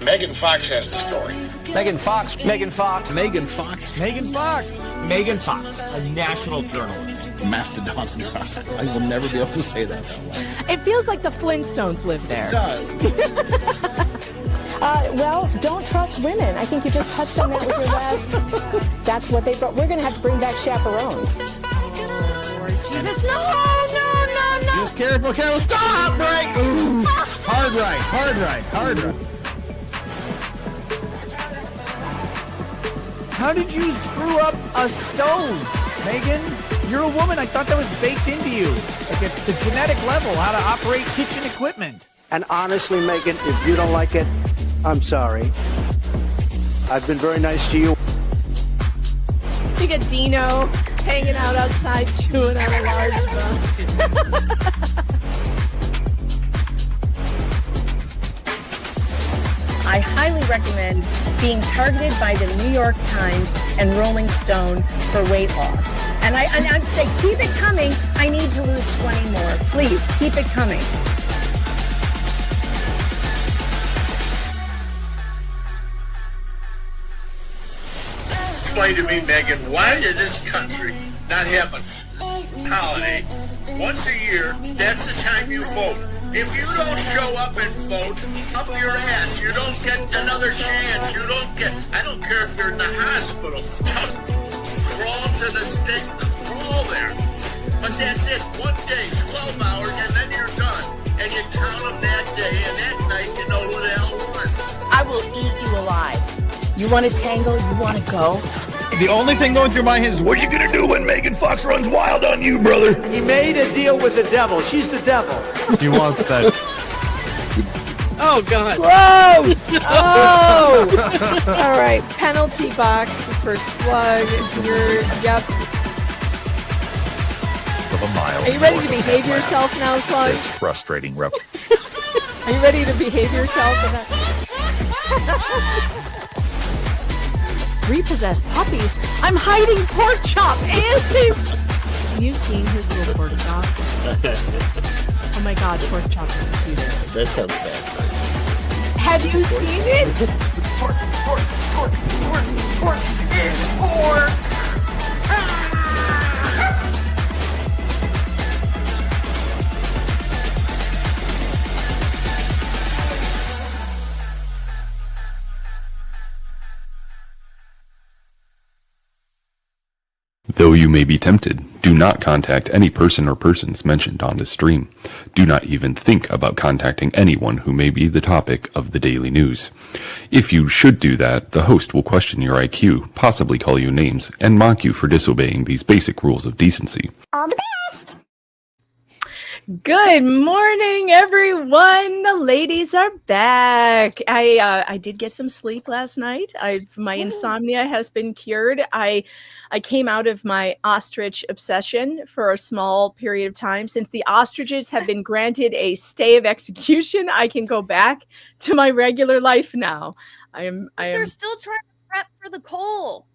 Megan Fox has the story. Megan Fox. Megan Fox. Megan Fox. Megan Fox. Megan Fox, a national journalist. Mastodon. I will never be able to say that out loud. It feels like the Flintstones live there. It does. Well, don't trust women. I think you just touched on that with your last. That's what they brought. We're going to have to bring back chaperones. Jesus, no. Just careful. Stop! Break! Ooh. Hard right. How did you screw up a stove, Megan? You're a woman. I thought that was baked into you, like at the genetic level, how to operate kitchen equipment. And honestly, Megan, if you don't like it, I'm sorry. I've been very nice to you. You get Dino hanging out outside chewing on a large bun. I highly recommend being targeted by the New York Times and Rolling Stone for weight loss. And I'd say, keep it coming. I need to lose 20 more. Please, keep it coming. Explain to me, Megan, why did this country not have a holiday once a year? That's the time you vote. If you don't show up and vote, up your ass. You don't get another chance. You don't get, I don't care if you're in the hospital. Crawl to the stake, crawl there. But that's it, one day, 12 hours, and then you're done. And you count them that day, and that night you know who the hell won. I will eat you alive. You want to tangle? You want to go? The only thing going through my head is, what are you going to do when Megan Fox runs wild on you, brother? He made a deal with the devil. She's the devil. He wants that. Oh, God. Gross! Oh! All right, penalty box for slug. Yep. Of a mile. Are you ready to behave yourself now, slug? This frustrating rep. Are you ready to behave yourself? Repossessed puppies. I'm hiding pork chop. ASAP. Have you seen his little pork chop? Oh my God, pork chop is the cutest. That sounds bad. Have you seen it? Pork is pork. Though you may be tempted, do not contact any person or persons mentioned on this stream. Do not even think about contacting anyone who may be the topic of the daily news. If you should do that, the host will question your IQ, possibly call you names, and mock you for disobeying these basic rules of decency. All the best. Good morning, everyone. The ladies are back. I did get some sleep last night. My insomnia has been cured. I came out of my ostrich obsession for a small period of time. Since the ostriches have been granted a stay of execution, I can go back to my regular life now. They're still trying to prep for the cold.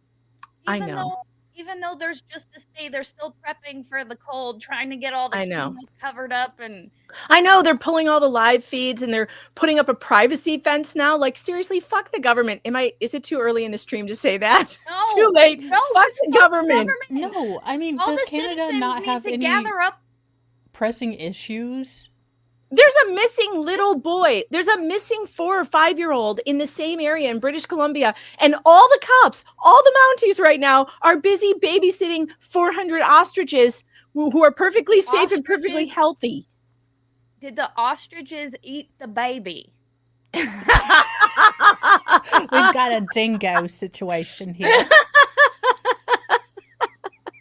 I know. Even though there's just a stay, they're still prepping for the cold, trying to get all the cameras covered up. And I know they're pulling all the live feeds and they're putting up a privacy fence now. Like, seriously, fuck the government. Is it too early in the stream to say that? No, too late. No, fuck the government. No, I mean, all does the Canada not have any gather up pressing issues? There's a missing little boy. There's a missing 4 or 5-year-old in the same area in British Columbia. And all the cops, all the Mounties right now are busy babysitting 400 ostriches who are perfectly safe and perfectly healthy. Did the ostriches eat the baby? We've got a dingo situation here.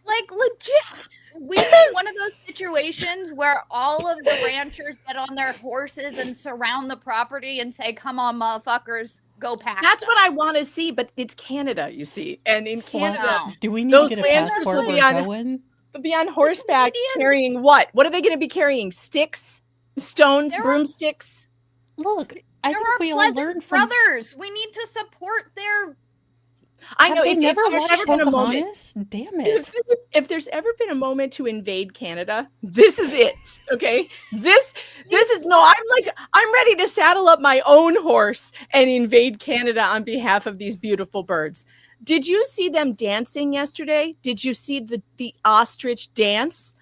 Like, legit. We need one of those situations where all of the ranchers get on their horses and surround the property and say, come on, motherfuckers, go past That's us. what I want to see, but it's Canada, you see. And in Canada, Do we need those to get a ranchers passport? will be on horseback carrying what? What are they going to be carrying? Sticks? Stones? Broomsticks? Look, I think we all learned from brothers. We need to support their I know. Have they never there's watched ever been a moment, Pocahontas? Damn it. if there's ever been a moment to invade Canada, this is it. Okay, this is no. I'm ready to saddle up my own horse and invade Canada on behalf of these beautiful birds. Did you see them dancing yesterday? Did you see the ostrich dance?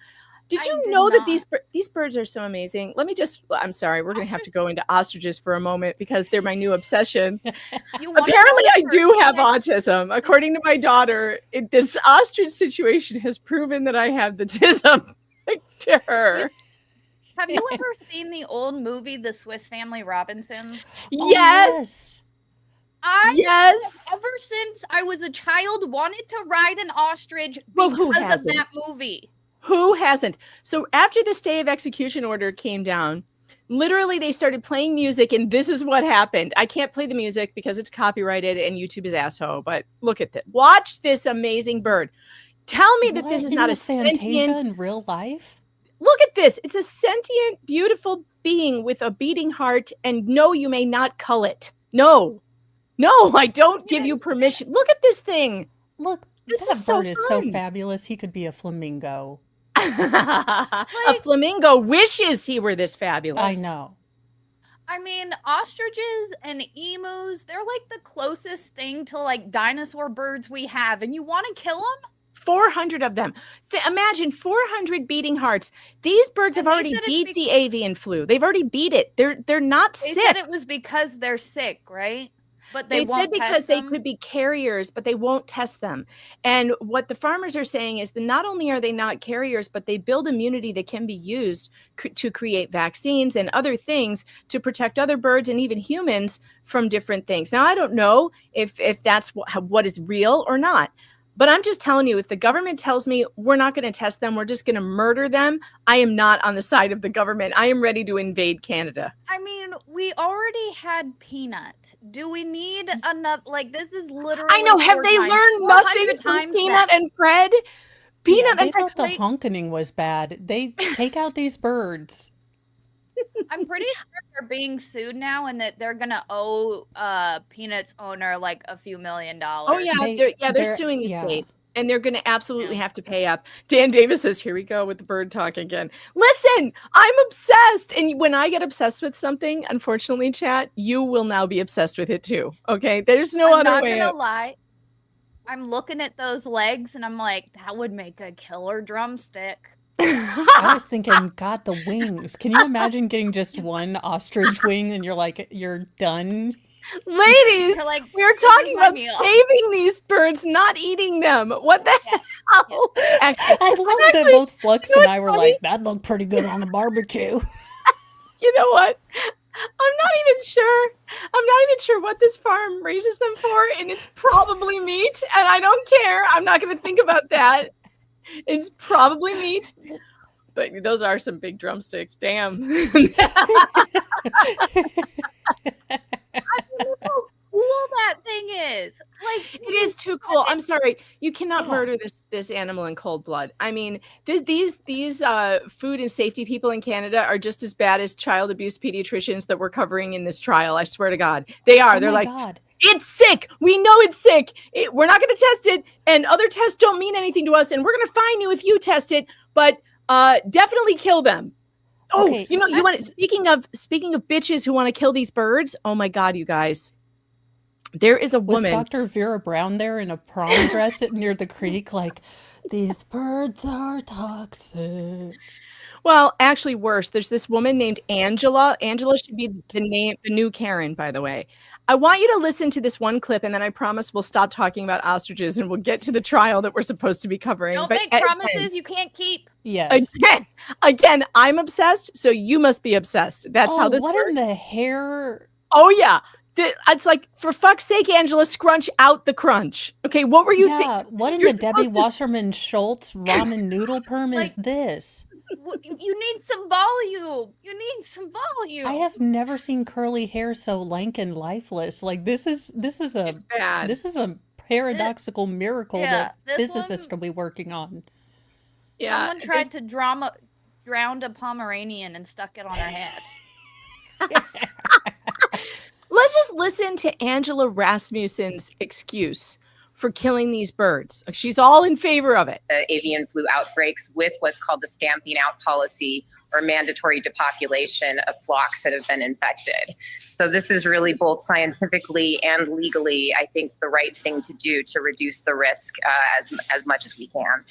Did you know that these birds are so amazing? I'm sorry, we're going to have to go into ostriches for a moment because they're my new obsession. Apparently, I do have autism. According to my daughter, this ostrich situation has proven that I have the tism to her. Have you ever seen the old movie, The Swiss Family Robinsons? Yes. Ever since I was a child, wanted to ride an ostrich because of that movie. Who hasn't? So after the stay of execution order came down, literally they started playing music, and this is what happened. I can't play the music because it's copyrighted and YouTube is asshole, but look at this. Watch this amazing bird. Tell me that this is not a sentient in real life. Look at this. It's a sentient, beautiful being with a beating heart, and no, you may not cull it. No, I don't give you permission. Look at this thing. Look, that bird is so fabulous. He could be a flamingo. A flamingo wishes he were this fabulous. I know. I mean, ostriches and emus, they're like the closest thing to like dinosaur birds we have, and you want to kill them? 400 of them. Imagine 400 beating hearts. These birds have already beat the avian flu. They've already beat it. They're not sick. They said it was because they're sick, right? But they won't said because they could be carriers, but they won't test them. And what the farmers are saying is that not only are they not carriers, but they build immunity that can be used to create vaccines and other things to protect other birds and even humans from different things. Now, I don't know if that's what is real or not. But I'm just telling you, if the government tells me we're not going to test them, we're just going to murder them, I am not on the side of the government. I am ready to invade Canada. I mean, we already had Peanut. Do we need another? Like, this is literally. I know. Have they learned nothing from Peanut and Fred? Peanut and Fred. I thought the honkening was bad. They take out these birds. I'm pretty sure they're being sued now, and that they're gonna owe Peanut's owner like a few $1 million. Oh yeah, they're suing the state, and they're gonna absolutely have to pay up. Dan Davis says, "Here we go with the bird talk again." Listen, I'm obsessed, and when I get obsessed with something, unfortunately, chat, you will now be obsessed with it too. Okay, there's no other way. I'm not gonna lie. I'm looking at those legs, and I'm like, that would make a killer drumstick. I was thinking, God, the wings. Can you imagine getting just one ostrich wing and you're done? Ladies, we're talking about saving these birds, not eating them. What the hell? Actually, I love that both Flux and I were like, that looked pretty good on the barbecue. You know what? I'm not even sure what this farm raises them for, and it's probably meat, and I don't care. I'm not going to think about that. It's probably meat, but those are some big drumsticks. Damn. I mean, look how cool that thing is. Like, it is too cool. I'm sorry, you cannot murder this animal in cold blood. I mean, these food and safety people in Canada are just as bad as child abuse pediatricians that we're covering in this trial. I swear to God, they are. They're like. God. It's sick. We know it's sick. We're not going to test it, and other tests don't mean anything to us, and we're going to fine you if you test it, but definitely kill them. Oh, okay. You want speaking of bitches who want to kill these birds. Oh my God, you guys. There is a woman. Was Dr. Vera Brown there in a prom dress sitting near the creek like, these birds are toxic? Well, actually worse. There's this woman named Angela. Angela should be the new Karen, by the way. I want you to listen to this one clip, and then I promise we'll stop talking about ostriches and we'll get to the trial that we're supposed to be covering. Don't make promises you can't keep. Yes. Again, I'm obsessed, so you must be obsessed. That's how this works. What in the hair? Oh, yeah. It's like, for fuck's sake, Angela, scrunch out the crunch. Okay, what were you thinking? What in the Debbie Wasserman Schultz ramen noodle perm is this? You need some volume. I have never seen curly hair so lank and lifeless. Like this is a paradoxical miracle that physicists will be working on. Yeah, someone tried to drown a Pomeranian and stuck it on her head. Let's just listen to Angela Rasmussen's excuse for killing these birds. She's all in favor of it. Avian flu outbreaks with what's called the stamping out policy, or mandatory depopulation of flocks that have been infected. So this is really both scientifically and legally, I think, the right thing to do to reduce the risk as much as we can.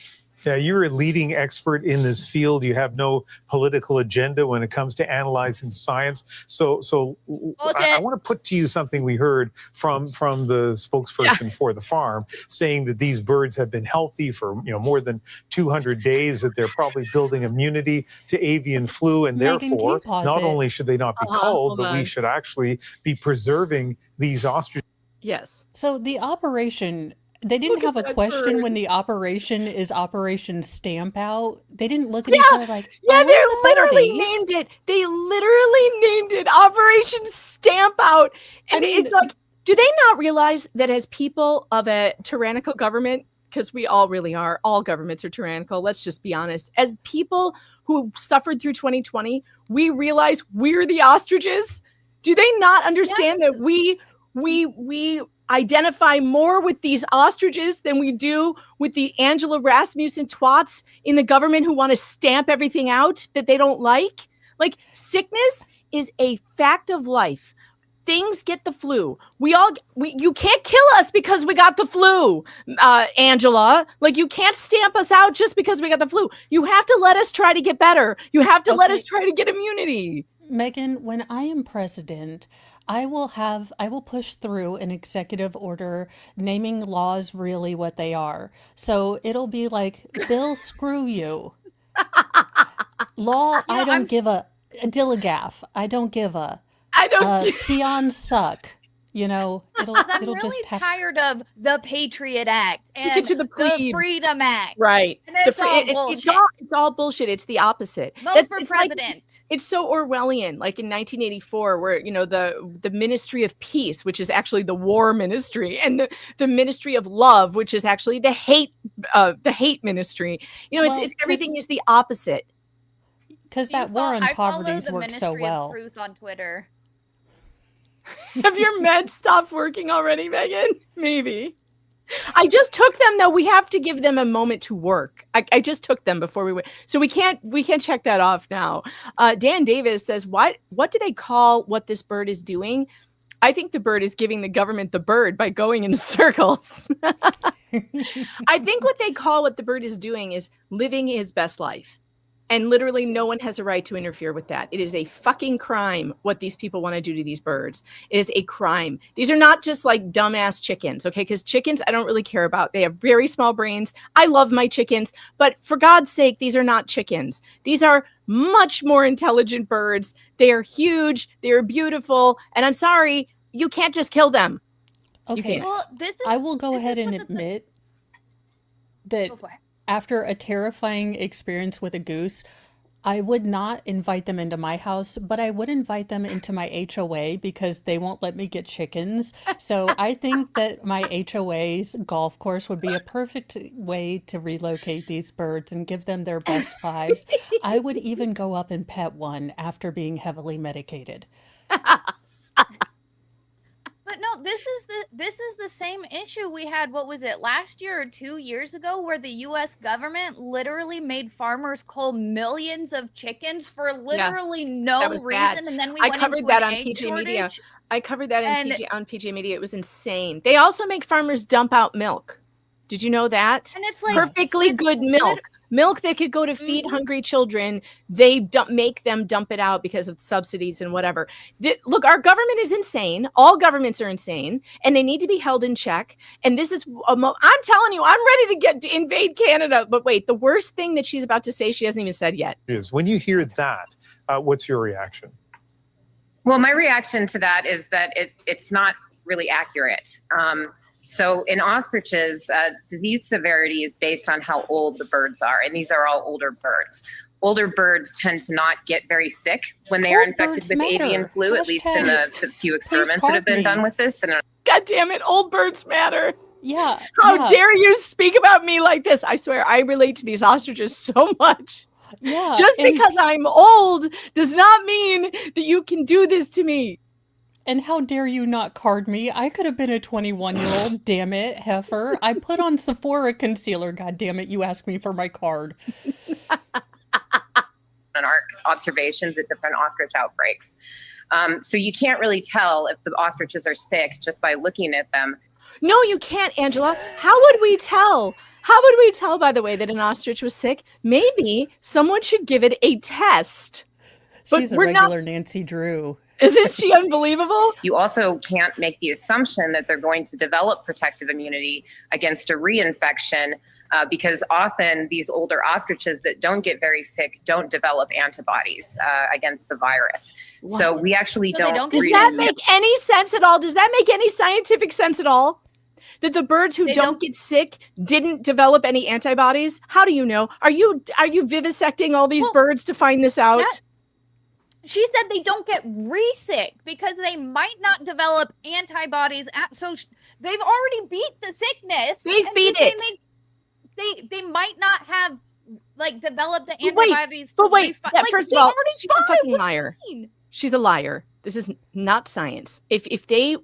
You're a leading expert in this field. You have no political agenda when it comes to analyzing science. So I want to put to you something we heard from the spokesperson for the farm, saying that these birds have been healthy for more than 200 days, that they're probably building immunity to avian flu, and therefore not only should they not be culled, but we should actually be preserving these ostriches. Yes. So the operation. They didn't have a question when the operation is Operation Stamp Out. They didn't look at each other like, they literally named it. They literally named it Operation Stamp Out. And it's like, do they not realize that as people of a tyrannical government, because we all really are, all governments are tyrannical, let's just be honest, as people who suffered through 2020, we realize we're the ostriches? Do they not understand that we identify more with these ostriches than we do with the Angela Rasmussen twats in the government who want to stamp everything out that they don't like? Like, sickness is a fact of life. Things get the flu. You can't kill us because we got the flu, Angela. Like, you can't stamp us out just because we got the flu. You have to let us try to get better. You have to let us try to get immunity. Megan, when I am president, I will push through an executive order naming laws really what they are. So it'll be like, Bill, screw you. Law, I don't give a dilligaff. I don't give a. Peons suck. It'll I'm really just tired of the Patriot Act and get to the Freedom Act. Right. And it's all bullshit. It's all bullshit. It's the opposite. Vote for president. Like, it's so Orwellian, like in 1984, where, the Ministry of Peace, which is actually the War Ministry, and the Ministry of Love, which is actually the hate ministry. It's everything is the opposite. Because that war on poverty works so well. Of Truth on Twitter. Have your meds stopped working already, Megan? Maybe. I just took them, though. We have to give them a moment to work. I just took them before we went. So we can't check that off now. Dan Davis says, what do they call what this bird is doing? I think the bird is giving the government the bird by going in circles. I think what they call what the bird is doing is living his best life. And literally no one has a right to interfere with that. It is a fucking crime what these people want to do to these birds. It is a crime. These are not just like dumbass chickens, okay? Because chickens I don't really care about. They have very small brains. I love my chickens. But for God's sake, these are not chickens. These are much more intelligent birds. They are huge. They are beautiful. And I'm sorry, you can't just kill them. Okay. Well, I will go ahead and admit that after a terrifying experience with a goose, I would not invite them into my house, but I would invite them into my HOA because they won't let me get chickens. So I think that my HOA's golf course would be a perfect way to relocate these birds and give them their best lives. I would even go up and pet one after being heavily medicated. But no, this is the same issue we had, what was it, last year or 2 years ago, where the U.S. government literally made farmers cull millions of chickens for literally no reason. Bad. And then I covered that on PJ Media. I covered that on PJ Media. It was insane. They also make farmers dump out milk. Did you know that? And it's like perfectly good milk. Milk that could go to feed hungry children, they make them dump it out because of subsidies and whatever. Look, our government is insane. All governments are insane, and they need to be held in check. And this is, I'm telling you, I'm ready to invade Canada. But wait, the worst thing that she's about to say, she hasn't even said yet. When you hear that, what's your reaction? Well, my reaction to that is that it's not really accurate. So in ostriches, disease severity is based on how old the birds are, and these are all older birds. Older birds tend to not get very sick when they are infected with avian flu, at least in the few experiments that have been done with this. And God damn it, old birds matter. Yeah. How dare you speak about me like this? I swear, I relate to these ostriches so much. Yeah. Just because I'm old does not mean that you can do this to me. And how dare you not card me? I could have been a 21-year-old, damn it, heifer. I put on Sephora concealer, god damn it, you asked me for my card. On our observations at different ostrich outbreaks. So you can't really tell if the ostriches are sick just by looking at them. No, you can't, Angela. How would we tell? How would we tell, by the way, that an ostrich was sick? Maybe someone should give it a test. But She's a regular Nancy Drew. Isn't she unbelievable? You also can't make the assumption that they're going to develop protective immunity against a reinfection because often these older ostriches that don't get very sick don't develop antibodies against the virus. Wow. So we actually don't. Does that make any sense at all? Does that make any scientific sense at all? That the birds who don't get sick didn't develop any antibodies? How do you know? Are you vivisecting all these birds to find this out? She said they don't get re-sick because they might not develop antibodies. So they've already beat the sickness. They've beat it. They might not have developed the antibodies. First of all, she's a fucking liar. She's a liar. This is not science. If they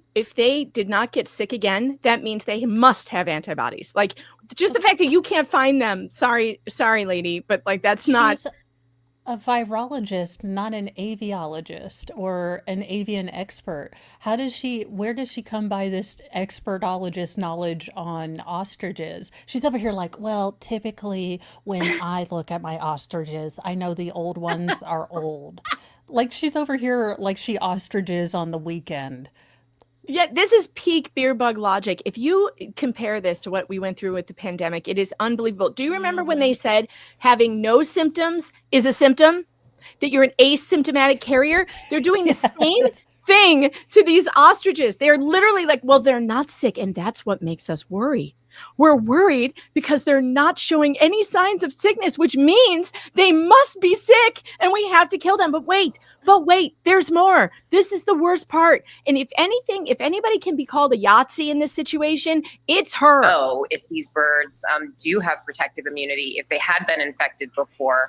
did not get sick again, that means they must have antibodies. Like, just the fact that you can't find them. Sorry, lady, but that's not. She's a virologist, not an aviologist or an avian expert. Where does she come by this expertologist knowledge on ostriches? She's over here like, well, typically when I look at my ostriches, I know the old ones are old. Like, she's over here like she ostriches on the weekend. Yeah, this is peak beer bug logic. If you compare this to what we went through with the pandemic, it is unbelievable. Do you remember when they said having no symptoms is a symptom? That you're an asymptomatic carrier? They're doing the same thing to these ostriches. They're literally like, well, they're not sick. And that's what makes us worry. We're worried because they're not showing any signs of sickness, which means they must be sick and we have to kill them. But wait, there's more. This is the worst part. And if anybody can be called a Yahtzee in this situation, it's her. So if these birds do have protective immunity, if they had been infected before,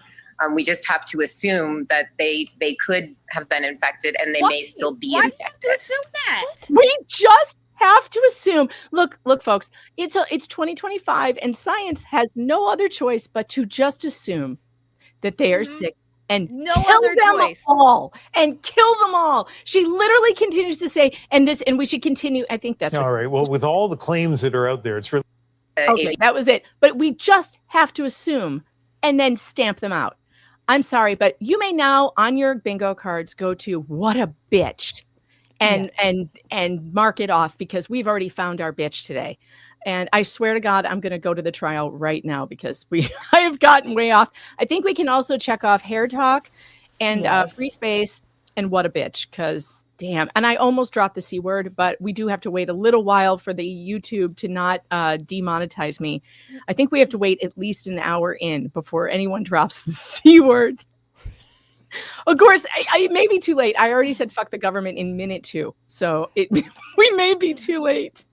we just have to assume that they could have been infected and they may still be infected. Why do you assume that? We just have to assume. Look, folks, it's 2025 and science has no other choice but to just assume that they are sick and kill them all. She literally continues to say, and we should continue. I think that's all right. Well, with all the claims that are out there, it's really okay. That was it. But we just have to assume and then stamp them out. I'm sorry, but you may now on your bingo cards go to what a bitch. And mark it off because we've already found our bitch today. And I swear to God, I'm going to go to the trial right now because I have gotten way off. I think we can also check off hair talk and free space and what a bitch, because damn. And I almost dropped the C word, but we do have to wait a little while for the YouTube to not demonetize me. I think we have to wait at least an hour in before anyone drops the C word. Of course, I may be too late. I already said fuck the government in minute 2. So we may be too late.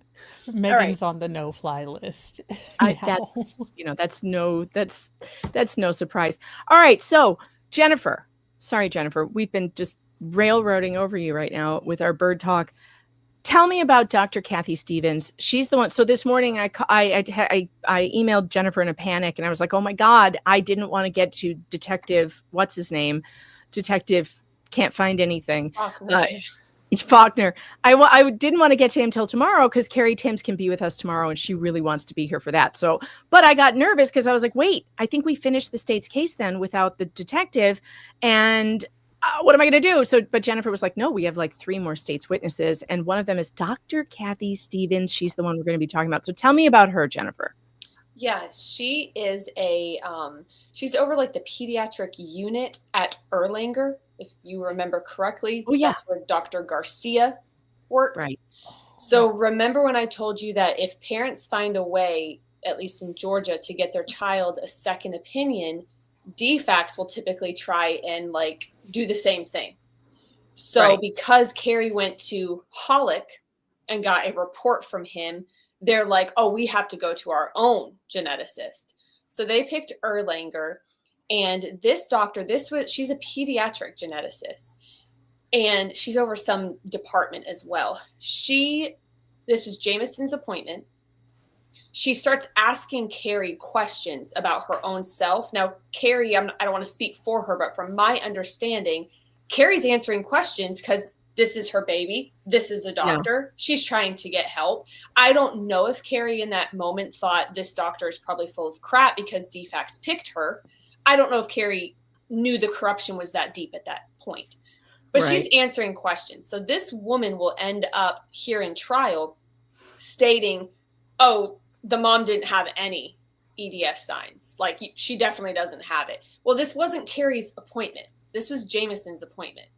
Megan's on the no-fly list. That's no surprise. All right. So Jennifer, we've been just railroading over you right now with our bird talk. Tell me about Dr. Cathy Stevens. She's the one. So this morning I emailed Jennifer in a panic and I was like, oh my God, I didn't want to get to Detective, what's his name? Detective can't find anything. Faulkner. I didn't want to get to him till tomorrow because Carrie Tims can be with us tomorrow and she really wants to be here for that. So, but I got nervous because I was like, wait, I think we finished the state's case then without the detective. And what am I going to do? But Jennifer was like, no, we have like 3 more state's witnesses. And one of them is Dr. Cathy Stevens. She's the one we're going to be talking about. So tell me about her, Jennifer. Yes, she is she's over like the pediatric unit at Erlanger, if you remember correctly. Oh, yeah. That's where Dr. Garcia worked. Right. So remember when I told you that if parents find a way, at least in Georgia, to get their child a second opinion, DFACS will typically try and do the same thing. So because Carrie went to Hollick and got a report from him, they're like, oh, we have to go to our own geneticist. So they picked Erlanger, and this doctor, she's a pediatric geneticist. and she's over some department as well. This was Jameson's appointment. She starts asking Carrie questions about her own self. Now, Carrie, I don't want to speak for her, but from my understanding, Carrie's answering questions because this is her baby. This is a doctor. Yeah. She's trying to get help. I don't know if Carrie in that moment thought this doctor is probably full of crap because DFACS picked her. I don't know if Carrie knew the corruption was that deep at that point. But she's answering questions. So this woman will end up here in trial stating, oh, the mom didn't have any EDS signs. Like, she definitely doesn't have it. Well, this wasn't Carrie's appointment. This was Jameson's appointment.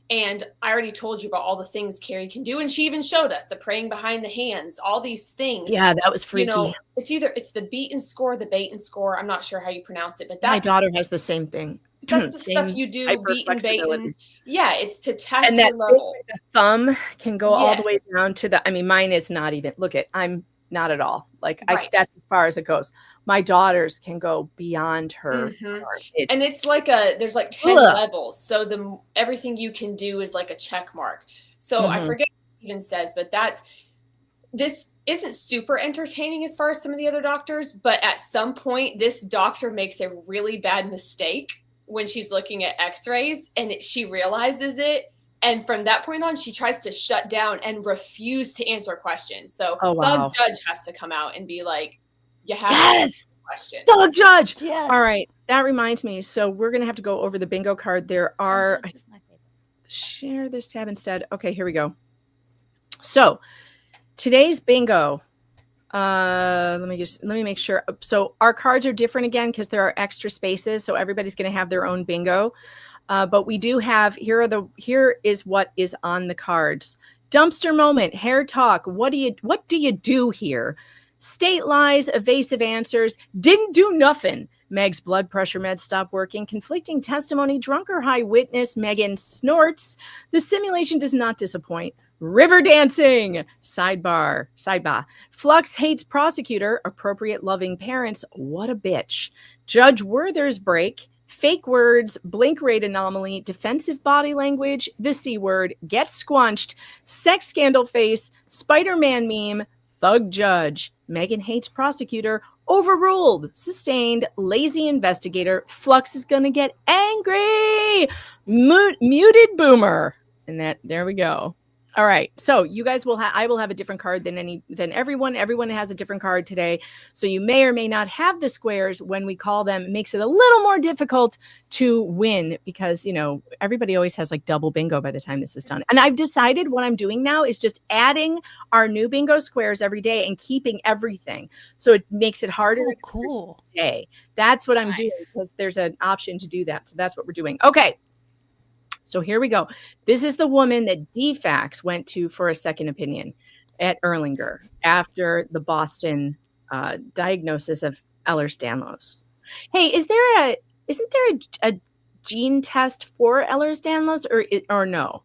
And I already told you about all the things Carrie can do. And she even showed us the praying behind the hands, all these things. Yeah, that was freaky. You know, it's the beat and score, the bait and score. I'm not sure how you pronounce it, but my daughter has the same thing. That's the stuff you do, beat and bait. Yeah, it's to test your level. The thumb can go all the way down to the, I mean, mine is not even, look at, I'm not at all. Like, that's as far as it goes. My daughters can go beyond her. And it's like there's like 10 levels. So everything you can do is like a check mark. So I forget what it even says, but this isn't super entertaining as far as some of the other doctors, but at some point, this doctor makes a really bad mistake when she's looking at x-rays and she realizes it. And from that point on, she tries to shut down and refuse to answer questions. So the judge has to come out and be like, you have to answer questions. Dog judge. Yes. All right. That reminds me. So we're going to have to go over the bingo card. There are, share this tab instead. Okay, here we go. So today's bingo. Let me make sure. So our cards are different again because there are extra spaces. So everybody's going to have their own bingo. But we do have, here is what is on the cards. Dumpster moment, hair talk. What do you do here? State lies, evasive answers, didn't do nothing. Meg's blood pressure meds stopped working. Conflicting testimony, drunk or high witness. Megan snorts. The simulation does not disappoint. River dancing. Sidebar. Flux hates prosecutor. Appropriate loving parents. What a bitch. Judge Werther's break. Fake words, blink rate anomaly, defensive body language, the C word, get squunched, sex scandal face, Spider-Man meme, thug judge, Megan hates prosecutor, overruled, sustained, lazy investigator, Flux is gonna get angry, muted boomer. And there we go. All right. So you guys I will have a different card than everyone. Everyone has a different card today. So you may or may not have the squares when we call them. It makes it a little more difficult to win because, you know, everybody always has like double bingo by the time this is done. And I've decided what I'm doing now is just adding our new bingo squares every day and keeping everything. So it makes it harder. Oh, cool. Day. That's what I'm doing because there's an option to do that. So that's what we're doing. Okay. So here we go. This is the woman that DFACS went to for a second opinion at Erlanger after the Boston diagnosis of Ehlers-Danlos. Hey, isn't there a gene test for Ehlers-Danlos or no?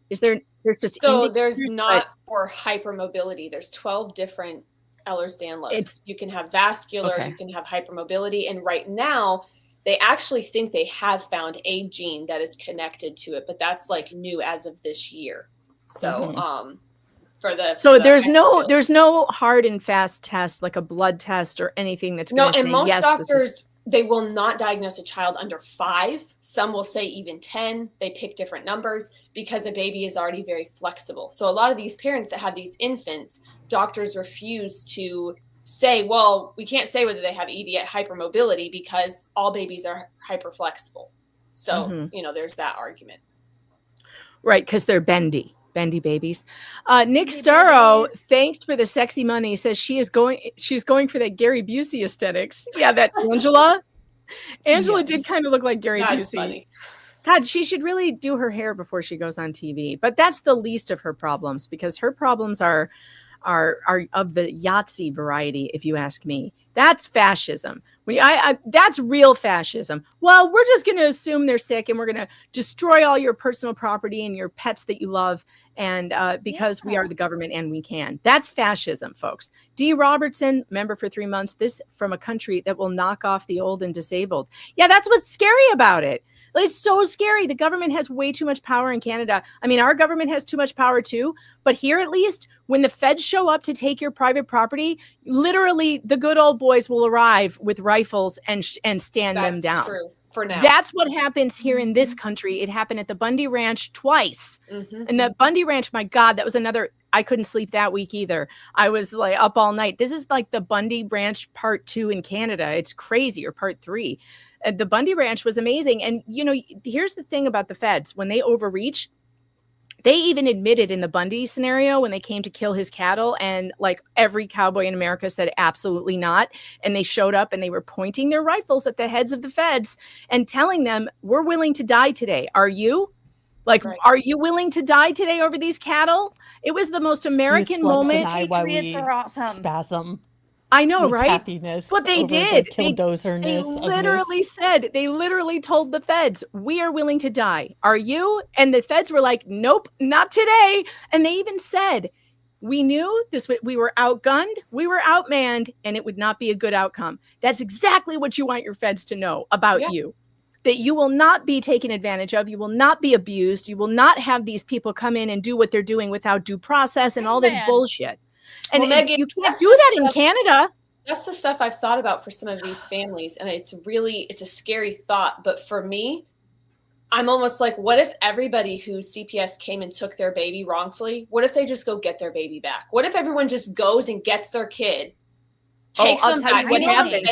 There's not for hypermobility. There's 12 different Ehlers-Danlos. You can have vascular, you can have hypermobility, and right now they actually think they have found a gene that is connected to it, but that's like new as of this year. So, there's no hard and fast test like a blood test or anything that's going to say and most doctors they will not diagnose a child under 5. Some will say even 10. They pick different numbers because a baby is already very flexible. So a lot of these parents that have these infants, doctors refuse to say, well, we can't say whether they have ED hypermobility because all babies are hyperflexible. So, you know, there's that argument. Right, because they're bendy babies. Nick Starro, thanks for the sexy money, says she's going for that Gary Busey aesthetics. Yeah, that Angela. Angela did kind of look like Gary Busey. Funny. God, she should really do her hair before she goes on TV. But that's the least of her problems because her problems are of the Yahtzee variety, if you ask me. That's fascism. That's real fascism. Well, we're just going to assume they're sick and we're going to destroy all your personal property and your pets that you love and because we are the government and we can. That's fascism, folks. D. Robertson, member for 3 months, this from a country that will knock off the old and disabled. Yeah, that's what's scary about it. It's so scary. The government has way too much power in Canada. I mean, our government has too much power too, but here at least, when the feds show up to take your private property, literally the good old boys will arrive with rifles and stand them down. That's true. For now. That's what happens here in this country. It happened at the Bundy Ranch twice. And the Bundy Ranch, my God, that was another, I couldn't sleep that week either. I was like up all night. This is like the Bundy Ranch part 2 in Canada. It's crazy, or part 3. The Bundy Ranch was amazing. And, you know, here's the thing about the feds. When they overreach, they even admitted in the Bundy scenario when they came to kill his cattle, and like every cowboy in America said absolutely not. And they showed up and they were pointing their rifles at the heads of the feds and telling them, we're willing to die today. Are you? Like, are you willing to die today over these cattle? It was the most American moment. Patriots are awesome. Spasm. I know, with right? Happiness. But they over did. The killdozerness They literally told the feds, we are willing to die. Are you? And the feds were like, nope, not today. And they even said, we knew this. We were outgunned, we were outmanned, and it would not be a good outcome. That's exactly what you want your feds to know about you. That you will not be taken advantage of. You will not be abused. You will not have these people come in and do what they're doing without due process and all this bullshit. And Megan, you can't do that in Canada. That's the stuff I've thought about for some of these families. And it's a scary thought. But for me, I'm almost like, what if everybody who CPS came and took their baby wrongfully, what if they just go get their baby back? What if everyone just goes and gets their kid? Takes them back. What happens.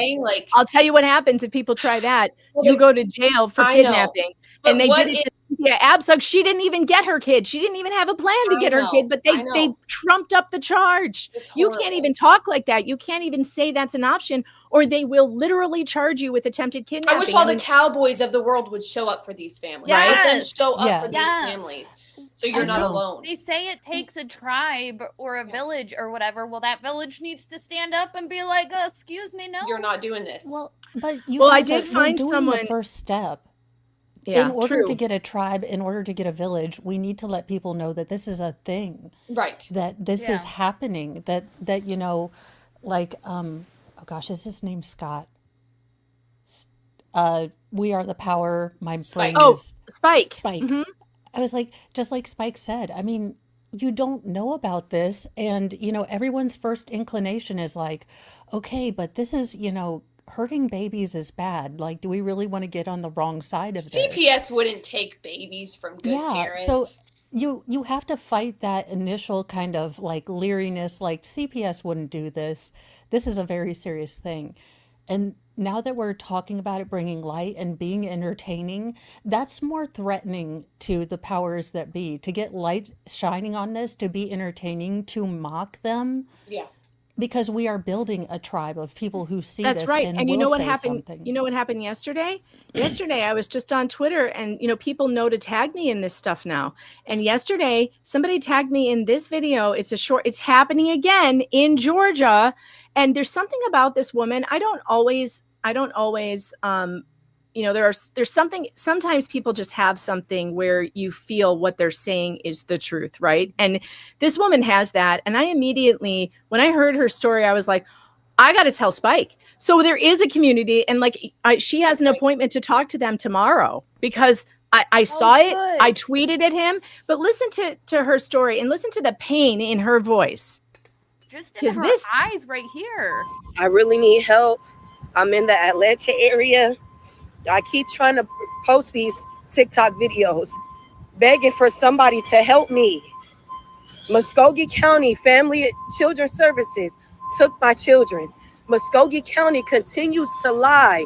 I'll tell you what happens if people try that. You go to jail for kidnapping. And they did it to Absug. She didn't even get her kid. She didn't even have a plan to get her kid, but they trumped up the charge. You can't even talk like that. You can't even say that's an option, or they will literally charge you with attempted kidnapping. I wish all the cowboys of the world would show up for these families. Right? Let them show up for these families. So you're not alone. They say it takes a tribe or a village or whatever. Well, that village needs to stand up and be like, excuse me, no. You're not doing this. Well, but you I did find someone. The first step. Yeah, in order to get a tribe, in order to get a village, we need to let people know that this is a thing. Right. That this is happening. That you know, like oh gosh, is his name Scott? We Are the Power. My brain is Spike. Mm-hmm. I was like, just like Spike said, I mean, you don't know about this. And, you know, everyone's first inclination is like, okay, but this is, you know, hurting babies is bad. Like, do we really want to get on the wrong side of this? CPS wouldn't take babies from good parents. So you have to fight that initial kind of like leeriness, like CPS wouldn't do this. This is a very serious thing. And now that we're talking about it, bringing light and being entertaining, that's more threatening to the powers that be, to get light shining on this, to be entertaining, to mock them. Yeah. Because we are building a tribe of people who see That's this right. and you know will what say happened? something. You know what happened yesterday? Yesterday, I was just on Twitter, and you know, people know to tag me in this stuff now. And yesterday, somebody tagged me in this video. It's happening again in Georgia. And there's something about this woman. I don't always, you know, there's something, sometimes people just have something where you feel what they're saying is the truth, right? And this woman has that. And I immediately, when I heard her story, I was like, I got to tell Spike. So there is a community, and like she has an appointment to talk to them tomorrow, because I saw it. I tweeted at him, but listen to her story and listen to the pain in her voice. Just in her eyes right here. I really need help. I'm in the Atlanta area. I keep trying to post these TikTok videos, begging for somebody to help me. Muskogee County Family Children's Services took my children. Muskogee County continues to lie,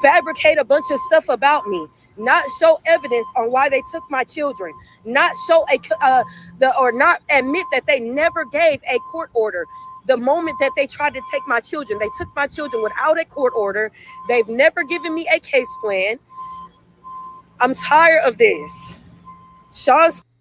fabricate a bunch of stuff about me, not show evidence on why they took my children, not show or not admit that they never gave a court order. The moment that they tried to take my children, they took my children without a court order. They've never given me a case plan. I'm tired of this.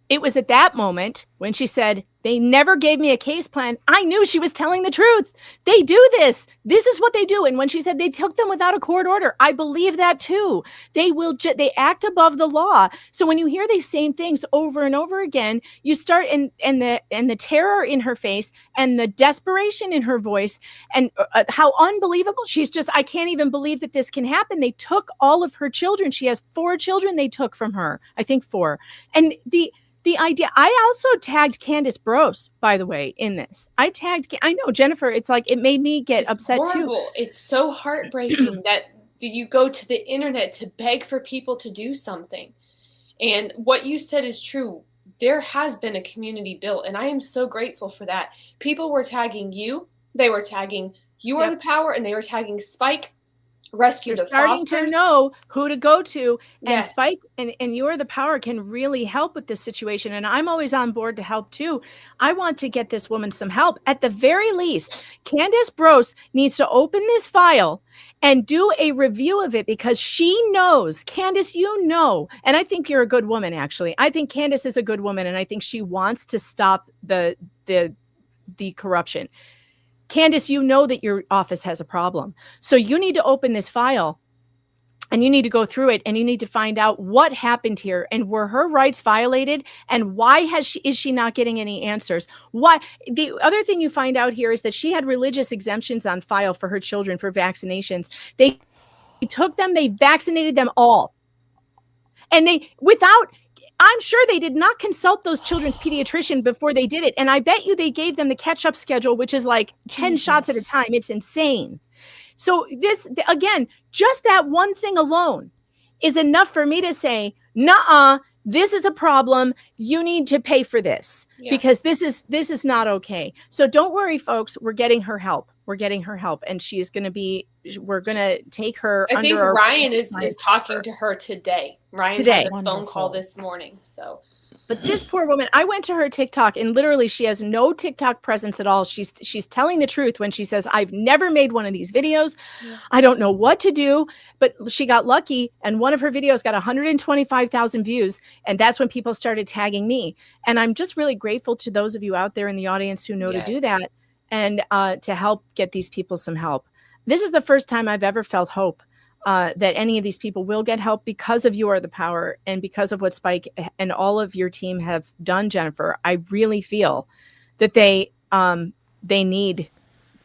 It was at that moment when she said, They never gave me a case plan. I knew she was telling the truth. They do this. This is what they do. And when she said they took them without a court order, I believe that too. They will. They act above the law. So when you hear these same things over and over again, you start and the terror in her face and the desperation in her voice and how unbelievable she's just. I can't even believe that this can happen. They took all of her children. She has 4 children they took from her. I think 4. And the idea, I also tagged Candace Brose, by the way, in this. I know, Jennifer, it's like, it made me get upset horrible. too. It's so heartbreaking that you go to the internet to beg for people to do something. And what you said is true. There has been a community built, and I am so grateful for that. People were tagging you. They were tagging You Are the Power, and they were tagging Spike. Rescue the starting Fosters. To know who to go to, and Yes. Spike and You Are the Power can really help with this situation, and I'm always on board to help too. I want to get this woman some help. At the very least, Candace Brose needs to open this file and do a review of it, because she knows. Candace, you know, and I think you're a good woman, actually. I think Candace is a good woman, and I think she wants to stop the corruption. Candace, you know that your office has a problem. So you need to open this file and you need to go through it, and you need to find out what happened here, and were her rights violated, and why is she not getting any answers? Why? The other thing you find out here is that she had religious exemptions on file for her children for vaccinations. They took them, they vaccinated them all. And I'm sure they did not consult those children's pediatrician before they did it. And I bet you they gave them the catch-up schedule, which is like 10 shots at a time. It's insane. So again, just that one thing alone is enough for me to say, nuh-uh, this is a problem. You need to pay for this because this is not okay. So don't worry, folks. We're getting her help. We're and we're going to take her. I think Ryan is talking to her today. Ryan had a phone call this morning. So, but this poor woman, I went to her TikTok, and literally she has no TikTok presence at all. She's telling the truth when she says, I've never made one of these videos. Yeah. I don't know what to do, but she got lucky. And one of her videos got 125,000 views. And that's when people started tagging me. And I'm just really grateful to those of you out there in the audience who know to do that. And to help get these people some help. This is the first time I've ever felt hope that any of these people will get help because of You Are the Power and because of what Spike and all of your team have done, Jennifer. I really feel that they need.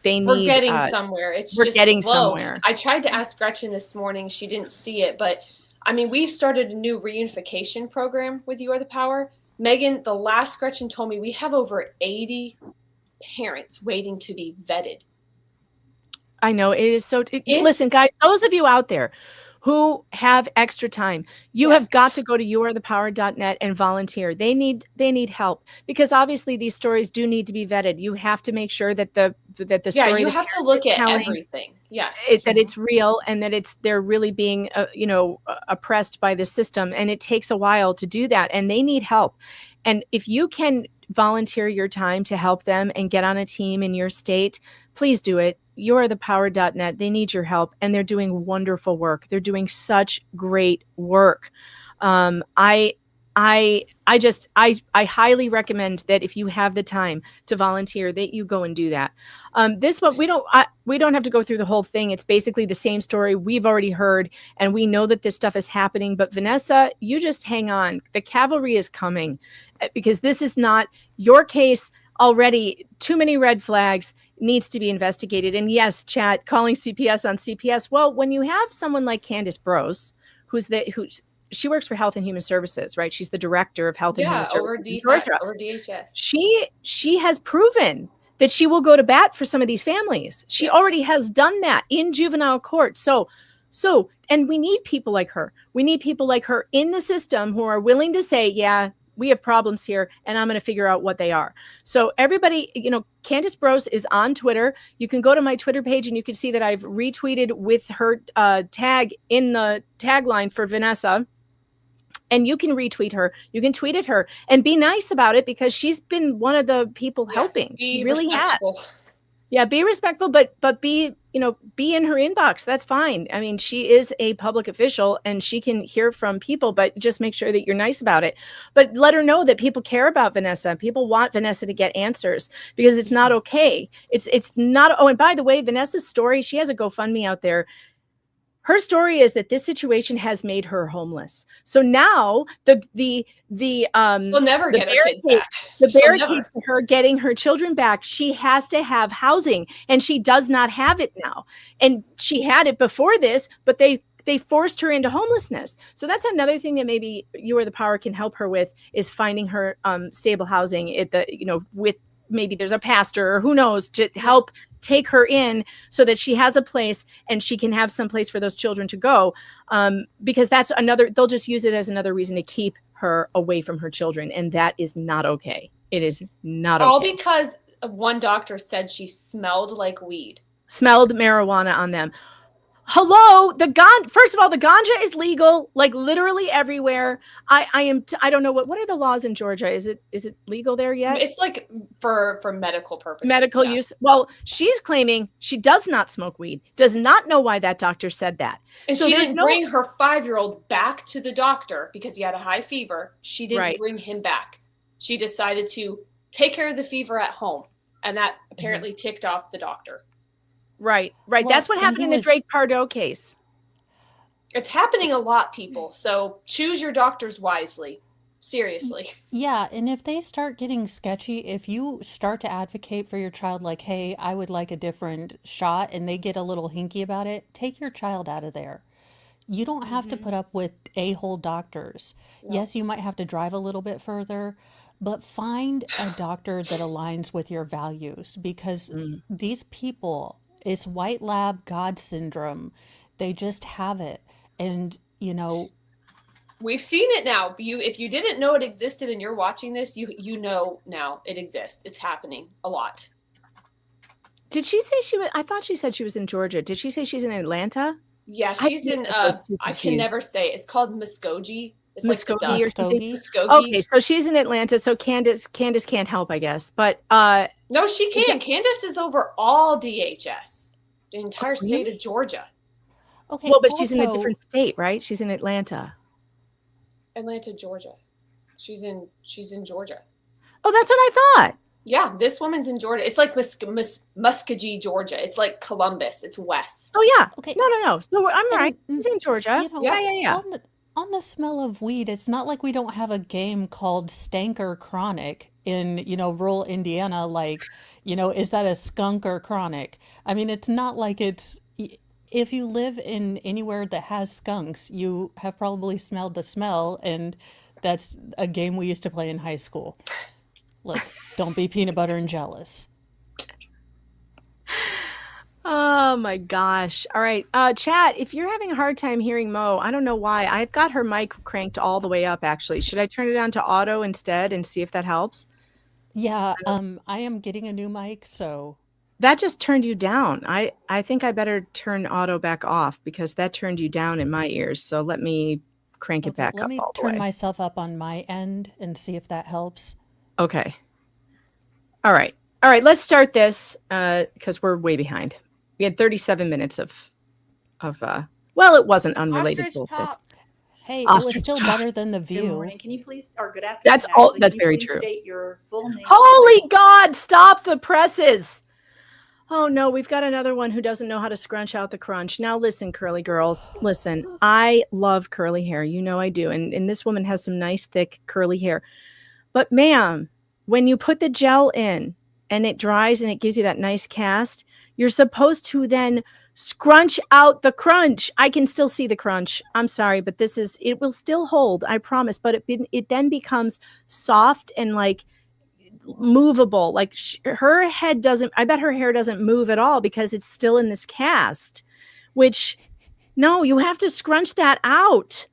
We're getting somewhere. We're getting somewhere. I tried to ask Gretchen this morning. She didn't see it, but I mean, we've started a new reunification program with You Are the Power. Megan, the last Gretchen told me we have over 80 parents waiting to be vetted. I know it is so. Listen, guys, those of you out there who have extra time, you have got to go to youarethepower.net and volunteer. They need help, because obviously these stories do need to be vetted. You have to make sure that the story you have to look at everything. Yes, that it's real and that they're really being oppressed by the system, and it takes a while to do that, and they need help. And if you can volunteer your time to help them and get on a team in your state, please do it. Youarethepower.net. They need your help, and they're doing wonderful work. They're doing such great work. I highly recommend that if you have the time to volunteer, that you go and do that. This one, we don't have to go through the whole thing. It's basically the same story we've already heard, and we know that this stuff is happening. But Vanessa, you just hang on. The cavalry is coming, because this is not your case already. Too many red flags, needs to be investigated. And yes, chat, calling CPS on CPS. Well, when you have someone like Candace Brose, she works for Health and Human Services, right? She's the director of Health and Human Services in Georgia. Over DHS. She has proven that she will go to bat for some of these families. She already has done that in juvenile court. So, and we need people like her. We need people like her in the system who are willing to say, yeah, we have problems here, and I'm going to figure out what they are. So everybody, Candace Brose is on Twitter. You can go to my Twitter page and you can see that I've retweeted with her tag in the tagline for Vanessa. And you can retweet her. You can tweet at her and be nice about it, because she's been one of the people helping. She really has. Yeah, be respectful, but be in her inbox. That's fine. I mean, she is a public official and she can hear from people, but just make sure that you're nice about it. But let her know that people care about Vanessa. People want Vanessa to get answers because it's not okay. It's not. Oh, and by the way, Vanessa's story, she has a GoFundMe out there. Her story is that this situation has made her homeless. So now she'll never get her kids back. The barricade to her getting her children back, she has to have housing, and she does not have it now. And she had it before this, but they forced her into homelessness. So that's another thing that maybe you or the power can help her with, is finding her stable housing at the with. Maybe there's a pastor or who knows to help take her in so that she has a place and she can have some place for those children to go. Because that's they'll just use it as another reason to keep her away from her children. And that is not okay. It is not okay. All because one doctor said she smelled like weed. Smelled marijuana on them. Hello, first of all, the ganja is legal, like literally everywhere. I don't know what are the laws in Georgia? Is it legal there yet? It's like for medical purposes. Medical use. Well, she's claiming she does not smoke weed, does not know why that doctor said that. And so she didn't bring her 5-year-old back to the doctor because he had a high fever. She didn't bring him back. She decided to take care of the fever at home. And that apparently ticked off the doctor. Right. Well, that's what happened in the Drake Pardo case. It's happening a lot, people. So choose your doctors wisely. Seriously. Yeah. And if they start getting sketchy, if you start to advocate for your child, like, hey, I would like a different shot, and they get a little hinky about it, take your child out of there. You don't have to put up with a-hole doctors. No. Yes, you might have to drive a little bit further, but find a doctor that aligns with your values, because these people, it's white lab God syndrome. They just have it. And, we've seen it now. If you didn't know it existed and you're watching this, you know now it exists. It's happening a lot. Did she say she was? I thought she said she was in Georgia. Did she say she's in Atlanta? Yeah, she's in, I can never say. It's called Muskogee. It's Muskogee like or something? Muskogee. Okay, so she's in Atlanta. So Candace can't help, I guess. But no, she can. Candace is over all DHS, the entire state of Georgia. Okay, well, but she's in a different state, right? She's in Atlanta, Georgia. She's in Georgia. Oh, that's what I thought. Yeah, this woman's in Georgia. It's like Muskogee, Georgia. It's like Columbus. It's west. Oh yeah. Okay. No. So I'm right. She's in Georgia. Yeah. On the smell of weed, it's not like we don't have a game called Stanker Chronic in, rural Indiana. Like, is that a skunk or chronic? I mean, it's not like it's, if you live in anywhere that has skunks, you have probably smelled the smell. And that's a game we used to play in high school. Look, don't be peanut butter and jealous. Oh my gosh. All right. Chat, if you're having a hard time hearing Mo, I don't know why. I've got her mic cranked all the way up, actually. Should I turn it on to auto instead and see if that helps? Yeah, I am getting a new mic, so. That just turned you down. I think I better turn auto back off because that turned you down in my ears. So let me crank it back up all the way. Let me turn myself up on my end and see if that helps. Okay. All right. Let's start this because we're way behind. We had 37 minutes of well, it wasn't unrelated bullshit. Hey, it was still better than The View. Good morning. Can you please, or good afternoon. That's all. Actually, that's can you very please true. State your full name. Holy God! Stop the presses. Oh no, we've got another one who doesn't know how to scrunch out the crunch. Now listen, curly girls. Listen, I love curly hair. You know I do, and this woman has some nice, thick, curly hair. But ma'am, when you put the gel in and it dries and it gives you that nice cast, you're supposed to then scrunch out the crunch. I can still see the crunch. I'm sorry, but it will still hold, I promise. But it then becomes soft and like movable. Like her head doesn't, I bet her hair doesn't move at all because it's still in this cast, which no, you have to scrunch that out.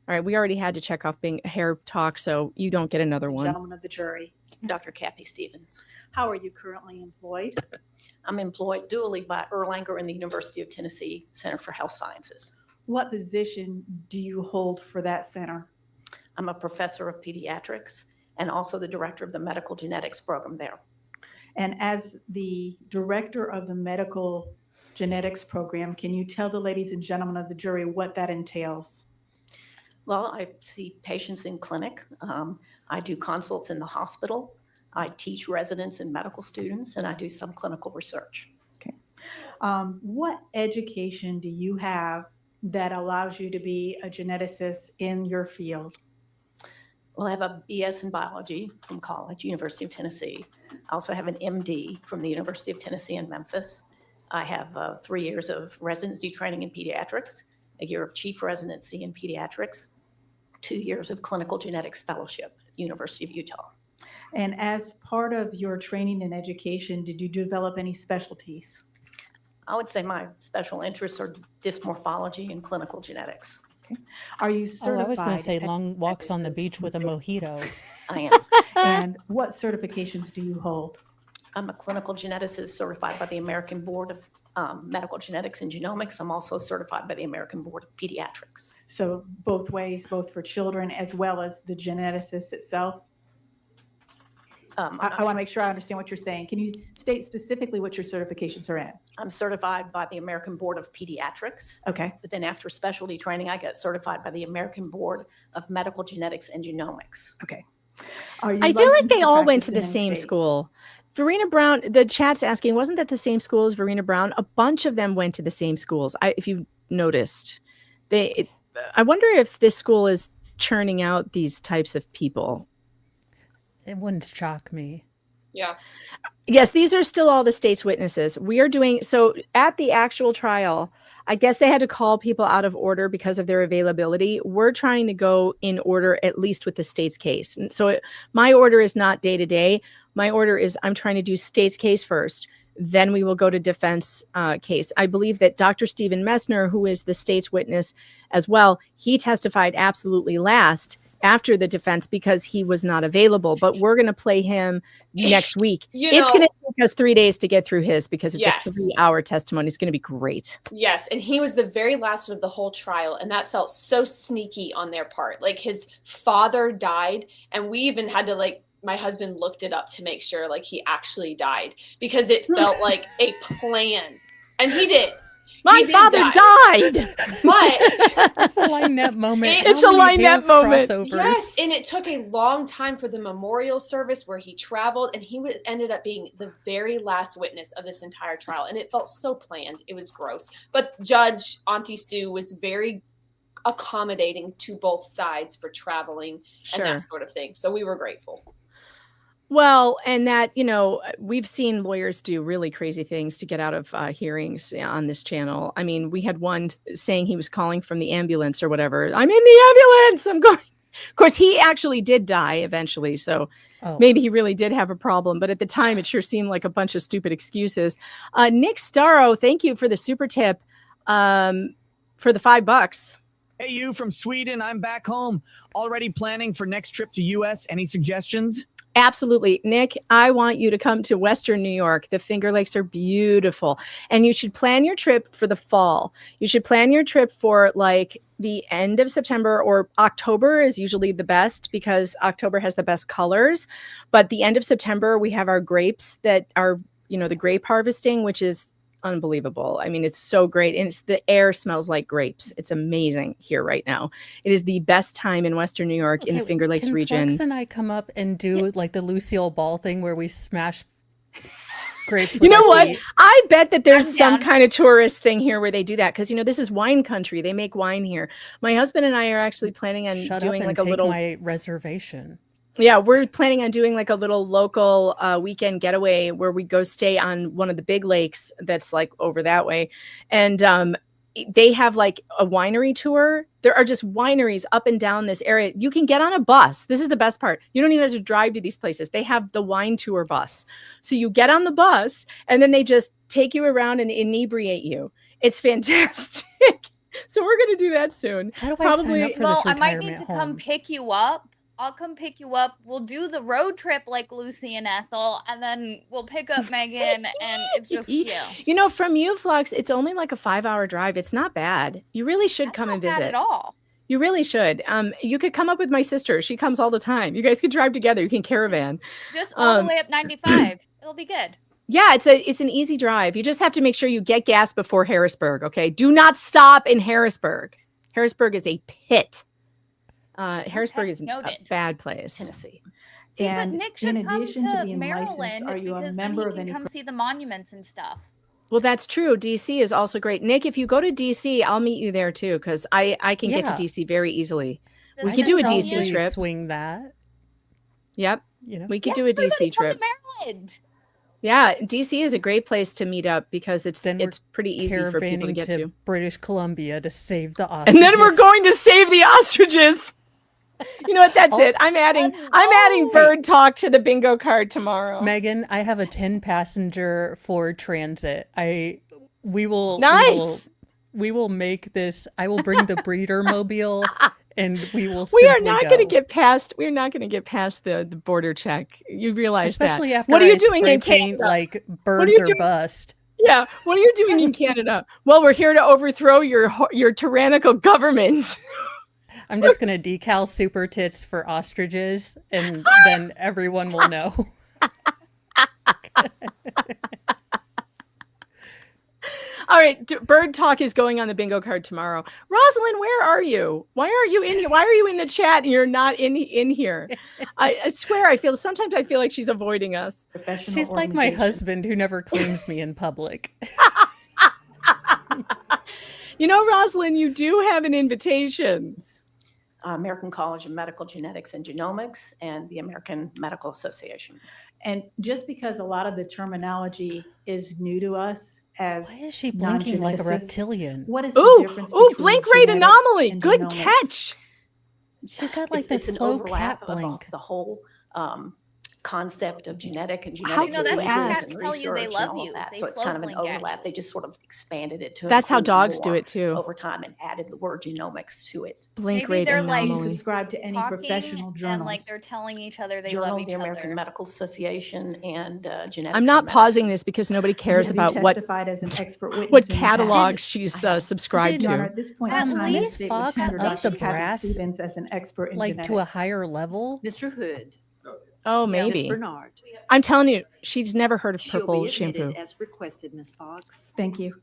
All right, we already had to check off being hair talk, so you don't get another one. Gentlemen of the jury, Dr. Cathy Stevens. How are you currently employed? I'm employed dually by Erlanger and the University of Tennessee Center for Health Sciences. What position do you hold for that center? I'm a professor of pediatrics and also the director of the medical genetics program there. And as the director of the medical genetics program, can you tell the ladies and gentlemen of the jury what that entails? Well, I see patients in clinic. I do consults in the hospital. I teach residents and medical students, and I do some clinical research. Okay. What education do you have that allows you to be a geneticist in your field? Well, I have a BS in biology from college, University of Tennessee. I also have an MD from the University of Tennessee in Memphis. I have 3 years of residency training in pediatrics, a year of chief residency in pediatrics, 2 years of clinical genetics fellowship at the University of Utah. And as part of your training and education, did you develop any specialties? I would say my special interests are dysmorphology and clinical genetics. Okay. Are you certified? I was going to say long walks on the beach with a mojito. I am. And what certifications do you hold? I'm a clinical geneticist certified by the American Board of Medical Genetics and Genomics. I'm also certified by the American Board of Pediatrics. So both ways, both for children as well as the geneticist itself? I want to make sure I understand what you're saying. Can you state specifically what your certifications are in? I'm certified by the American Board of Pediatrics. Okay. But then after specialty training, I get certified by the American Board of Medical Genetics and Genomics. Okay. I feel like they all went to the same school. Verena Brown, the chat's asking, wasn't that the same school as Verena Brown? A bunch of them went to the same schools. If you noticed, I wonder if this school is churning out these types of people. It wouldn't shock me. Yeah. Yes, these are still all the state's witnesses. We are doing, so at the actual trial, I guess they had to call people out of order because of their availability. We're trying to go in order, at least with the state's case. And so my order is not day to day. My order is I'm trying to do state's case first. Then we will go to defense case. I believe that Dr. Stephen Messner, who is the state's witness as well, he testified absolutely last after the defense because he was not available. But we're going to play him next week. It's going to take us 3 days to get through his because it's a 3-hour testimony. It's going to be great. Yes. And he was the very last one of the whole trial. And that felt so sneaky on their part. Like his father died. And we even had to my husband looked it up to make sure he actually died because it felt like a plan. And he did. My father died. But it's a line-up moment. It's a line-up moment. Yes, and it took a long time for the memorial service where he traveled, and he ended up being the very last witness of this entire trial. And it felt so planned. It was gross. But Judge Auntie Sue was very accommodating to both sides for traveling and that sort of thing. So we were grateful. Well, and that, we've seen lawyers do really crazy things to get out of hearings on this channel. I mean, we had one saying he was calling from the ambulance or whatever. I'm in the ambulance. I'm going. Of course, he actually did die eventually. So maybe he really did have a problem. But at the time, it sure seemed like a bunch of stupid excuses. Nick Starro, thank you for the super tip for the $5. Hey, you from Sweden. I'm back home. Already planning for next trip to U.S. Any suggestions? Absolutely. Nick, I want you to come to Western New York. The Finger Lakes are beautiful. And you should plan your trip for the fall. You should plan your trip for the end of September, or October is usually the best because October has the best colors. But the end of September, we have our grapes that are, the grape harvesting, which is unbelievable. I mean, it's so great. And the air smells like grapes. It's amazing here right now. It is the best time in Western New York in the Finger Lakes region. Flex and I come up and do the Lucille Ball thing where we smash grapes with You know what? feet? I bet that there's some kind of tourist thing here where they do that because, this is wine country. They make wine here. My husband and I are actually planning on doing take a little my reservation. Yeah, we're planning on doing a little local weekend getaway where we go stay on one of the big lakes that's over that way. And they have a winery tour. There are just wineries up and down this area. You can get on a bus. This is the best part. You don't even have to drive to these places. They have the wine tour bus. So you get on the bus and then they just take you around and inebriate you. It's fantastic. So we're going to do that soon. How do I sign up for this I retirement might need to home? come pick you up. I'll come pick you up. We'll do the road trip like Lucy and Ethel, and then we'll pick up Megan, and it's just, from you, Flux, it's only a 5-hour drive. It's not bad. You really should come and visit. Not bad at all. You really should. You could come up with my sister. She comes all the time. You guys could drive together. You can caravan. Just all the way up 95. It'll be good. Yeah, it's an easy drive. You just have to make sure you get gas before Harrisburg, okay? Do not stop in Harrisburg. Harrisburg is a pit. Harrisburg is a bad place. Tennessee. See, And but Nick should in come addition to to being Maryland licensed, are you a because member then of he can any come see the monuments and stuff. Well, that's true. DC is also great. Nick, if you go to DC, I'll meet you there too, because I can get to DC very easily. We could do a DC trip. Swing that. Yep. You know, we could do a DC trip. Maryland. Yeah, DC is a great place to meet up because it's pretty easy for people to get to. British Columbia to save the ostriches. And then we're going to save the ostriches. You know what? That's it. I'm adding bird talk to the bingo card tomorrow. Megan, I have a 10-passenger Ford Transit. We will make this. I will bring the breeder mobile. And we will. We are not going to get past. We're not going to get past the border check. You realize especially that. After what are you I doing in paint Canada? like birds or bust. Yeah. What are you doing in Canada? Well, we're here to overthrow your tyrannical government. I'm just going to decal super tits for ostriches, and then everyone will know. All right, bird talk is going on the bingo card tomorrow. Rosalind, where are you? Why aren't you in here? Why are you in the chat and you're not in here? I swear, sometimes I feel like she's avoiding us. She's like my husband who never claims me in public. You know, Rosalind, you do have an invitation. American College of Medical Genetics and Genomics and the American Medical Association. And just because a lot of the terminology is new to us as why is she blinking like a reptilian? What is the difference between blink rate genetics anomaly. and Good genomics? catch. She's got like this an slow overlap cat of blink. the whole concept of genetic and How genetic do they diseases ask? and Tell you they research love and all you. of that. They So it's slow kind of an blink at overlap. you. They just sort of expanded it to That's how include dogs do more it too. over time and added the word genomics to it. Blink Maybe rate they're anomaly. like Do you subscribe to any talking professional journals? and like they're telling each other they Journal love of each the American other. Medical Association and Genetics. I'm not and pausing Medicine. this because nobody cares Have you about what testified as an expert witness what in the catalog past? she's subscribed Your Honor, to. at this point At in time, the least state would Fox tender up the Dr. Cathy brass, Stevens as an expert in like genetics. to a higher level. Mr. Hood. Oh, Miss maybe. Bernard. I'm telling you, she's never heard of She'll purple be admitted shampoo. as requested, Miss Fox. Thank you.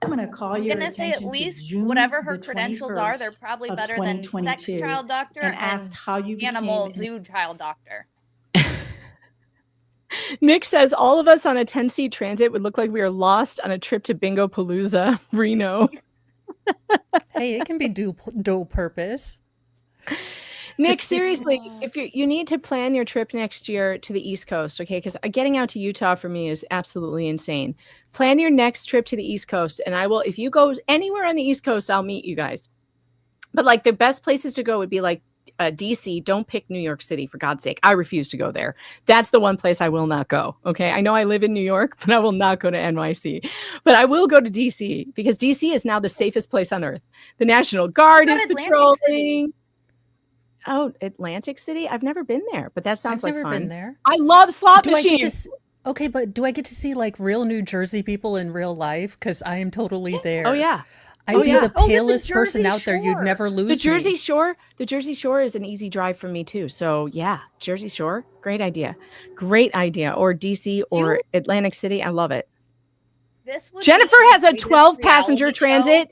I'm going to call I'm your gonna say at attention to least June whatever her the credentials are, they're 21st probably of better than sex 2022, child doctor and asked how you animal became zoo child doctor. Nick says all of us on a 10C transit would look like we are lost on a trip to Bingo Palooza, Reno. Hey, it can be dual purpose. Nick, seriously, if you need to plan your trip next year to the East Coast, okay? Because getting out to Utah for me is absolutely insane. Plan your next trip to the East Coast, and I will. If you go anywhere on the East Coast, I'll meet you guys. But like the best places to go would be like DC. Don't pick New York City, for God's sake. I refuse to go there. That's the one place I will not go. Okay, I know I live in New York, but I will not go to NYC. But I will go to DC because DC is now the safest place on earth. The National Guard is patrolling. Oh, Atlantic City? I've never been there, but that sounds like fun. I've never been there. I love slot machines. Okay, but do I get to see like real New Jersey people in real life? Because I am totally there. Oh yeah. I'd be the palest person out there. You'd never lose The Jersey me. Shore. The Jersey Shore is an easy drive for me too. So yeah, Jersey Shore, great idea. Great idea. Or DC or Atlantic City. I love it. Jennifer has a 12-passenger transit.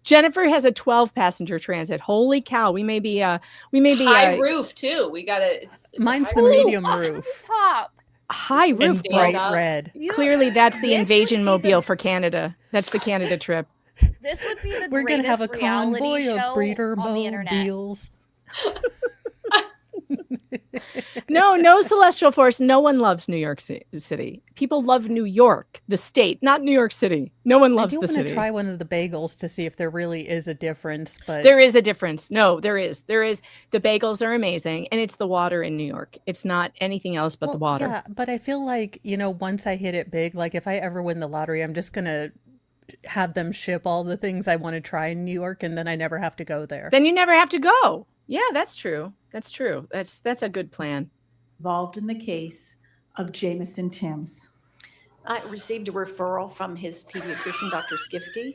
Jennifer has a 12-passenger transit. Holy cow! We may be high roof too. We gotta. Mine's the medium roof. Top. High roof, and bright red. Clearly, that's the invasion mobile for Canada. That's the Canada trip. This would be the We're gonna have a reality convoy show of breeder on the internet. mobiles. No celestial force. No one loves New York City. People love New York, the state, not New York City. No one loves the I do city. want to try one of the bagels to see if there really is a difference. But there is a difference. No, there is. The bagels are amazing, and it's the water in New York. It's not anything else but the water. Yeah, but I feel like, once I hit it big, like if I ever win the lottery, I'm just gonna have them ship all the things I want to try in New York, and then I never have to go there. Then you never have to go. Yeah, that's true. That's true. That's a good plan. Involved in the case of Jameson Timms. I received a referral from his pediatrician, Dr. Skifsky,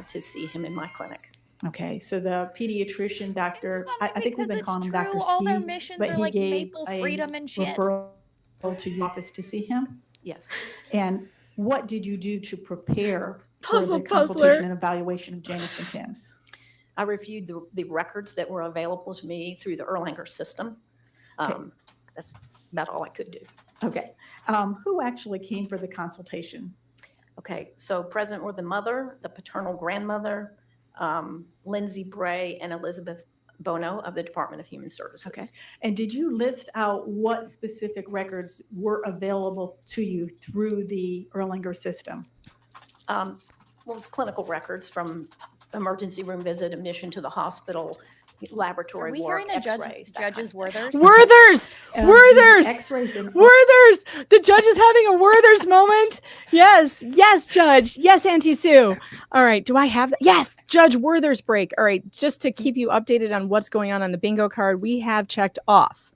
to see him in my clinic. Okay, so the pediatrician doctor, I think we've been calling him Dr. All their Ski, missions but are he like gave maple a freedom and shit. referral to your office to see him. Yes. And what did you do to prepare for Puzzle the puzzler. consultation and evaluation of Jameson Timms? I reviewed the records that were available to me through the Erlanger system. That's about all I could do. Okay. Who actually came for the consultation? Okay, so present were the mother, the paternal grandmother, Lindsay Bray, and Elizabeth Bono of the Department of Human Services. Okay. And did you list out what specific records were available to you through the Erlanger system? Well, it was clinical records from emergency room visit, admission to the hospital, laboratory Are we work, hearing a X-rays, that judge's kind of thing. Werthers? Werthers! X-rays and Werthers! The judge is having a Werthers moment. Yes, yes, Judge. Yes, Auntie Sue. All right, do I have that? Yes, Judge Werthers break. All right, just to keep you updated on what's going on the bingo card, we have checked off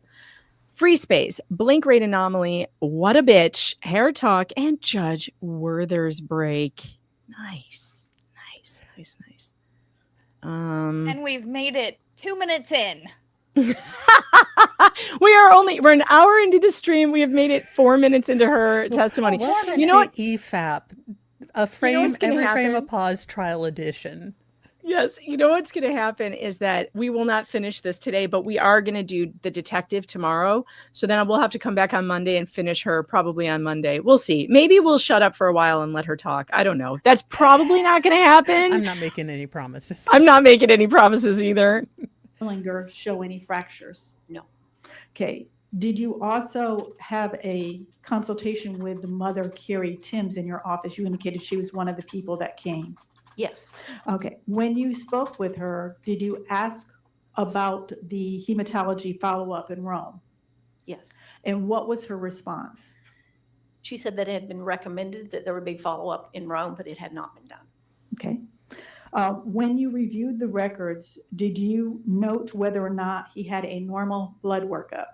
free space, blink rate anomaly, what a bitch, hair talk, and Judge Werthers break. Nice, nice, nice, nice. And we've made it 2 minutes in. We're an hour into the stream. We have made it 4 minutes into her testimony. Welcome You know to what? EFAP, a frame, You know what's gonna every frame happen? of pause trial edition. Yes, you know what's going to happen is that we will not finish this today, but we are going to do the detective tomorrow. So then we'll have to come back on Monday and finish her probably on Monday. We'll see. Maybe we'll shut up for a while and let her talk. I don't know. That's probably not going to happen. I'm not making any promises. I'm not making any promises either. Erlanger show any fractures? No. Okay. Did you also have a consultation with the mother, Carrie Tims, in your office? You indicated she was one of the people that came. Yes. Okay. When you spoke with her, did you ask about the hematology follow-up in Rome? Yes. And what was her response? She said that it had been recommended that there would be follow-up in Rome, but it had not been done. Okay. When you reviewed the records, did you note whether or not he had a normal blood workup?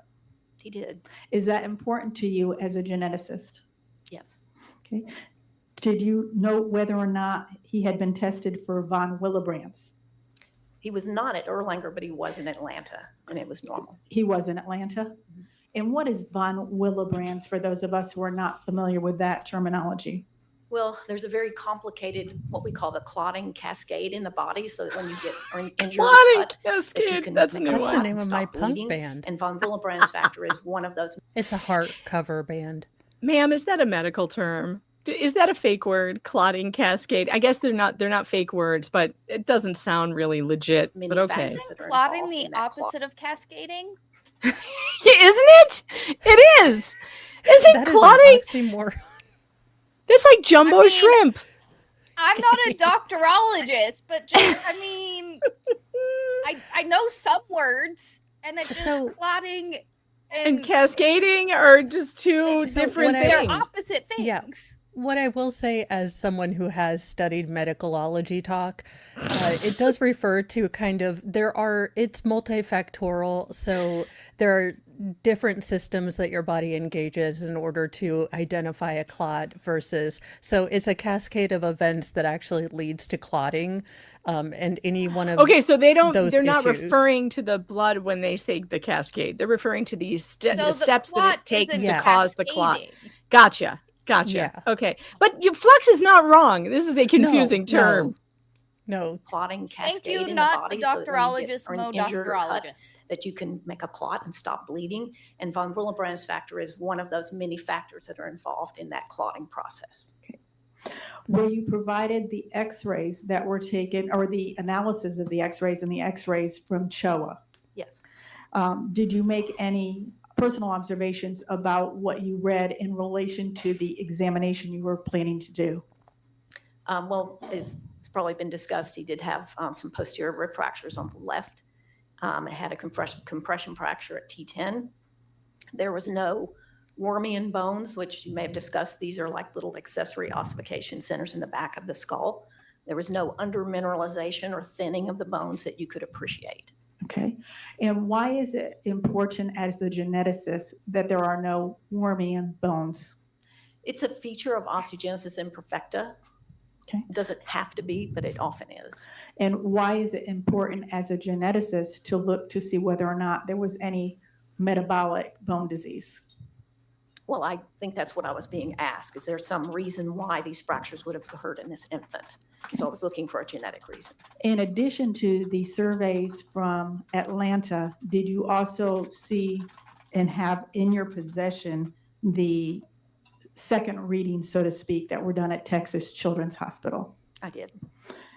He did. Is that important to you as a geneticist? Yes. Okay. Did you note whether or not he had been tested for von Willebrand's? He was not at Erlanger, but he was in Atlanta, and it was normal. He was in Atlanta? And what is von Willebrand's for those of us who are not familiar with that terminology? Well, there's a very complicated, what we call the clotting cascade in the body, so that when you get injured, Clotting that you cascade. can That's a make new a That's one. the clot name and of my stop punk bleeding. band. And von Willebrand's factor is one of those. It's a heart cover band. Ma'am, is that a medical term? Is that a fake word? Clotting cascade? I guess they're not fake words, but it doesn't sound really legit. Many But okay. factors that are Clotting involved the in that clot. opposite of cascading? Isn't it? It is. Isn't That is clotting? an oxymoron. It's like jumbo I mean, shrimp. I'm not a doctorologist, but just, I mean, I know some words, and it's just So- clotting And cascading are just two So different what I- they're things. opposite things. Yeah. What I will say, as someone who has studied medicalology talk, it does refer to it's multifactorial. So there are different systems that your body engages in order to identify a clot so it's a cascade of events that actually leads to clotting. And any one of Okay, so they're those not issues. referring to the blood when they say the cascade. They're referring to these So the the steps that clot it takes isn't to cause the clot. cascading. Gotcha. Yeah. Okay. But Flux is not wrong. This is a confusing No, term. No. Clotting cascade Thank you, in not the the body so that when you doctorologist, get Mo injured or cut, doctorologist. that you can make a clot and stop bleeding. And von Willebrand's factor is one of those many factors that are involved in that clotting process. Were you provided the x-rays that were taken, or the analysis of the x-rays and the x-rays from CHOA? Yes. Did you make any personal observations about what you read in relation to the examination you were planning to do? Well, as it's probably been discussed, he did have some posterior rib fractures on the left. It had a compression fracture at T10. There was no Wormian bones, which you may have discussed. These are like little accessory ossification centers in the back of the skull. There was no undermineralization or thinning of the bones that you could appreciate. Okay. And why is it important as a geneticist that there are no Wormian bones? It's a feature of osteogenesis imperfecta. Okay. It doesn't have to be, but it often is. And why is it important as a geneticist to look to see whether or not there was any metabolic bone disease? Well, I think that's what I was being asked. Is there some reason why these fractures would have occurred in this infant? So I was looking for a genetic reason. In addition to the surveys from Atlanta, did you also see and have in your possession the second readings, so to speak, that were done at Texas Children's Hospital? I did.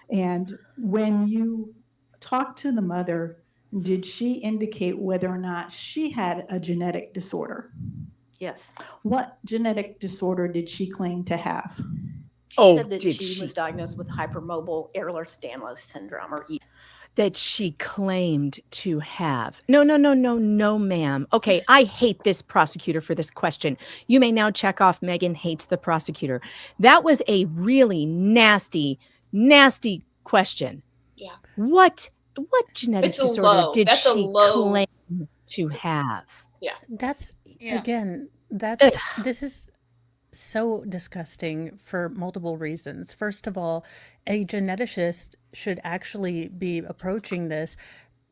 And when you talked to the mother, did she indicate whether or not she had a genetic disorder? Yes. What genetic disorder did she claim to have? She said that she was diagnosed with hypermobile Ehlers-Danlos Syndrome, or that she claimed to have. No, ma'am. Okay, I hate this prosecutor for this question. You may now check off Megan hates the prosecutor. That was a really nasty question. Yeah. What genetic It's a disorder low. did That's a she low. claim to have? Yeah. This is so disgusting for multiple reasons. First of all, a geneticist should actually be approaching this.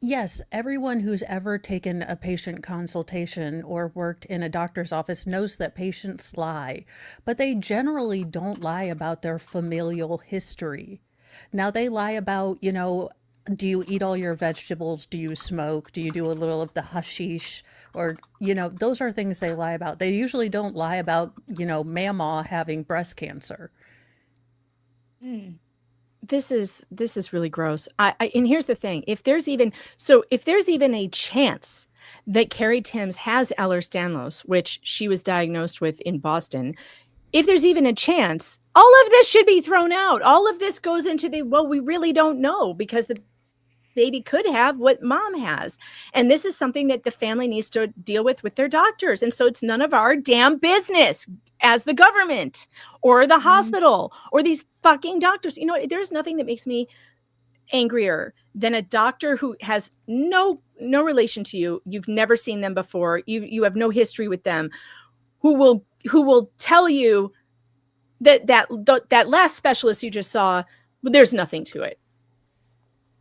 Yes, everyone who's ever taken a patient consultation or worked in a doctor's office knows that patients lie, but they generally don't lie about their familial history. Now, they lie about, do you eat all your vegetables? Do you smoke? Do you do a little of the hashish? Or, those are things they lie about. They usually don't lie about, mama having breast cancer. This is really gross. And here's the thing: if there's even a chance that Carrie Tims has Ehlers-Danlos, which she was diagnosed with in Boston, if there's even a chance, all of this should be thrown out. All of this goes into we really don't know, because the baby could have what mom has. And this is something that the family needs to deal with their doctors. And so it's none of our damn business as the government or the hospital or these fucking doctors. There's nothing that makes me angrier than a doctor who has no relation to you. You've never seen them before. You have no history with them, who will tell you that last specialist you just saw, there's nothing to it.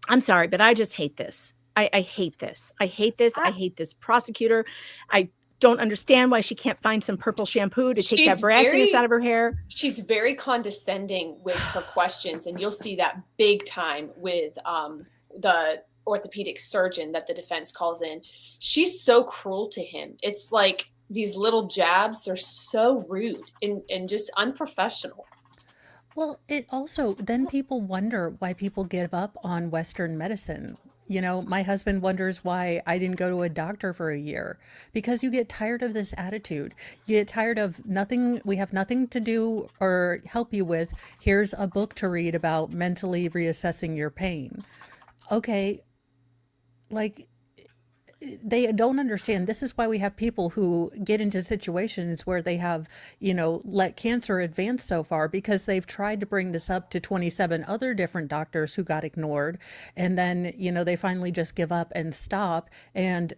I'm sorry, but I just hate this. I hate this. I hate this. I hate this prosecutor. I don't understand why she can't find some purple shampoo to take that brassiness out of her hair. She's very condescending with her questions, and you'll see that big time with the orthopedic surgeon that the defense calls in. She's so cruel to him. It's like these little jabs. They're so rude and just unprofessional. Well, it also, then people wonder why people give up on Western medicine. My husband wonders why I didn't go to a doctor for a year, because you get tired of this attitude. You get tired of nothing. We have nothing to do or help you with. Here's a book to read about mentally reassessing your pain. Okay. They don't understand. This is why we have people who get into situations where they have, let cancer advance so far, because they've tried to bring this up to 27 other different doctors who got ignored. And then, they finally just give up and stop. And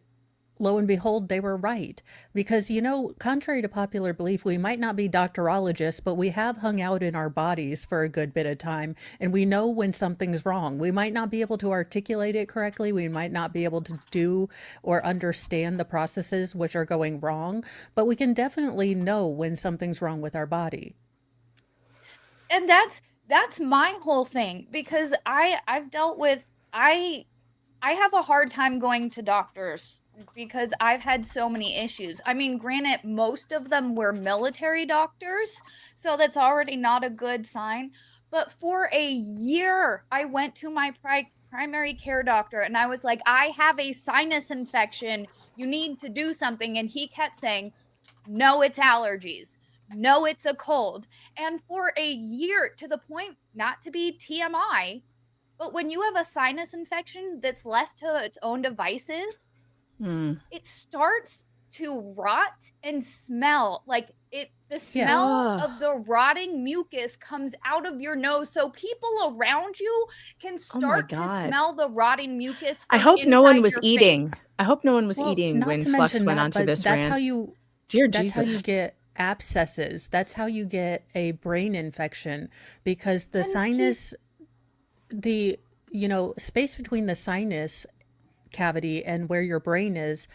lo and behold, they were right. Because, contrary to popular belief, we might not be doctorologists, but we have hung out in our bodies for a good bit of time. And we know when something's wrong. We might not be able to articulate it correctly. We might not be able to do or understand the processes which are going wrong. But we can definitely know when something's wrong with our body. And that's my whole thing, because I've dealt with, I have a hard time going to doctors because I've had so many issues. I mean, granted, most of them were military doctors, so that's already not a good sign. But for a year, I went to my primary care doctor and I was like, I have a sinus infection. You need to do something. And he kept saying, no, it's allergies. No, it's a cold. And for a year, to the point, not to be TMI, but when you have a sinus infection that's left to its own devices, it starts to rot and smell. The smell of the rotting mucus comes out of your nose. So people around you can start to smell the rotting mucus from I hope no one was inside your eating. face. I hope no one was eating when Flux went onto this that's rant. how you Dear that's Jesus. how you get abscesses. That's how you get a brain infection, because the sinus, space between the sinus cavity and where your brain is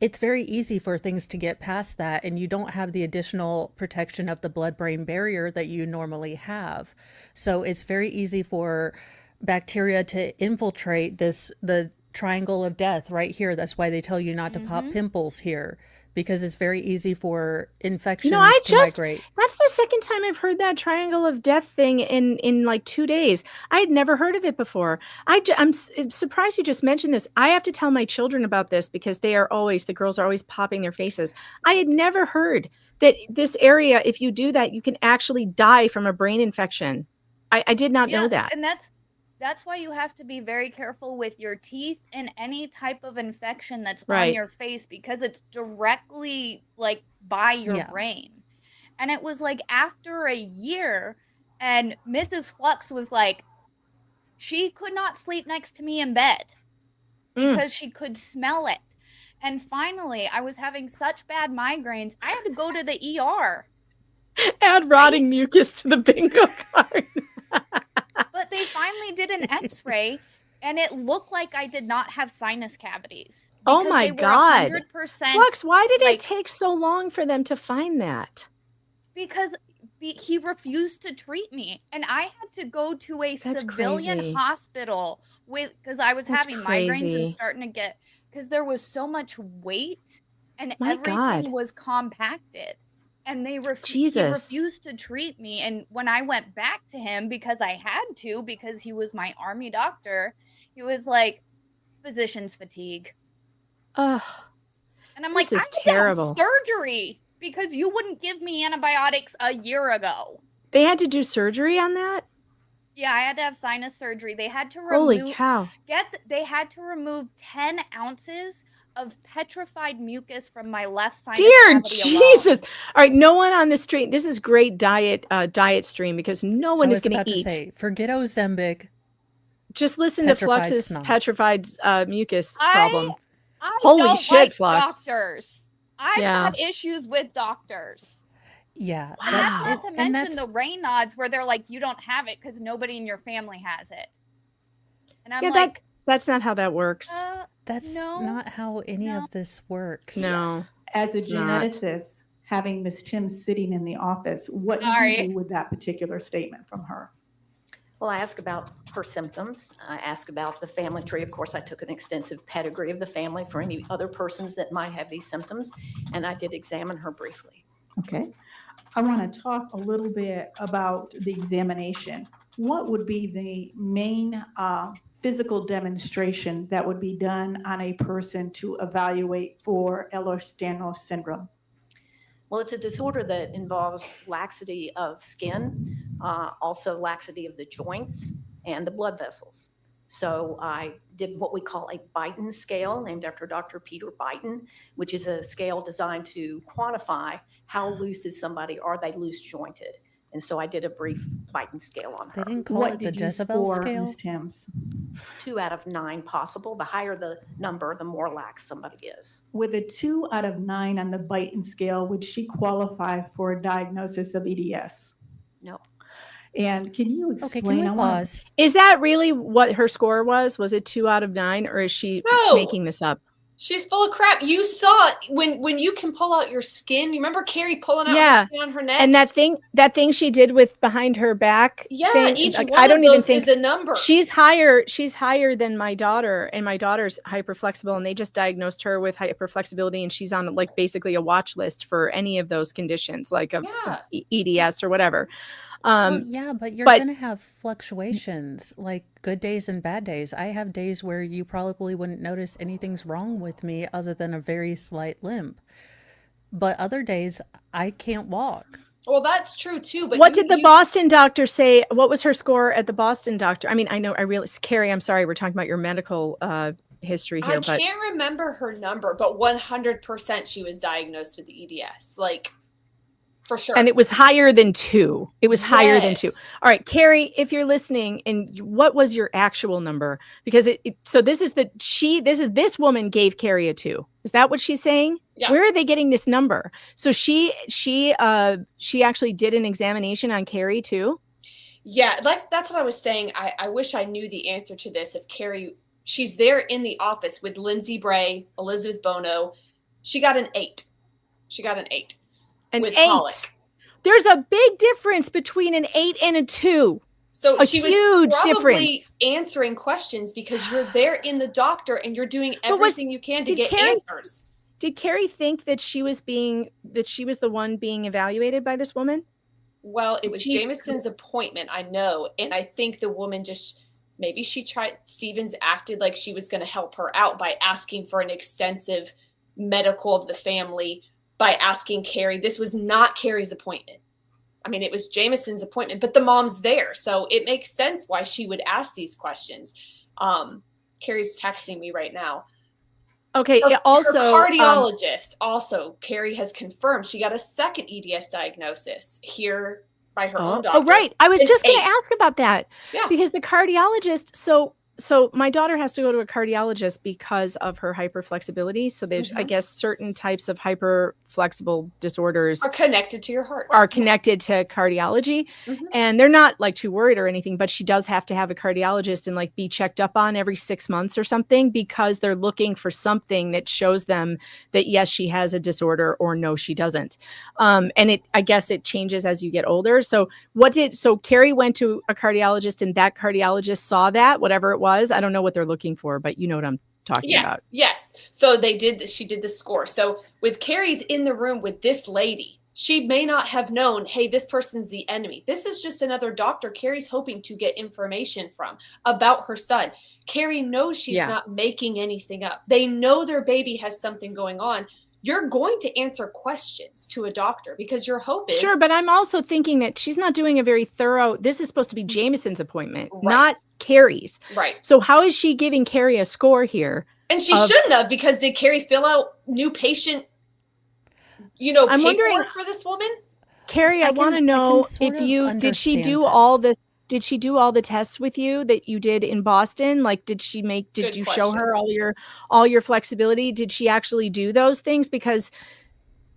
it's very easy for things to get past that, and you don't have the additional protection of the blood-brain barrier that you normally have. So it's very easy for bacteria to infiltrate the triangle of death right here. That's why they tell you not to pop pimples here, because it's very easy for infections to migrate. That's the second time I've heard that triangle of death thing in like 2 days. I had never heard of it before. I'm surprised you just mentioned this. I have to tell my children about this because the girls are always popping their faces. I had never heard that this area, if you do that, you can actually die from a brain infection. I did not know that. And that's why you have to be very careful with your teeth and any type of infection that's on your face, because it's directly like by your brain. And it was like after a year, and Mrs. Flux was like, she could not sleep next to me in bed because she could smell it. And finally, I was having such bad migraines, I had to go to the ER. Add rotting mucus to the bingo card. But they finally did an x-ray, and it looked like I did not have sinus cavities. Oh my God. 100% Flux, why did it take so long for them to find that? Because he refused to treat me, and I had to go to a civilian hospital because I was having migraines and starting to get, because there was so much weight and everything was compacted. And he refused to treat me. And when I went back to him, because I had to, because he was my army doctor, he was like, physician's fatigue. Ugh. And I'm like, I need to have surgery because you wouldn't give me antibiotics a year ago. They had to do surgery on that? Yeah, I had to have sinus surgery. They had to remove, holy cow. They had to remove 10 ounces of petrified mucus from my left sinus Dear cavity Jesus. alone. All right, no one on the stream. This is great diet stream because no one is going to eat. Forget Ozempic. Just listen to Flux's petrified mucus problem. I Holy don't shit, like Flux. doctors. I've had issues with doctors. Yeah. Wow. That's not to mention the Raynaud's where they're like, you don't have it because nobody in your family has it. And I'm like, that's not how that works. That's not how any of this works. No. As a geneticist, having Ms. Timms sitting in the office, what did you do with that particular statement from her? Well, I asked about her symptoms. I asked about the family tree. Of course, I took an extensive pedigree of the family for any other persons that might have these symptoms, and I did examine her briefly. Okay. I want to talk a little bit about the examination. What would be the main physical demonstration that would be done on a person to evaluate for Ehlers-Danlos Syndrome? Well, it's a disorder that involves laxity of skin, also laxity of the joints and the blood vessels. So I did what we call a Beighton scale, named after Dr. Peter Beighton, which is a scale designed to quantify how loose is somebody, are they loose jointed? And so I did a brief Beighton scale on her. They didn't call it the Jezebel scale? Ms. Timms? 2 out of 9 possible. The higher the number, the more lax somebody is. With a 2 out of 9 on the Beighton scale, would she qualify for a diagnosis of EDS? No. And can you explain? Okay, can we pause? Is that really what her score was? Was it 2 out of 9, or is she making this up? She's full of crap. You saw it when you can pull out your skin. You remember Carrie pulling out her skin on her neck? And that thing she did with behind her back. Yeah, thing, each like, one I don't of even those think is a number. She's higher than my daughter, and my daughter's hyperflexible, and they just diagnosed her with hyperflexibility, and she's on like basically a watch list for any of those conditions, like EDS or whatever. Well, yeah, but you're going to have fluctuations, like good days and bad days. I have days where you probably wouldn't notice anything's wrong with me other than a very slight limp. But other days, I can't walk. Well, that's true too. But what did the Boston doctor say? What was her score at the Boston doctor? I mean, Carrie, I'm sorry, we're talking about your medical history here. I can't remember her number, but 100% she was diagnosed with EDS. Like, for sure. And it was higher than 2. It was higher than 2. All right, Carrie, if you're listening, and what was your actual number? Because this woman gave Carrie a 2. Is that what she's saying? Yeah. Where are they getting this number? So she actually did an examination on Carrie too? Yeah, that's what I was saying. I wish I knew the answer to this. If Carrie, she's there in the office with Lindsay Bray, Elizabeth Bono, She got an 8. She got an 8. An with 8. colic. There's a big difference between an 8 and a 2. So a she was huge probably difference. answering questions because you're there in the doctor and you're doing everything you can to get answers. Did Carrie think that she was the one being evaluated by this woman? Well, it was Jameson's appointment, I know. And I think the woman Stevens acted like she was going to help her out by asking for an extensive medical of the family, by asking Carrie. This was not Carrie's appointment. I mean, it was Jameson's appointment, but the mom's there. So it makes sense why she would ask these questions. Carrie's texting me right now. Okay. Her cardiologist, Carrie has confirmed she got a second EDS diagnosis here by her own doctor. Oh, right. I was An just going 8. to ask about that. Yeah. Because the cardiologist, so my daughter has to go to a cardiologist because of her hyperflexibility. So there's, I guess, certain types of hyperflexible disorders are connected to your heart, are connected to cardiology. And they're not like too worried or anything, but she does have to have a cardiologist and like be checked up on every 6 months or something, because they're looking for something that shows them that yes, she has a disorder, or no, she doesn't. And I guess it changes as you get older. So Carrie went to a cardiologist, and that cardiologist saw that, whatever it was. I don't know what they're looking for, but you know what I'm talking about. Yes. So she did the score. So with Carrie's in the room with this lady, she may not have known, hey, this person's the enemy. This is just another doctor Carrie's hoping to get information from about her son. Carrie knows she's not making anything up. They know their baby has something going on. You're going to answer questions to a doctor because your hope is... Sure, but I'm also thinking that she's not doing a very thorough... This is supposed to be Jameson's appointment, not Carrie's. Right. So how is she giving Carrie a score here? And she shouldn't have, because did Carrie fill out new patient, paperwork for this woman? Carrie, I want to know if did she do all the tests with you that you did in Boston? Like, did you show her all your flexibility? Did she actually do those things? Because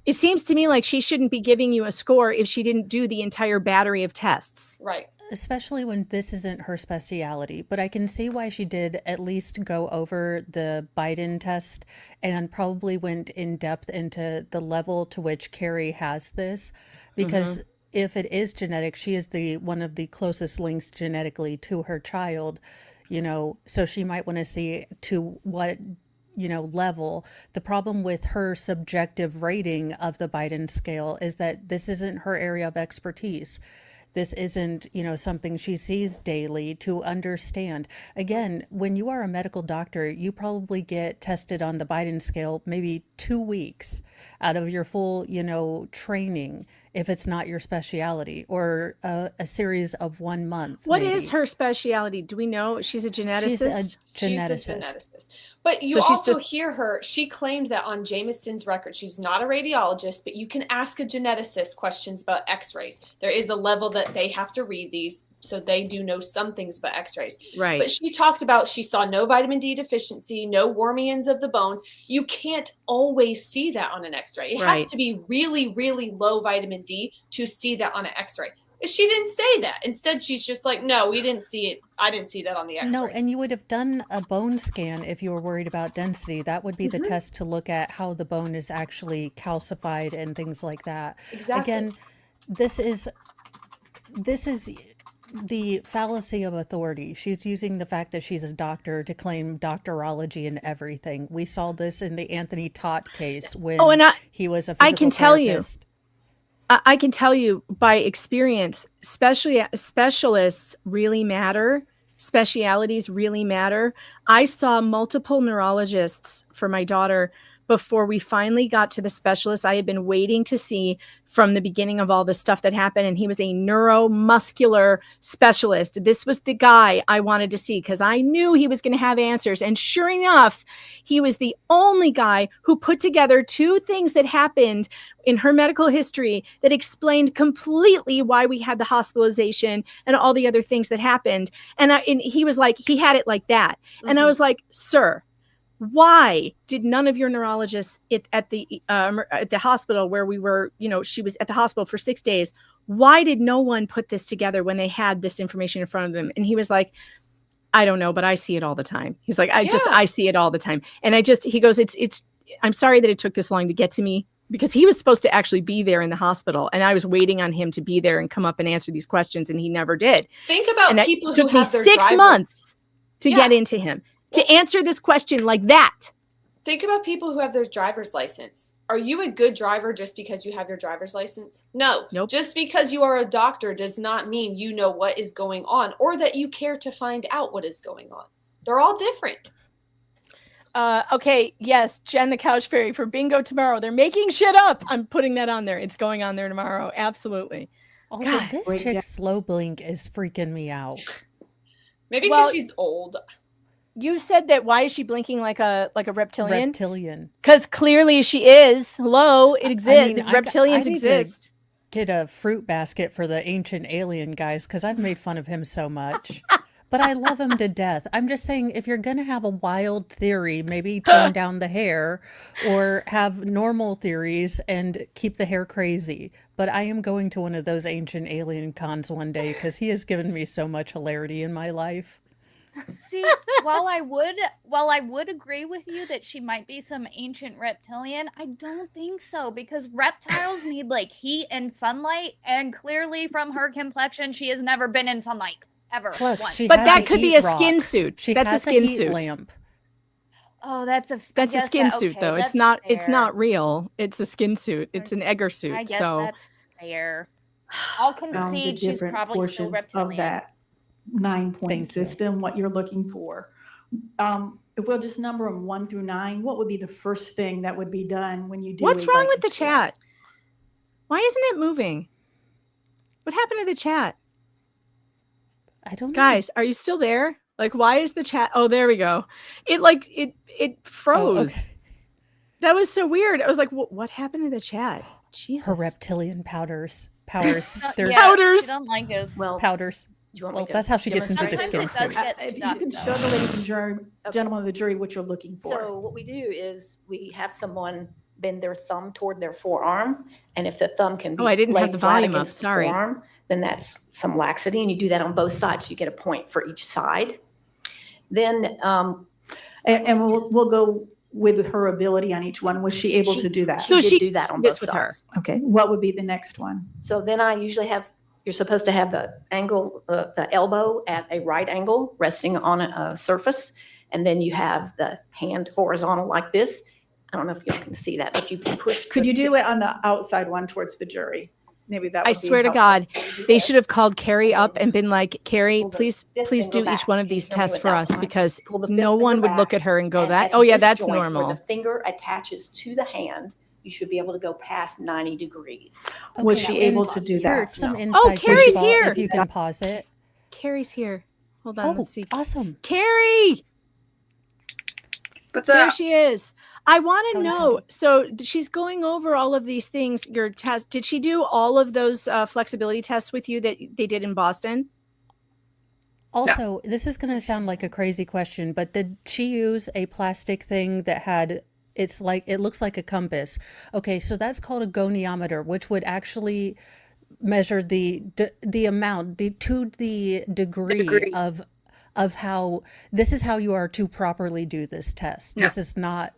it seems to me like she shouldn't be giving you a score if she didn't do the entire battery of tests. Right. Especially when this isn't her specialty. But I can see why she did at least go over the Biden test and probably went in depth into the level to which Carrie has this. Because if it is genetic, she is one of the closest links genetically to her child, so she might want to see to what level. The problem with her subjective rating of the Biden scale is that this isn't her area of expertise. This isn't, something she sees daily to understand. Again, when you are a medical doctor, you probably get tested on the Biden scale maybe 2 weeks out of your full, training, if it's not your specialty, or a series of 1 month. What is her specialty? Do we know? She's a geneticist? She's a geneticist. But you also hear her, she claimed that on Jameson's record, she's not a radiologist, but you can ask a geneticist questions about x-rays. There is a level that they have to read these, so they do know some things about x-rays. Right. But she talked about, she saw no vitamin D deficiency, no warmings of the bones. You can't always see that on an x-ray. It has to be really, really low vitamin D to see that on an x-ray. She didn't say that. Instead, she's just like, no, we didn't see it. I didn't see that on the x-ray. No, and you would have done a bone scan if you were worried about density. That would be the test to look at how the bone is actually calcified and things like that. Exactly. Again, this is the fallacy of authority. She's using the fact that she's a doctor to claim doctorology and everything. We saw this in the Anthony Tott case when he was a physical therapist. I can tell you by experience, specialists really matter. Specialities really matter. I saw multiple neurologists for my daughter before we finally got to the specialist I had been waiting to see from the beginning of all the stuff that happened. And he was a neuromuscular specialist. This was the guy I wanted to see because I knew he was going to have answers. And sure enough, he was the only guy who put together 2 things that happened in her medical history that explained completely why we had the hospitalization and all the other things that happened. And he was like, he had it like that. And I was like, sir, why did none of your neurologists at the hospital where we were, she was at the hospital for 6 days. Why did no one put this together when they had this information in front of them? And he was like, I don't know, but I see it all the time. He's like, I see it all the time. And he goes, I'm sorry that it took this long to get to me, because he was supposed to actually be there in the hospital, and I was waiting on him to be there and come up and answer these questions, and he never did. Think about and people it who took me have their 6 driver's- months to get into him to answer this question like that. Think about people who have their driver's license. Are you a good driver just because you have your driver's license? No. Nope. Just because you are a doctor does not mean you know what is going on or that you care to find out what is going on. They're all different. Okay, yes, Jen the Couch Fairy for bingo tomorrow. They're making shit up. I'm putting that on there. It's going on there tomorrow. Absolutely. Also, God. this chick's slow blink is freaking me out. Maybe because she's old. You said that. Why is she blinking like a reptilian? Reptilian. Because clearly she is. Hello, it exists. Reptilians I need exist. to get a fruit basket for the ancient alien guys because I've made fun of him so much. But I love him to death. I'm just saying, if you're going to have a wild theory, maybe tone down the hair or have normal theories and keep the hair crazy. But I am going to one of those ancient alien cons one day because he has given me so much hilarity in my life. See, while I would agree with you that she might be some ancient reptilian, I don't think so, because reptiles need like heat and sunlight, and clearly from her complexion, she has never been in sunlight ever. Plus, once. she But has that could be a heat skin rock. suit. She That's a has skin heat suit. lamp. Oh, that's a skin suit, okay, though. It's that's not. It's fair. not real. It's a skin suit. It's an Egger suit. I guess so that's fair. I'll Found concede the she's different probably still portions reptilian. of that 9-point Thank you. system, what you're looking for. If we'll just number them 1 through 9, what would be the first thing that would be done when you do? what's a wrong with the Viking scale? chat? Why isn't it moving? What happened to the chat? I don't know. Guys, are you still there? Like, why is the chat? Oh, there we go. It froze. okay. That was so weird. I was like, what happened to the chat? Jesus. Her reptilian powers. They're Yeah, powders. She don't like us. Well, powders. do you want Well, me to that's how she gets into the Sometimes skin it does suit. get If you stuck, can though. show the ladies and gentlemen of the jury what you're looking for. So what we do is we have someone bend their thumb toward their forearm, and if the thumb can be Oh, I didn't have laid the flat volume up. against the Sorry. forearm, then that's some laxity, and you do that on both sides, so you get a point for each side. Then and we'll go with her ability on each one. Was she able to do that? She did do that on this both with her. sides. Okay. What would be the next one? So then I usually have, you're supposed to have the angle, the elbow at a right angle resting on a surface. And then you have the hand horizontal like this. I don't know if y'all can see that, but you can push. Could you do it on the outside one towards the jury? Maybe that would I be swear to helpful. God, they should have called Carrie up and been like, Carrie, Pull the please fifth do finger each back. one of Can you these hear me tests for without us, mine? because Pull the fifth no one finger would look back, at her and go and that. at Oh yeah, this that's joint Where normal. the finger attaches to the hand, you should be able to go past 90 degrees. Was Okay, she able and to do here's that? some No. inside Carrie's baseball, here. if you can pause it. Carrie's here. Hold on, Oh, let's see. awesome. Carrie! What's There up? she is. I want to Howdy, know. So she's going over all of these things. Your test. Did she do all of those flexibility tests with you that they did in Boston? Also, this is going to sound like a crazy question, but did she use a plastic thing that had, it looks like a compass. Okay, so that's called a goniometer, which would actually measure the amount, to the degree of how, this is how you are to properly do this test. No. This is not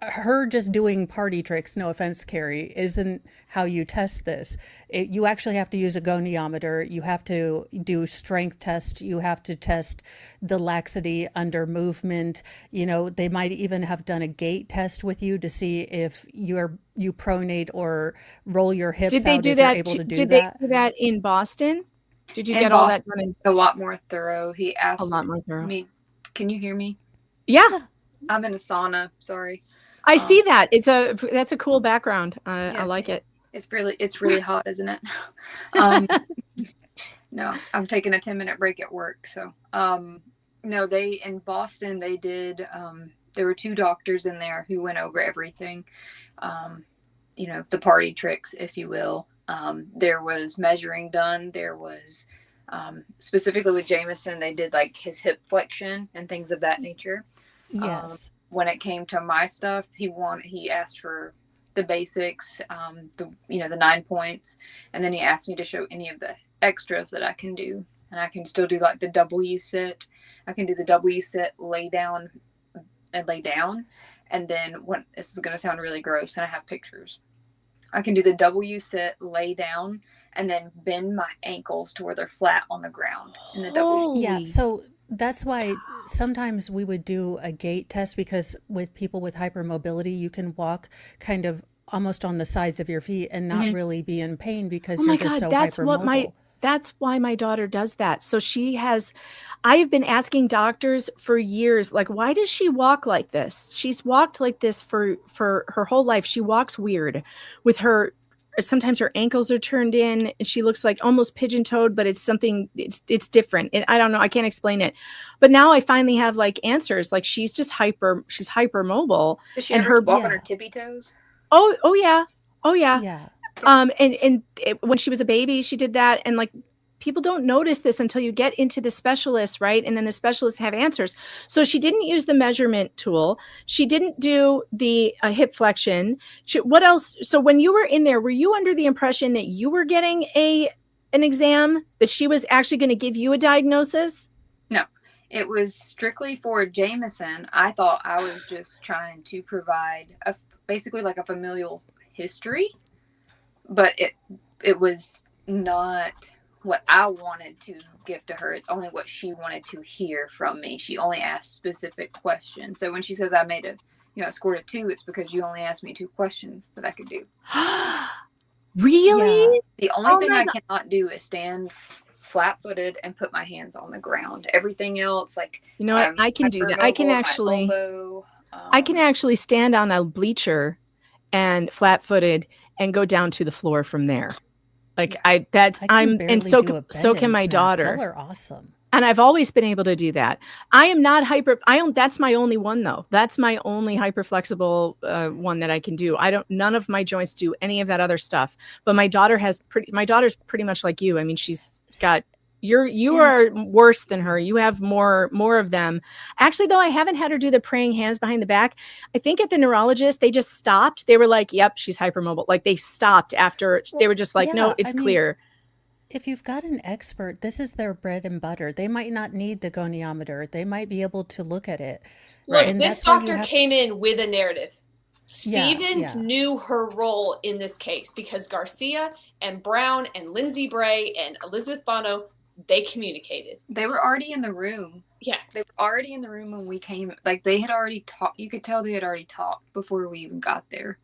her just doing party tricks. No offense, Carrie, isn't how you test this. You actually have to use a goniometer. You have to do strength tests. You have to test the laxity under movement. You know, they might even have done a gait test with you to see if you pronate or roll your hips Did they out do if you're that? able to do Did that. they do that in Boston? Did you In get all Boston, that done in a lot more thorough. He asked a lot more thorough? me, can you hear me? Yeah, I'm in a sauna. Sorry. I see that. That's a cool background. Yeah. I like it. It's really hot, isn't it? No, I'm taking a 10-minute break at work. So, no, in Boston, they did, there were 2 doctors in there who went over everything. The party tricks, if you will. There was measuring done. There was, specifically with Jameson, they did like his hip flexion and things of that nature. Yes. When it came to my stuff, he asked for the basics, the 9 points, and then he asked me to show any of the extras that I can do, and I can still do like the W sit. I can do the W sit, lay down, And then this is going to sound really gross, and I have pictures. I can do the W sit, lay down, and then bend my ankles to where they're flat on the ground in the W. Yeah, so that's why sometimes we would do a gait test, because with people with hypermobility, you can walk kind of almost on the sides of your feet and not really be in pain because you're just so hypermobile. That's why my daughter does that. So I have been asking doctors for years, like, why does she walk like this? She's walked like this for her whole life. She walks weird with sometimes her ankles are turned in and she looks like almost pigeon-toed, but it's it's different. And I don't know, I can't explain it. But now I finally have like answers. Like she's hypermobile. Does she ever walk on her tippy toes? Oh yeah. Yeah. When she was a baby, she did that. And like, people don't notice this until you get into the specialists, right? And then the specialists have answers. So she didn't use the measurement tool. She didn't do the hip flexion. What else? So when you were in there, were you under the impression that you were getting an exam, that she was actually going to give you a diagnosis? No, it was strictly for Jameson. I thought I was just trying to provide basically like a familial history, but it was not what I wanted to give to her. It's only what she wanted to hear from me. She only asked specific questions. So when she says I made scored a 2, it's because you only asked me 2 questions that I could do. Really? Yeah. The only thing I cannot do is stand flat-footed and put my hands on the ground. Everything else, like, you know what, I can do that. I can actually stand on a bleacher and flat-footed and go down to the floor from there. Like so can my daughter. Y'all are awesome. And I've always been able to do that. I am not that's my only one though. That's my only hyper flexible one that I can do. None of my joints do any of that other stuff. But my daughter's pretty much like you. I mean, she's got, you are worse than her. You have more of them. Actually, though, I haven't had her do the praying hands behind the back. I think at the neurologist, they just stopped. They were like, yep, she's hypermobile. Like they stopped after they were just like, no, it's clear. If you've got an expert, this is their bread and butter. They might not need the goniometer. They might be able to look at it. Look, this doctor came in with a narrative. Stevens knew her role in this case because Garcia and Brown and Lindsay Bray and Elizabeth Bono, they communicated. They were already in the room. Yeah. They were already in the room when we came. Like, they had already talked. You could tell they had already talked before we even got there.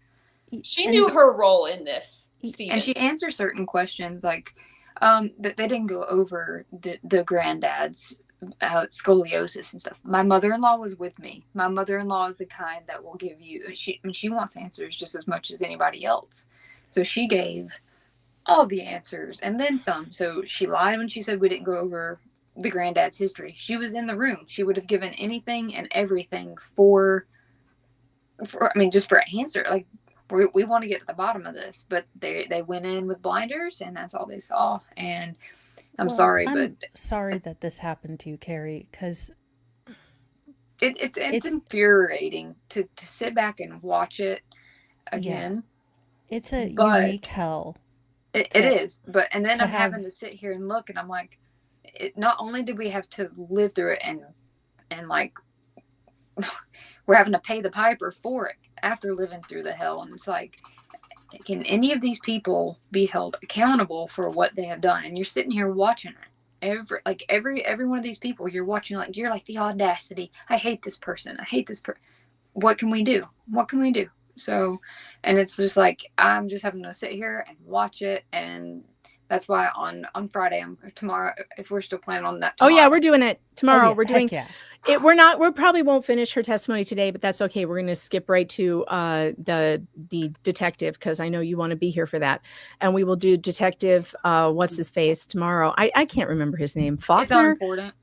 She knew her role in this, Stevens. And she answered certain questions, like, that they didn't go over the granddad's scoliosis and stuff. My mother-in-law was with me. My mother-in-law is the kind that will give you, she wants answers just as much as anybody else. So she gave all the answers and then some. So she lied when she said we didn't go over the granddad's history. She was in the room. She would have given anything and everything for just for an answer. Like, we want to get to the bottom of this, but they went in with blinders and that's all they saw. And I'm sorry that this happened to you, Carrie, because it's infuriating to sit back and watch it again. Yeah. It's a unique hell. It is, and then I'm having to sit here and look, and I'm like, not only did we have to live through it, and like we're having to pay the piper for it after living through the hell, and it's like, can any of these people be held accountable for what they have done? And you're sitting here watching it. Every one of these people you're watching, like, you're like, the audacity. I hate this person. I hate this person. What can we do? What can we do? So, and it's just like, I'm just having to sit here and watch it. And that's why on Friday, tomorrow, if we're still planning on that tomorrow. Oh yeah, we're doing it tomorrow. We're doing it. We probably won't finish her testimony today, but that's okay. We're going to skip right to the detective, because I know you want to be here for that. And we will do detective, what's his face, tomorrow. I can't remember his name. Faulkner? It's unimportant.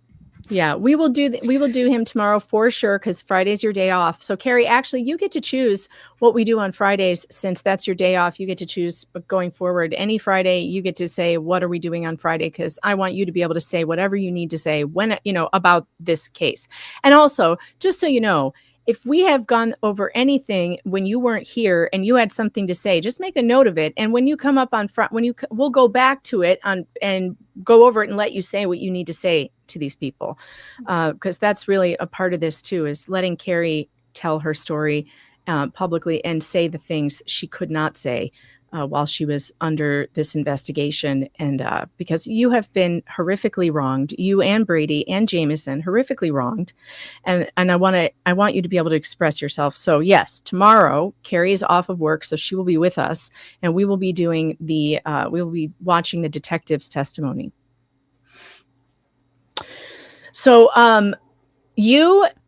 Yeah, we will do him tomorrow for sure, because Friday's your day off. So Carrie, actually, you get to choose what we do on Fridays. Since that's your day off, you get to choose going forward. Any Friday, you get to say, what are we doing on Friday? Because I want you to be able to say whatever you need to say when, about this case. And also, just so you know, if we have gone over anything when you weren't here and you had something to say, just make a note of it. And when you come up on front, we'll go back to it and go over it and let you say what you need to say to these people. Because that's really a part of this too, is letting Carrie tell her story publicly and say the things she could not say while she was under this investigation. And because you have been horrifically wronged, you and Brady and Jameson, horrifically wronged. And I want you to be able to express yourself. So yes, tomorrow Carrie is off of work, so she will be with us, and we will be doing we will be watching the detective's testimony. So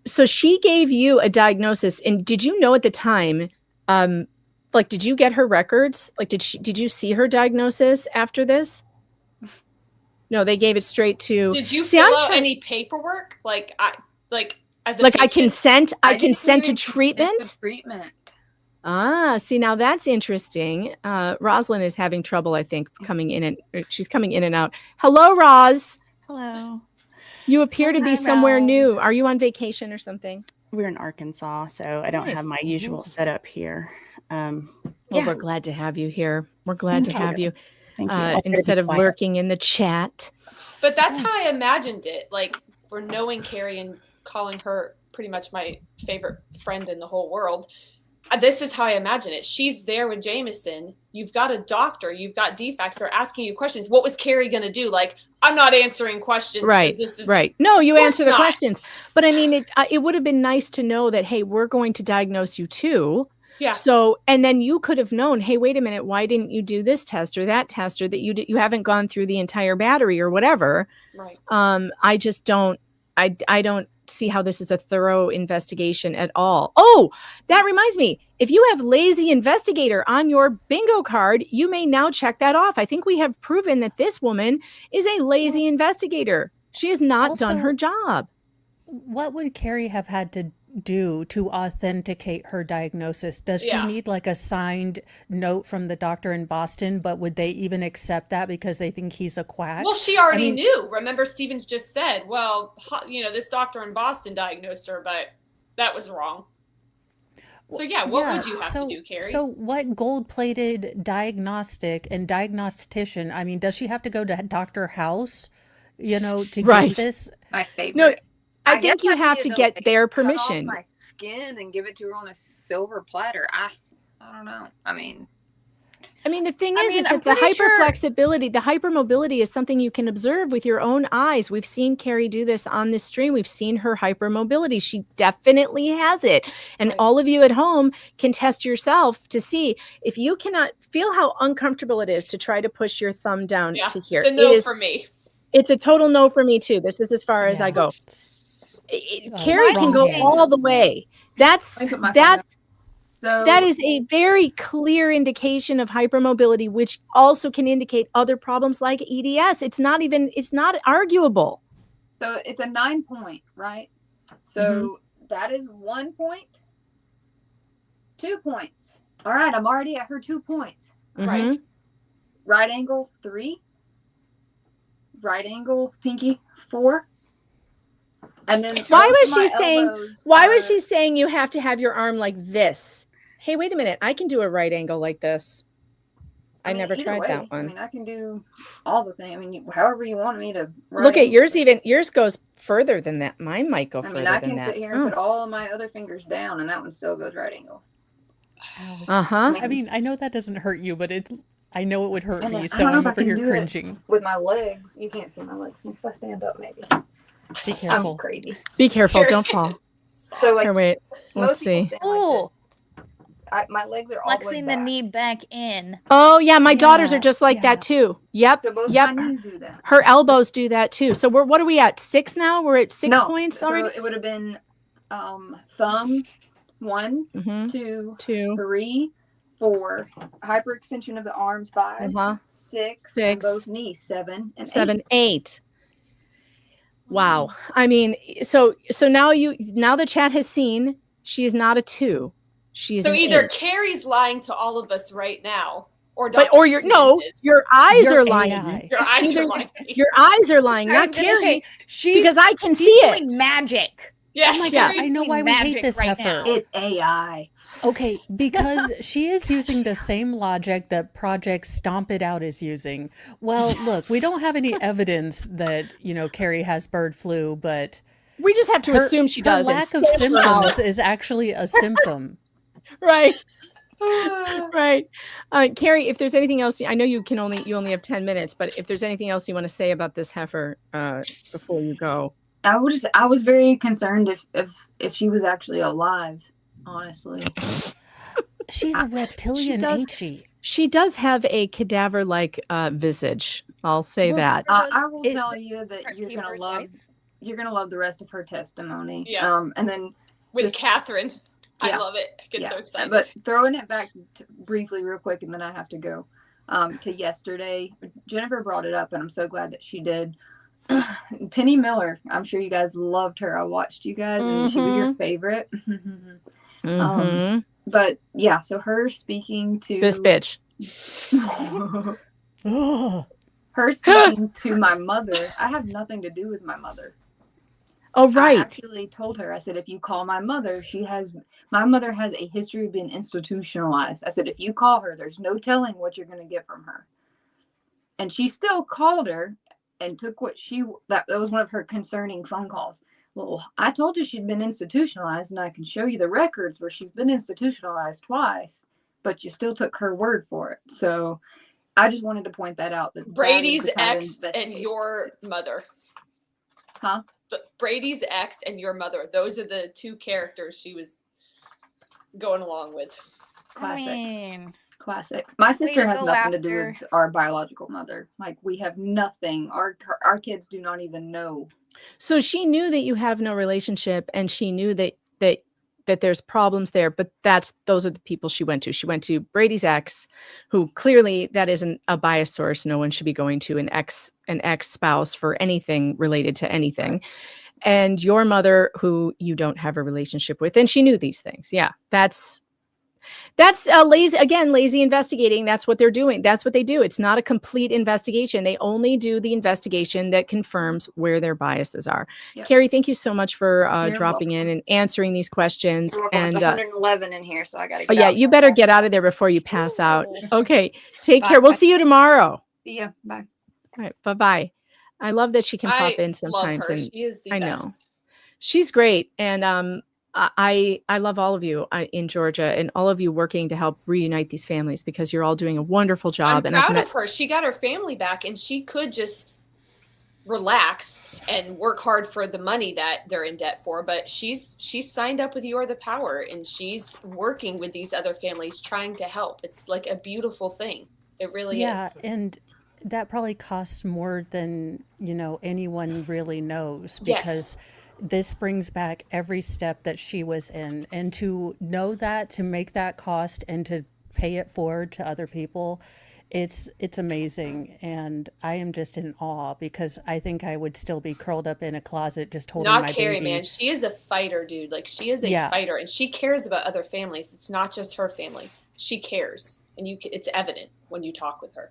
so she gave you a diagnosis, and did you know at the time, like, did you get her records? Like, did you see her diagnosis after this? No, they gave it straight to. Did you fill out any paperwork? As a I patient? consent. I didn't consent to even treatment. consent to treatment. Ah, see, now that's interesting. Rosalind is having trouble, I think, she's coming in and out. Hello, Roz. Hello. You appear to be somewhere new. Are you on vacation or something? We're in Arkansas, so I don't have my usual setup here. Well, we're glad to have you here. We're glad to have you. Thank you. Instead of lurking in the chat. But that's how I imagined it. Like, for knowing Carrie and calling her pretty much my favorite friend in the whole world. This is how I imagine it. She's there with Jameson. You've got a doctor. You've got defects. They're asking you questions. What was Carrie going to do? Like, I'm not answering questions. Right. Right. No, you answer the questions. But I mean, it would have been nice to know that, hey, we're going to diagnose you too. Yeah. So, and then you could have known, hey, wait a minute, why didn't you do this test or that test, or that you haven't gone through the entire battery or whatever. Right. I just don't, I don't see how this is a thorough investigation at all. Oh, that reminds me, if you have lazy investigator on your bingo card, you may now check that off. I think we have proven that this woman is a lazy investigator. She has not done her job. What would Carrie have had to do to authenticate her diagnosis? Does she need like a signed note from the doctor in Boston? But would they even accept that because they think he's a quack? Well, she already knew. Remember, Stevens just said, well, this doctor in Boston diagnosed her, but that was wrong. So what would you have to do, Carrie? So what gold-plated diagnostic and diagnostician, I mean, does she have to go to Dr. House, to get this? My favorite. No, I think you have to get their permission. Cut off my skin and give it to her on a silver platter. I don't know. I mean, the thing is that the hyperflexibility, the hypermobility is something you can observe with your own eyes. We've seen Carrie do this on this stream. We've seen her hypermobility. She definitely has it. And all of you at home can test yourself to see if you cannot feel how uncomfortable it is to try to push your thumb down to here. It's a no for me. It's a total no for me too. This is as far as I go. Carrie can go all the way. That is a very clear indication of hypermobility, which also can indicate other problems like EDS. It's not arguable. So it's a 9 point, right? So that is 1 point, 2 points. All right, I'm already at her 2 points. Right. Right angle 3. Right angle pinky 4. And then why was she saying you have to have your arm like this? Hey, wait a minute. I can do a right angle like this. I never tried that one. I mean, I can do all the things. I mean, however you want me to. Look at yours. Yours goes further than that. Mine might go further than that. I can sit here and put all of my other fingers down, and that one still goes right angle. I mean, I know that doesn't hurt you, but I know it would hurt me, so I'm over here cringing. With my legs, you can't see my legs. If I stand up, maybe. Be careful. I'm crazy. Be careful. Don't fall. So here, wait. Let's see. My legs are all flexing the knee back in. Oh yeah, my daughters are just like that too. Yep. So both my knees do that. Her elbows do that too. So what are we at? 6 now? We're at 6 points already. So it would have been thumb 1, 2, 3, 4. Hyperextension of the arms 5, 6, and both knees 7, and 7, 8. Wow. I mean, so now the chat has seen she is not a 2. She's so either 8. Carrie's lying to all of us right now, or your eyes are lying. Your eyes are lying. Your eyes are lying, not Carrie. Because I can see it. Magic. Yeah. Oh my God, I know why we hate this heifer. Now. It's AI. Okay, because she is using the same logic that Project Stomp It Out is using. Well, look, we don't have any evidence that, Carrie has bird flu, but We just have to assume she does. Her lack of symptoms is actually a symptom. Right. Right. Carrie, if there's anything else, I know you only have 10 minutes, but if there's anything else you want to say about this heifer before you go. I was very concerned if she was actually alive, honestly. She's a reptilian, ain't she? She does have a cadaver-like visage. I'll say that. I will tell you that you're gonna love the rest of her testimony. Yeah. And then with Catherine. I Yeah. love it. I get so excited. But throwing it back briefly, real quick, and then I have to go to yesterday. Jennifer brought it up, and I'm so glad that she did. Penny Miller, I'm sure you guys loved her. I watched you guys, and she was your favorite. But yeah, so her speaking to this bitch. Her speaking to my mother. I have nothing to do with my mother. Oh, right. I actually told her, I said, if you call my mother, my mother has a history of being institutionalized. I said, if you call her, there's no telling what you're going to get from her. And she still called her and took that was one of her concerning phone calls. Well, I told you she'd been institutionalized, and I can show you the records where she's been institutionalized twice, but you still took her word for it. So I just wanted to point that out. That Brady's ex and your mother. Huh? Brady's ex and your mother. Those are the two characters she was going along with. Classic. Classic. My sister has nothing to do with our biological mother. Like, we have nothing. Our kids do not even know. So she knew that you have no relationship, and she knew that there's problems there, but those are the people she went to. She went to Brady's ex, who clearly that isn't a bias source. No one should be going to an ex-spouse for anything related to anything. And your mother, who you don't have a relationship with, and she knew these things. Yeah, that's lazy investigating. That's what they're doing. That's what they do. It's not a complete investigation. They only do the investigation that confirms where their biases are. Yep. Carrie, thank you so much for dropping in and answering these questions. And it's 111 in here, so I gotta get out. You better get out of there before you pass out. Okay, take care. We'll see you tomorrow. See ya. Bye. All right, bye-bye. I love that she can pop in sometimes. Love her. She is the best. Know. She's great. And I love all of you in Georgia, and all of you working to help reunite these families, because you're all doing a wonderful job. I'm proud of her. She got her family back, and she could just relax and work hard for the money that they're in debt for. But she's signed up with You Are the Power, and she's working with these other families, trying to help. It's like a beautiful thing. It really is. Yeah, and that probably costs more than anyone really knows, because this brings back every step that she was in, and to know that, to make that cost and to pay it forward to other people, it's amazing. And I am just in awe, because I think I would still be curled up in a closet just holding my Carrie, baby. man. She is a fighter, dude. Like, she is a fighter, and she cares about other families. It's not just her family. She cares, and it's evident when you talk with her.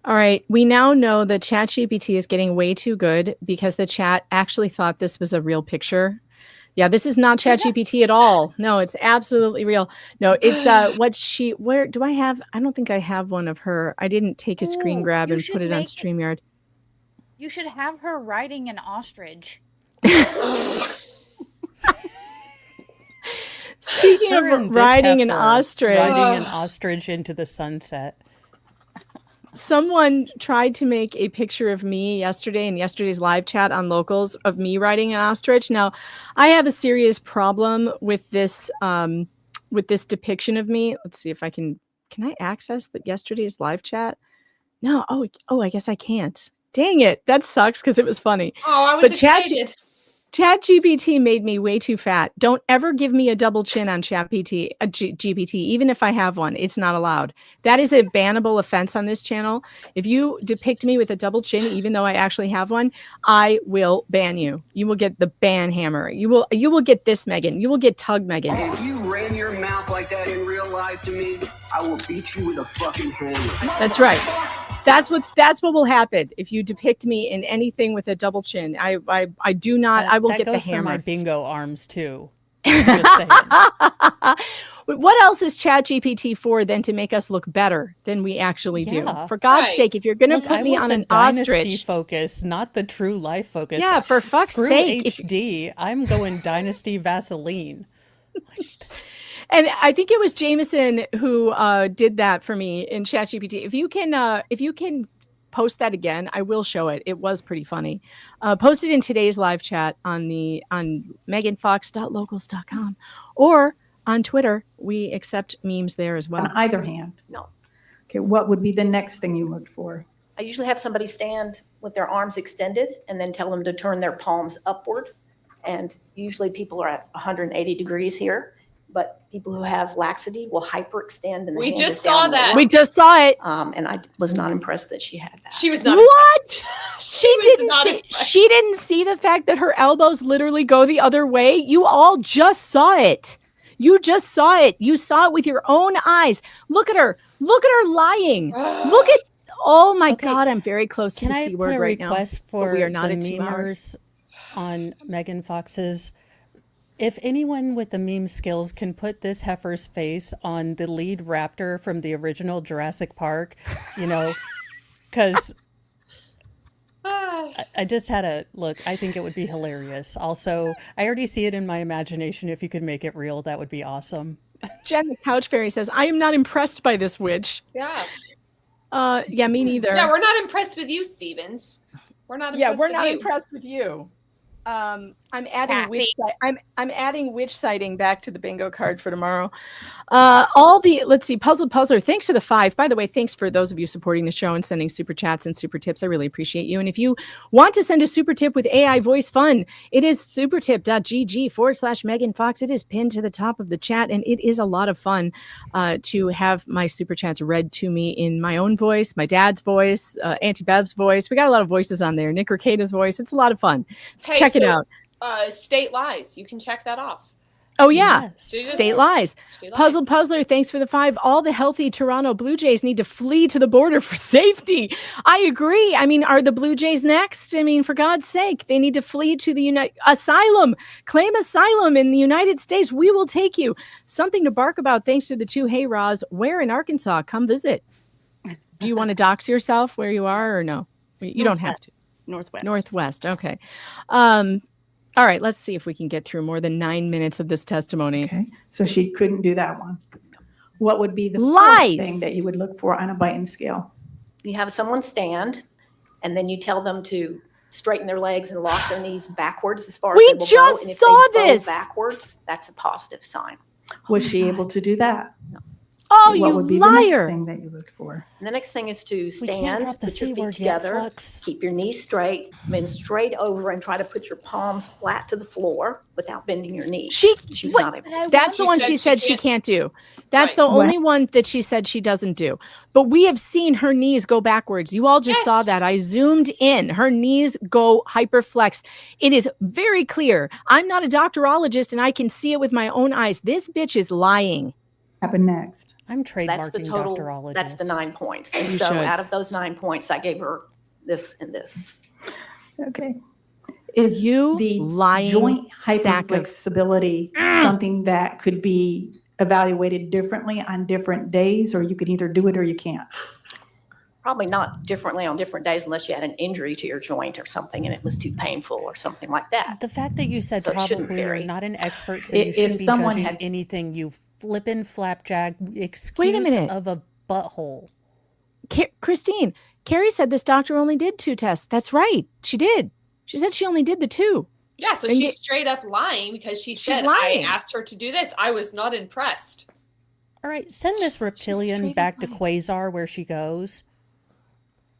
All right. We now know that ChatGPT is getting way too good, because the chat actually thought this was a real picture. Yeah, this is not ChatGPT at all. No, it's absolutely real. No, it's where do I have? I don't think I have one of her. I didn't take a screen grab and put it on StreamYard. You should have her riding an ostrich. Speaking of riding an ostrich. Riding an ostrich into the sunset. Someone tried to make a picture of me yesterday in yesterday's live chat on Locals of me riding an ostrich. Now, I have a serious problem with this depiction of me. Let's see if I can I access yesterday's live chat? No. Oh, I guess I can't. Dang it. That sucks, because it was funny. Oh, I was excited. ChatGPT made me way too fat. Don't ever give me a double chin on GPT, even if I have one. It's not allowed. That is a bannable offense on this channel. If you depict me with a double chin, even though I actually have one, I will ban you. You will get the ban hammer. You will get this, Megan. You will get tug, Megan. If you ran your mouth like that in real life to me, I will beat you with a fucking hammer. That's right. That's what will happen if you depict me in anything with a double chin. I will get the hammer. For my bingo arms too. What else is ChatGPT for than to make us look better than we actually do? For God's sake, if you're going to put me on an dynasty ostrich focus, not the true life focus. Yeah, for fuck's Screw sake. HD. I'm going Dynasty Vaseline. And I think it was Jameson who did that for me in ChatGPT. If you can post that again, I will show it. It was pretty funny. Post it in today's live chat on meganfox.locals.com or on Twitter. We accept memes there as well. On either hand. No. Okay, what would be the next thing you looked for? I usually have somebody stand with their arms extended and then tell them to turn their palms upward. And usually people are at 180 degrees here, but people who have laxity will hyperextend. And We just saw that. We just saw it. And I was not impressed that she had that. She was not. What? She was didn't not see. impressed. She didn't see the fact that her elbows literally go the other way. You all just saw it. You just saw it. You saw it with your own eyes. Look at her. Look at her lying. Look at. Oh my God! I'm very close to Can the I C put word a right now. request but for we are not the at 2 hours. memers on Megan Fox's? If anyone with the meme skills can put this heifer's face on the lead raptor from the original Jurassic Park, because I just had a look. I think it would be hilarious. Also, I already see it in my imagination. If you could make it real, that would be awesome. Jen the Couch Fairy says, "I am not impressed by this witch." Yeah. Yeah, me neither. Yeah, we're not impressed with you, Stevens. We're not. Yeah, Impressed we're with not you. impressed with you. I'm adding Kathy. I'm adding witch sighting back to the bingo card for tomorrow. Let's see, Puzzler, thanks for the 5. By the way, thanks for those of you supporting the show and sending super chats and super tips. I really appreciate you. And if you want to send a super tip with AI voice fun, it is supertip.gg/Megan Fox. It is pinned to the top of the chat, and it is a lot of fun to have my super chats read to me in my own voice, my dad's voice, Auntie Bev's voice. We got a lot of voices on there. Nick Ricada's voice. It's a lot of fun. Hey, Check it so, out. State Lies. You can check that off. Oh, yeah. Jesus. State Lies. State Lies. Puzzler, thanks for the 5. All the healthy Toronto Blue Jays need to flee to the border for safety. I agree. I mean, are the Blue Jays next? I mean, for God's sake, they need to flee to the asylum. Claim asylum in the United States. We will take you. Something to bark about thanks to the 2 Hey Raws. Where in Arkansas? Come visit. Do you want to dox yourself where you are or no? You don't have to. Northwest. Okay. All right. Let's see if we can get through more than 9 minutes of this testimony. Okay. So she couldn't do that one. What would be the Lies. fourth thing that you would look for on a Biden scale? You have someone stand, and then you tell them to straighten their legs and lock their knees backwards as far as We they will go. just And if saw they bow this. backwards, that's a positive sign. Was she able to do that? No. Oh, What you would be liar. the next thing that you looked for? And the next thing is to We can't stand, drop the put your C feet word yet, together, Flux. keep your knees straight, bend straight over, and try to put your palms flat to the floor without bending your knees. She's not able to. That's the one she said she can't do. That's the Right. only one that she said she doesn't do. But we have seen her knees go backwards. You all just saw that. I zoomed in. Her knees go hyperflex. It is very clear. I'm not a doctorologist and I can see it with my own eyes. This bitch is lying. Happen next. I'm That's the trademarking total. doctorologist. That's the 9 points. And You so should. out of those 9 points, I gave her this and this. Okay. Is You the lying joint sack of- hyperflexibility something that could be evaluated differently on different days, or you can either do it or you can't? Probably not differently on different days unless you had an injury to your joint or something and it was too painful or something like that. The fact that you said So it shouldn't probably you're vary. not an expert, so If- you if shouldn't be someone judging had- anything, you flippin' flapjack excuse minute. of a butthole. Christine, Carrie said this doctor only did 2 tests. That's right. She did. She said she only did the 2. Yeah, so And she's yet- straight up lying because she She's said, lying. I asked her to do this. I was not impressed. All right, send this reptilian straight back up to Quasar where she goes.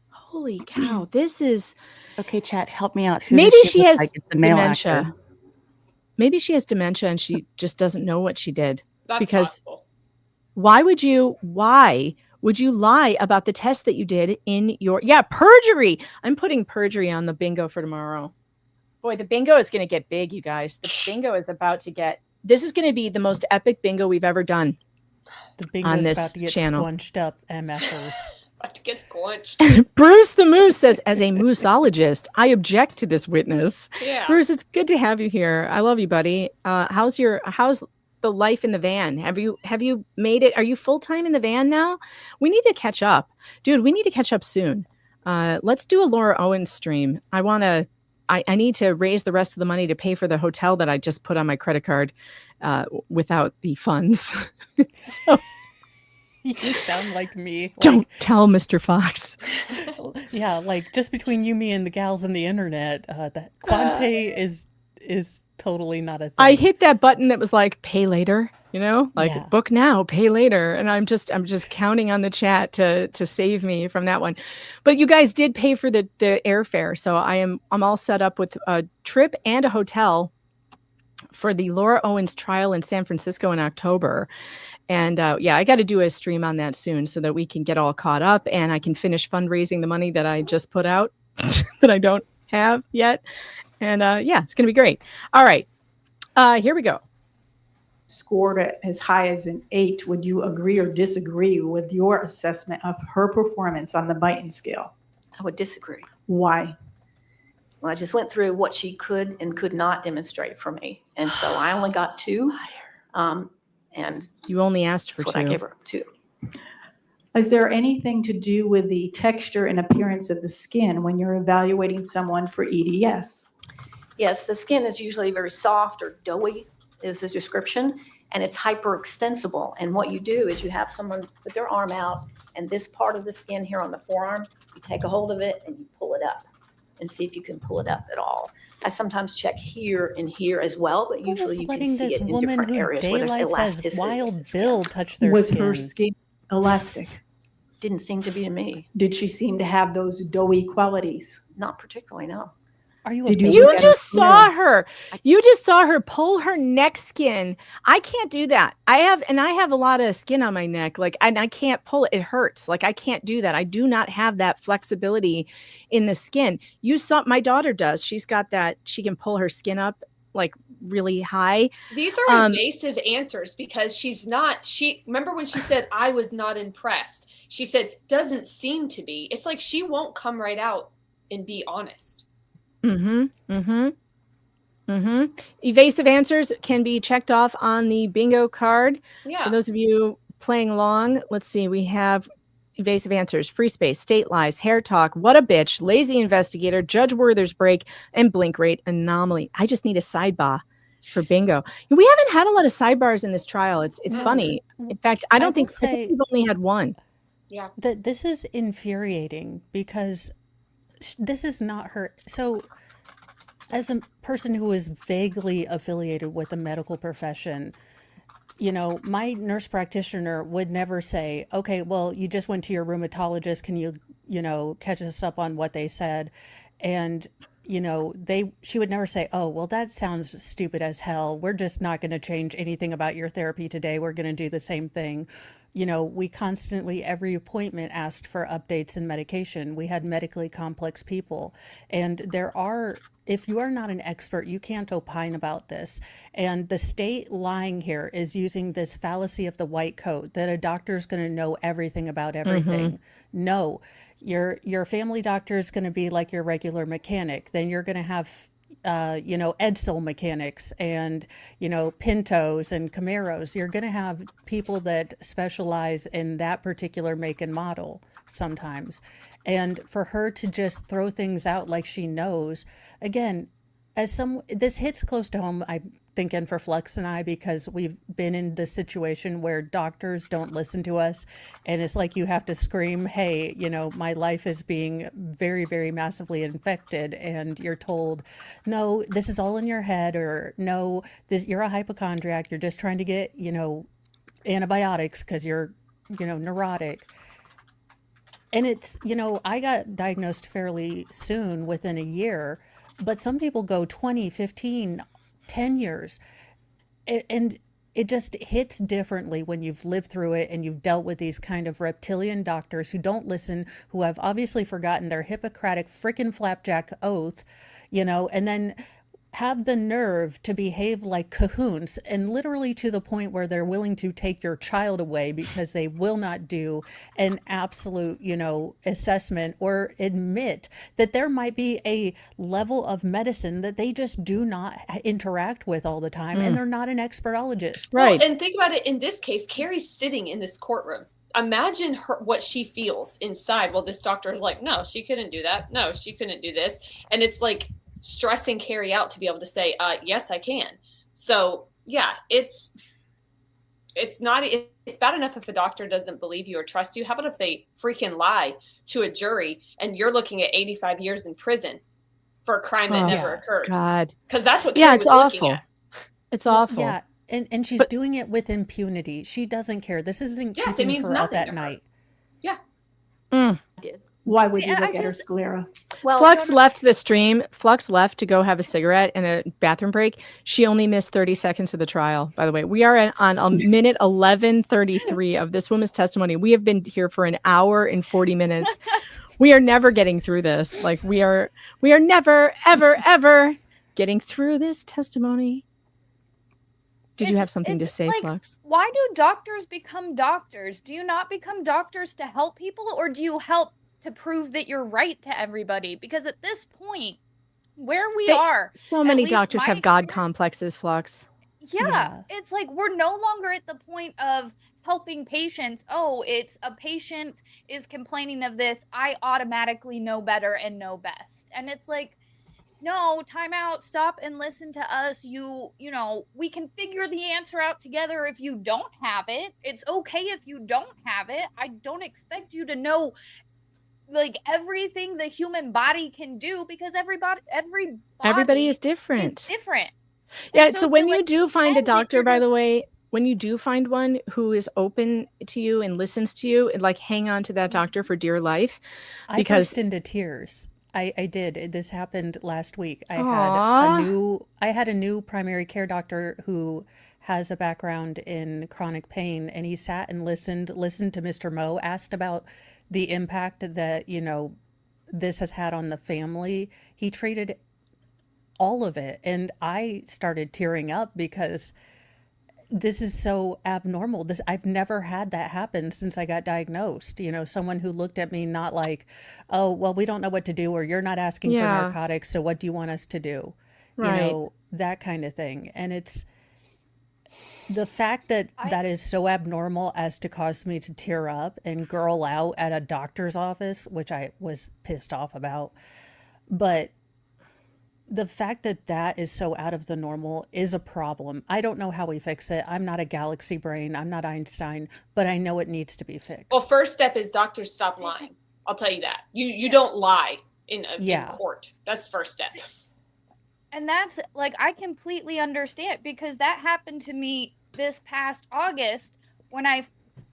Holy cow. This is Okay, chat, help me out. Who maybe does she look has like? It's the male dementia. actor. Maybe she has dementia and she just doesn't know what she did. That's Because possible. why would you lie about the test that you did in your perjury? I'm putting perjury on the bingo for tomorrow. Boy, the bingo is going to get big, you guys. The bingo is about to get, this is going to be the most epic bingo we've ever done. The On bingo's this about to get channel. squunched up, MFers. About to get squunched. Bruce the Moose says, as a mooseologist, I object to this witness. Yeah. Bruce, it's good to have you here. I love you, buddy. How's the life in the van? Have you made it? Are you full-time in the van now? We need to catch up. Dude, we need to catch up soon. Let's do a Laura Owens stream. I need to raise the rest of the money to pay for the hotel that I just put on my credit card without the funds. So, You sound like me. don't tell Mr. Fox. Yeah, like just between you, me, and the gals on the internet, that quad pay is totally not a thing. I hit that button that was like pay later, book now, pay later, and I'm just counting on the chat to save me from that one. But you guys did pay for the airfare, so I'm all set up with a trip and a hotel for the Laura Owens trial in San Francisco in October. And I got to do a stream on that soon so that we can get all caught up and I can finish fundraising the money that I just put out that I don't have yet. And it's going to be great. All right. Here we go. Scored it as high as an 8. Would you agree or disagree with your assessment of her performance on the Biden scale? I would disagree. Why? Well, I just went through what she could and could not demonstrate for me. And so I only got 2. And you only asked for that's 2. what I gave her, 2. Is there anything to do with the texture and appearance of the skin when you're evaluating someone for EDS? Yes, the skin is usually very soft or doughy is the description, and it's hyperextensible. And what you do is you have someone put their arm out, and this part of the skin here on the forearm, you take a hold of it and you pull it up and see if you can pull it up at all. I sometimes check here and here as well, but usually you can see it in different areas where there's elasticity. Wild Bill touch their Was skin. her skin elastic? Didn't seem to be to me. Did she seem to have those doughy qualities? Not particularly, no. Are you? You just saw her. You just saw her pull her neck skin. I can't do that. I have a lot of skin on my neck. And I can't pull it. It hurts. I can't do that. I do not have that flexibility in the skin. You saw my daughter does. She's got that. She can pull her skin up really high. These are invasive answers because remember when she said, I was not impressed. She said, doesn't seem to be. It's like she won't come right out and be honest. Evasive answers can be checked off on the bingo card. Yeah. For those of you playing along, let's see. We have evasive answers, free space, state lies, hair talk, what a bitch, lazy investigator, Judge Werther's break, and blink rate anomaly. I just need a sidebar for bingo. We haven't had a lot of sidebars in this trial. It's funny. In fact, I think we've only had one. Yeah. This is infuriating because this is not her. So as a person who is vaguely affiliated with the medical profession, my nurse practitioner would never say, okay, well, you just went to your rheumatologist. Can you, catch us up on what they said? And, she would never say, oh, well, that sounds stupid as hell. We're just not going to change anything about your therapy today. We're going to do the same thing. We constantly, every appointment asked for updates in medication. We had medically complex people. And if you are not an expert, you can't opine about this. And the state lying here is using this fallacy of the white coat that a doctor is going to know everything about everything. No, your family doctor is going to be like your regular mechanic. Then you're going to have Edsel mechanics and, Pintos and Camaros. You're going to have people that specialize in that particular make and model sometimes. And for her to just throw things out like she knows, again, this hits close to home, I'm thinking, for Flux and I, because we've been in this situation where doctors don't listen to us. And it's like you have to scream, hey, my life is being very, very massively infected. And you're told, no, this is all in your head, or no, you're a hypochondriac. You're just trying to get, antibiotics because you're, neurotic. And it's, I got diagnosed fairly soon, within a year, but some people go 20, 15, 10 years. And it just hits differently when you've lived through it and you've dealt with these kind of reptilian doctors who don't listen, who have obviously forgotten their Hippocratic frickin' flapjack oath, and then have the nerve to behave like cahoons, and literally to the point where they're willing to take your child away because they will not do an absolute, assessment or admit that there might be a level of medicine that they just do not interact with all the time, and they're not an expertologist. Right. Well, and think about it in this case, Carrie's sitting in this courtroom. Imagine what she feels inside. Well, this doctor is like, no, she couldn't do that. No, she couldn't do this. And it's like stressing Carrie out to be able to say, yes, I can. So yeah, it's bad enough if a doctor doesn't believe you or trust you. How about if they freaking lie to a jury and you're looking at 85 years in prison for a crime that never occurred? God. Because that's what Carrie was looking at. It's awful. Yeah. And she's doing it with impunity. She doesn't care. This isn't keeping her up at night. Yeah. Why would you look at her sclera? Well, Flux left the stream. Flux left to go have a cigarette and a bathroom break. She only missed 30 seconds of the trial, by the way. We are on a minute 11:33 of this woman's testimony. We have been here for an hour and 40 minutes. We are never getting through this. Like we are never, ever, ever getting through this testimony. Did you have something to say, Flux? Why do doctors become doctors? Do you not become doctors to help people, or do you help to prove that you're right to everybody? Because at this point, where we are, so many doctors have God complexes, Flux. Yeah, it's like we're no longer at the point of helping patients. Oh, it's a patient is complaining of this, I automatically know better and know best. And it's like, no, time out, stop and listen to us. You know, we can figure the answer out together if you don't have it. It's okay if you don't have it. I don't expect you to know like everything the human body can do, because everybody is different. It's different. Yeah, And so when to, you like, do find a pretend that doctor, you're by just- the way, when you do find one who is open to you and listens to you, and like hang on to that doctor for dear life, I because burst into tears. I did. This happened last week. I Aw. had a new primary care doctor who has a background in chronic pain, and he sat and listened to Mr. Moe, asked about the impact that, this has had on the family. He treated all of it, and I started tearing up because this is so abnormal. I've never had that happen since I got diagnosed. Someone who looked at me not like, oh, well, we don't know what to do, or you're not asking for Yeah. narcotics, so what do you want us to do? Right. That kind of thing. And it's the fact that that is so abnormal as to cause me to tear up and girl out at a doctor's office, which I was pissed off about. But the fact that that is so out of the normal is a problem. I don't know how we fix it. I'm not a galaxy brain. I'm not Einstein, but I know it needs to be fixed. Well, first step is doctors stop lying. I'll tell you that. You don't lie in court. That's the first step. And that's like, I completely understand, because that happened to me this past August when I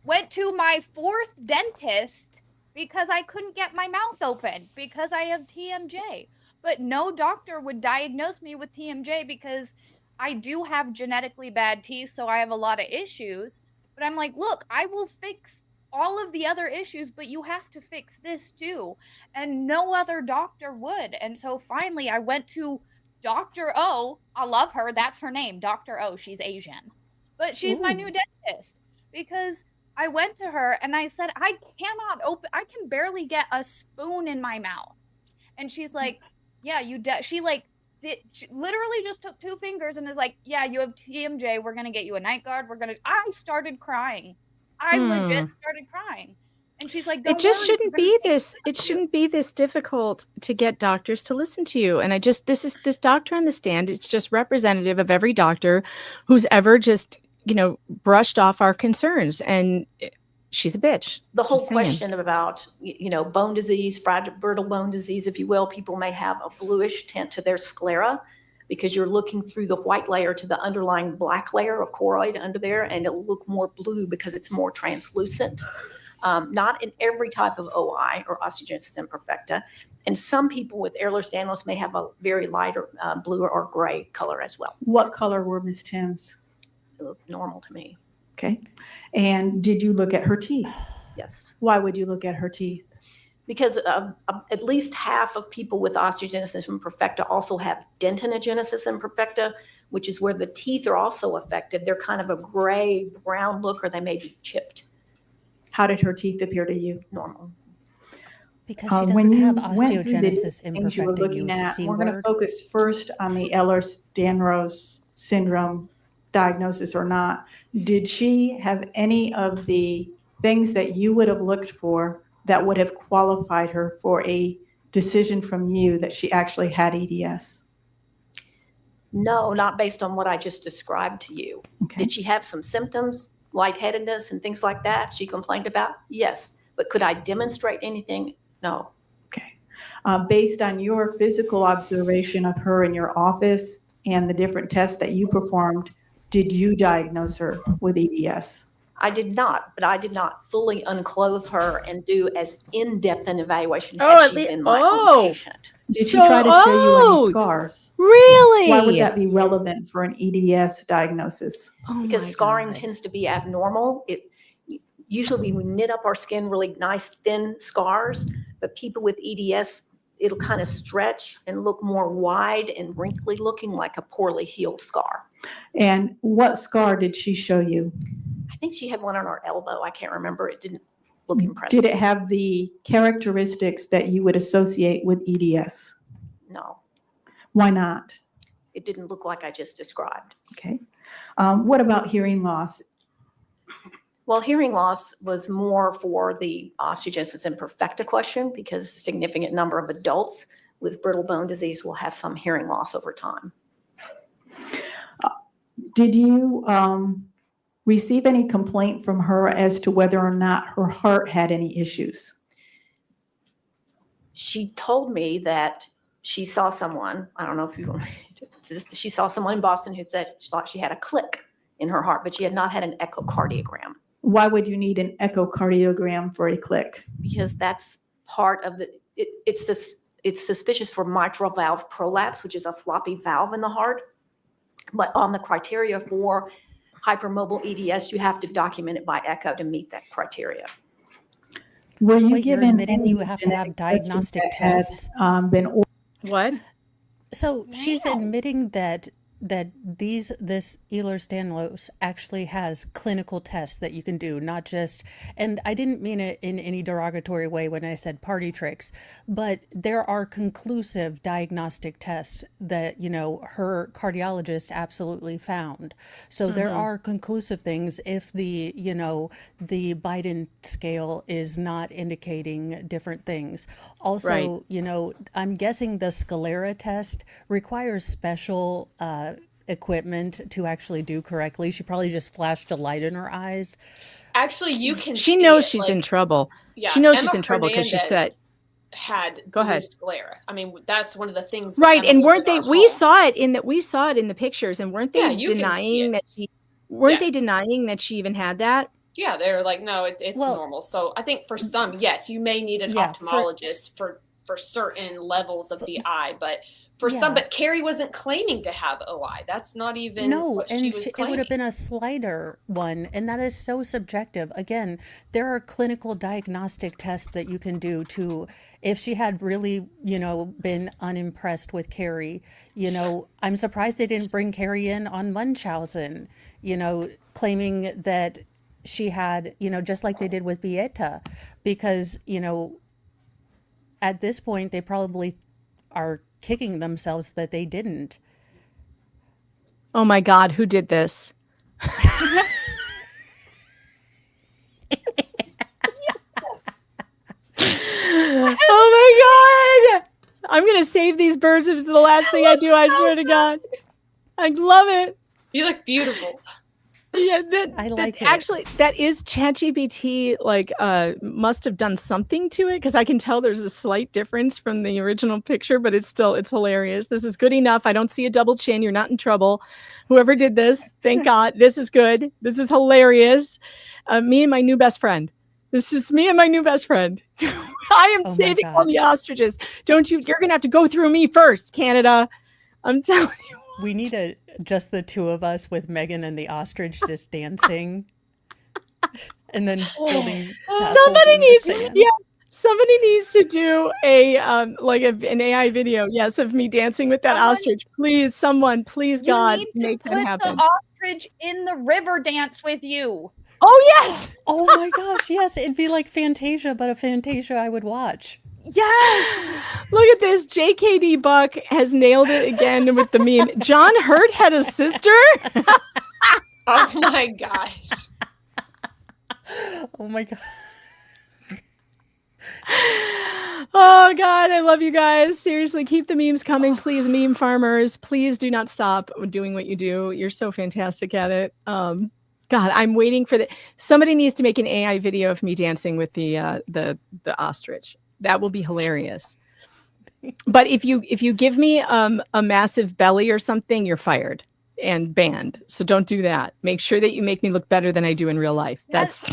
went to my 4th dentist because I couldn't get my mouth open because I have TMJ. But no doctor would diagnose me with TMJ because I do have genetically bad teeth, so I have a lot of issues. But I'm like, look, I will fix all of the other issues, but you have to fix this too. And no other doctor would. And so finally I went to Dr. O. I love her. That's her name, Dr. O. She's Asian. But she's my new dentist, because I went to her and I said, I can barely get a spoon in my mouth. And she's like, yeah, she literally just took 2 fingers and is like, yeah, you have TMJ. We're going to get you a night guard. I started crying. I legit started crying. And she's like, It just shouldn't be this. It shouldn't be this difficult to get doctors to listen to you. And this doctor on the stand, it's just representative of every doctor who's ever just, brushed off our concerns. And she's a bitch. The whole Just saying. question about, bone disease, brittle bone disease, if you will, people may have a bluish tint to their sclera because you're looking through the white layer to the underlying black layer of choroid under there, and it'll look more blue because it's more translucent. Not in every type of OI or osteogenesis imperfecta. And some people with Ehlers-Danlos may have a very light or blue or gray color as well. What color were Miss Timms? It looked normal to me. Okay. And did you look at her teeth? Yes. Why would you look at her teeth? Because at least half of people with osteogenesis imperfecta also have dentinogenesis imperfecta, which is where the teeth are also affected. They're kind of a gray brown look, or they may be chipped. How did her teeth appear to you? Normal. Because she doesn't have osteogenesis things you were imperfecta, looking you at. C We're going to word. focus first on the Ehlers-Danlos Syndrome diagnosis or not. Did she have any of the things that you would have looked for that would have qualified her for a decision from you that she actually had EDS? No, not based on what I just described to you. Okay. Did she have some symptoms, lightheadedness and things like that she complained about? Yes. But could I demonstrate anything? No. Based on your physical observation of her in your office and the different tests that you performed, did you diagnose her with EDS? I did not, but I did not fully unclothe her and do as in-depth an evaluation Oh, had she been my own patient. Did she try to show you any scars? Really? Why would that be relevant for an EDS diagnosis? Because scarring tends to be abnormal. Usually we knit up our skin really nice, thin scars, but people with EDS, it'll kind of stretch and look more wide and wrinkly looking, like a poorly healed scar. And what scar did she show you? I think she had one on her elbow. I can't remember. It didn't look impressive. Did it have the characteristics that you would associate with EDS? No, Why not? it didn't look like I just described. Okay. What about hearing loss? Well, hearing loss was more for the osteogenesis imperfecta question, because a significant number of adults with brittle bone disease will have some hearing loss over time. Did you receive any complaint from her as to whether or not her heart had any issues? She told me that she saw someone, I don't know if you want me to, she saw someone in Boston who said she thought she had a click in her heart, but she had not had an echocardiogram. Why would you need an echocardiogram for a click? Because that's part of the, it's suspicious for mitral valve prolapse, which is a floppy valve in the heart. But on the criteria for hypermobile EDS, you have to document it by echo to meet that criteria. Were you Wait, you're given admitting any you have to have genetic testing diagnostic that had, tests? been What? So she's admitting that this Ehlers-Danlos actually has clinical tests that you can do, not just, and I didn't mean it in any derogatory way when I said party tricks, but there are conclusive diagnostic tests that, her cardiologist absolutely found. So there are conclusive things if the Biden scale is not indicating different things. Also, I'm guessing the sclera test requires special equipment to actually do correctly. She probably just flashed a light in her eyes. Actually, you can. She see knows it, she's like, in trouble. Yeah, She knows Emma she's in trouble because she said. Had Go ahead. sclera. I mean, that's one of the things. Right, Emma and was weren't in they? our We home. saw it in the pictures, and weren't they Yeah, you can see denying it. that she? Weren't Yes. they denying that she even had that? Yeah, they're like, no, it's Well- normal. So I think for some, yes, you may need an Yeah, ophthalmologist for certain levels of the eye, but for Yeah. some, but Carrie wasn't claiming to have OI. That's not even No, what and she was it would claiming. have been a slighter one, and that is so subjective. Again, there are clinical diagnostic tests that you can do to, if she had really, been unimpressed with Carrie, I'm surprised they didn't bring Carrie in on Munchausen, claiming that she had, just like they did with Bieta, because, at this point, they probably are kicking themselves that they didn't. Oh my God, who did this? Oh my God! I'm gonna save these birds. It's the last thing I do. I swear to God, I love it. You look beautiful. Yeah, I like it. Actually, that is ChatGPT. Must have done something to it, because I can tell there's a slight difference from the original picture, but it's hilarious. This is good enough. I don't see a double chin. You're not in trouble. Whoever did this, thank God. This is good. This is hilarious. Me and my new best friend. This is me and my new best friend. I am Oh my saving all God. the ostriches. Don't you? You're gonna have to go through me first, Canada. I'm telling you. We need just the two of us with Megan and the ostrich just dancing and then building castles Somebody in the needs, sand. yeah. Somebody needs to do a an AI video, yes, of me dancing with that ostrich. Please, someone, please, You God, need make to that put happen. the ostrich in the river dance with you. Oh yes! Oh my gosh, yes, it'd be like Fantasia, but a Fantasia I would watch. Yes! Look at this. JKD Buck has nailed it again with the meme. John Hurt had a sister? Oh my gosh. Oh my god. Oh God, I love you guys. Seriously, keep the memes coming. Please, meme farmers, please do not stop doing what you do. You're so fantastic at it. God, I'm waiting for somebody needs to make an AI video of me dancing with the ostrich. That will be hilarious. But if you give me a massive belly or something, you're fired and banned. So don't do that. Make sure that you make me look better than I do in real life. That's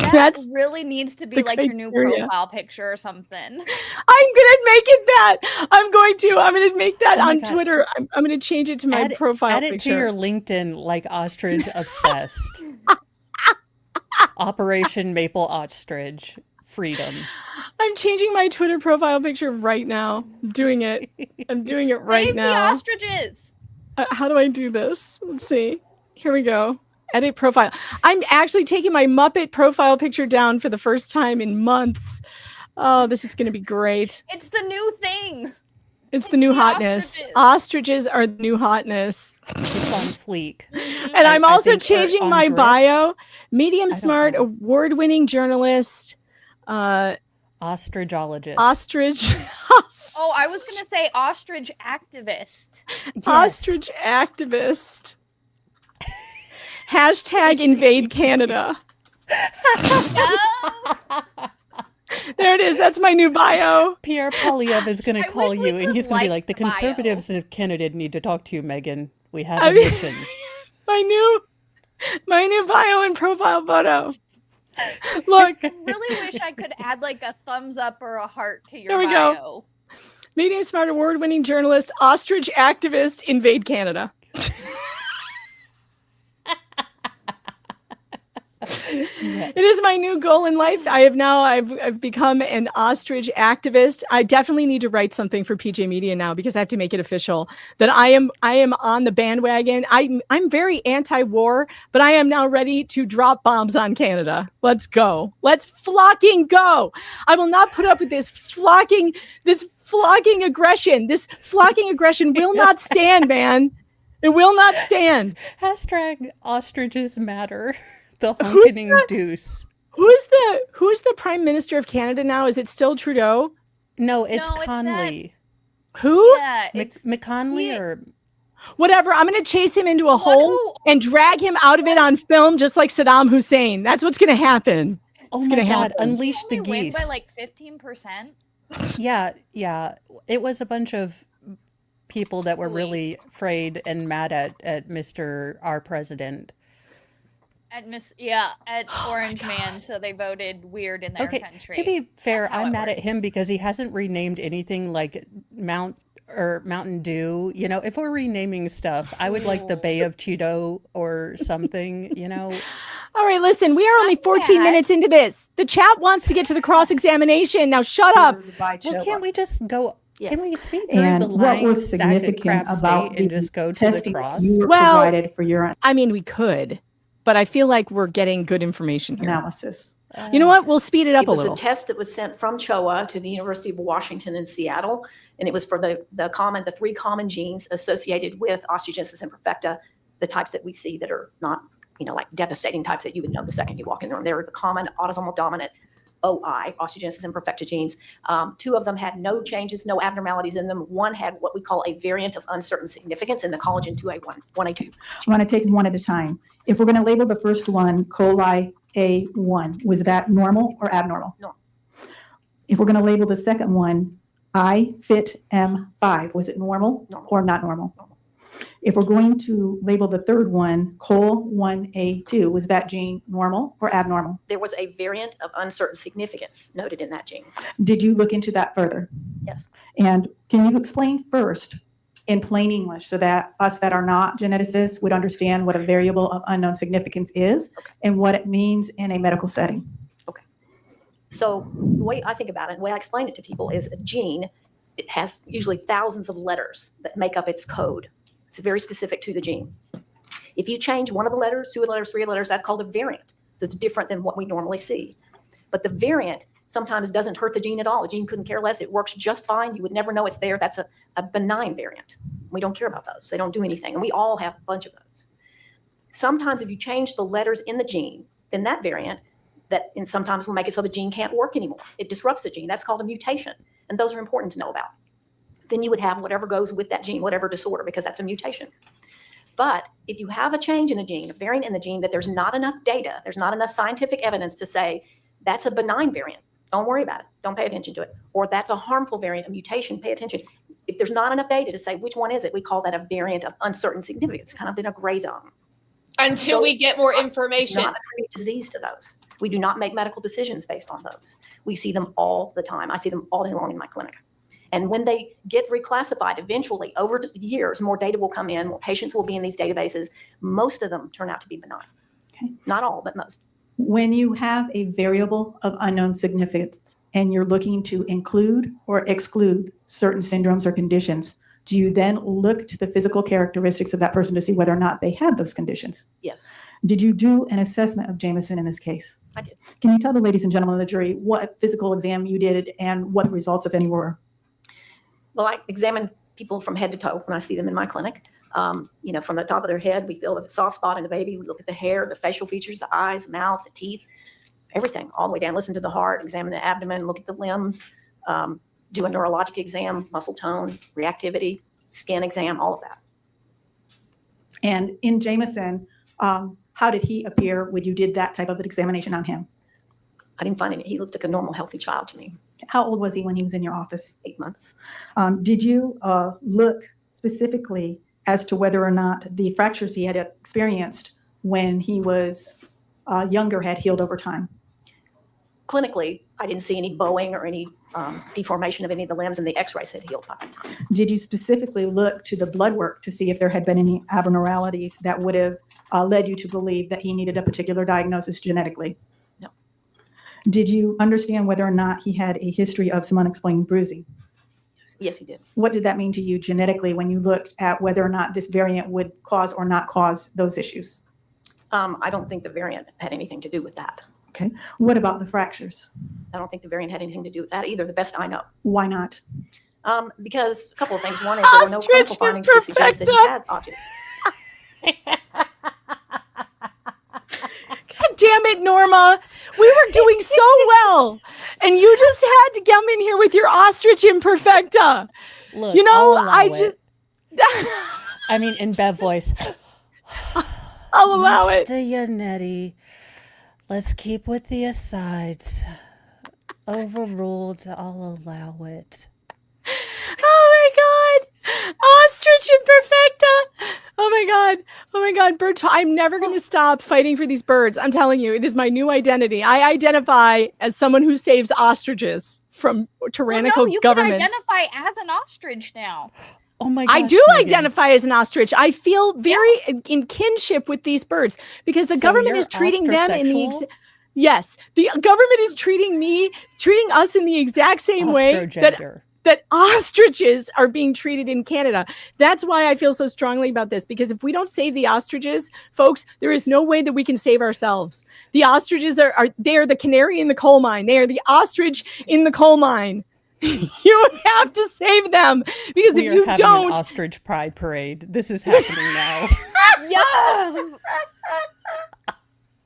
really needs to be like your new criteria. profile picture or something. I'm gonna make it that. I'm gonna make that Oh my on God. Twitter. I'm gonna change it to my profile Add it picture. to your LinkedIn like Ostrich Obsessed. Operation Maple Ostrich Freedom. I'm changing my Twitter profile picture right now. I'm doing it. I'm doing it right Save now. the ostriches. How do I do this? Let's see. Here we go. Edit profile. I'm actually taking my Muppet profile picture down for the first time in months. Oh, this is going to be great. It's the new thing. It's the new hotness. Ostriches are the new hotness. It's on fleek. And I'm I also think, or changing on my drip. bio. Medium smart, award-winning journalist. Ostrigologist. Ostrich. Oh, I was gonna say ostrich activist. Ostrich activist. Hashtag invade Canada. There it is. That's my new bio. Pierre Polyev is going to call you and he's going to be like, the bio. conservatives of Canada need to talk to you, Megan. We have I a mean- mission. My new bio and profile photo. Look. Really wish I could add like a thumbs up or a heart to your There we bio. go. Medium smart award-winning journalist, ostrich activist, invade Canada. It is my new goal in life. I've become an ostrich activist. I definitely need to write something for PJ Media now because I have to make it official that I am on the bandwagon. I'm very anti-war, but I am now ready to drop bombs on Canada. Let's go. Let's flocking go. I will not put up with this flocking aggression. This flocking aggression will not stand, man. It will not stand. Hashtag ostriches matter. The honkening deuce. Who's the Prime Minister of Canada now? Is it still Trudeau? No, it's No, it's Conley. Who? Yeah, it's McConley or Whatever. I'm going to chase him into a hole and drag him out of it on film, just like Saddam Hussein. That's what's going to happen. oh It's my gonna god, happen. unleash the only win geese. by like 15%. Yeah. It was a bunch of people that were really afraid and mad at Mr. our president. At Orange Man, so they voted weird in their Okay, country. to be fair, That's how I'm it mad at works. him because he hasn't renamed anything like Mountain Dew. You know, if we're renaming stuff, I would like the Bay of Cheeto or something, you know. All right, listen, we are only 14 minutes into this. The chat wants to get to the cross-examination. Now shut up. Well, can't we just go? Can we speed through And the what line was stack of significant crap about state and the just go to the testing that cross? you were Well, provided for your I mean, we could, but I feel like we're getting good information here. analysis? You know what? We'll speed it up It was a little. a test that was sent from CHOA to the University of Washington in Seattle, and it was for the three common genes associated with osteogenesis imperfecta, the types that we see that are not, like devastating types that you would know the second you walk in the room. They were the common autosomal dominant OI, osteogenesis imperfecta genes. Two of them had no changes, no abnormalities in them. One had what we call a variant of uncertain significance in the collagen 2A1, 1A2. Do you want to take them one at a time? If we're going to label the first one coli A1, was that normal or abnormal? No. If we're going to label the second one IFIT-M5, was it normal or not normal? If we're going to label the third one COL1A2, was that gene normal or abnormal? There was a variant of uncertain significance noted in that gene. Did you look into that further? Yes. And can you explain first in plain English so that us that are not geneticists would understand what a variable of unknown significance is and what it means in a medical setting? So the way I think about it, the way I explain it to people is a gene, it has usually thousands of letters that make up its code. It's very specific to the gene. If you change one of the letters, two of the letters, three of the letters, that's called a variant. So it's different than what we normally see. But the variant sometimes doesn't hurt the gene at all. The gene couldn't care less. It works just fine. You would never know it's there. That's a benign variant. We don't care about those. They don't do anything. And we all have a bunch of those. Sometimes if you change the letters in the gene, then that variant, and sometimes will make it so the gene can't work anymore. It disrupts the gene. That's called a mutation. And those are important to know about. Then you would have whatever goes with that gene, whatever disorder, because that's a mutation. But if you have a change in the gene, a variant in the gene that there's not enough data, there's not enough scientific evidence to say that's a benign variant, don't worry about it, don't pay attention to it. Or that's a harmful variant, a mutation, pay attention. If there's not enough data to say which one is it, we call that a variant of uncertain significance, kind of in a gray zone. Until we get more information. Not attribute disease to those. We do not make medical decisions based on those. We see them all the time. I see them all day long in my clinic. And when they get reclassified, eventually, over the years, more data will come in, more patients will be in these databases. Most of them turn out to be benign. Okay. Not all, but most. When you have a variable of unknown significance and you're looking to include or exclude certain syndromes or conditions, do you then look to the physical characteristics of that person to see whether or not they had those conditions? Yes. Did you do an assessment of Jameson in this case? I did. Can you tell the ladies and gentlemen of the jury what physical exam you did and what the results, if any, were? Well, I examine people from head to toe when I see them in my clinic. From the top of their head, we feel the soft spot in the baby. We look at the hair, the facial features, the eyes, the mouth, the teeth, everything, all the way down. Listen to the heart, examine the abdomen, look at the limbs, do a neurologic exam, muscle tone, reactivity, skin exam, all of that. And in Jameson, how did he appear when you did that type of an examination on him? I didn't find any. He looked like a normal, healthy child to me. How old was he when he was in your office? 8 months. Did you look specifically as to whether or not the fractures he had experienced when he was younger had healed over time? Clinically, I didn't see any bowing or any deformation of any of the limbs, and the x-rays had healed by that time. Did you specifically look to the blood work to see if there had been any abnormalities that would have led you to believe that he needed a particular diagnosis genetically? No. Did you understand whether or not he had a history of some unexplained bruising? Yes, he did. What did that mean to you genetically when you looked at whether or not this variant would cause or not cause those issues? I don't think the variant had anything to do with that. Okay. What about the fractures? I don't think the variant had anything to do with that either, the best I know. Why not? Because a couple of things. One is there were no clinical findings to suggest that he has autism. God damn it, Norma. We were doing so well. And you just had to come in here with your ostrich imperfecta. Look, I just... I mean, in Bev voice. I'll allow it. Mr. Yannetti, let's keep with the asides. Overruled, I'll allow it. Oh my God. Ostrich imperfecta. Oh my God. Bird I'm never going to stop fighting for these birds. I'm telling you, it is my new identity. I identify as someone who saves ostriches from tyrannical governments. You can identify as an ostrich now. Oh my gosh, I do Megan. identify as an ostrich. I feel very in kinship with these birds because the government is treating them in the yes, the government is treating us in the exact same way that ostriches are being treated in Canada. That's why I feel so strongly about this, because if we don't save the ostriches, folks, there is no way that we can save ourselves. The ostriches they're the canary in the coal mine. They are the ostrich in the coal mine. You have to save them, because if you don't, an ostrich pride parade. This is happening now. Yeah.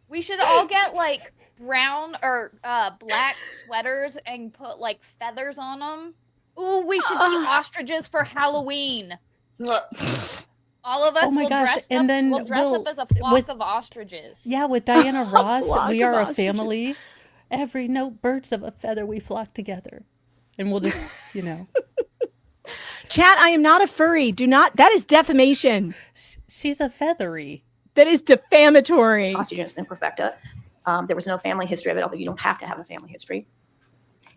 We should all get like brown or black sweaters and put like feathers on them. Ooh, we should be ostriches for Halloween. All of us will dress up. We'll dress up as a flock of ostriches. Yeah, with Diana Ross, we are a family. Every birds of a feather, we flock together. And we'll just, Chat, I am not a furry. That is defamation. She's a feathery. That is defamatory. Ostriches imperfecta. There was no family history of it, although you don't have to have a family history.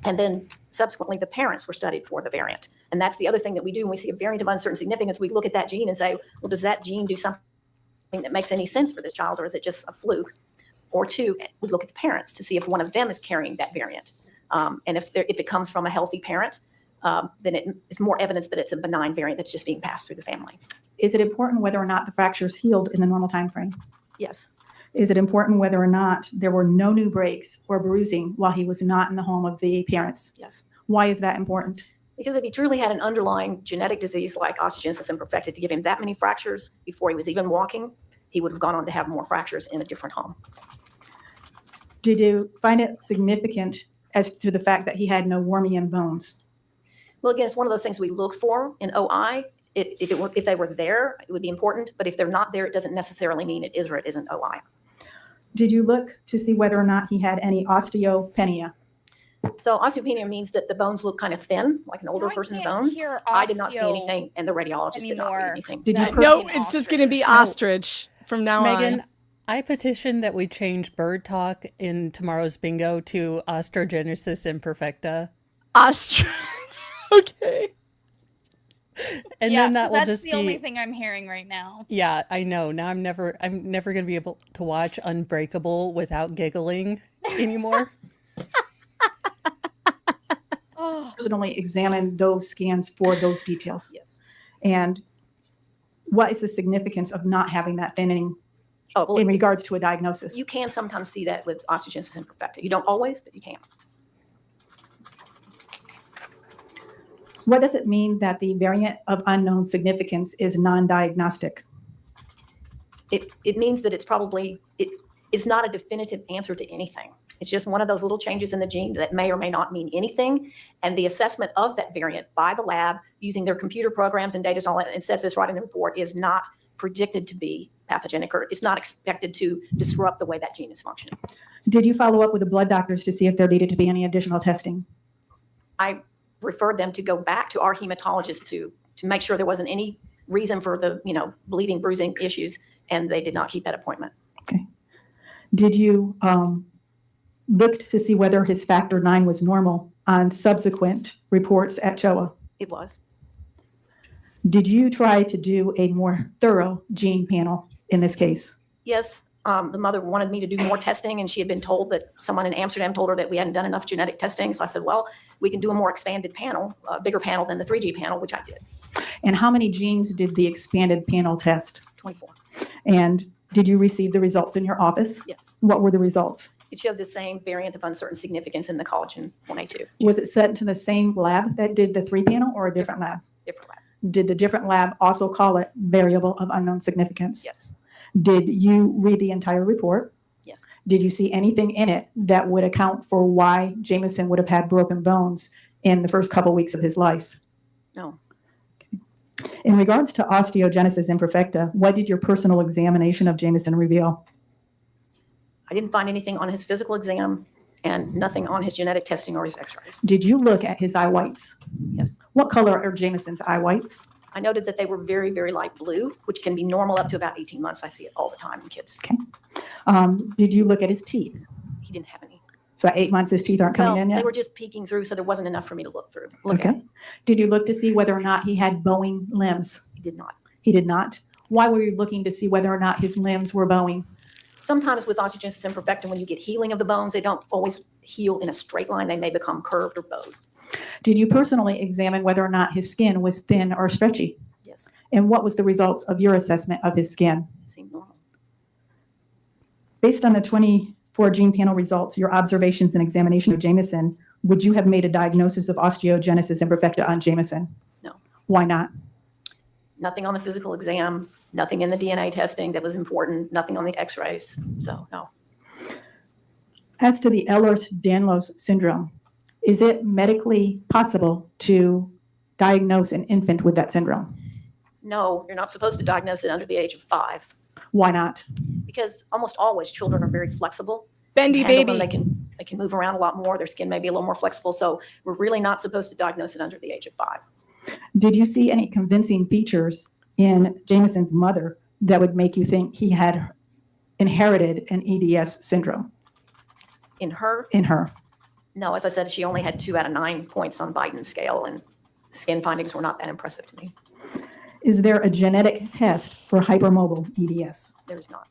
And then subsequently, the parents were studied for the variant. And that's the other thing that we do when we see a variant of uncertain significance. We look at that gene and say, well, does that gene do something that makes any sense for this child, or is it just a fluke? Or two, we look at the parents to see if one of them is carrying that variant. And if it comes from a healthy parent, then it's more evidence that it's a benign variant that's just being passed through the family. Is it important whether or not the fractures healed in the normal time frame? Yes. Is it important whether or not there were no new breaks or bruising while he was not in the home of the parents? Yes. Why is that important? Because if he truly had an underlying genetic disease like osteogenesis imperfecta to give him that many fractures before he was even walking, he would have gone on to have more fractures in a different home. Did you find it significant as to the fact that he had no wormian bones? Well, again, it's one of those things we look for in OI. If they were there, it would be important. But if they're not there, it doesn't necessarily mean it is or it isn't OI. Did you look to see whether or not he had any osteopenia? So osteopenia means that the bones look kind of thin, like an older person's bones. I did not see anything, and the radiologist did not read anything. No, it's just going to be Ostrich from now Megan, on. I petition that we change bird talk in tomorrow's bingo to Osteogenesis imperfecta. Ostrich. Okay. And yeah, then that will that's just the be only thing I'm hearing right now. Yeah, I know. Now I'm never going to be able to watch Unbreakable without giggling anymore. Personally examine those scans for those details. Yes. And what is the significance of not having that thinning in regards to a diagnosis? You can sometimes see that with osteogenesis imperfecta. You don't always, but you can. What does it mean that the variant of unknown significance is non-diagnostic? It means that it's not a definitive answer to anything. It's just one of those little changes in the gene that may or may not mean anything. And the assessment of that variant by the lab using their computer programs and data and all that, and says this right in the report, is not predicted to be pathogenic, or it's not expected to disrupt the way that gene is functioning. Did you follow up with the blood doctors to see if there needed to be any additional testing? I referred them to go back to our hematologist to make sure there wasn't any reason for the bleeding, bruising issues, and they did not keep that appointment. Okay. Did you look to see whether his factor IX was normal on subsequent reports at CHOA? It was. Did you try to do a more thorough gene panel in this case? Yes. The mother wanted me to do more testing, and she had been told that someone in Amsterdam told her that we hadn't done enough genetic testing. So I said, well, we can do a more expanded panel, a bigger panel than the 3G panel, which I did. And how many genes did the expanded panel test? 24. And did you receive the results in your office? Yes. What were the results? It showed the same variant of uncertain significance in the collagen 1A2. Was it sent to the same lab that did the 3 panel or a different lab? Different lab. Did the different lab also call it variable of unknown significance? Yes. Did you read the entire report? Yes. Did you see anything in it that would account for why Jameson would have had broken bones in the first couple weeks of his life? No. In regards to osteogenesis imperfecta, what did your personal examination of Jameson reveal? I didn't find anything on his physical exam and nothing on his genetic testing or his x-rays. Did you look at his eye whites? Yes. What color are Jameson's eye whites? I noted that they were very, very light blue, which can be normal up to about 18 months. I see it all the time in kids. Okay. Did you look at his teeth? He didn't have any. So at 8 months, his teeth aren't coming in yet? They were just peeking through, so there wasn't enough for me to look through. Okay. Did you look to see whether or not he had bowing limbs? He did not. He did not. Why were you looking to see whether or not his limbs were bowing? Sometimes with osteogenesis imperfecta, when you get healing of the bones, they don't always heal in a straight line. They may become curved or bowed. Did you personally examine whether or not his skin was thin or stretchy? Yes. And what was the results of your assessment of his skin? It seemed normal. Based on the 24 gene panel results, your observations and examination of Jameson, would you have made a diagnosis of osteogenesis imperfecta on Jameson? No. Why not? Nothing on the physical exam, nothing in the DNA testing that was important, nothing on the x-rays. So, no. As to the Ehlers-Danlos Syndrome, is it medically possible to diagnose an infant with that syndrome? No, you're not supposed to diagnose it under the age of 5. Why not? Because almost always children are very flexible. Bendy baby. They can move around a lot more. Their skin may be a little more flexible. So we're really not supposed to diagnose it under the age of 5. Did you see any convincing features in Jameson's mother that would make you think he had inherited an EDS syndrome? In her? In her. No, as I said, she only had 2 out of 9 points on Biden's scale, and skin findings were not that impressive to me. Is there a genetic test for hypermobile EDS? There is not.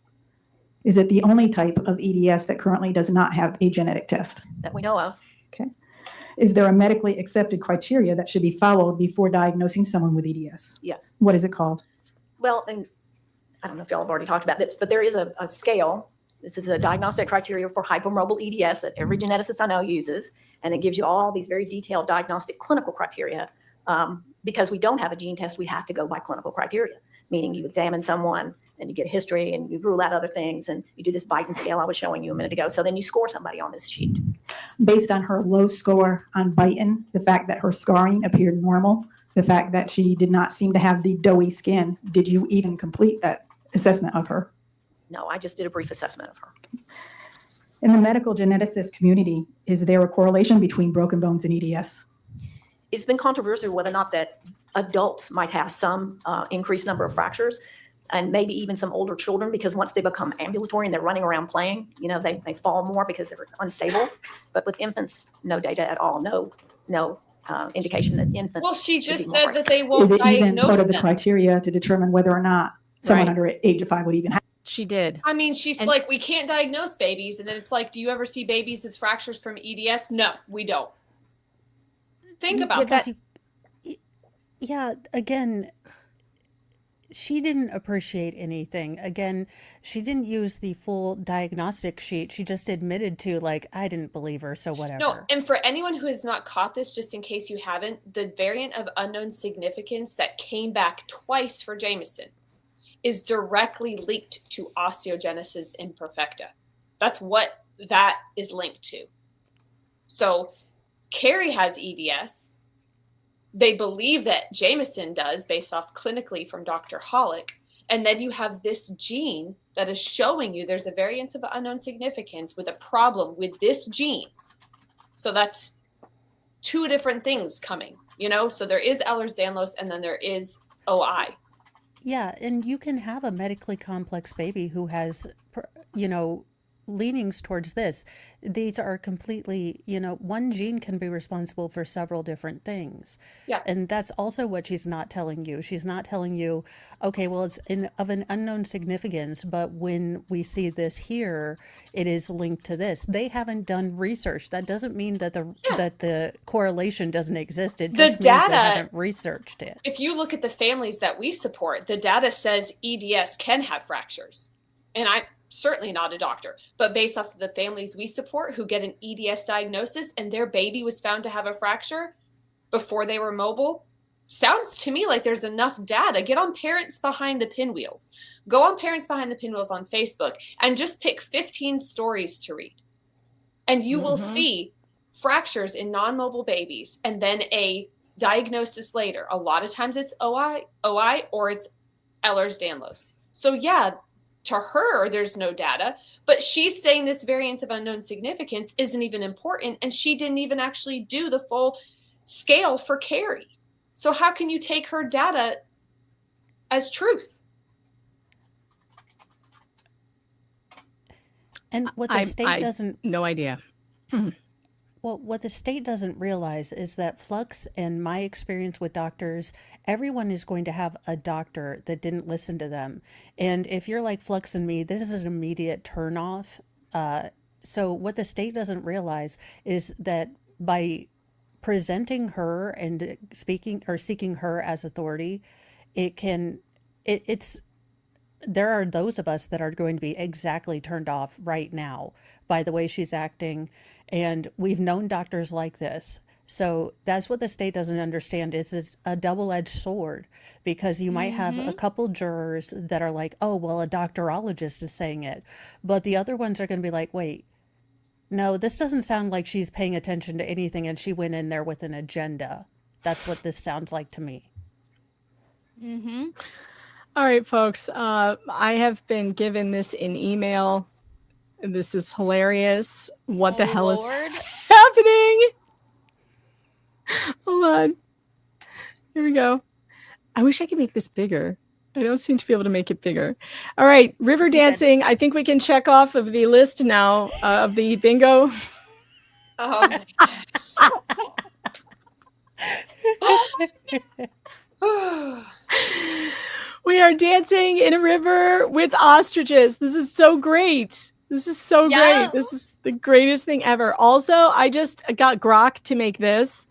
Is it the only type of EDS that currently does not have a genetic test? That we know of. Okay. Is there a medically accepted criteria that should be followed before diagnosing someone with EDS? Yes. What is it called? Well, and I don't know if y'all have already talked about this, but there is a scale. This is a diagnostic criteria for hypermobile EDS that every geneticist I know uses, and it gives you all these very detailed diagnostic clinical criteria. Because we don't have a gene test, we have to go by clinical criteria, meaning you examine someone and you get a history and you rule out other things, and you do this Biden scale I was showing you a minute ago. So then you score somebody on this sheet. Based on her low score on Biden, the fact that her scarring appeared normal, the fact that she did not seem to have the doughy skin, did you even complete that assessment of her? No, I just did a brief assessment of her. In the medical geneticist community, is there a correlation between broken bones and EDS? It's been controversial whether or not that adults might have some increased number of fractures, and maybe even some older children, because once they become ambulatory and they're running around playing, they fall more because they're unstable. But with infants, no data at all. No indication that infants. Well, she should just be said more that they Is won't it even diagnose part of the them. criteria to determine whether or not someone Right. under age of 5 would even have? She did. I mean, she's like, we can't diagnose babies. And then it's like, do you ever see babies with fractures from EDS? No, we don't. Think about that. Yeah, again, she didn't appreciate anything. Again, she didn't use the full diagnostic sheet. She just admitted to, like, I didn't believe her, so whatever. No, and for anyone who has not caught this, just in case you haven't, the variant of unknown significance that came back twice for Jameson is directly linked to osteogenesis imperfecta. That's what that is linked to. So Carrie has EDS. They believe that Jameson does based off clinically from Dr. Hollick. And then you have this gene that is showing you there's a variant of unknown significance with a problem with this gene. So that's two different things coming, So there is Ehlers-Danlos and then there is OI. Yeah, and you can have a medically complex baby who has, leanings towards this. These are completely, one gene can be responsible for several different things. Yeah. And that's also what she's not telling you. She's not telling you, okay, well, it's of an unknown significance, but when we see this here, it is linked to this. They haven't done research. That doesn't mean that the correlation doesn't exist. It just means they haven't researched it. If you look at the families that we support, the data says EDS can have fractures. And I'm certainly not a doctor, but based off of the families we support who get an EDS diagnosis and their baby was found to have a fracture before they were mobile, sounds to me like there's enough data. Get on Parents Behind the Pinwheels. Go on Parents Behind the Pinwheels on Facebook and just pick 15 stories to read. And you will see fractures in non-mobile babies and then a diagnosis later. A lot of times it's OI or it's Ehlers-Danlos. So yeah, to her, there's no data, but she's saying this variance of unknown significance isn't even important, and she didn't even actually do the full scale for Carrie. So how can you take her data as truth? And what the state doesn't... No idea. Well, what the state doesn't realize is that Flux and my experience with doctors, everyone is going to have a doctor that didn't listen to them. And if you're like Flux and me, this is an immediate turnoff. So what the state doesn't realize is that by presenting her and speaking or seeking her as authority, there are those of us that are going to be exactly turned off right now by the way she's acting. And we've known doctors like this. So that's what the state doesn't understand is it's a double-edged sword, because you might have a couple jurors that are like, oh, well, a doctorologist is saying it. But the other ones are going to be like, wait, no, this doesn't sound like she's paying attention to anything and she went in there with an agenda. That's what this sounds like to me. All right, folks. I have been given this in email. This is hilarious. What the hell is happening? Hold on. Here we go. I wish I could make this bigger. I don't seem to be able to make it bigger. All right, river dancing. I think we can check off of the list now of the bingo. Oh my gosh. We are dancing in a river with ostriches. This is so great. This is so great. This is The greatest thing ever. Also, I just got Grok to make this.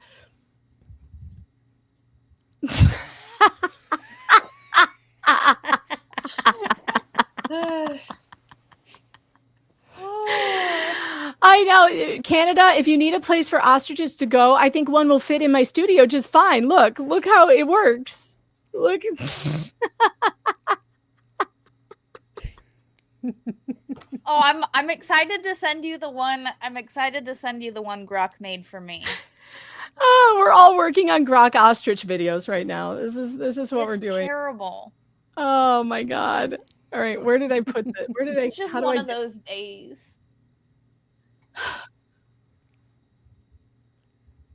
I know, Canada, if you need a place for ostriches to go, I think one will fit in my studio just fine. Look how it works. Look. Oh, I'm excited to send you the one. I'm excited to send you the one Grok made for me. Oh, we're all working on Grok ostrich videos right now. This is what we're doing. Terrible. Oh my God. All right, where did I put it? Where did I? It's just one of those days.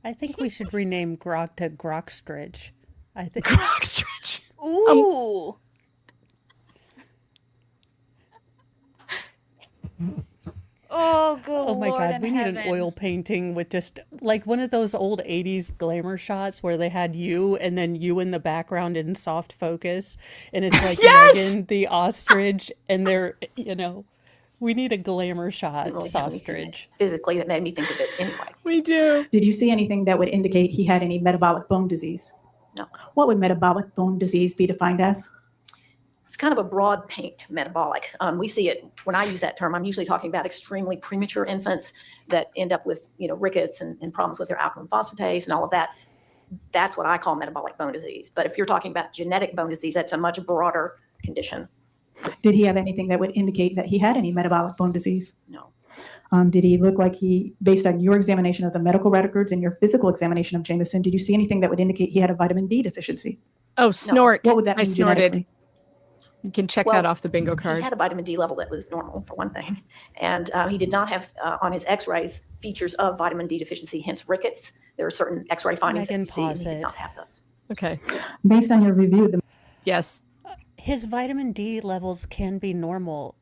I think we should rename Grok to Grokstridge. I think Grokstridge. Ooh. Oh, good Oh my Lord God, in we need heaven. an oil painting with just like one of those old 80s glamour shots where they had you and then you in the background in soft focus. And it's like Yes! Megan, the ostrich, and they're, we need a glamour shot, Didn't really have anything ostrich. physically that made me think of it anyway. We do. Did you see anything that would indicate he had any metabolic bone disease? No. What would metabolic bone disease be defined as? It's kind of a broad paint metabolic. We see it when I use that term. I'm usually talking about extremely premature infants that end up with, rickets and problems with their alkaline phosphatase and all of that. That's what I call metabolic bone disease. But if you're talking about genetic bone disease, that's a much broader condition. Did he have anything that would indicate that he had any metabolic bone disease? No. Did he look like based on your examination of the medical records and your physical examination of Jameson, did you see anything that would indicate he had a vitamin D deficiency? Oh, snort. What would that mean I snorted. genetically? You can check that off the bingo card. He had a vitamin D level that was normal, for one thing. And he did not have on his x-rays features of vitamin D deficiency, hence rickets. There are certain x-ray findings Megan, that you see, and pause he did it. not have those. Okay. Based on your review, Yes. His vitamin D levels can be normal.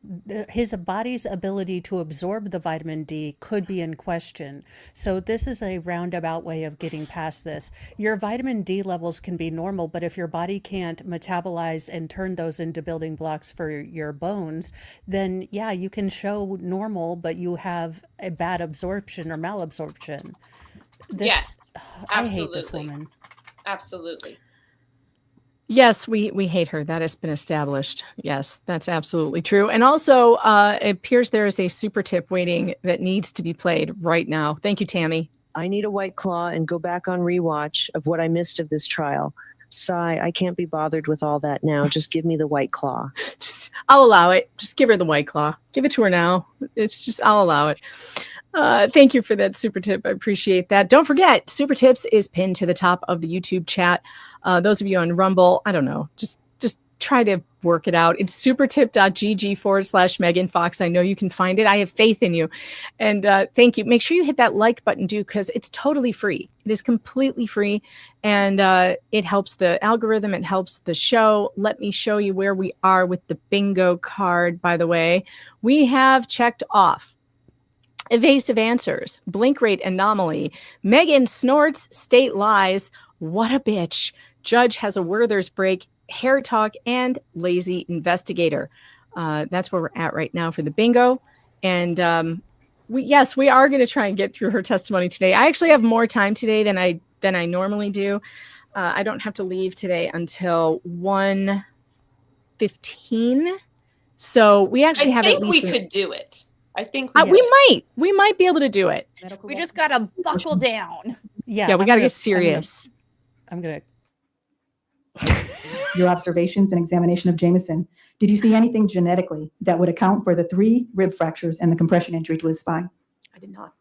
His body's ability to absorb the vitamin D could be in question. So this is a roundabout way of getting past this. Your vitamin D levels can be normal, but if your body can't metabolize and turn those into building blocks for your bones, then yeah, you can show normal, but you have a bad absorption or malabsorption. Yes, I hate this woman. Absolutely. Yes, we hate her. That has been established. Yes, that's absolutely true. And also, it appears there is a super tip waiting that needs to be played right now. Thank you, Tammy. I need a White Claw and go back on rewatch of what I missed of this trial. Sigh, I can't be bothered with all that now. Just give me the White Claw. I'll allow it. Just give her the White Claw. Give it to her now. I'll allow it. Thank you for that super tip. I appreciate that. Don't forget, super tips is pinned to the top of the YouTube chat. Those of you on Rumble, I don't know, just try to work it out. It's supertip.gg/Megan Fox. I know you can find it. I have faith in you. And thank you. Make sure you hit that like button, because it's totally free. It is completely free. And it helps the algorithm. It helps the show. Let me show you where we are with the bingo card, by the way. We have checked off evasive answers, blink rate anomaly, Megan snorts, state lies, what a bitch, judge has a Werther's break, hair talk, and lazy investigator. That's where we're at right now for the bingo. And we are going to try and get through her testimony today. I actually have more time today than I normally do. I don't have to leave today until 1:15. So we actually have at least. I think we could do it. I think we might be able to do it. We just got to buckle down. Yeah, we got to get serious. I'm going to. Your observations and examination of Jameson, did you see anything genetically that would account for the 3 rib fractures and the compression injury to his spine? I did not.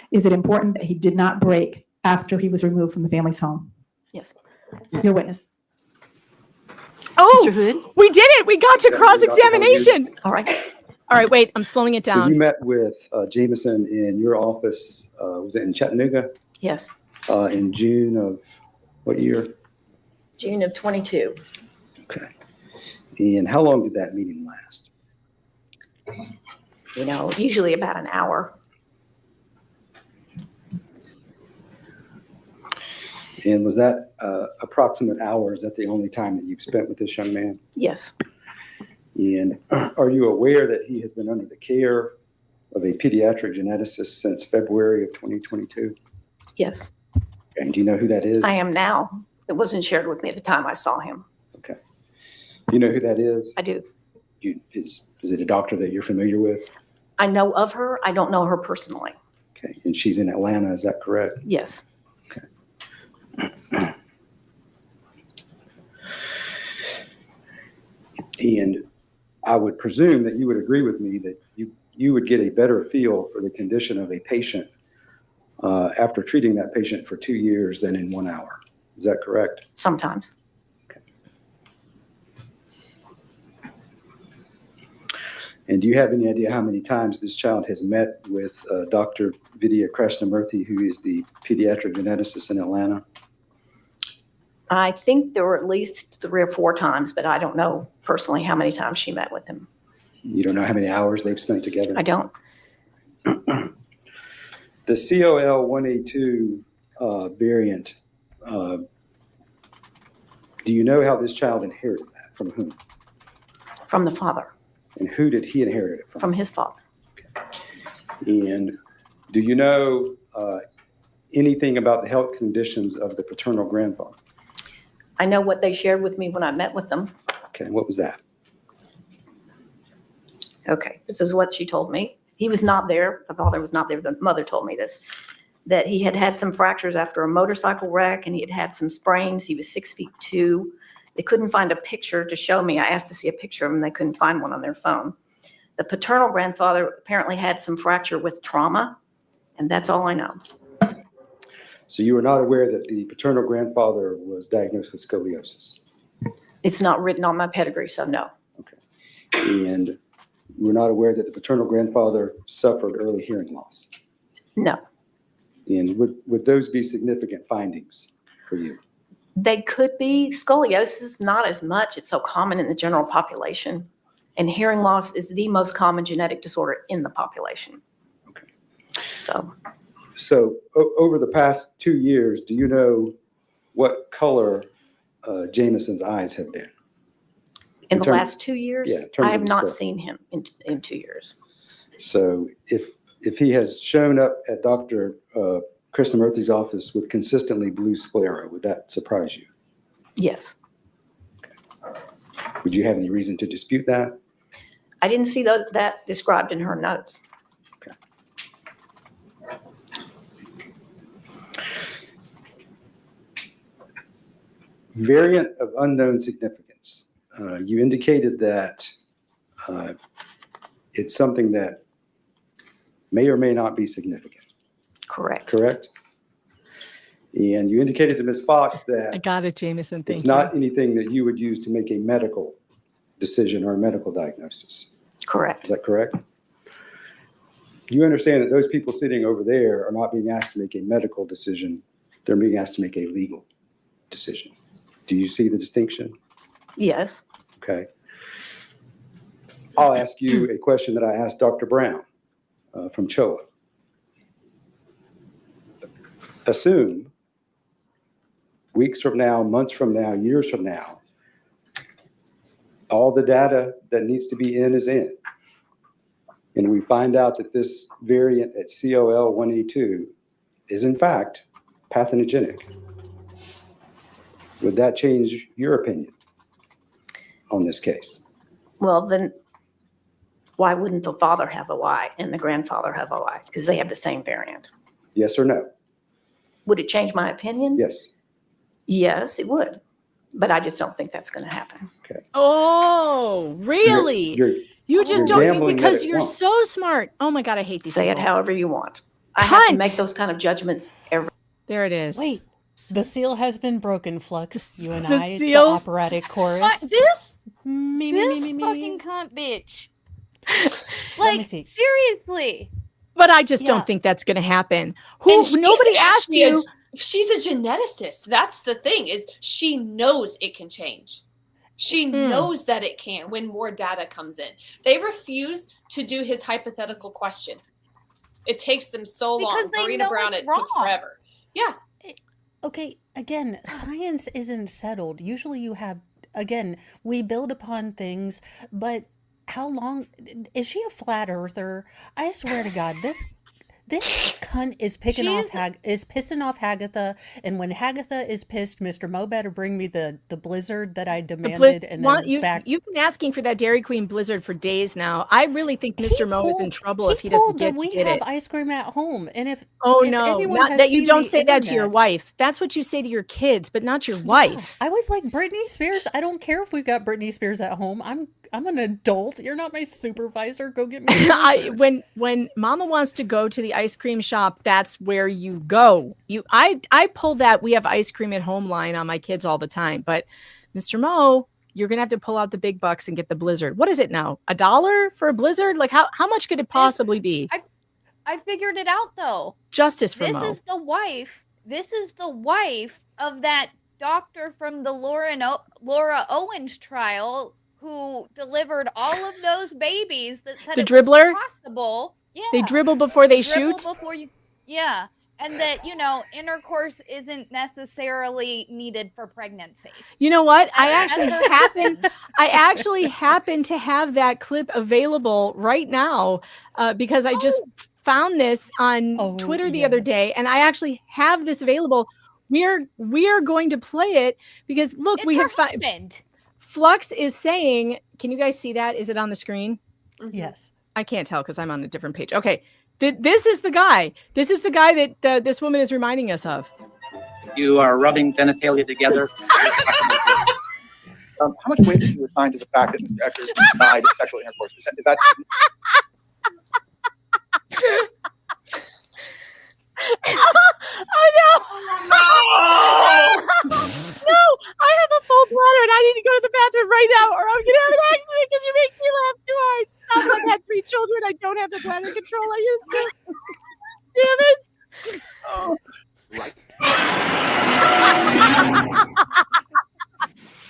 Is it important that he did not break after he was removed from the family's home? Yes. Your witness. Oh, Mr. Hood? We did it. We got to cross-examination. All right. All right, wait, I'm slowing it So down. you met with Jameson in your office, was it in Chattanooga? Yes. In June of what year? June of 22. Okay. And how long did that meeting last? Usually about an hour. And was that approximate hour, is that the only time that you've spent with this young man? Yes. And are you aware that he has been under the care of a pediatric geneticist since February of 2022? Yes, And do you know who that is? I am now. It wasn't shared with me at the time I saw him. Okay. Do you know who that is? I do. Is it a doctor that you're familiar with? I know of her. I don't know her personally. Okay. And she's in Atlanta, is that correct? Yes. And I would presume that you would agree with me that you would get a better feel for the condition of a patient after treating that patient for 2 years than in 1 hour. Is that correct? Sometimes. And do you have any idea how many times this child has met with Dr. Vidya Krishnamurthy, who is the pediatric geneticist in Atlanta? I think there were at least 3 or 4 times, but I don't know personally how many times she met with him. You don't know how many hours they've spent together? I don't. The COL1A2 variant, do you know how this child inherited that? From whom? From the father. And who did he inherit it from? From his father. And do you know anything about the health conditions of the paternal grandfather? I know what they shared with me when I met with them. Okay, what was that? Okay, this is what she told me. He was not there. The father was not there. The mother told me this, that he had had some fractures after a motorcycle wreck and he had had some sprains. He was 6'2". They couldn't find a picture to show me. I asked to see a picture of him. They couldn't find one on their phone. The paternal grandfather apparently had some fracture with trauma, and that's all I know. So you were not aware that the paternal grandfather was diagnosed with scoliosis? It's not written on my pedigree, so no. And you were not aware that the paternal grandfather suffered early hearing loss? No. And would those be significant findings for you? They could be. Scoliosis, not as much. It's so common in the general population. And hearing loss is the most common genetic disorder in the population. Okay. So over the past 2 years, do you know what color Jameson's eyes have been? in the last 2 years, yeah, in terms I of have the not scope. seen him in 2 years. So if he has shown up at Dr. Krishnamurthy's office with consistently blue sclera, would that surprise you? Yes. Would you have any reason to dispute that? I didn't see that described in her notes. Variant of unknown significance. You indicated that it's something that may or may not be significant. Correct. Correct? And you indicated to Ms. Fox that I got it, Jameson. Thank it's you. not anything that you would use to make a medical decision or a medical diagnosis. Correct. Is that correct? You understand that those people sitting over there are not being asked to make a medical decision. They're being asked to make a legal decision. Do you see the distinction? Yes. Okay. I'll ask you a question that I asked Dr. Brown from CHOA. Assume weeks from now, months from now, years from now, all the data that needs to be in is in. And we find out that this variant at COL1A2 is in fact pathogenic. Would that change your opinion on this case? Well, then why wouldn't the father have a Y and the grandfather have a Y? Because they have the same variant. Yes or no? Would it change my opinion? Yes. Yes, it would. But I just don't think that's going to happen. Okay. Oh, really? You just you're don't gambling that because it you're won't. so smart. Oh my God, I hate these Say it people. however you want. I have to Cunt! make those kind of judgments every. There it is. Wait, the seal has been broken, Flux. You and The I, seal? the operatic chorus. This me, fucking cunt bitch. Let me Like see. seriously. But I just Yeah. don't think that's going to happen. And she's Nobody asked actually you. She's a geneticist. That's the thing, is she knows it can change. She knows that it can when more data comes in. They refuse to do his hypothetical question. It takes them so long. Because they Marina know Brown, it's it took wrong. forever. Yeah. Okay, again, science isn't settled. Usually you have, again, we build upon things, but how long is she a flat earther? I swear to God, this cunt is pissing off Hagatha, and when Hagatha is pissed, Mr. Mo better bring me the blizzard that I demanded, and then you've been asking for that Dairy Queen blizzard for days now. I really think Mr. Mo is in trouble if he doesn't get we have ice cream at home, and if anyone not has that you seen don't the say that to your internet- wife. That's what you say to your kids, but not your wife. I was like, Britney Spears. I don't care if we got Britney Spears at home. I'm an adult. You're not my supervisor. Go get me. When Mama wants to go to the ice cream shop, that's where you go. I pull that we have ice cream at home line on my kids all the time. But Mr. Mo, you're gonna have to pull out the big bucks and get the blizzard. What is it now? $1 for a blizzard? Like how much could it possibly be? I figured it out though. Justice for Mo. This is the wife of that doctor from the Laura Owens trial who delivered all of those babies that said The it dribbler? was possible. Yeah. They dribble before they shoot? Yeah. And that, intercourse isn't necessarily needed for pregnancy. You know what? I actually happen to have that clip available right now because I just found this on Twitter the other day, and I actually have this available. We are going to play it because look, It's we her have husband. Flux is saying, can you guys see that? Is it on the screen? Yes. I can't tell because I'm on a different page. Okay. This is the guy. This is the guy that this woman is reminding us of. You are rubbing genitalia together. How much weight do you assign to the fact that Mr. Eckers died of sexual intercourse? Is that Oh no! No! I have a full bladder and I need to go to the bathroom right now or I'm gonna have an accident because you make me laugh too hard. Stop! I've had 3 children. I don't have the bladder control I used to. Damn it!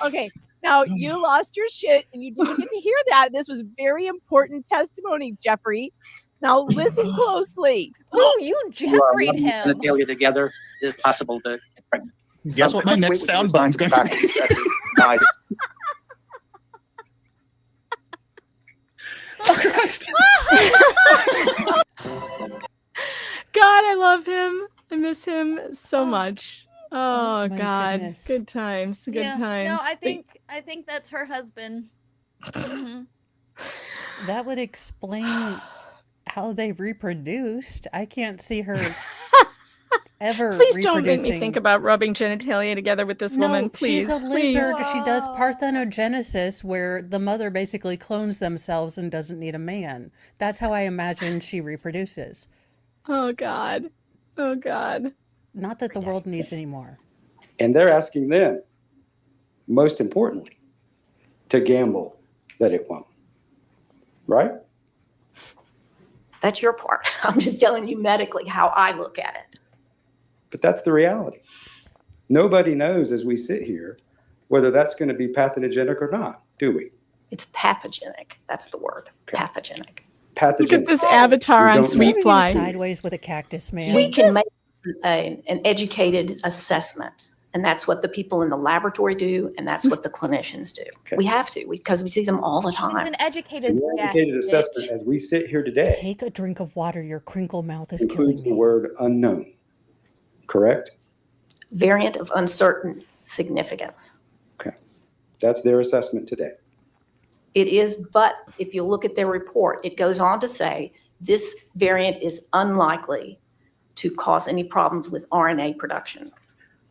Okay, now you lost your shit and you didn't get to hear that. This was very important testimony, Jeffrey. Now listen closely. Oh, you you are Jeffrey'd rubbing him. genitalia together? Is it possible to get pregnant? Guess what my next sound bite's going to be? Died. God, I love him. I miss him so much. Oh God, goodness. good times, good times. No, I think that's her husband. Mhm. That would explain how they reproduced. I can't see her ever. Please don't make me reproducing. think about rubbing genitalia together with this woman. Please, she's a please. lizard. She does parthenogenesis, where the mother basically clones themselves and doesn't need a man. That's how I imagine she reproduces. Oh God, oh God. Not that the world needs any more. And they're asking them, most importantly, to gamble that it won't. Right? That's your part. I'm just telling you medically how I look at it. But that's the reality. Nobody knows as we sit here whether that's going to be pathogenic or not, do we? It's pathogenic. That's the word. Pathogenic. Pathogenic. Look at this avatar We on don't Sweet know. Fly. Sideways with a cactus man. We can make an educated assessment. And that's what the people in the laboratory do. And that's what the clinicians do. We have to because we see them all the It's time. an educated An educated assessment as we sit here today Take a drink of water. Your crinkle mouth is killing includes me. the word unknown. Correct? Variant of uncertain significance. Okay. That's their assessment today. It is, but if you look at their report, it goes on to say this variant is unlikely to cause any problems with RNA production.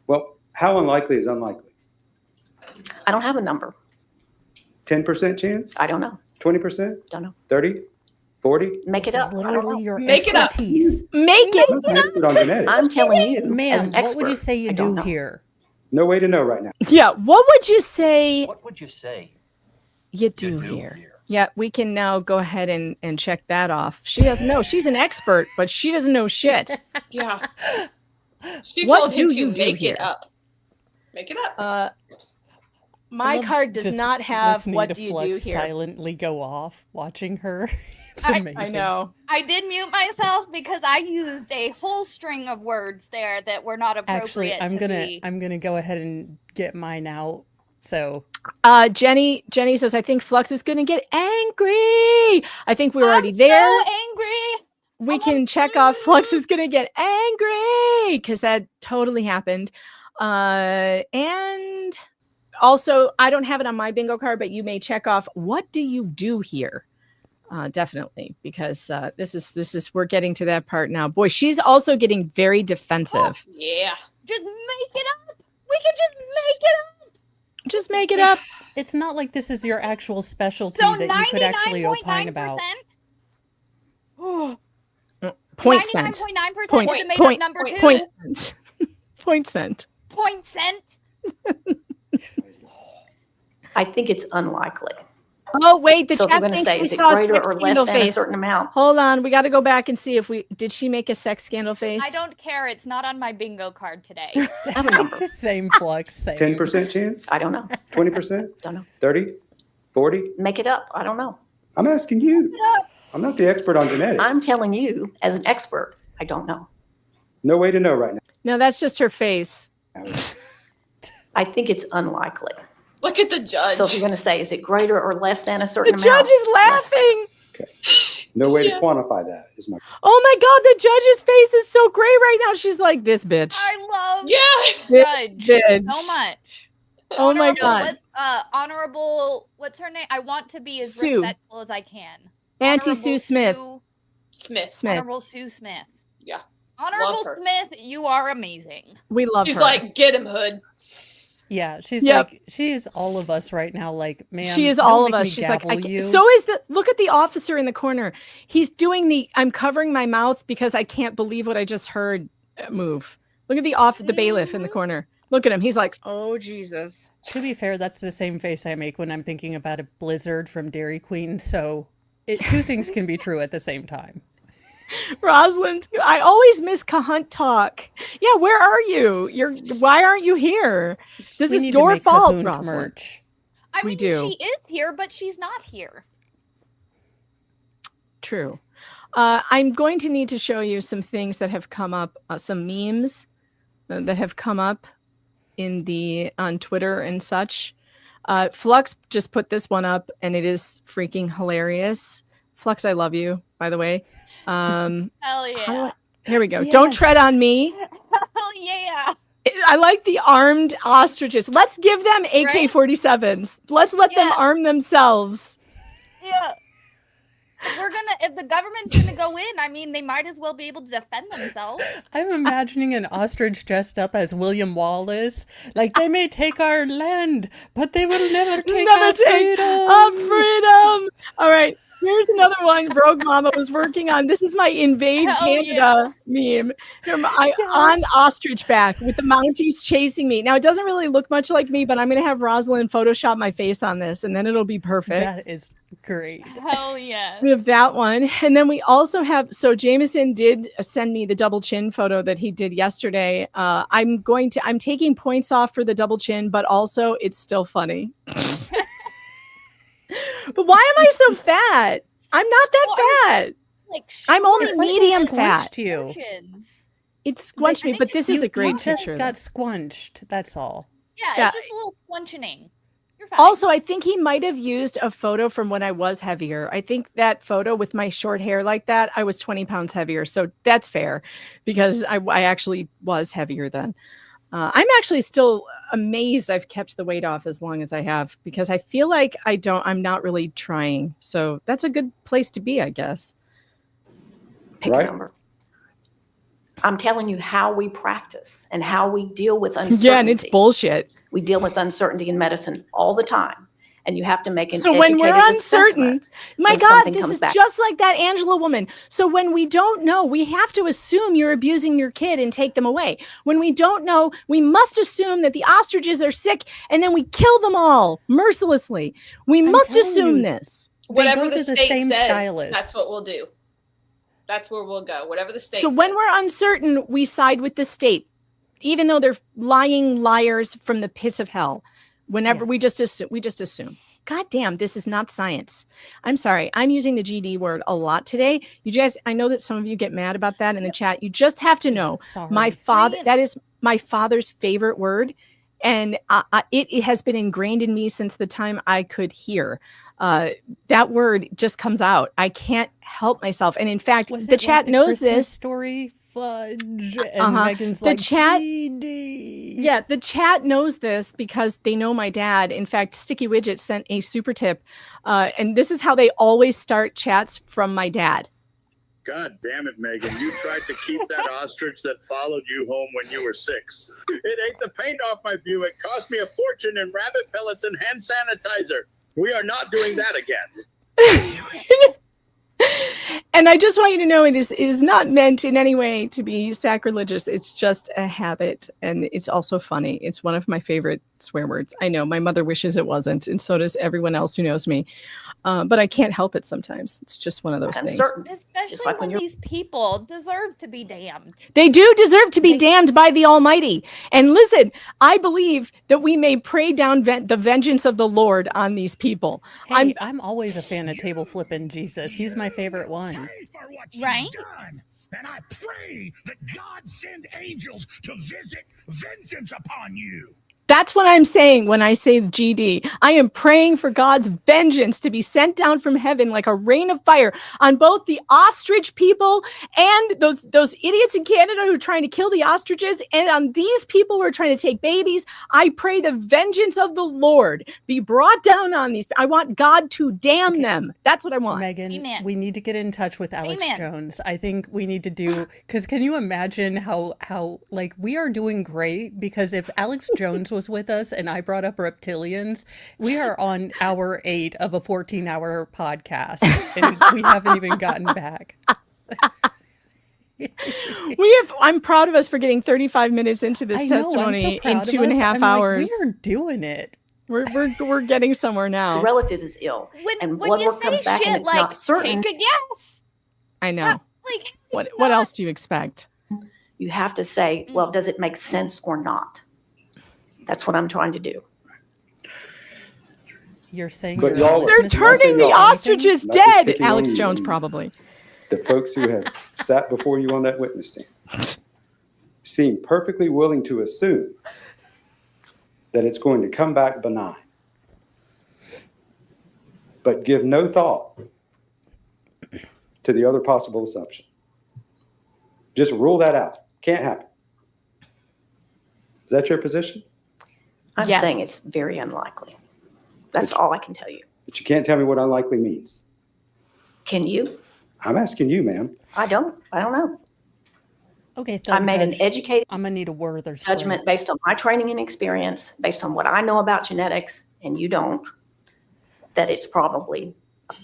Well, how unlikely is unlikely? I don't have a number. 10% chance? I don't know. 20%? Don't know. 30? 40? Make it This up. is I don't literally know. your Make it up. expertise. Make it. I'm an expert on genetics. I'm telling you, Ma'am, as an what would you expert, say you I don't do know. here? No way to know right now. Yeah, what would you say What would you say? you do here? Yeah, we can now go ahead and check that off. She doesn't know. She's an expert, but she doesn't know shit. Yeah. She What told him do to you do make here? it up. Make it up. My love card does just not have listening what to do you Flux do here. silently go off, watching her. It's I amazing. know. I did mute myself because I used a whole string of words there that were not appropriate. Actually, I'm to gonna be. I'm gonna go ahead and get mine out So Jenny says, I think Flux is going to get angry. I think we're already there. So angry. We can check off Flux is going to get angry because that totally happened. And also, I don't have it on my bingo card, but you may check off, what do you do here? Definitely, because this is we're getting to that part now. Boy, she's also getting very defensive. Yeah. Just make it up. We can just make it up. Just make it up. It's not like this is your actual specialty So that you could actually opine about. 99.9%. Point cent. 99.9% is the made up number two. Point cent. Point cent. Point cent. I think it's unlikely. Oh wait, the So if chat we're gonna thinks say, we is it saw a greater sex or less scandal than a face. certain amount? Hold on, we got to go back and see if did she make a sex scandal face? I don't care. It's not on my bingo card today. I have a number. Same Flux. Same. 10% chance? I don't know. 20%? Don't know. 30? 40? Make it up. I don't know. I'm asking you. I'm not the expert on genetics. I'm telling you, as an expert, I don't know. No way to know right now. No, that's just her face. I think it's unlikely. Look at the judge. So if you're going to say, is it greater or less than a certain The amount? judge is laughing. No way Yeah. to quantify that is my. Oh my God, the judge's face is so great right now. She's like, this bitch. I love This Judge bitch. so much. Oh my Honorable- God. Honorable, what's her name? I want to be as Sue. respectful as I can. Auntie Honorable Sue Smith. Smith. Honorable Sue Smith. Yeah. Honorable her. Smith, you are amazing. We love She's her. like, get him, Hood. Yeah, she's Yep. like, she is all of us right now. Like, man, She is don't all of make us. me She's like, gavel you. so is look at the officer in the corner. He's doing I'm covering my mouth because I can't believe what I just heard move. Look at the bailiff in the corner. Look at him. He's like, oh, Jesus. To be fair, that's the same face I make when I'm thinking about a blizzard from Dairy Queen. So two things can be true at the same time. Rosalind, I always miss Cahunt talk. Yeah, where are you? Why aren't you here? This We is need to your make fault, Cahunt Rosalind. merch. I We mean, do. she is here, but she's not here. True. I'm going to need to show you some things that have come up, some memes that have come up on Twitter and such. Flux just put this one up, and it is freaking hilarious. Flux, I love you, by the way. Hell yeah. Here we go. Don't tread on me. Hell yeah. I like the armed ostriches. Let's give them AK-47s. Let's let them arm themselves. Yeah. If the government's gonna go in, I mean, they might as well be able to defend themselves. I'm imagining an ostrich dressed up as William Wallace. Like, they may take our land, but they will never take our freedom. Our freedom. All right. Here's another one Rogue Mama was working on. This is my Invade Hell Canada meme. On ostrich back with the Mounties chasing me. Now, it doesn't really look much like me, but I'm going to have Rosalind Photoshop my face on this, and then it'll be perfect. That is great. Hell yes. We have that one. And then we also have, so Jameson did send me the double chin photo that he did yesterday. I'm taking points off for the double chin, but also it's still funny. But why am I so fat? I'm not that fat. I'm only medium fat. You. It squunched me, but this is a great You just picture. got squunched. That's all. Yeah, it's just a little squunching. You're fine. Also, I think he might have used a photo from when I was heavier. I think that photo with my short hair like that, I was 20 pounds heavier. So that's fair because I actually was heavier then. I'm actually still amazed I've kept the weight off as long as I have because I feel like I'm not really trying. So that's a good place to be, I guess. Pick a number. I'm telling you how we practice and how we deal with uncertainty. Yeah, and it's bullshit. We deal with uncertainty in medicine all the time. And you have to make an So when we're educated uncertain, assessment my when God, something this comes is back. just like that Angela woman. So when we don't know, we have to assume you're abusing your kid and take them away. When we don't know, we must assume that the ostriches are sick and then we kill them all mercilessly. We must telling assume you, this. Whatever go the to the state same says, stylist. that's what we'll do. That's where we'll go. Whatever the state So says. when we're uncertain, we side with the state, even though they're lying liars from the pits of hell. Whenever we just assume. God damn, this is not science. I'm sorry. I'm using the GD word a lot today. You guys, I know that some of you get mad about that in the chat. You just have to know Sorry. that is my father's favorite word. And it has been ingrained in me since the time I could hear. That word just comes out. I can't help myself. And in fact, the chat knows Christmas this. Story fudge, and Megan's the like, chat, GD. Yeah, the chat knows this because they know my dad. In fact, Sticky Widget sent a super tip. And this is how they always start chats from my dad. God damn it, Megan. You tried to keep that ostrich that followed you home when you were 6. It ate the paint off my Buick, cost me a fortune in rabbit pellets and hand sanitizer. We are not doing that again. And I just want you to know it is not meant in any way to be sacrilegious. It's just a habit. And it's also funny. It's one of my favorite swear words. I know my mother wishes it wasn't. And so does everyone else who knows me. But I can't help it sometimes. It's just one of those things. Especially like when when these people deserve to be damned. They do deserve to be damned by the Almighty. And listen, I believe that we may pray down the vengeance of the Lord on these people. Hey, I'm always a fan of table flipping Jesus. He's my favorite one. Right? And I pray that God send angels to visit vengeance upon you. That's what I'm saying when I say GD. I am praying for God's vengeance to be sent down from heaven like a rain of fire on both the ostrich people and those idiots in Canada who are trying to kill the ostriches, and on these people who are trying to take babies. I pray the vengeance of the Lord be brought down on these. I want God to damn them. That's what I want. Megan, we need to get in touch with Alex Jones. I think we need to do, because can you imagine how like we are doing great, because if Alex Jones was with us and I brought up reptilians, we are on hour 8 of a 14-hour podcast and we haven't even gotten back. I'm proud of us for getting 35 minutes into this testimony in 2.5 hours. Like, we are doing it. We're getting somewhere now. The relative is ill, and blood work comes back and it's not certain. Take a guess. I know. What else do you expect? You have to say, well, does it make sense or not? That's what I'm trying to do. You're saying But you're they're turning the ostriches dead. Alex Jones, probably. The folks who have sat before you on that witness stand seem perfectly willing to assume that it's going to come back benign, but give no thought to the other possible assumption. Just rule that out. Can't happen. Is that your position? I'm saying it's very unlikely. That's all I can tell you. But you can't tell me what unlikely means. Can you? I'm asking you, ma'am. I don't know. Okay, I made an educated I'm gonna need a Werther's judgment based on my training and experience, based on what I know about genetics, and you don't, that it's probably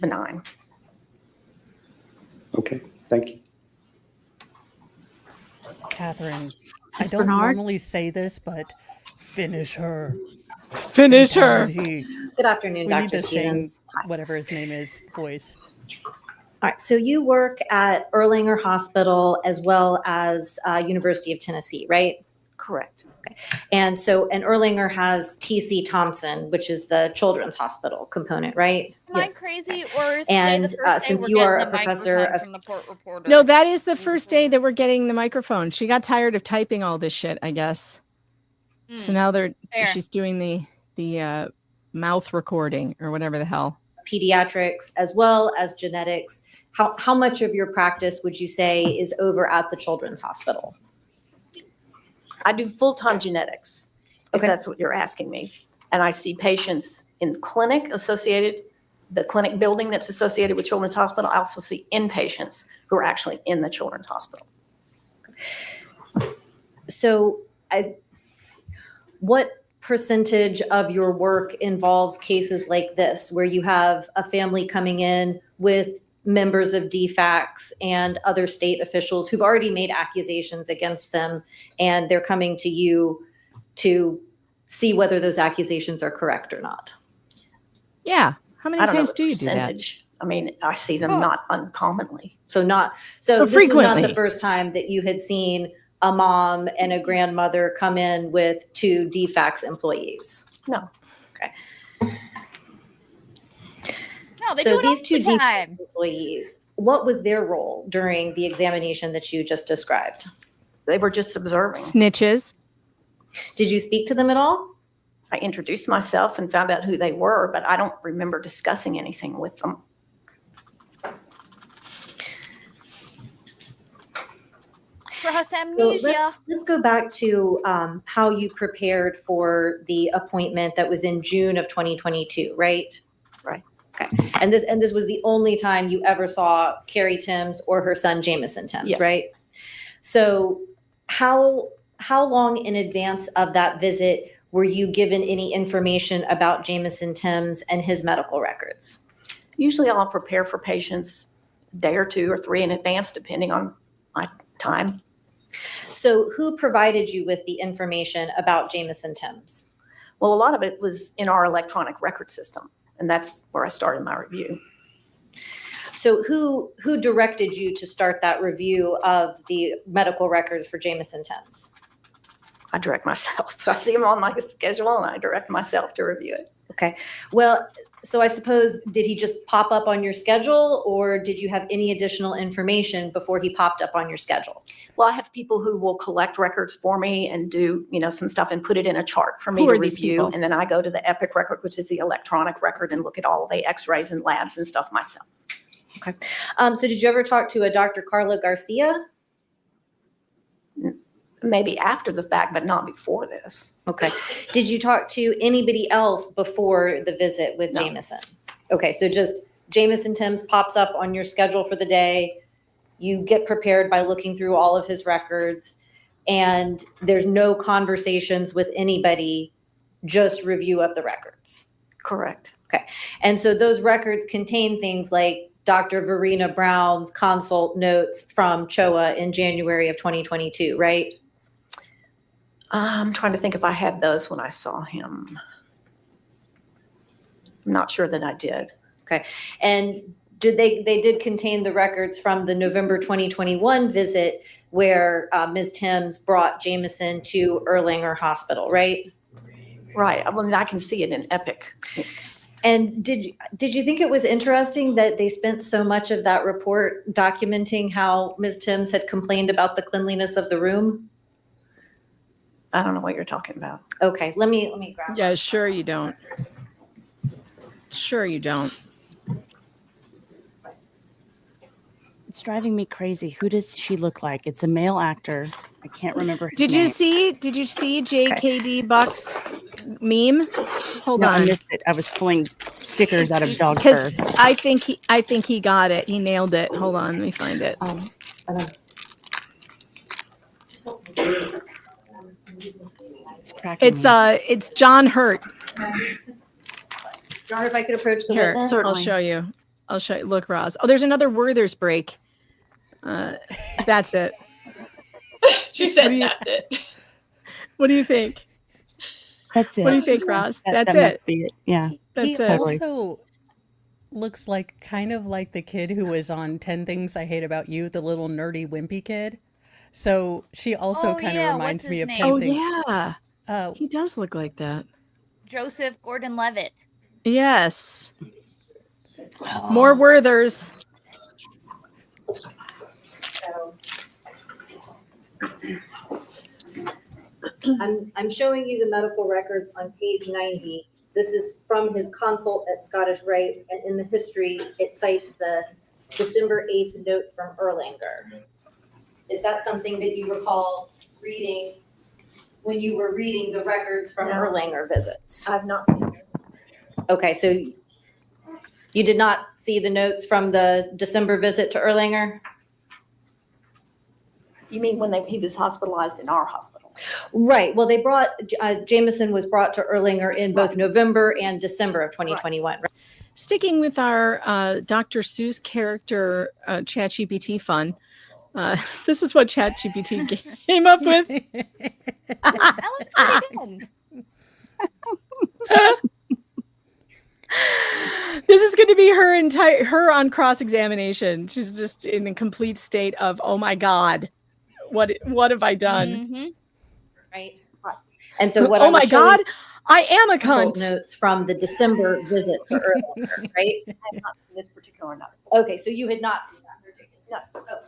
benign. Okay, thank you. Catherine, I Miss don't Bernard? normally say this, but finish her. Finish her. Fatality. Good afternoon, We need Dr. this Shane, Stevens. whatever his name is, voice. All right, so you work at Erlanger Hospital as well as University of Tennessee, right? Correct. Okay. And Erlanger has TC Thompson, which is the children's hospital component, right? Am I crazy, or is And, today the first day since we're you are getting a the professor microphone of- from the court reporter? No, that is the first day that we're getting the microphone. She got tired of typing all this shit, I guess. So now fair. she's doing the mouth recording or whatever the hell. Pediatrics as well as genetics. How much of your practice would you say is over at the children's hospital? I do full-time genetics, if that's what you're asking me. And I see patients in the clinic the clinic building that's associated with Children's Hospital. I also see inpatients who are actually in the Children's Hospital. So what percentage of your work involves cases like this, where you have a family coming in with members of DFACS and other state officials who've already made accusations against them, and they're coming to you to see whether those accusations are correct or not? Yeah. How many I don't know times the do you do that? percentage. I mean, I see them not uncommonly. So this frequently. was not the first time that you had seen a mom and a grandmother come in with 2 DFACS employees? No. Okay. No, they So do it these all 2 the DFACS time. employees, what was their role during the examination that you just described? They were just observing. Snitches. Did you speak to them at all? I introduced myself and found out who they were, but I don't remember discussing anything with them. Cross So amnesia. let's go back to how you prepared for the appointment that was in June of 2022, right? Right. Okay. And this was the only time you ever saw Carrie Tims or her son Jameson Timms, Yes. right? So how long in advance of that visit were you given any information about Jameson Timms and his medical records? Usually I'll prepare for patients a day or 2 or 3 in advance, depending on my time. So who provided you with the information about Jameson Timms? Well, a lot of it was in our electronic record system, and that's where I started my review. So who directed you to start that review of the medical records for Jameson Timms? I direct myself. I see them on my schedule, and I direct myself to review it. Okay. Well, so I suppose, did he just pop up on your schedule, or did you have any additional information before he popped up on your schedule? Well, I have people who will collect records for me and do, some stuff and put it in a chart for me Who to are these review. people? And then I go to the Epic record, which is the electronic record, and look at all the x-rays and labs and stuff myself. Okay. So did you ever talk to a Dr. Carla Garcia? Maybe after the fact, but not before this. Okay. Did you talk to anybody else before the visit with No. Jameson? Okay, so just Jameson Timms pops up on your schedule for the day. You get prepared by looking through all of his records, and there's no conversations with anybody, just review of the records. Correct. Okay. And so those records contain things like Dr. Verena Brown's consult notes from CHOA in January of 2022, right? I'm trying to think if I had those when I saw him. I'm not sure that I did. Okay. And they did contain the records from the November 2021 visit where Ms. Timms brought Jameson to Erlanger Hospital, right? Right. Well, I can see it in Epic. And did you think it was interesting that they spent so much of that report documenting how Ms. Timms had complained about the cleanliness of the room? I don't know what you're talking about. Okay, let me grab. Yeah, sure you don't. Sure you don't. It's driving me crazy. Who does she look like? It's a male actor. I can't remember his Did name. you see JKD Buck's meme? Hold No, on. I missed it. I was pulling stickers out of dog Because fur. I think he got it. He nailed it. Hold on, let me find it. It's cracking me. It's John Hurt. John, if I could approach the Here, witness. I'll show you. Look, Roz. Oh, there's another Werther's break. That's it. She said that's it. What do you think? That's it. What do you think, Roz? That's that it. must be it. Yeah. That's He it. also looks like kind of like the kid who was on 10 Things I Hate About You, the little nerdy wimpy kid. So she also kind of reminds me of 10 Oh, Things. yeah. He does look like that. Joseph Gordon-Levitt. Yes. More Werthers. I'm showing you the medical records on page 90. This is from his consult at Scottish Rite, and in the history, it cites the December 8th note from Erlanger. Is that something that you recall reading when you were reading the records from Erlanger visits? I've not seen it. Okay, so you did not see the notes from the December visit to Erlanger? You mean when he was hospitalized in our hospital? Right. Well, they brought Jameson was brought to Erlanger in both November and December of 2021. Right? Sticking with our Dr. Seuss character ChatGPT fun, this is what ChatGPT came up with. That looks pretty good. This is going to be her on cross-examination. She's just in a complete state of, oh my God, what have I done? Mm-hmm. Right. And so what? Oh my God, I am a cunt. Notes from the December visit to Erlanger, right? I have not seen this particular note. Okay, so you had not seen that particular.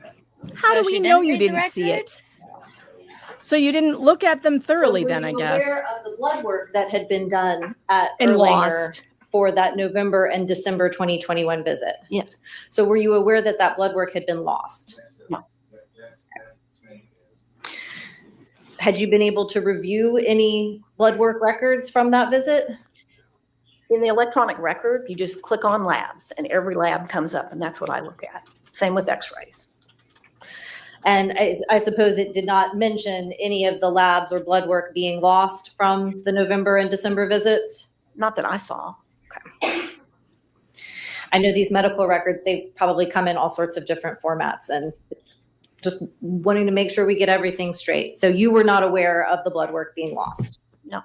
No. Oh. How So do we she know didn't you read the didn't see it? records? So you didn't look at them thoroughly So were then, I you guess. aware of the blood work that had been done at And Erlanger lost. for that November and December 2021 visit? Yes. So were you aware that that blood work had been lost? No. Had you been able to review any blood work records from that visit? In the electronic record, you just click on labs and every lab comes up and that's what I look at. Same with x-rays. And I suppose it did not mention any of the labs or blood work being lost from the November and December visits? Not that I saw. Okay. I know these medical records, they probably come in all sorts of different formats, and it's just wanting to make sure we get everything straight. So you were not aware of the blood work being lost? No.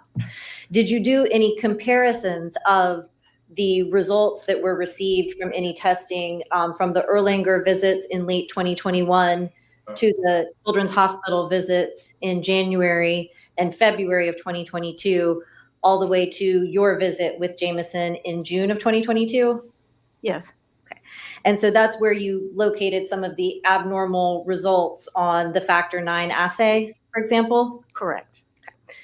Did you do any comparisons of the results that were received from any testing from the Erlanger visits in late 2021 to the Children's Hospital visits in January and February of 2022, all the way to your visit with Jameson in June of 2022? Yes. Okay. And so that's where you located some of the abnormal results on the factor IX assay, for example? Correct. Okay.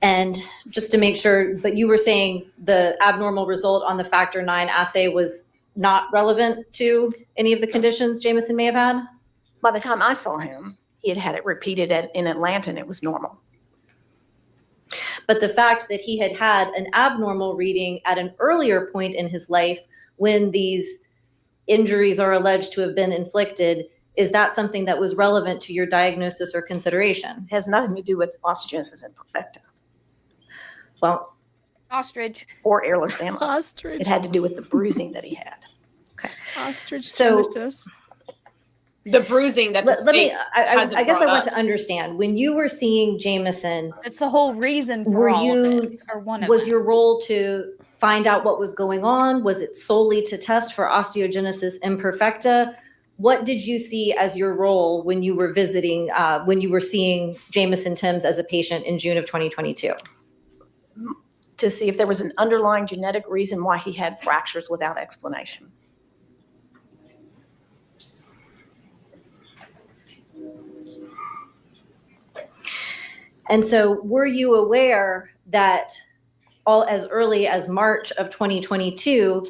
And just to make sure, but you were saying the abnormal result on the factor IX assay was not relevant to any of the conditions Jameson may have had? By the time I saw him, he had had it repeated in Atlanta and it was normal. But the fact that he had had an abnormal reading at an earlier point in his life when these injuries are alleged to have been inflicted, is that something that was relevant to your diagnosis or consideration? It has nothing to do with osteogenesis imperfecta. Well, Ostrich. Or Ehlers-Danlos. Ostrich. It had to do with the bruising that he had. Okay. Ostrich. So- genesis. The bruising that the Let me, state I guess I want brought to understand, when you were seeing Jameson, That's the whole reason for were all you, of this, or one of was them. your role to find out what was going on? Was it solely to test for osteogenesis imperfecta? What did you see as your role when you were visiting, when you were seeing Jameson Timms as a patient in June of 2022? To see if there was an underlying genetic reason why he had fractures without explanation. And so were you aware that all as early as March of 2022,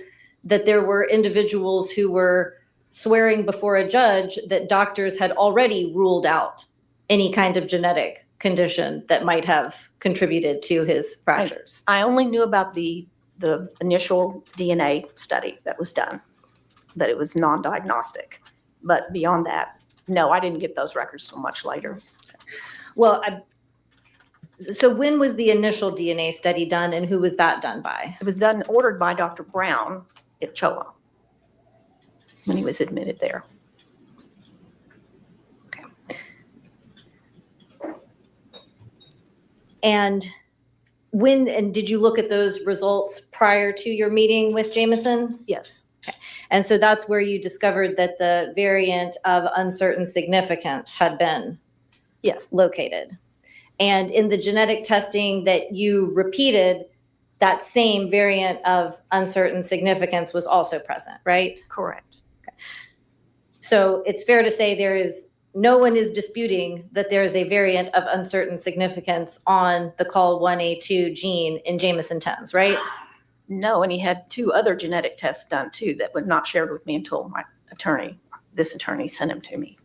that there were individuals who were swearing before a judge that doctors had already ruled out any kind of genetic condition that might have contributed to his fractures? I only knew about the initial DNA study that was done, that it was non-diagnostic. But beyond that, no, I didn't get those records till much later. Well, so when was the initial DNA study done and who was that done by? It was ordered by Dr. Brown at CHOA when he was admitted there. Okay. And did you look at those results prior to your meeting with Jameson? Yes. Okay. And so that's where you discovered that the variant of uncertain significance had been located. And in the genetic testing that you repeated, that same variant of uncertain significance was also present, right? Correct. Okay. So it's fair to say no one is disputing that there is a variant of uncertain significance on the COL1A2 gene in Jameson Timms, right? No, and he had 2 other genetic tests done too that were not shared with me until this attorney sent them to me.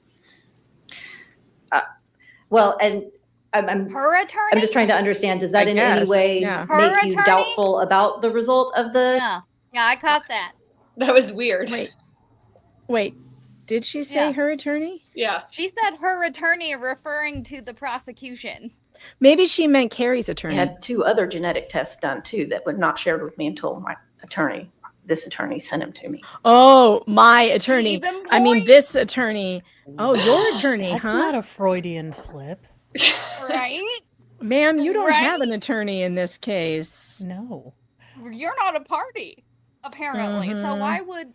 Well, and her attorney? I'm just trying to understand, does that in any way make you doubtful about the result of the? Yeah, I caught that. That was weird. Wait, did she say her attorney? Yeah. She said her attorney, referring to the prosecution. Maybe she meant Carrie's attorney. He had 2 other genetic tests done too that were not shared with me until this attorney sent them to me. Oh, my attorney. Even I mean, this attorney. Oh, your attorney, That's huh? not a Freudian slip. Right? Ma'am, you don't Right? have an attorney in this case. No. You're not a party, apparently. So Mhm. why would...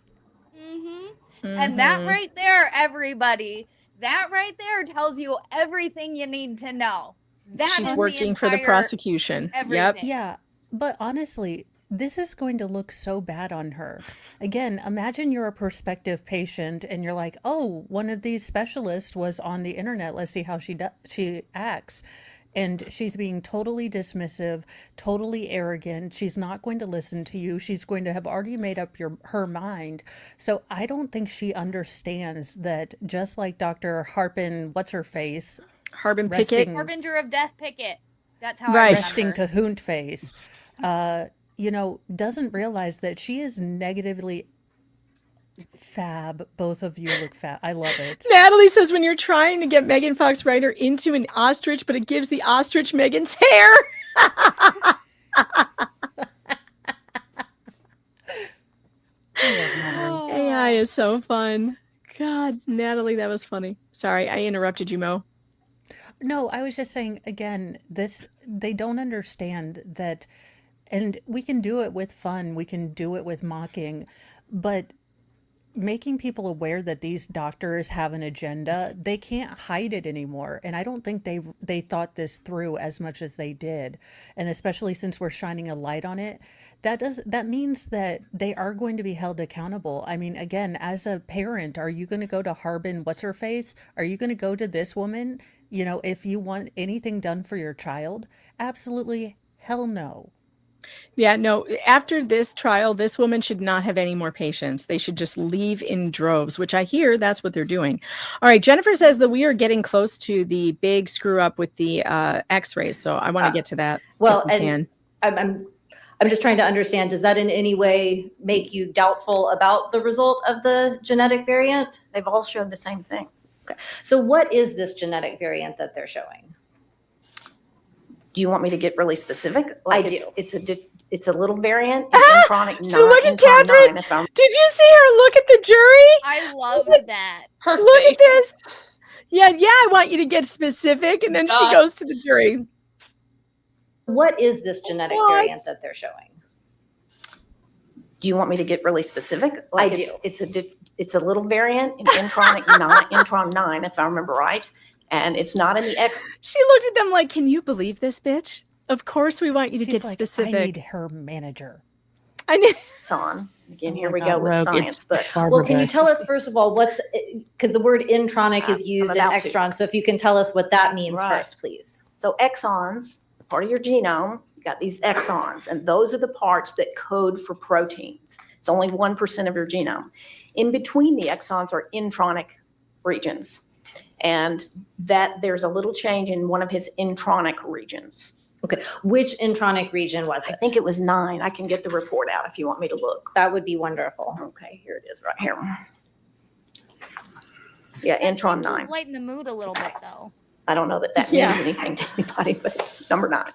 And that right there, everybody, that right there tells you everything you need to know. That She's is working for the entire prosecution. Yep. everything. Yeah, but honestly, this is going to look so bad on her. Again, imagine you're a prospective patient and you're like, oh, one of these specialists was on the internet. Let's see how she acts. And she's being totally dismissive, totally arrogant. She's not going to listen to you. She's going to have already made up her mind. So I don't think she understands that, just like Dr. Harpin, what's her face? Harbin Pickett. Harbinger of Death Pickett. That's how Right. I Resting remember. cahoon face, doesn't realize that she is negatively fab. Both of you look fab. I love it. Natalie says when you're trying to get Megan Fox Ryder into an ostrich, but it gives the ostrich Megan's hair. AI is so fun. God, Natalie, that was funny. Sorry, I interrupted you, Mo. No, I was just saying, again, they don't understand that, and we can do it with fun, we can do it with mocking, but making people aware that these doctors have an agenda, they can't hide it anymore. And I don't think they thought this through as much as they did. And especially since we're shining a light on it, that means that they are going to be held accountable. I mean, again, as a parent, are you going to go to Harbin, what's her face? Are you going to go to this woman? If you want anything done for your child? Absolutely hell no. Yeah, no, after this trial, this woman should not have any more patients. They should just leave in droves, which I hear that's what they're doing. All right, Jennifer says that we are getting close to the big screw up with the x-rays. So I want to get to that. Well, if we and can. I'm just trying to understand, does that in any way make you doubtful about the result of the genetic variant? They've all showed the same thing. Okay. So what is this genetic variant that they're showing? Do you want me to get really specific? I do. It's a little variant. Intronic 9. Look at Catherine. Did you see her look at the jury? I loved that. Look at this. Yeah, I want you to get specific. And then she goes to the jury. What is this genetic variant that they're showing? Do you want me to get really specific? I do. It's a little variant in intron 9, if I remember right. And it's not in the X. She looked at them like, can you believe this, bitch? Of course we want you to She's get like, specific. I need her manager. I need. It's on. Again, here my we God, go with Rogue, science. But Well, can you tell us, first of all, because the word intronic is used in about to. extron. So if you can tell us what that means Right. first, please. So exons, part of your genome, you got these exons, and those are the parts that code for proteins. It's only 1% of your genome. In between the exons are intronic regions. And that there's a little change in one of his intronic regions. Okay. Which intronic region was it? I think it was 9. I can get the report out if you want me to look. That would be wonderful. Okay, here it is right here. Yeah, intron 9. Lighten the mood a little bit, though. I don't know that means anything to anybody, but it's number 9.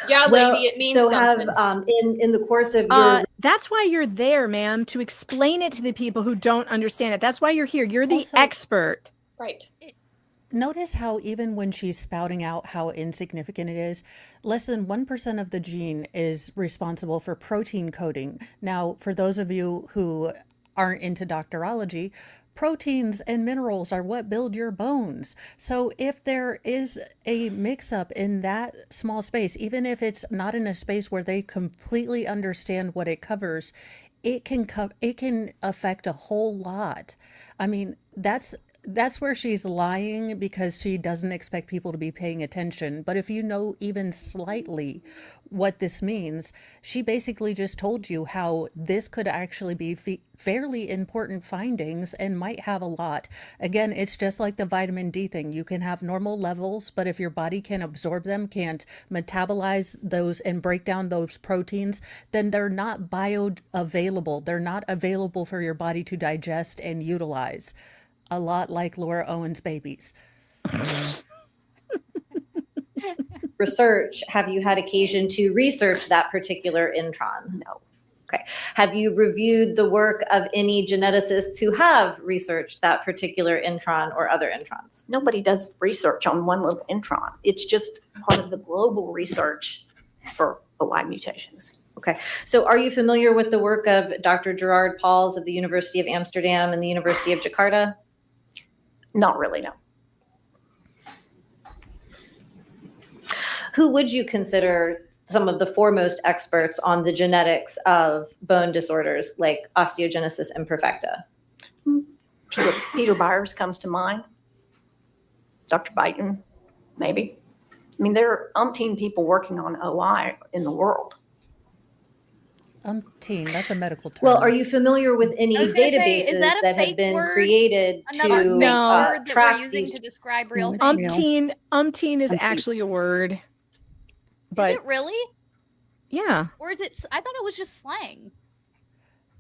Yeah, lady, it means so something. have in the course of your That's why you're there, ma'am, to explain it to the people who don't understand it. That's why you're here. You're the expert. Right. Notice how even when she's spouting out how insignificant it is, less than 1% of the gene is responsible for protein coding. Now, for those of you who aren't into doctorology, proteins and minerals are what build your bones. So if there is a mix-up in that small space, even if it's not in a space where they completely understand what it covers, it can affect a whole lot. I mean, that's where she's lying because she doesn't expect people to be paying attention. But if you know even slightly what this means, she basically just told you how this could actually be fairly important findings and might have a lot. Again, it's just like the vitamin D thing. You can have normal levels, but if your body can't absorb them, can't metabolize those and break down those proteins, then they're not bioavailable. They're not available for your body to digest and utilize. A lot like Laura Owen's babies. research, have you had occasion to research that particular intron? No. Okay. Have you reviewed the work of any geneticists who have researched that particular intron or other introns? Nobody does research on one little intron. It's just part of the global research for OI mutations. Okay. So are you familiar with the work of Dr. Gerard Pauls of the University of Amsterdam and the University of Jakarta? Not really, no. Who would you consider some of the foremost experts on the genetics of bone disorders like osteogenesis imperfecta. Peter Byers comes to mind. Dr. Byton, maybe. I mean, there are umpteen people working on OI in the world. Umpteen, that's a medical term. Well, are you familiar with any I was gonna say, databases is that a that have fake been word? created Another to fake word that track we're using these? to describe real things. Umpteen is actually a word. But Is it really? yeah, Or is it? I thought it was just slang.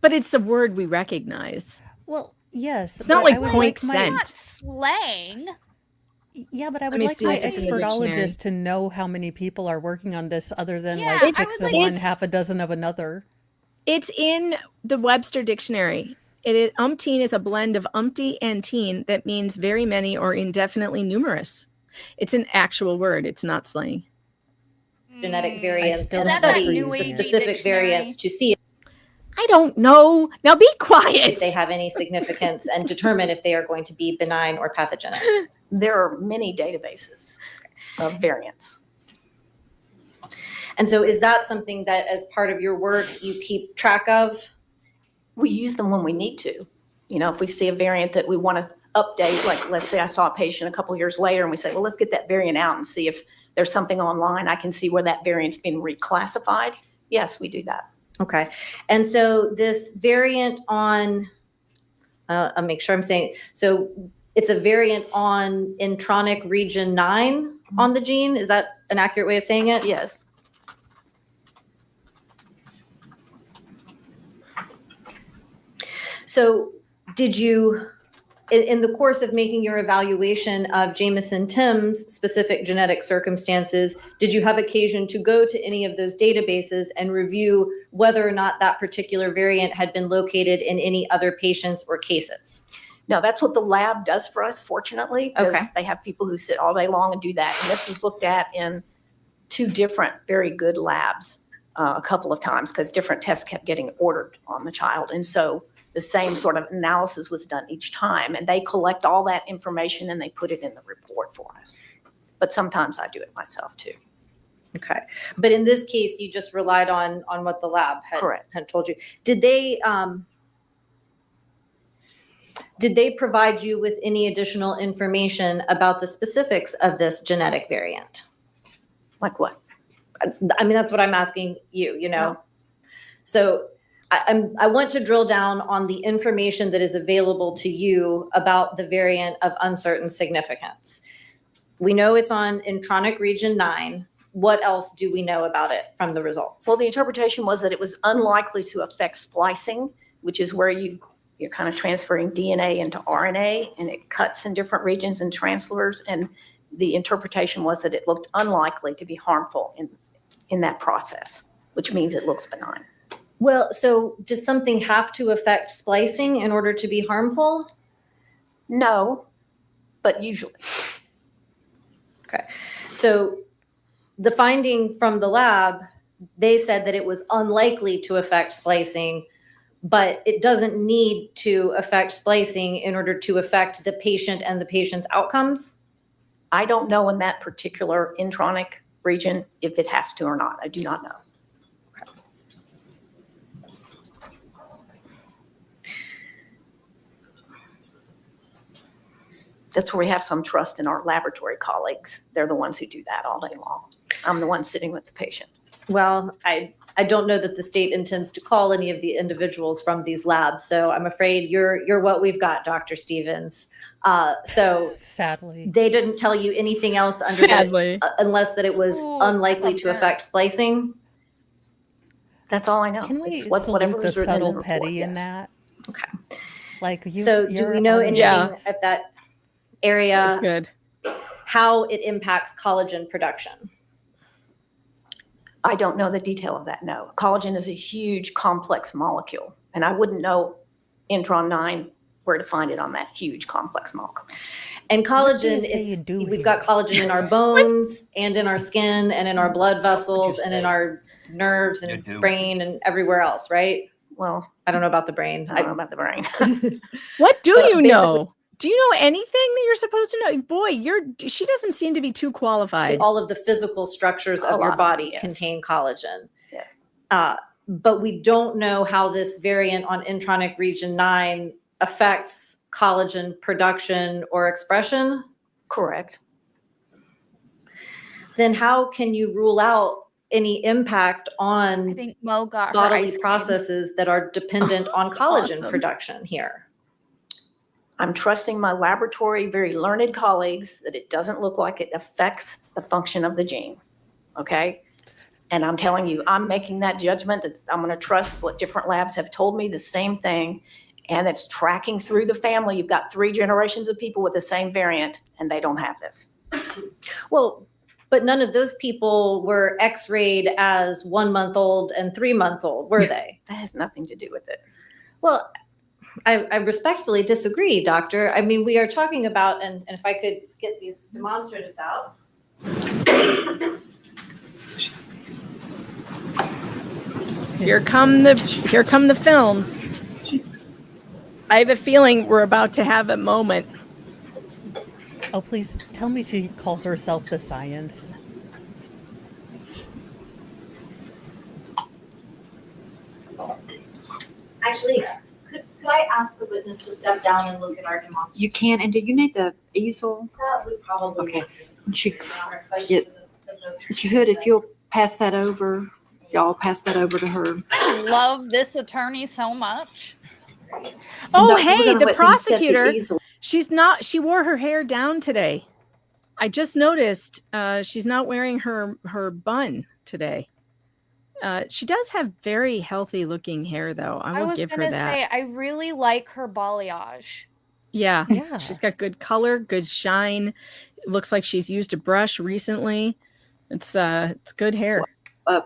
but it's a word we recognize. Well, yes. It's not but like I would point my- cent. Not slang. Yeah, but I Let would me like see my if it's in the dictionary. expertologist to know how many people are working on this other than Yeah, I like 6 was of like- one, It's- half a dozen of another. It's in the Webster Dictionary. Umpteen is a blend of umpty and teen that means very many or indefinitely numerous. It's an actual word. It's not slang. Genetic variants still and don't like study New the Agey specific dictionary. variants to see I don't know. Now be quiet. if they have any significance and determine if they are going to be benign or pathogenic. There are many databases of variants. And so is that something that as part of your work you keep track of? We use them when we need to. You know, if we see a variant that we want to update, like let's say I saw a patient a couple years later and we say, well, let's get that variant out and see if there's something online. I can see where that variant's been reclassified. Yes, we do that. Okay. And so this variant on, I'll make sure I'm saying, so it's a variant on intronic region 9 on the gene. Is that an accurate way of saying it? Yes. So did you, in the course of making your evaluation of Jameson Timms' specific genetic circumstances, did you have occasion to go to any of those databases and review whether or not that particular variant had been located in any other patients or cases? No, that's what the lab does for us, fortunately, because Okay. they have people who sit all day long and do that. And this was looked at in 2 different very good labs a couple of times because different tests kept getting ordered on the child. And so the same sort of analysis was done each time. And they collect all that information and they put it in the report for us. But sometimes I do it myself too. Okay. But in this case, you just relied on what the lab had told you. Did they provide you with any additional information about the specifics of this genetic variant? Like what? I mean, that's what I'm asking you, you know? So I want to drill down on the information that is available to you about the variant of uncertain significance. We know it's on intronic region 9. What else do we know about it from the results? Well, the interpretation was that it was unlikely to affect splicing, which is where you're kind of transferring DNA into RNA and it cuts in different regions and translivers. And the interpretation was that it looked unlikely to be harmful in that process, which means it looks benign. Well, so does something have to affect splicing in order to be harmful? No, but usually. Okay. So the finding from the lab, they said that it was unlikely to affect splicing, but it doesn't need to affect splicing in order to affect the patient and the patient's outcomes? I don't know in that particular intronic region if it has to or not. I do not know. That's where we have some trust in our laboratory colleagues. They're the ones who do that all day long. I'm the one sitting with the patient. Well, I don't know that the state intends to call any of the individuals from these labs, so I'm afraid you're what we've got, Dr. Stevens. So sadly, they didn't tell you anything else under Sadly. unless that it was unlikely to affect splicing. That's all I know. Can we It's whatever salute the was written in subtle the petty report, in yes. that? Okay. Like you. So do we know anything of that area? That's good. How it impacts collagen production? I don't know the detail of that, no. Collagen is a huge, complex molecule, and I wouldn't know intron 9 where to find it on that huge, complex molecule. And What do you collagen, say you do we've got collagen in our bones and in our skin and in our blood vessels and in our nerves and brain and everywhere else, right? Well, I don't know about the brain. I don't know about the brain. What do But you know? Do you know anything that you're supposed to know? Boy, she doesn't seem to be too qualified. All of the physical structures of your body contain collagen. Yes. But we don't know how this variant on intronic region 9 affects collagen production or expression. Correct. Then how can you rule out any impact on I think Mo got her bodily ice cream. processes that are dependent on collagen Awesome. production here? I'm trusting my laboratory, very learned colleagues that it doesn't look like it affects the function of the gene. Okay. And I'm telling you, I'm making that judgment that I'm going to trust what different labs have told me, the same thing. And it's tracking through the family. You've got 3 generations of people with the same variant and they don't have this. Well, but none of those people were x-rayed as 1 month old and 3 month old, were they? That has nothing to do with it. Well, I respectfully disagree, doctor. I mean, we are talking about, and if I could get these demonstratives out. Here come the films. I have a feeling we're about to have a moment. Oh, please tell me she calls herself the science. Actually, could I ask the witness to step down and look at our demonstration? You can, and do you need the easel? That would probably Okay. be Mr. Hood, if you'll pass that over, y'all pass that over to her. I love this attorney so much. Oh, We're hey, gonna the let them set the prosecutor. easel. She wore her hair down today. I just noticed she's not wearing her bun today. She does have very healthy looking hair, though. I will give her gonna that. say I really like her balayage. Yeah. She's got good color, good shine. It looks like she's used a brush recently. It's good hair.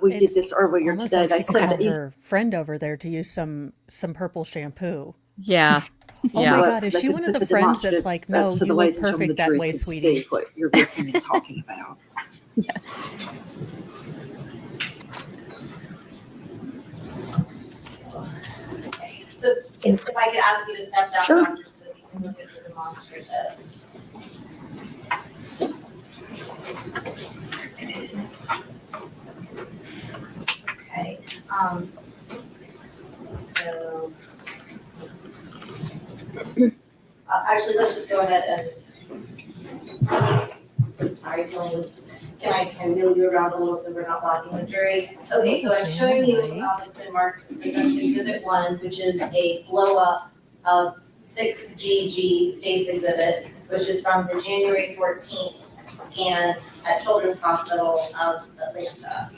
We did this earlier Almost today. like They she said called that her friend over there to use some purple shampoo. Yeah. Oh Yeah. my God, is she one of the friends that's like, no, so you the look ladies and gentlemen perfect of the that jury way, could sweetie? see what you're listening and talking about. So if I could ask you to step down, Sure. doctor, so that we can look at the demonstratives. Okay. So actually, let's just go ahead and sorry, Jillian. Can I wheel you around a little so we're not blocking the jury? Okay, so I'm showing you it's been marked Defense Exhibit 1, which is a blow up of 6GG States Exhibit, which is from the January 14th scan at Children's Hospital of Atlanta.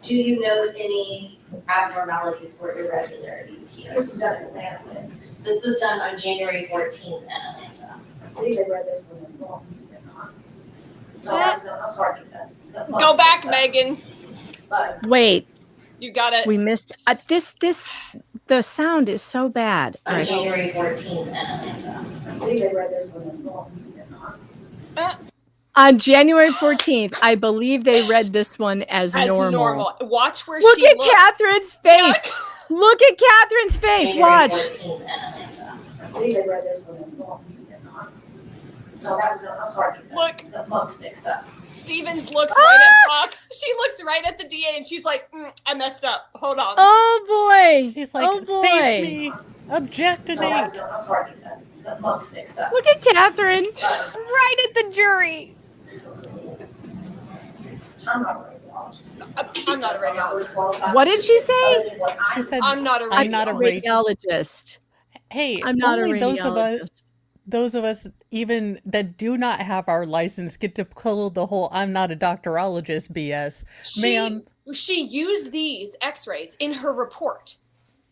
Do you note any abnormalities or irregularities here? This was done in Atlanta. This was done on January 14th in Atlanta. I believe they read this one as well. No, I'm sorry. Go back, Megan. Wait. You got it. We missed the sound is so bad. On Right. January 14th in Atlanta. I believe they read this one as well. On January 14th, I believe they read this one as normal. Watch where Look she at looked. Catherine's face. Look at Catherine's face. January Watch. 14th in Atlanta. I believe they read this one as well. No, that was no. I'm sorry. Look. The month's fixed up. Stevens looks right at Fox. She looks right at the DA and she's like, I messed up. Hold on. Oh boy. She's like, oh boy. save me. Object to No, that was Nate. no. I'm sorry. The month's fixed up. Look at Catherine. Right at the jury. I'm not a radiologist. I'm not a radiologist. What did she say? She said, I'm not a I'm not a radiologist. Hey, I'm not a only radiologist. those of us even that do not have our license get to pull the whole "I'm not a doctorologist" BS, ma'am. She used these x-rays in her report.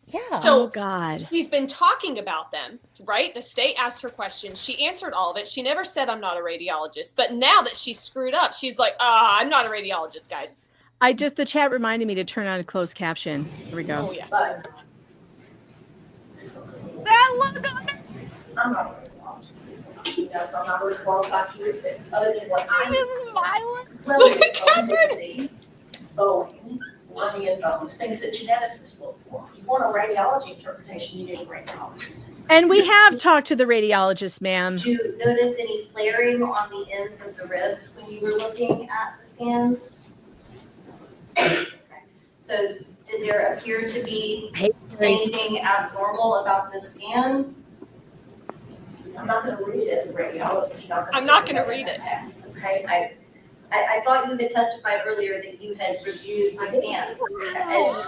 Yeah. So Oh God. she's been talking about them, right? The state asked her questions. She answered all of it. She never said, I'm not a radiologist. But now that she's screwed up, she's like, I'm not a radiologist, guys. The chat reminded me to turn on closed caption. Here we go. Oh, yeah. That look on her. I'm not a radiologist. So I'm not really qualified to read this. Other than what She is violent. Look at Catherine. Bowing, wormy and bones, things that geneticists look for. You want a radiology interpretation, you need a radiologist. And we have talked to the radiologist, ma'am. Did you notice any flaring on the ends of the ribs when you were looking at the scans? Okay. So did there appear to be anything abnormal about the scan? I'm not going to read it as a radiologist. I'm not going to read it. Okay, I thought you had testified earlier that you had reviewed the scans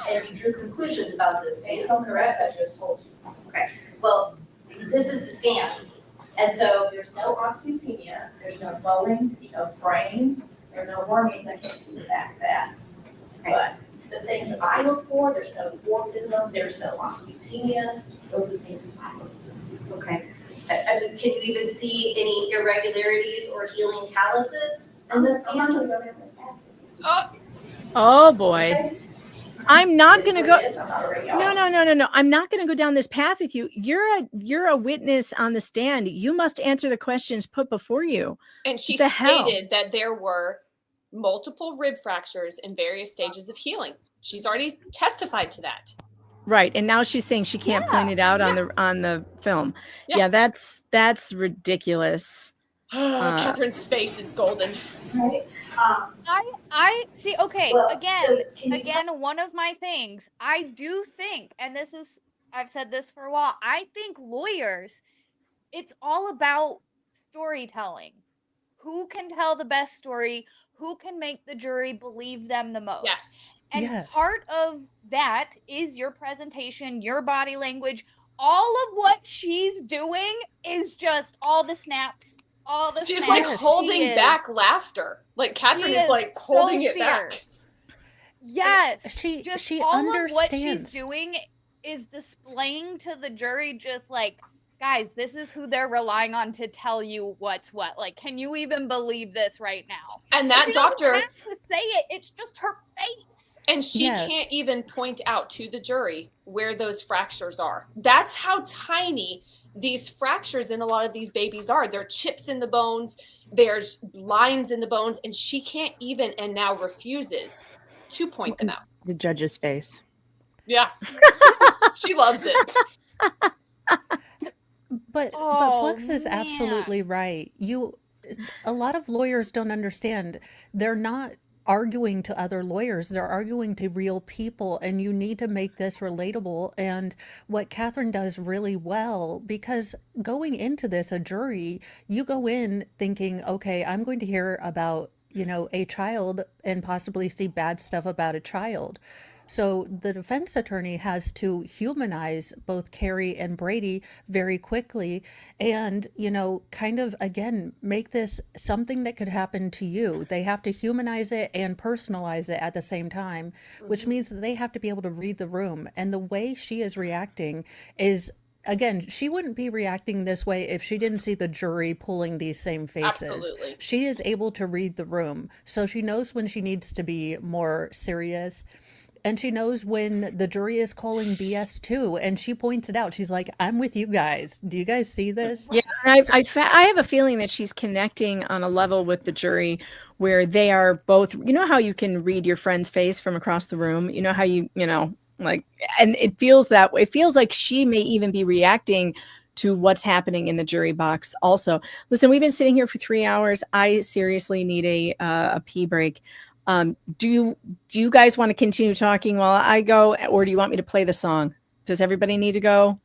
and you drew conclusions about those scans, correct? I just told you. Okay, well, this is the scan. And so There's no osteopenia, there's no bowing, there's no fraying, there are no warnings. I can't see the back of that. But the things that I look for, there's no dwarfism, there's no osteopenia. Those are the things that I look for. okay. I mean, can you even see any irregularities or healing calluses in the scan? I'm not going to go down this path. Oh boy. I'm not going to go. I'm not a radiologist. No. I'm not going to go down this path with you. You're a witness on the stand. You must answer the questions put before you. And she The hell? stated that there were multiple rib fractures in various stages of healing. She's already testified to that. Right. And now she's saying she can't point it out on the film. Yeah, that's ridiculous. Catherine's face is golden. Right. I see. Okay, Well, again, so can you one of my things. I do think, and this is, I've said this for a while. I think lawyers, it's all about storytelling. Who can tell the best story? Who can make the jury believe them the most? Yes. And part of that is your presentation, your body language. All of what she's doing is just all the snaps. She's like holding back laughter. Like Catherine is like holding it back. Yes. She all understands. of what she's doing is displaying to the jury just like, guys, this is who they're relying on to tell you what's what. Like, can you even believe this right now? And that she doctor doesn't have to say it. It's just her face. And she can't even point out to the jury where those fractures are. That's how tiny these fractures in a lot of these babies are. There are chips in the bones, there's lines in the bones, and she can't even, and now refuses to point them out. The judge's face. Yeah. She loves it. But Flux is absolutely right. A lot of lawyers don't understand. They're not arguing to other lawyers, they're arguing to real people, and you need to make this relatable. And what Catherine does really well, because going into this, a jury, you go in thinking, okay, I'm going to hear about, a child and possibly see bad stuff about a child. So the defense attorney has to humanize both Carrie and Brady very quickly and, kind of, again, make this something that could happen to you. They have to humanize it and personalize it at the same time, which means that they have to be able to read the room. And the way she is reacting is, again, she wouldn't be reacting this way if she didn't see the jury pulling these same faces. Absolutely. She is able to read the room. So she knows when she needs to be more serious. And she knows when the jury is calling BS too, and she points it out. She's like, "I'm with you guys. Do you guys see this?" Yeah, I have a feeling that she's connecting on a level with the jury where they are both. You know how you can read your friend's face from across the room. You know how like, and it feels that way. It feels like she may even be reacting to what's happening in the jury box. Also, listen, we've been sitting here for 3 hours. I seriously need a pee break. Do you guys want to continue talking while I go, or do you want me to play the song? Does everybody need to go?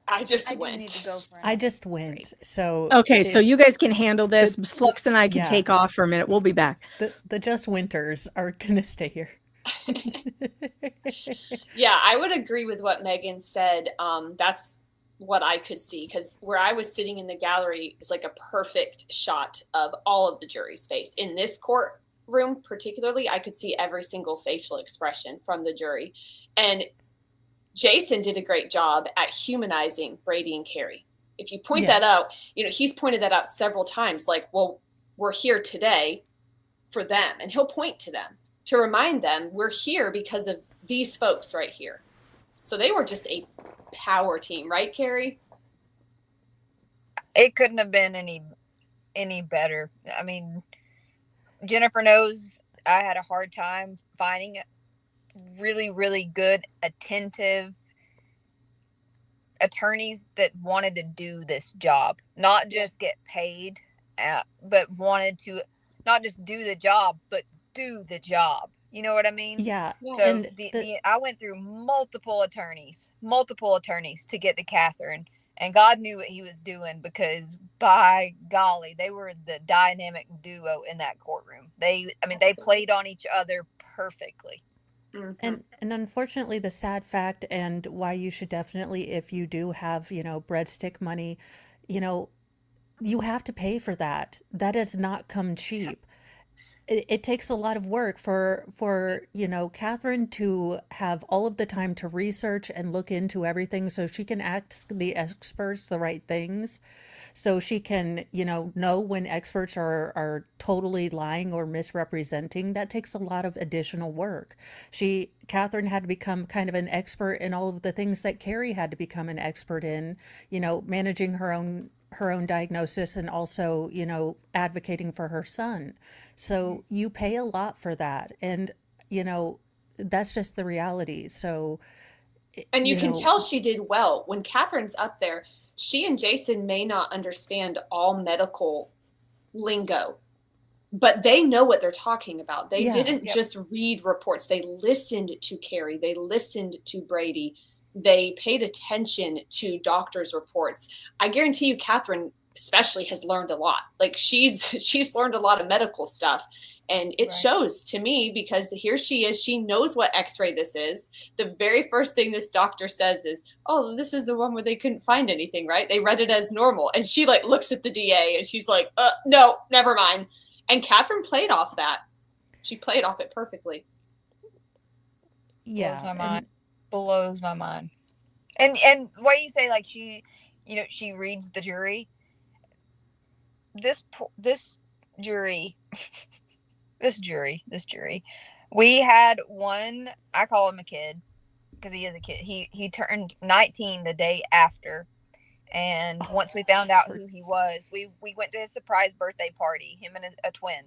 I just went. I just went. So okay, so you guys can handle this. Flux and I can take off for a minute. We'll be back. The Just Winters are gonna stay here. Yeah, I would agree with what Megan said. That's what I could see, because where I was sitting in the gallery is like a perfect shot of all of the jury's face. In this courtroom particularly, I could see every single facial expression from the jury. And Jason did a great job at humanizing Brady and Carrie. If you point that out, he's pointed that out several times, like, well, we're here today for them. And he'll point to them to remind them we're here because of these folks right here. So they were just a power team, right, Carrie? It couldn't have been any better. I mean, Jennifer knows I had a hard time finding really, really good, attentive, attorneys that wanted to do this job, not just get paid, but wanted to not just do the job, but do the job. You know what I mean? Yeah. So And I went through multiple attorneys to get to Catherine, and God knew what he was doing, because by golly, they were the dynamic duo in that courtroom. They played on each other perfectly. And unfortunately, the sad fact, and why you should definitely, if you do have, breadstick money, you have to pay for that. That does not come cheap. It takes a lot of work for Catherine to have all of the time to research and look into everything, so she can ask the experts the right things, so she can know when experts are totally lying or misrepresenting. That takes a lot of additional work. Catherine had to become kind of an expert in all of the things that Carrie had to become an expert in, managing her own diagnosis, and also, advocating for her son. So you pay a lot for that. And, that's just the reality. So, and you can tell she did well. When Catherine's up there, she and Jason may not understand all medical lingo, but they know what they're talking about. They didn't just read reports. They listened to Carrie. They listened to Brady. They paid attention to doctors' reports. I guarantee you, Catherine especially has learned a lot. Like she's learned a lot of medical stuff, and it shows to me, because here she is. She knows what X-ray this is. The very first thing this doctor says is, "Oh, this is the one where they couldn't find anything, right? They read it as normal." And she looks at the DA and she's like, "No, never mind." And Catherine played off that. She played off it perfectly. Yeah, blows my mind. Blows my mind. And what you say, she reads the jury. This jury, this jury. We had one. I call him a kid because he is a kid. He turned 19 the day after, and once we found out who he was, we went to his surprise birthday party. Him and a twin,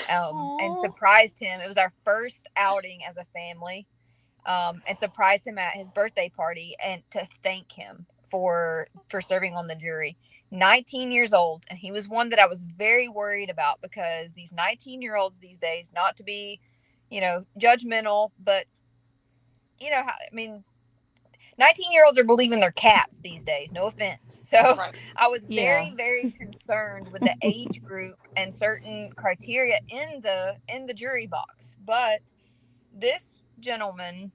and surprised him. It was our first outing as a family. And surprised him at his birthday party, and to thank him for serving on the jury. 19 years old, and he was one that I was very worried about, because these 19-year-olds these days, not to be, judgmental, but 19-year-olds are believing they're cats these days. No offense. So I was very, very concerned with the age group and certain criteria in the jury box. But this gentleman,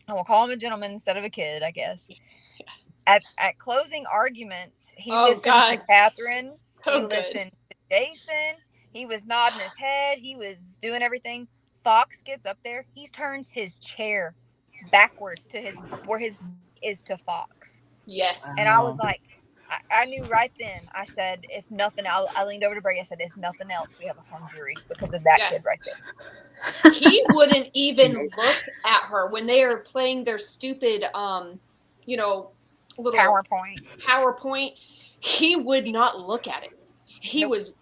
I will call him a gentleman instead of a kid, I guess. At closing arguments, he listened to Catherine. He listened to Jason. He was nodding his head. He was doing everything. Fox gets up there. He turns his chair backwards to where his is to Fox. Yes. And I was like, I knew right then. I said, if nothing, I leaned over to Brady. I said, if nothing else, we have a hung jury because of that kid right there. He wouldn't even look at her when they are playing their stupid, little PowerPoint. He would not look at it. He was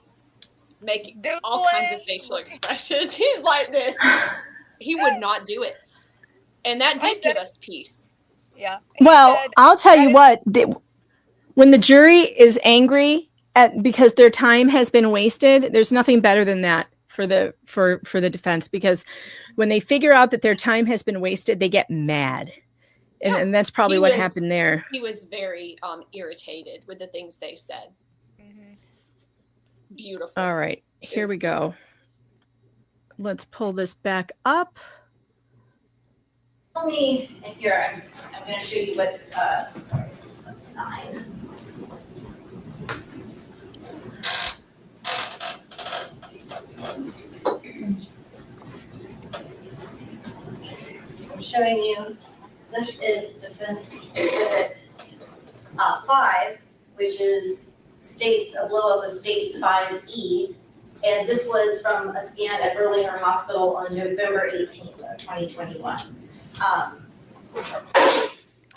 making all kinds of facial expressions. He's like this. He would not do it. And that did give us peace. Yeah. Well, I'll tell you what, when the jury is angry because their time has been wasted, there's nothing better than that for the defense, because when they figure out that their time has been wasted, they get mad. And that's probably what happened there. He was very irritated with the things they said. Mm-hmm. Beautiful. All right, here we go. Let's pull this back up. Tell me, and here I'm going to show you what's 9. I'm showing you. This is Defense Exhibit 5, which is a blow-up of States 5E. And this was from a scan at Erlanger Hospital on November 18th of 2021.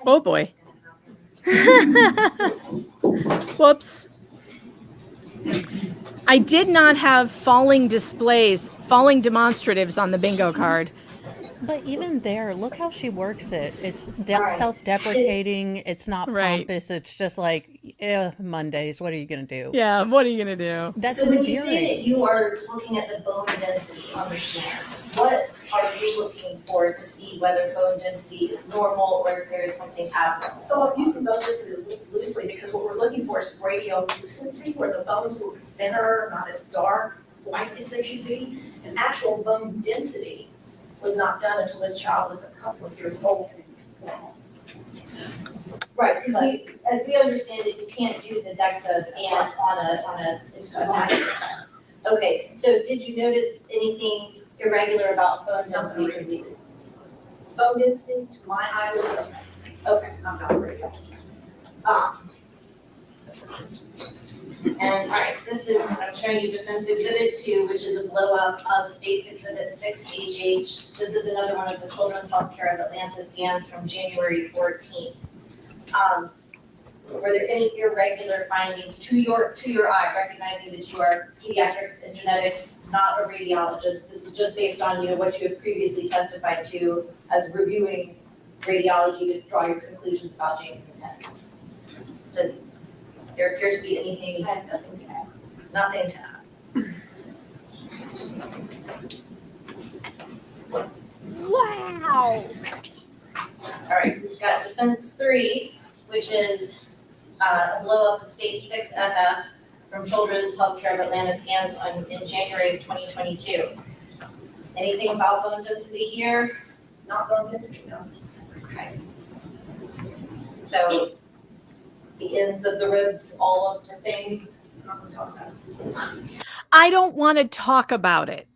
Oh, boy. Whoops. I did not have falling demonstratives on the bingo card. But even there, look how she works it. It's Right. self-deprecating. It's not Right. pompous. It's just like, Mondays. What are you gonna do? Yeah, what are you gonna do? That's So when you say endearing. that you are looking at the bone density on the scans, what are you looking for to see whether bone density is normal or if there is something abnormal? So I'm using bone density loosely because what we're looking for is radiolucency, where the bones look thinner, not as dark, white as they should be. And actual bone density was not done until this child was a couple of years old and it was normal. Right, because as we understand it, you can't do the DEXA scan on a tiny child. Okay, so did you notice anything irregular about bone density or these? Bone density, to my eye, was okay. I'm not a radiologist. And all right, I'm showing you Defense Exhibit 2, which is a blow-up of States Exhibit 6HH. This is another one of the Children's Healthcare of Atlanta scans from January 14th. Were there any irregular findings to your eye, recognizing that you are pediatrics and genetics, not a radiologist? This is just based on what you have previously testified to as reviewing radiology to draw your conclusions about Jameson Timms. Does there appear to be anything? I have nothing to add. Nothing to add. Wow. All right, we've got Defense 3, which is a blow up of State 6FF from Children's Healthcare of Atlanta scans in January of 2022. Anything about bone density here? Not bone density, no. Okay. So the ends of the ribs all look the same? I'm not going to talk about it. I don't want to talk about it.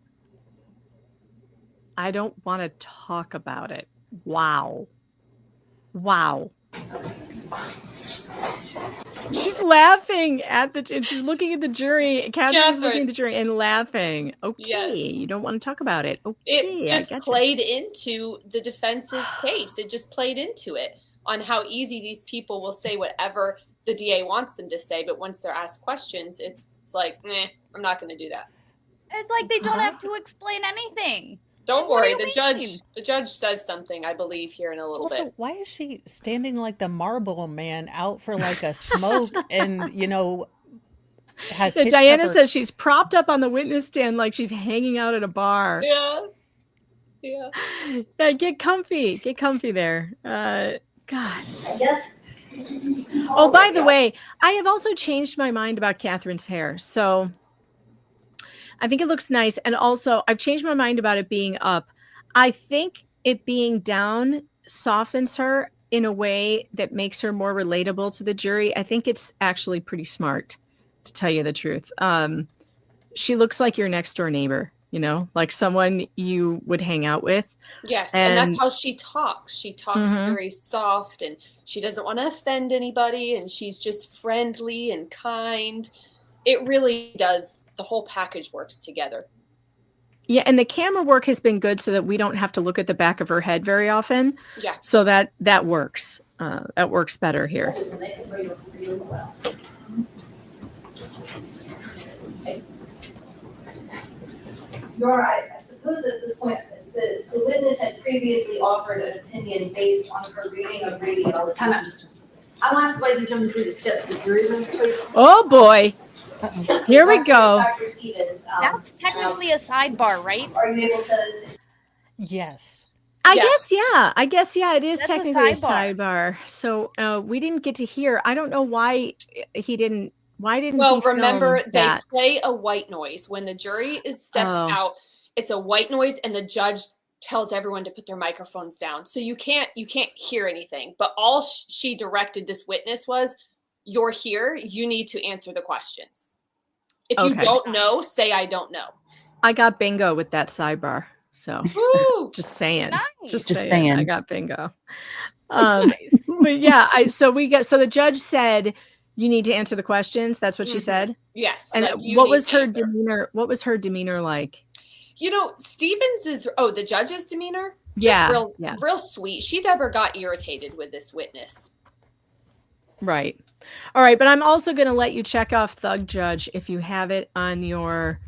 I don't want to talk about it. Wow. Wow. She's laughing at she's looking at the jury. Catherine's looking at the jury and laughing. Okay, Yes. you don't want to talk about it. Okay, It just I gotcha. played into the defense's case. It just played into it on how easy these people will say whatever the DA wants them to say, but once they're asked questions, it's like, I'm not going to do that. It's like they don't have to explain anything. Don't What do worry, you the judge says something, I believe, here in a little Also, bit. why is she standing like the Marble Man out for like a smoke and, has Yeah, hitched Diana up her- says she's propped up on the witness stand like she's hanging out at a bar. Yeah. Yeah, get comfy there. God. I guess. Oh, by the way, I have also changed my mind about Catherine's hair. So I think it looks nice. And also, I've changed my mind about it being up. I think it being down softens her in a way that makes her more relatable to the jury. I think it's actually pretty smart, to tell you the truth. She looks like your next door neighbor, like someone you would hang out with. Yes, and that's how she talks. She talks very soft, and she doesn't want to offend anybody, and she's just friendly and kind. It really does. The whole package works together. Yeah, and the camera work has been good so that we don't have to look at the back of her head very often. Yeah. So that works. That works better here. This will make it really, really well. I suppose at this point, the witness had previously offered an opinion based on her reading of radiology. Time out just a minute. I want to ask Blazer jumping through the steps of the jury room, please. Oh boy. Here we go. Dr. Stevens. That's technically a sidebar, right? Are you able to Yes. I guess, it is That's a technically a sidebar. sidebar. So we didn't get to hear. I don't know why he didn't. Why didn't Well, he film remember, they that? play a white noise. When the jury steps Oh. out, it's a white noise, and the judge tells everyone to put their microphones down. So you can't hear anything. But all she directed this witness was, you're here, you need to answer the questions. If you Okay. don't know, say I don't know. I got bingo with that sidebar. So Woo! just saying. Nice. Just Just saying. saying. I got bingo. But yeah, so the judge said you need to answer the questions. That's what she said. Yes. And like, you what need was to her answer. demeanor? What was her demeanor like? Stevens is the judge's demeanor? Yeah, Just yeah. real sweet. She never got irritated with this witness. Right. All right, but I'm also going to let you check off Thug Judge if you have it on your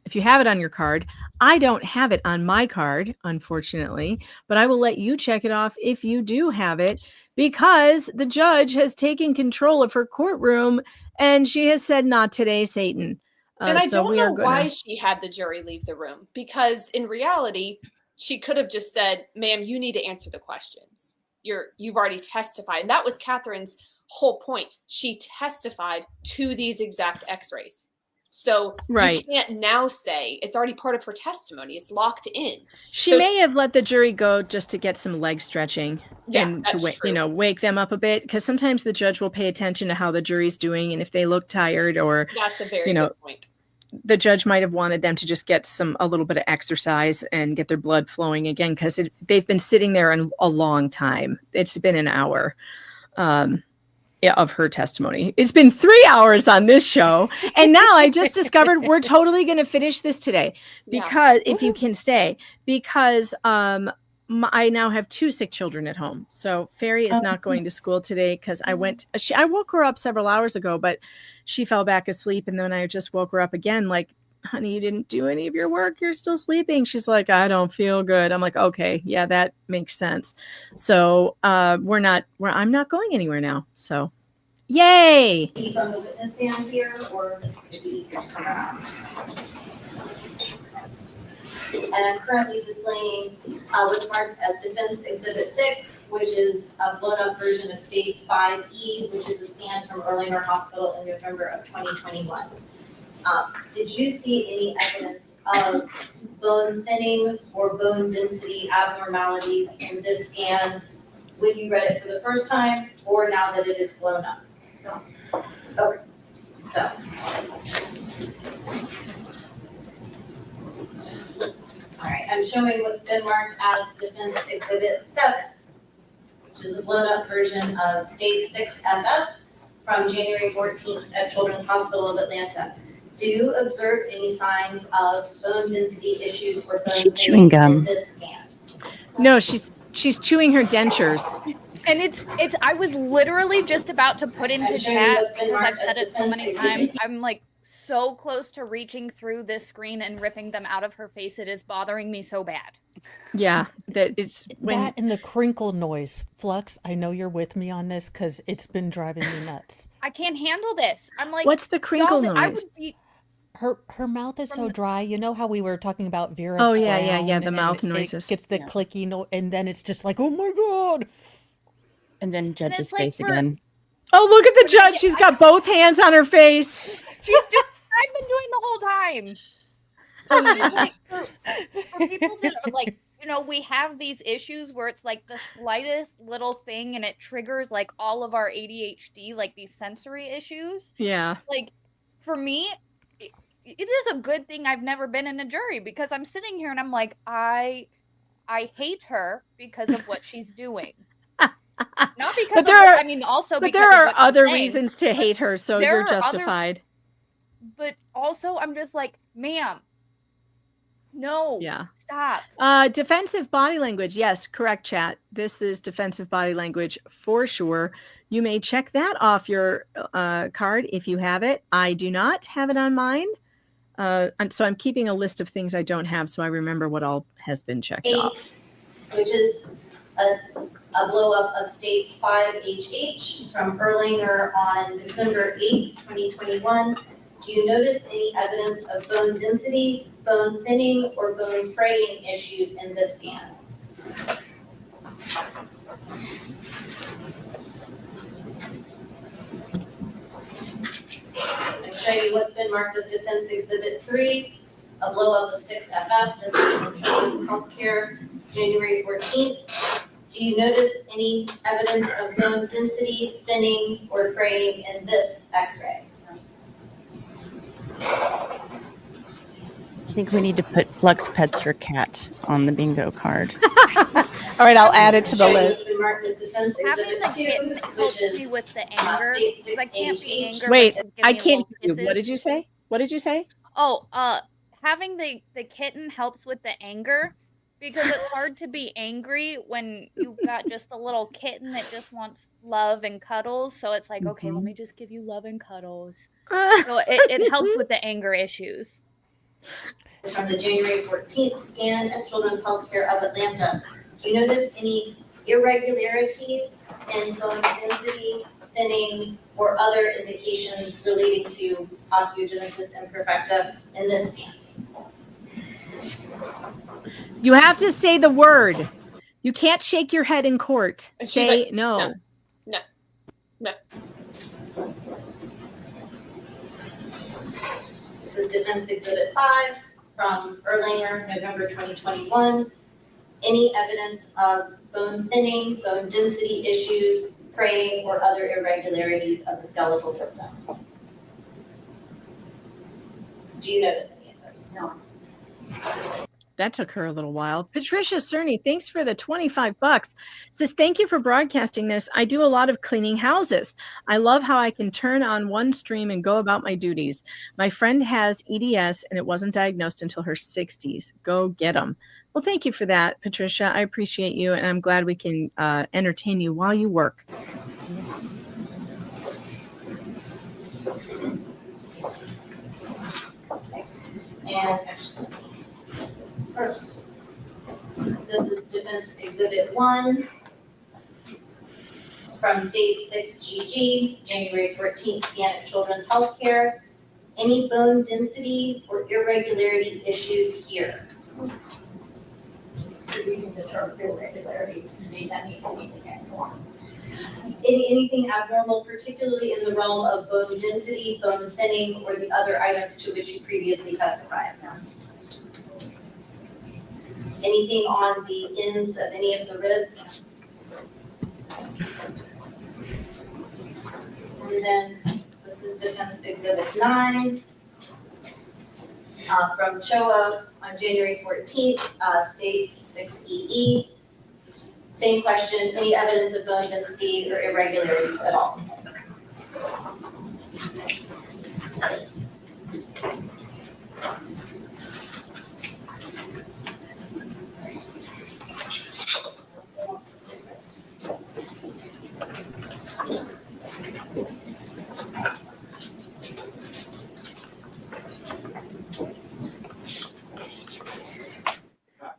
if you have it on your card. I don't have it on my card, unfortunately, but I will let you check it off if you do have it, because the judge has taken control of her courtroom and she has said, not today, Satan. And I So don't we are know why gonna- she had the jury leave the room, because in reality, she could have just said, ma'am, you need to answer the questions. You've already testified. And that was Catherine's whole point. She testified to these exact x-rays. So Right. you can't now say it's already part of her testimony. It's locked in. She So- may have let the jury go just to get some leg stretching and to that's wake them up a bit, because sometimes the judge will pay attention to how the jury's doing, and if they look tired or That's a very good point. the judge might have wanted them to just get a little bit of exercise and get their blood flowing again, because they've been sitting there in a long time. It's been an hour of her testimony. It's been 3 hours on this show, and now I just discovered we're totally going to finish this today, because if you can stay, because I now have 2 sick children at home. So Fairy is not going to school today because I woke her up several hours ago, but she fell back asleep, and then I just woke her up again, like, honey, you didn't do any of your work. You're still sleeping. She's like, I don't feel good. I'm like, okay, yeah, that makes sense. So I'm not going anywhere now. So yay. From the witness stand here, or it'd be easier to come around. And I'm currently displaying what's marked as Defense Exhibit 6, which is a blown-up version of States 5E, which is a scan from Erlanger Hospital in November of 2021. Did you see any evidence of bone thinning or bone density abnormalities in this scan when you read it for the first time, or now that it is blown up? No. Okay. So. All right, I'm showing what's been marked as Defense Exhibit 7, which is a blown-up version of State 6FF from January 14th at Children's Hospital of Atlanta. Do you observe any signs of bone density issues or bone Chewing thinning gum. in this scan? No, she's chewing her dentures. And it's I was literally just about to put into showing chat what's been because I've marked said as it so many defense times. exhibit. I'm like so close to reaching through this screen and ripping them out of her face. It is bothering me so bad. Yeah, that it's that and the crinkle noise. Flux, I know you're with me on this because it's been driving me nuts. I can't handle this. I'm like, What's the crinkle y'all, I noise? would be Her mouth is so dry. You know how we were talking about Vera? Oh, yeah, Brown the and mouth it noises. gets the clicky noise, and then it's just like, oh my god! And then Judge's it's like face for- again. Oh, look at the judge. She's got both hands on her face. I've been doing the whole time. It's like for people that are like, we have these issues where it's like the slightest little thing and it triggers like all of our ADHD, like these sensory issues. Yeah. Like for me, it is a good thing I've never been in a jury, because I'm sitting here and I'm like, I hate her because of what she's doing. Not because also because there of are what she's other saying, reasons to but hate her, so there you're are other- justified. But also, I'm just like, ma'am, no, Yeah. stop. Defensive body language. Yes, correct, chat. This is defensive body language for sure. You may check that off your card if you have it. I do not have it on mine. And so I'm keeping a list of things I don't have, so I remember what all has been checked off. 8, which is a blow-up of States 5HH from Erlanger on December 8th, 2021. Do you notice any evidence of bone density, bone thinning, or bone fraying issues in this scan? I'll show you what's been marked as Defense Exhibit 3, a blow-up of 6FF. This is from Children's Healthcare, January 14th. Do you notice any evidence of bone density, thinning, or fraying in this X-ray? I think we need to put Flux Pets or Cat on the bingo card. All right, I'll add it to the Sure, list. it's been marked as Defense Having Exhibit the kitten 2, helps which me is with the anger. State 'Cause I can't be 6HH. angry. Wait, just give I me can't little hear you. What did kisses. you say? What did you say? Oh, having the kitten helps with the anger, because it's hard to be angry when you've got just a little kitten that just wants love and cuddles. So it's like, okay, let me just give you love and cuddles. So it helps with the anger issues. It's from the January 14th scan at Children's Healthcare of Atlanta. Do you notice any irregularities in bone density, thinning, or other indications relating to osteogenesis imperfecta in this scan? You have to say the word. You can't shake your head in court. And she's Say like, no. No. This is Defense Exhibit 5 from Erlanger, November 2021. Any evidence of bone thinning, bone density issues, fraying, or other irregularities of the skeletal system? Do you notice any of those? No. That took her a little while. Patricia Cerny, thanks for the $25. Says, thank you for broadcasting this. I do a lot of cleaning houses. I love how I can turn on one stream and go about my duties. My friend has EDS and it wasn't diagnosed until her 60s. Go get them. Well, thank you for that, Patricia. I appreciate you, and I'm glad we can entertain you while you work. And actually, first, this is Defense Exhibit 1 from State 6GG, January 14th scan at Children's Healthcare. Any bone density or irregularity issues here? You're using the term irregularities to me, that means anything abnormal. Anything abnormal, particularly in the realm of bone density, bone thinning, or the other items to which you previously testified? Anything on the ends of any of the ribs? And then this is Defense Exhibit 9 from CHOA on January 14th, states 6EE. Same question, any evidence of bone density or irregularities at all?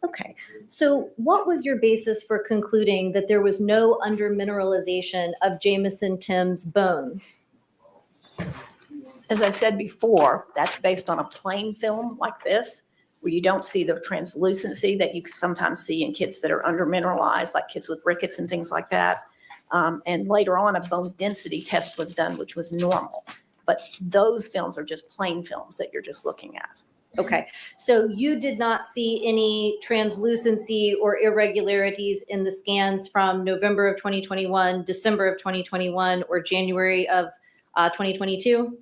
Okay, so what was your basis for concluding that there was no undermineralization of Jameson Timms' bones? As I said before, that's based on a plain film like this, where you don't see the translucency that you sometimes see in kids that are undermineralized, like kids with rickets and things like that. And later on, a bone density test was done, which was normal. But those films are just plain films that you're just looking at. Okay, so you did not see any translucency or irregularities in the scans from November of 2021, December of 2021, or January of 2022?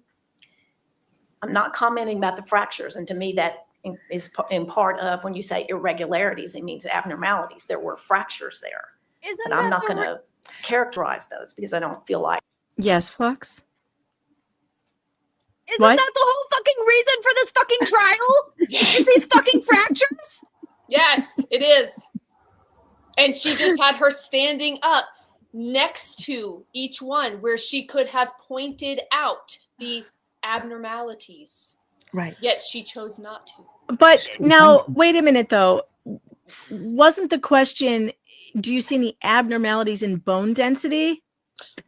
I'm not commenting about the fractures, and to me that is in part of when you say irregularities, it means abnormalities. There were fractures there. But I'm not going to characterize those because I don't feel like. Yes, Flux? Isn't What? that the whole fucking reason for this fucking trial? Is these fucking fractures? Yes, it is. And she just had her standing up next to each one where she could have pointed out the abnormalities. Right. Yet she chose not to. But now, wait a minute, though. Wasn't the question, do you see any abnormalities in bone density?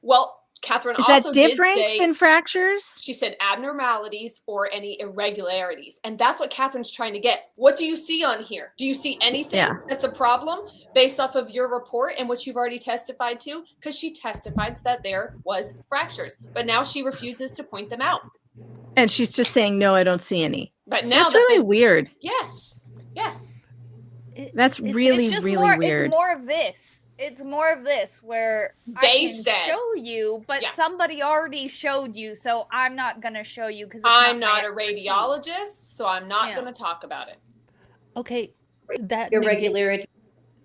Well, Catherine Is also that different did say, than fractures? She said abnormalities or any irregularities. And that's what Catherine's trying to get. What do you see on here? Do you see anything that's a problem based off of your report and what you've already testified to? Because she testifies that there was fractures. But now she refuses to point them out. And she's just saying, no, I don't see any. But now That's really weird. Yes. Yes. That's really, it's just really more, weird. It's more of this. It's more of this where I They can said- show you, but somebody already showed you, so I'm not gonna show you because I'm not a radiologist, so I'm not going to talk about it. Okay, that Irregularity.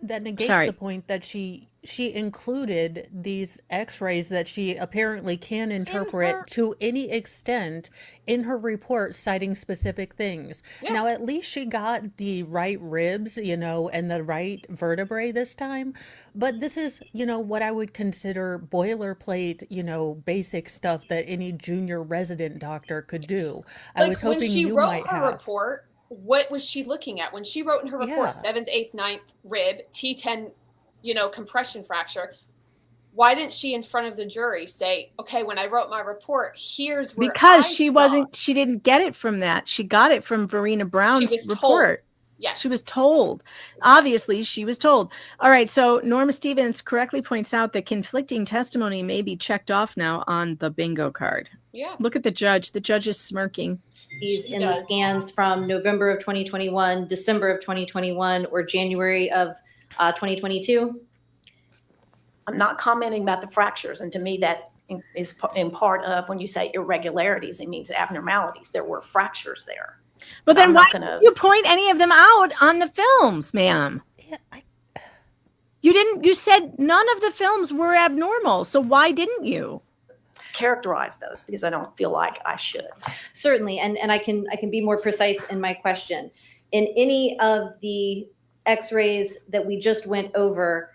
that negates Sorry. the point that she included these x-rays that she apparently can interpret to any extent in her report, citing specific things. Now, at least she got the right ribs, and the right vertebrae this time. But this is, what I would consider boilerplate, basic stuff that any junior resident doctor could do. I was hoping when she you wrote might her have. report, what was she looking at when she wrote in her report, Yeah. 7th, 8th, 9th rib, T10, compression fracture? Why didn't she in front of the jury say, okay, when I wrote my report, here's where Because I she didn't get it from that. She got it from Verena Brown's was report. told. Yes. She was told. Obviously, she was told. All right. So Norma Stevens correctly points out that conflicting testimony may be checked off now on the bingo card. Yeah. Look at the judge. The judge is smirking. These in the scans from November of 2021, December of 2021, or January of 2022? I'm not commenting about the fractures. And to me, that is in part of when you say irregularities, it means abnormalities. There were fractures there. But then I'm why not didn't gonna- you point any of them out on the films, ma'am? You didn't. You said none of the films were abnormal. So why didn't you characterize those? Because I don't feel like I should. Certainly, and I can be more precise in my question. In any of the X-rays that we just went over,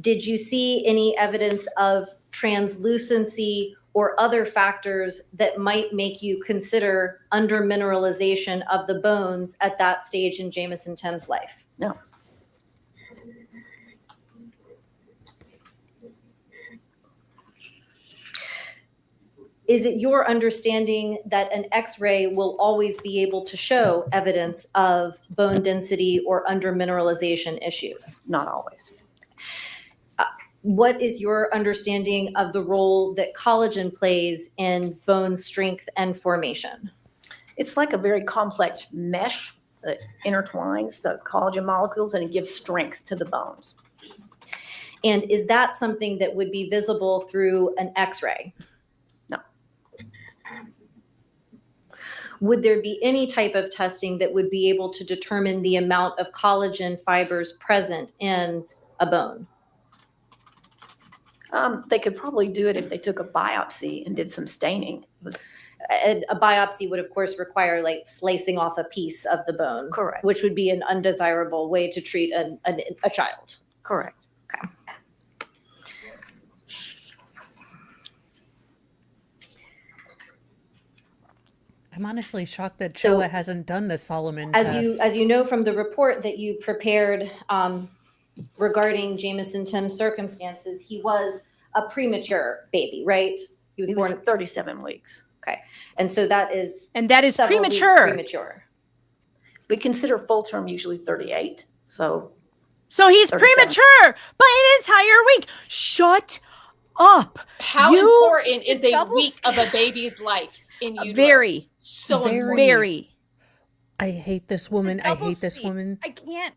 did you see any evidence of translucency or other factors that might make you consider undermineralization of the bones at that stage in Jameson Timms' life? No. Is it your understanding that an X-ray will always be able to show evidence of bone density or undermineralization issues? Not always. What is your understanding of the role that collagen plays in bone strength and formation? It's like a very complex mesh that intertwines the collagen molecules and it gives strength to the bones. And is that something that would be visible through an X-ray? No. Would there be any type of testing that would be able to determine the amount of collagen fibers present in a bone? They could probably do it if they took a biopsy and did some staining. A biopsy would, of course, require like slicing off a piece of the bone. Correct. Which would be an undesirable way to treat a child. Correct. Okay. I'm honestly shocked that So, Showa hasn't done the Solomon As test. you know from the report that you prepared regarding Jameson Timms' circumstances, he was a premature baby, right? He was born 37 weeks. Okay, and so that is premature. weeks premature. We consider full term usually 38. So he's 37. premature by an entire week. Shut up. How important is a week of a baby's life in utero? Very. So Very. I hate this woman. I hate this woman. I can't.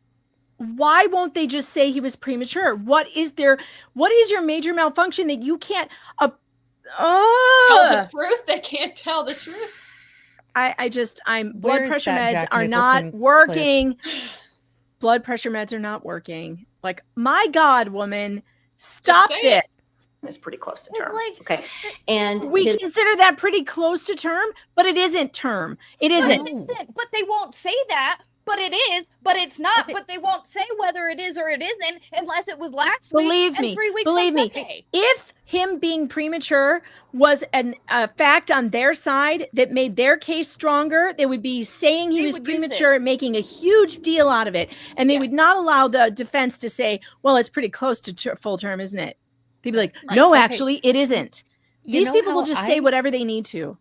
Why won't they just say he was premature? What is your major malfunction that you can't tell the truth? They can't tell the truth. Blood Where is pressure that meds Jack are not Nicholson working. Blood pressure meds are not working. Like, my God, woman, stop say this. It's pretty close to term. Okay, and We consider that pretty close to term, but it isn't term. It But isn't. it isn't. But they won't say that. But it is. But it's not. But they won't say whether it is or it isn't unless it was last Believe week me, and 3 weeks believe from me. Sunday. If him being premature was a fact on their side that made their case stronger, they would be saying he They was would use premature and making a huge deal out of it. And they would not allow the defense to say, well, it's pretty close to full term, isn't it? They'd be like, no, Okay. actually, it isn't. You These know people will how just I- say whatever they need to.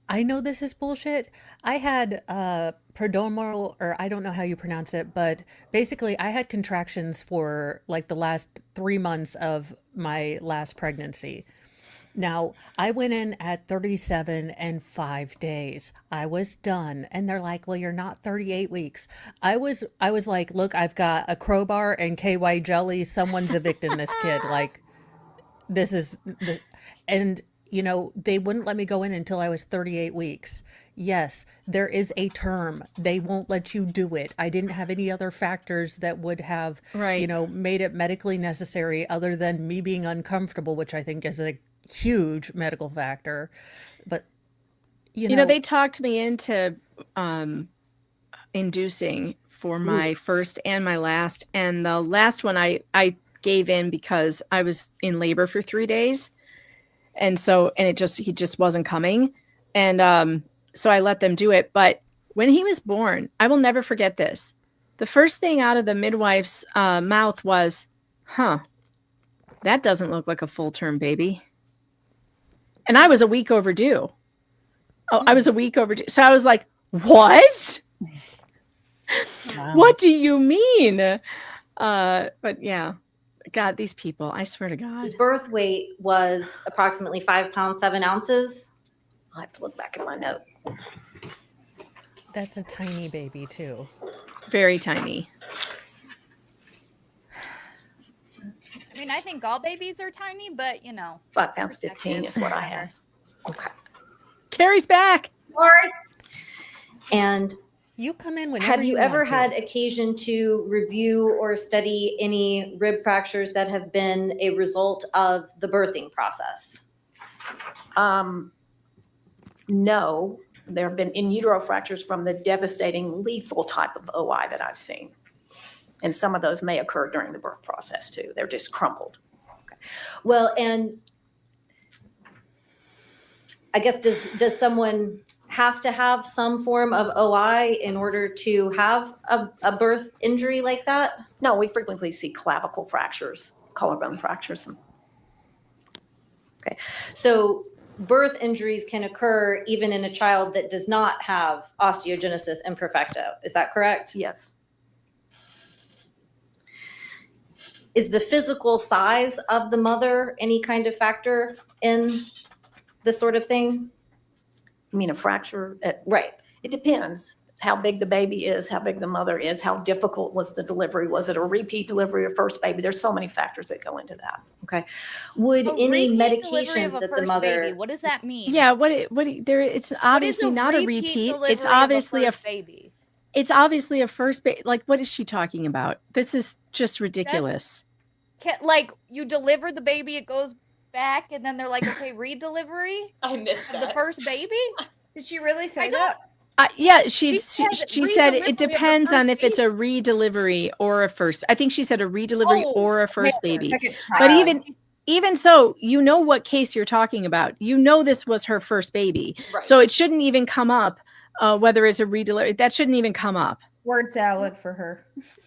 I know this is bullshit. I had prodromal, or I don't know how you pronounce it, but basically I had contractions for like the last 3 months of my last pregnancy. Now, I went in at 37 and 5 days. I was done. And they're like, well, you're not 38 weeks. I was like, look, I've got a crowbar and KY jelly. Someone's evicting this kid. Like, this is, and you know, they wouldn't let me go in until I was 38 weeks. Yes, there is a term. They won't let you do it. I didn't have any other factors that would have, Right. you know, made it medically necessary other than me being uncomfortable, which I think is a huge medical factor. But, you know, They talked me into inducing for my first and my last. And the last one I gave in because I was in labor for 3 days. And he just wasn't coming. And so I let them do it. But When he was born, I will never forget this. The first thing out of the midwife's mouth was, that doesn't look like a full-term baby. And I was a week overdue. I was a week overdue. So I was like, what? Wow. What do you mean? But yeah, God, these people, I swear to God. His birth weight was approximately 5 pounds, 7 ounces. I have to look back at my note. That's a tiny baby too. Very tiny. I mean, I think all babies are tiny, but 5 pounds 15 is what I have. Okay. Carrie's back. And you come in whenever have you ever want to. had occasion to review or study any rib fractures that have been a result of the birthing process? No, there have been in utero fractures from the devastating lethal type of OI that I've seen. And some of those may occur during the birth process too. They're just crumpled. Well, and I guess does someone have to have some form of OI in order to have a birth injury like that? No, we frequently see clavicle fractures, collarbone fractures. Okay, so birth injuries can occur even in a child that does not have osteogenesis imperfecta. Is that correct? Yes. Is the physical size of the mother any kind of factor in this sort of thing? You mean a fracture? Right. It depends how big the baby is, how big the mother is, how difficult was the delivery. Was it a repeat delivery or first baby? There's so many factors that go into that. Okay. Would any medications that the mother... Baby. What does that mean? Yeah, it's obviously not a repeat. It's obviously a baby. It's obviously a first baby. Like, what is she talking about? This is just ridiculous. Like, you deliver the baby, it goes back, and then they're like, okay, re-delivery? I missed of the first baby? Did she really say that? Yeah, she said it depends on if it's a re-delivery or a first. I think she said a re-delivery or a first baby. But even so, you know what case you're talking about. You know this was her first baby. Right. So it shouldn't even come up whether it's a re-delivery. That shouldn't even come up. Word salad for her.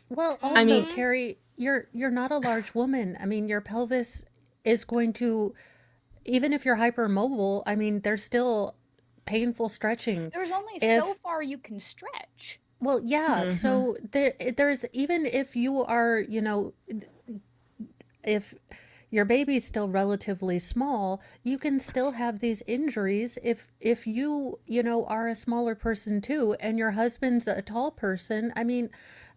Well, also, I mean, Carrie, you're not a large woman. I mean, your pelvis is going to, even if you're hypermobile, I mean, there's still painful stretching. There's only so far you can stretch. Well, yeah. Mm-hmm. So there's, even if you are, if your baby's still relatively small, you can still have these injuries if you are a smaller person too, and your husband's a tall person. I mean,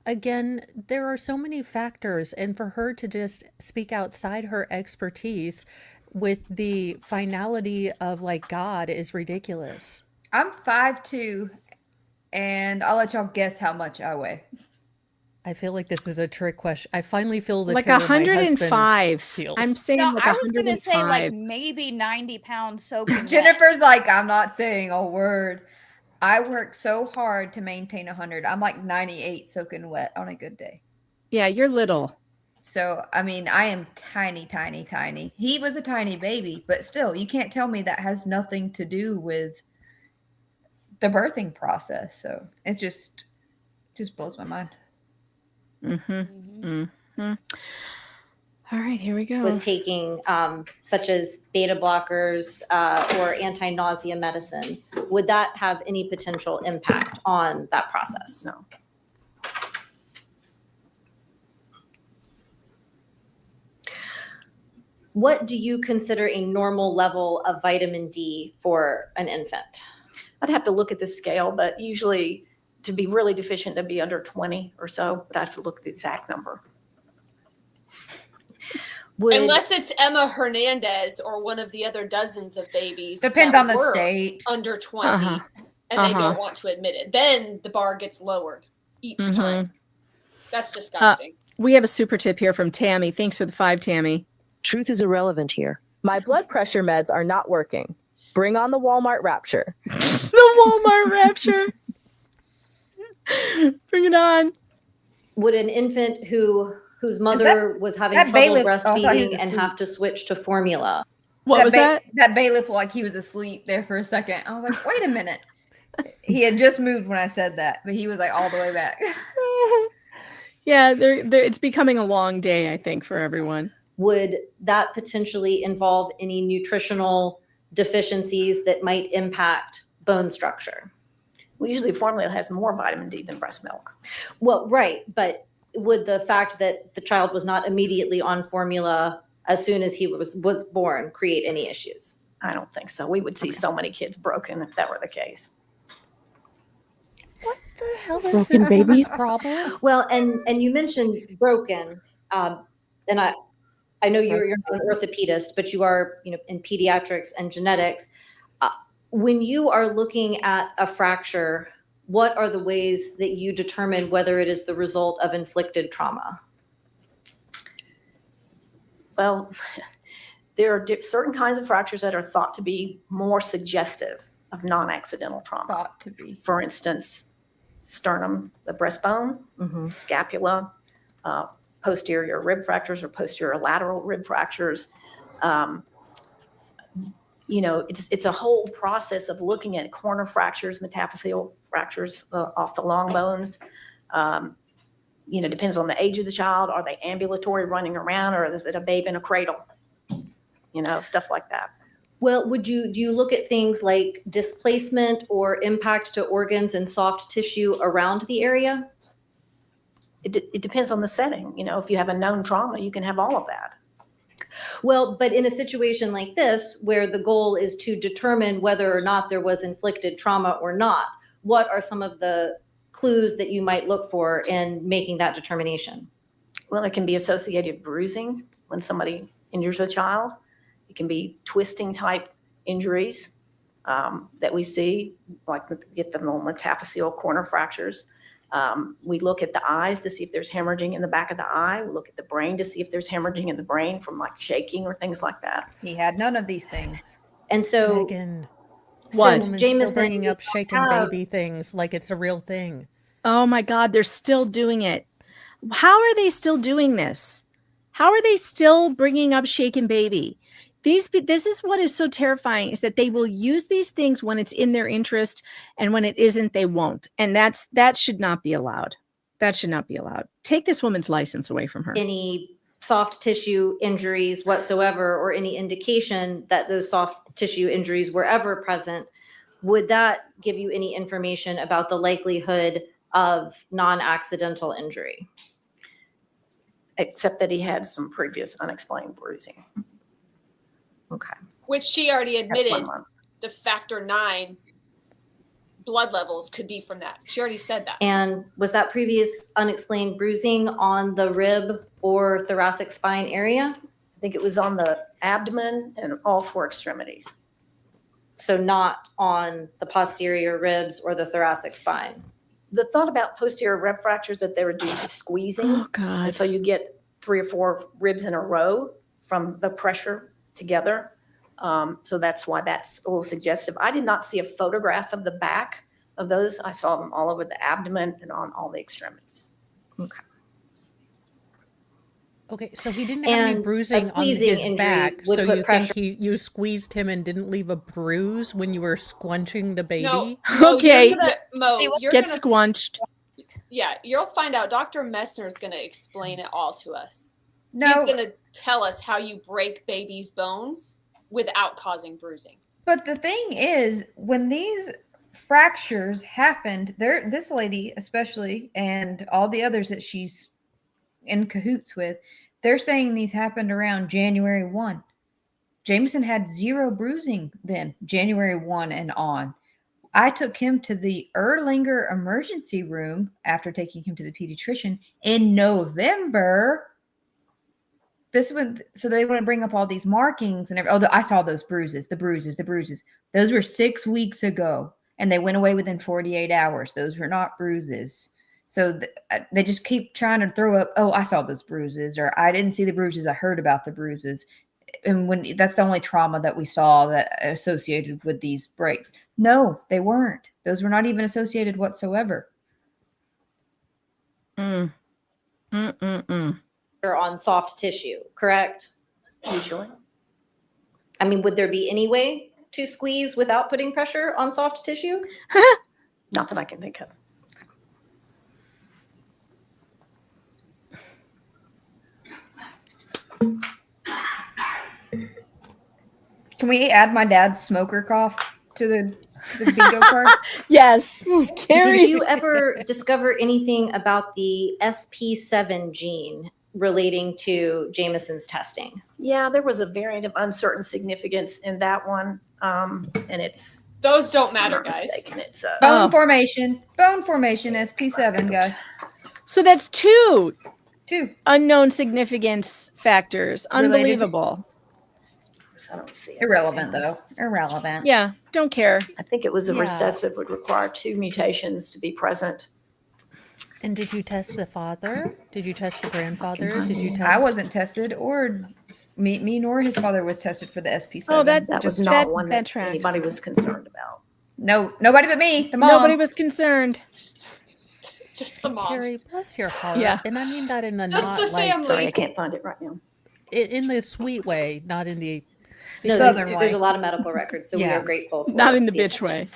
again, there are so many factors, and for her to just speak outside her expertise with the finality of like God is ridiculous. I'm 5'2", and I'll let y'all guess how much I weigh. I feel like this is a trick question. I finally feel the like terror my 105. husband feels. I'm saying No, like I was gonna say 105. like maybe 90 pounds soaking wet. Jennifer's like, I'm not saying a word. I work so hard to maintain 100. I'm like 98 soaking wet on a good day. Yeah, you're little. So, I mean, I am tiny, tiny, tiny. He was a tiny baby, but still, you can't tell me that has nothing to do with the birthing process. So it just blows my mind. All right, here we go. Was taking such as beta blockers or anti-nausea medicine, would that have any potential impact on that process? No. What do you consider a normal level of vitamin D for an infant? I'd have to look at the scale, but usually to be really deficient, that'd be under 20 or so, but I'd have to look at the exact number. Unless it's Emma Hernandez or one of the other dozens of babies. Depends that on the were state. Under 20 and they don't want to admit it. Then the bar gets lowered each time. That's disgusting. We have a super tip here from Tammy. Thanks for the 5, Tammy. Truth is irrelevant here. My blood pressure meds are not working. Bring on the Walmart Rapture. The Walmart Rapture. Bring it on. Would an infant whose mother was having trouble breastfeeding and have to switch to formula? What was that? That bailiff, like he was asleep there for a second. I was like, wait a minute. He had just moved when I said that, but he was like all the way back. Yeah, it's becoming a long day, I think, for everyone. Would that potentially involve any nutritional deficiencies that might impact bone structure? Well, usually formula has more vitamin D than breast milk. Well, right, but would the fact that the child was not immediately on formula as soon as he was born create any issues? I don't think so. We would see so many kids broken if that were the case. What the hell is Broken this babies? woman's problem? Well, and you mentioned broken, and I know you're not an orthopedist, but you are, in pediatrics and genetics. When you are looking at a fracture, what are the ways that you determine whether it is the result of inflicted trauma? Well, there are certain kinds of fractures that are thought to be more suggestive of non-accidental trauma. Thought to be. For instance, sternum, the breastbone, scapula, posterior rib fractures or posterior lateral rib fractures. It's a whole process of looking at corner fractures, metaphyseal fractures off the long bones. Depends on the age of the child. Are they ambulatory, running around, or is it a babe in a cradle? Stuff like that. Well, do you look at things like displacement or impact to organs and soft tissue around the area? It depends on the setting. If you have a known trauma, you can have all of that. Well, but in a situation like this, where the goal is to determine whether or not there was inflicted trauma or not, what are some of the clues that you might look for in making that determination? Well, it can be associated bruising when somebody injures a child. It can be twisting type injuries that we see, like get the normal metaphyseal corner fractures. We look at the eyes to see if there's hemorrhaging in the back of the eye. We look at the brain to see if there's hemorrhaging in the brain from like shaking or things like that. He had none of these things. And so, Megan, What? woman's Jameson still bringing up did shaken have- baby things like it's a real thing. Oh my God, they're still doing it. How are they still doing this? How are they still bringing up shaken baby? This is what is so terrifying, is that they will use these things when it's in their interest, and when it isn't, they won't. And that should not be allowed. That should not be allowed. Take this woman's license away from her. Any soft tissue injuries whatsoever, or any indication that those soft tissue injuries were ever present, would that give you any information about the likelihood of non-accidental injury? Except that he had some previous unexplained bruising. Okay. Which she already That's admitted 1 month. the factor 9 blood levels could be from that. She already said that. And was that previous unexplained bruising on the rib or thoracic spine area? I think it was on the abdomen and all 4 extremities. So not on the posterior ribs or the thoracic spine? The thought about posterior rib fractures that they were due to squeezing. Oh God. And so you get 3 or 4 ribs in a row from the pressure together. So that's why that's a little suggestive. I did not see a photograph of the back of those. I saw them all over the abdomen and on all the extremities. Okay. Okay, so he didn't have any And bruising a on squeezing his injury back. would So put you pressure- think you squeezed him and didn't leave a bruise when you were squunching the baby? No, Okay. You're gonna, Mo, you're Get gonna, squunched. Yeah, you'll find out. Dr. Messner is going to explain it all to us. No. He's going to tell us how you break babies' bones without causing bruising. But the thing is, when these fractures happened, this lady especially, and all the others that she's in cahoots with, they're saying these happened around January 1. Jameson had 0 bruising then, January 1 and on. I took him to the Erlanger emergency room after taking him to the pediatrician in November. So they want to bring up all these markings and I saw those bruises, the bruises. Those were 6 weeks ago, and they went away within 48 hours. Those were not bruises. So they just keep trying to throw up, I saw those bruises, or I didn't see the bruises, I heard about the bruises. And when that's the only trauma that we saw that associated with these breaks. No, they weren't. Those were not even associated whatsoever. Or on soft tissue, correct? Usually. I mean, would there be any way to squeeze without putting pressure on soft tissue? Not that I can think of. Can we add my dad's smoker cough to the bingo card? Yes. Did you ever discover anything about the SP7 gene relating to Jameson's testing? Yeah, there was a variant of uncertain significance in that one. And it's. Those don't I'm matter, not guys. mistaken. It's Bone formation, SP7, guys. So that's two Two unknown significance factors. Related to- Unbelievable. I don't see it. Irrelevant, though. Irrelevant. Yeah, don't care. I think it was a Yeah. recessive would require 2 mutations to be present. And did you test the father? Did you test the grandfather? Did you test? I wasn't tested, or me nor his father was tested for the SP7. Oh, that That was just- not that- one that that tracks. anybody was concerned about. No, nobody but me. The mom. Nobody was concerned. Just the mom. Carrie, bless your heart. Yeah. And I mean that in the Just not the like family. Sorry, I can't find it right now. in the sweet way, not in the. No, Southern there's way. a lot of medical records, so we Yeah. are grateful for Not in the the bitch way.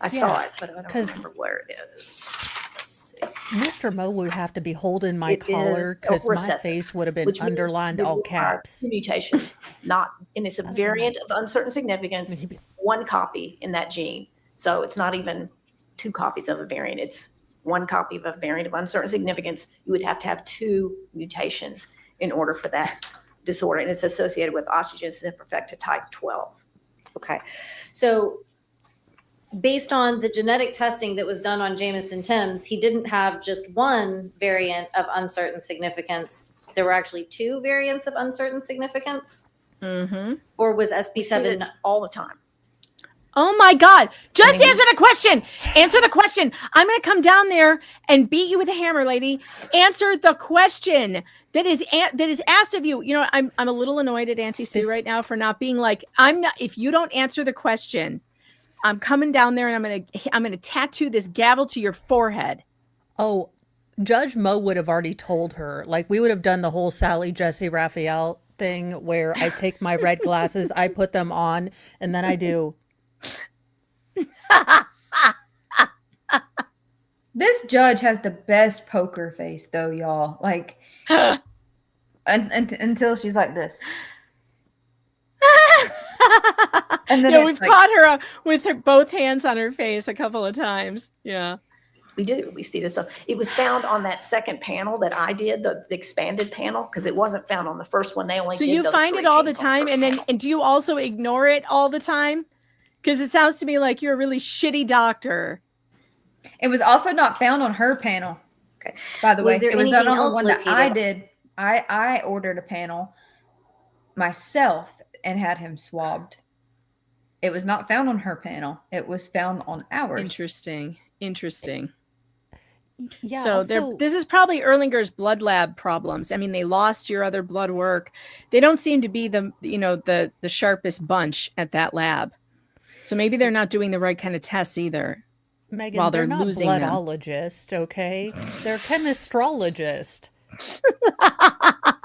I saw it, but I don't 'Cause- remember where it is. Let's see. Mr. Mo would have to be holding my It collar is because my recessive, face would have been which means underlined it all requires caps. 2 mutations, not, and it's a variant of uncertain significance, 1 copy in that gene. So it's not even 2 copies of a variant. It's 1 copy of a variant of uncertain significance. You would have to have 2 mutations in order for that disorder, and it's associated with osteogenesis imperfecta type 12. Okay. So based on the genetic testing that was done on Jameson Timms, he didn't have just one variant of uncertain significance. There were actually 2 variants of uncertain significance? Mm-hmm. Or was We see SP7? this all the time. Oh my God. Just I mean, answer the question. Answer the question. I'm going to come down there and beat you with a hammer, lady. Answer the question that is asked of you. You know, I'm a little annoyed at Auntie Sue right now for not being like, if you don't answer the question, I'm coming down there and I'm going to tattoo this gavel to your forehead. Oh, Judge Mo would have already told her. Like, we would have done the whole Sally Jesse Raphael thing where I take my red glasses, I put them on, and then I do. This judge has the best poker face, though, y'all. Like, until she's like this. And then Yeah, it's we've like- caught her with both hands on her face a couple of times. Yeah. We do. We see this stuff. It was found on that second panel that I did, the expanded panel, because it wasn't found on the first one. They only So did you those find 3 it all the genes on time, first and do you also ignore it all the time? Because it sounds to me like you're a really shitty doctor. It was also not found on her panel. Okay. By the Was way, there it was done anything on the else one that I located? did. I ordered a panel myself and had him swabbed. It was not found on her panel. It was found on ours. Interesting. Yeah. So this is probably Erlinger's blood lab problems. I mean, they lost your other blood work. They don't seem to be the sharpest bunch at that lab. So maybe they're not doing the right kind of tests either. Megan, while they're they're not losing them. bloodologist, okay? They're chemistrologist.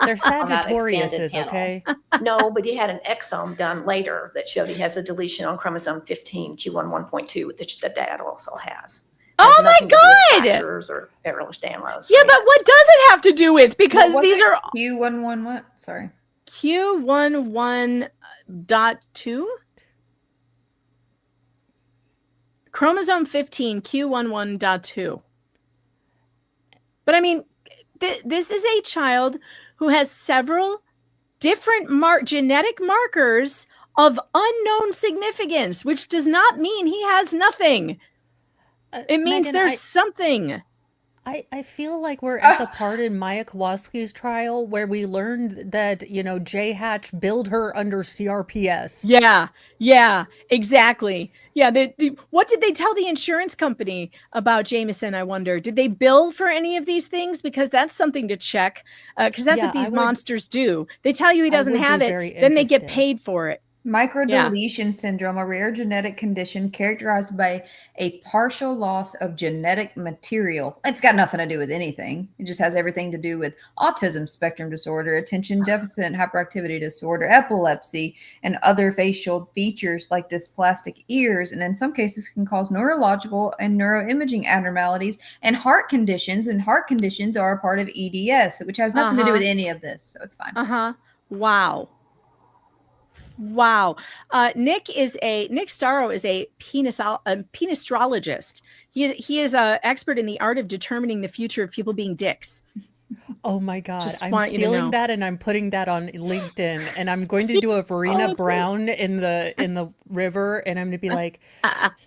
They're On that Sagittariuses, expanded okay? No, but he had an exome done later that showed he has a deletion on chromosome 15, Q11.2, which the dad also has. Oh my Nothing to do with God! fractures or Ehlers-Danlos. Yeah, but what does it have to do with? Because these are Q11 what? Sorry. Q11.2? Chromosome 15, Q11.2. But I mean, this is a child who has several different genetic markers of unknown significance, which does not mean he has nothing. It means Megan, there's something. I feel like we're at the part in Maya Kowalski's trial where we learned that, J. Hatch billed her under CRPS. Yeah, exactly. Yeah, what did they tell the insurance company about Jameson, I wonder? Did they bill for any of these things? Because that's something to check, because that's Yeah, what these I would- monsters do. They tell you he I doesn't would be have it, very then they get interested. paid for it. Microdeletion syndrome, a rare genetic condition characterized by a partial loss of genetic material. It's got nothing to do with anything. It just has everything to do with autism spectrum disorder, attention deficit hyperactivity disorder, epilepsy, and other facial features like dysplastic ears, and in some cases can cause neurological and neuroimaging abnormalities and heart conditions. And heart conditions are a part of EDS, which has nothing to do with any of this, so it's fine. Wow. Nick Starro is a penistrologist. He is an expert in the art of determining the future of people being dicks. Oh my God. Just I'm want you to stealing know. that and I'm putting that on LinkedIn and I'm going to do a Verena Brown in the river and I'm going to be like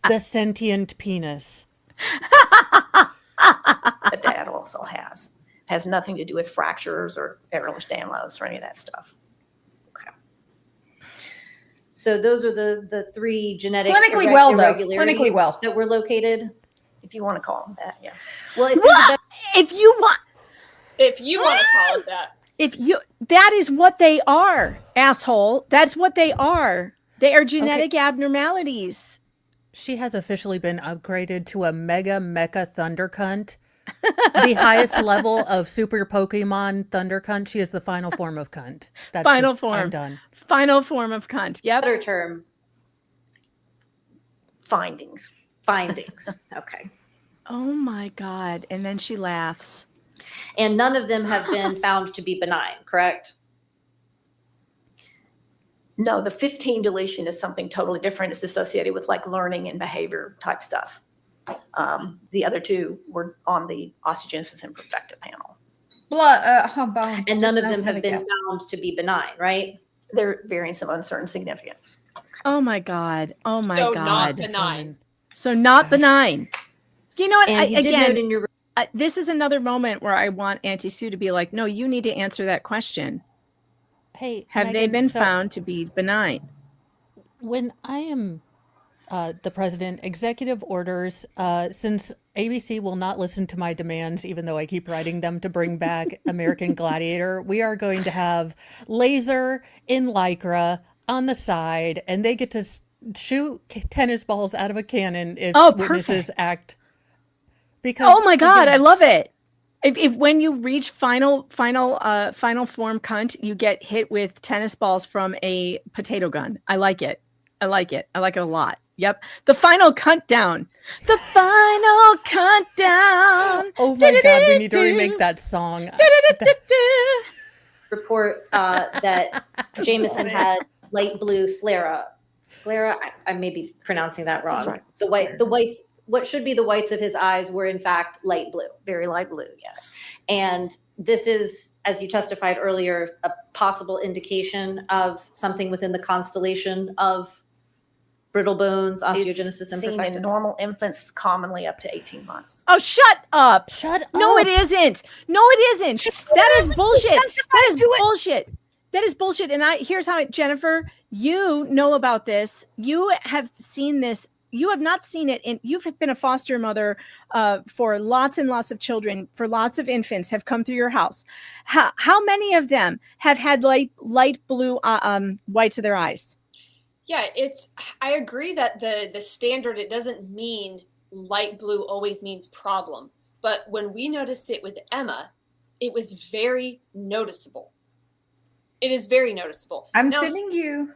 the sentient penis. But that also has nothing to do with fractures or Ehlers-Danlos or any of that stuff. So those are the three genetic Clinically well, though. irregularities Clinically well. that were located. If you want to call them that, yeah. Well, if you want to call it that. That is what they are, asshole. That's what they are. They are genetic abnormalities. She has officially been upgraded to a mega mecha thunder cunt. The highest level of super Pokemon thunder cunt. She is the final form of cunt. That's I'm done. Final form of cunt. Yep. Better term. Findings. Okay. Oh my God. And then she laughs. And none of them have been found to be benign, correct? No, the 15 deletion is something totally different. It's associated with like learning and behavior type stuff. The other two were on the osteogenesis imperfecta panel. Bone. And none of them have been found to be benign, right? They're variants of uncertain significance. Oh my God. Oh my So God. not benign. So not benign. You know what? And you did note in your this is another moment where I want Auntie Sue to be like, no, you need to answer that question. Hey, have they Megan, been so found to be benign? When I am the president, executive orders, since ABC will not listen to my demands, even though I keep writing them to bring back American Gladiator, we are going to have laser in Lycra on the side, and they get to shoot tennis balls out of a cannon if witnesses act. Because oh my God, I love it. If when you reach final form cunt, you get hit with tennis balls from a potato gun. I like it. I like it a lot. Yep. The final cunt down. The final cunt down. Oh my God, we need to remake that song. Report that Jameson had light blue sclera. Sclera, I may be pronouncing that wrong. Right. The whites, what should be the whites of his eyes were in fact light blue. Very light blue, yes. And this is, as you testified earlier, a possible indication of something within the constellation of brittle bones, osteogenesis It's seen imperfecta. in normal infants commonly up to 18 months. Oh, shut up. No, up. it isn't. No, it isn't. That is bullshit. That is bullshit. That is bullshit. And here's how Jennifer, you know about this. You have seen this. You have not seen it. You've been a foster mother for lots and lots of children, for lots of infants have come through your house. How many of them have had light blue whites of their eyes? Yeah, I agree that the standard, it doesn't mean light blue always means problem. But when we noticed it with Emma, it was very noticeable. It is very noticeable. I'm sending you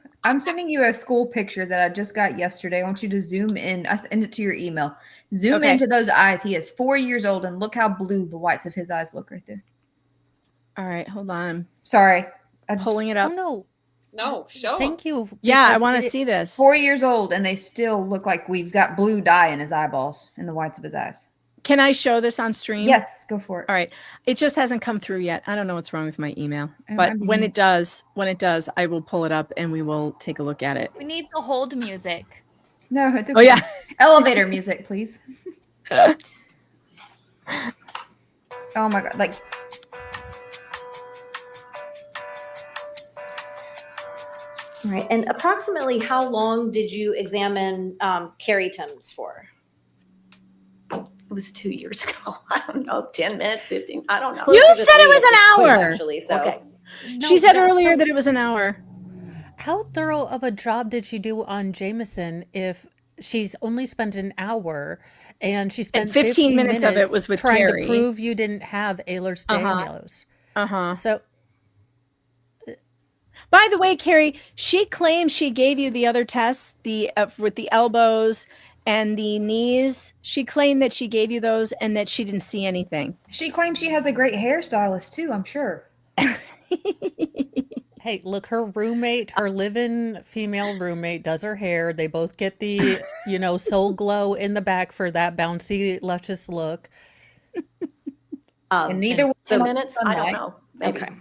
a school picture that I just got yesterday. I want you to zoom in. I send it to your email. Zoom into those eyes. He is 4 years old, and look how blue the whites of his eyes look right there. All right, hold on. Sorry, I'm just pulling it up. Oh no. No, show. Thank you. Yeah, I want to see this. 4 years old, and they still look like we've got blue dye in his eyeballs, in the whites of his eyes. Can I show this on stream? Yes, go for it. All right. It just hasn't come through yet. I don't know what's wrong with my email. But when it does, I will pull it up and we will take a look at it. We need the hold music. No, it's okay. Oh, yeah. Elevator music, please. Oh my God. Like, All right. And approximately how long did you examine Carrie Tims for? It was 2 years ago. I don't know, 10 minutes, 15. I don't know. You said it was an hour. Actually, so. Okay. She said earlier that it was an hour. how thorough of a job did she do on Jameson if she's only spent an hour and she spent 15 minutes of it was with trying Carrie. to prove you didn't have Ehlers-Danlos? So by the way, Carrie, she claims she gave you the other tests, with the elbows and the knees. She claimed that she gave you those and that she didn't see anything. She claims she has a great hairstylist too, I'm sure. Hey, look, her roommate, her live-in female roommate does her hair. They both get the, soul glow in the back for that bouncy, luscious look. And neither one 2 of minutes? I don't know. Maybe. Okay.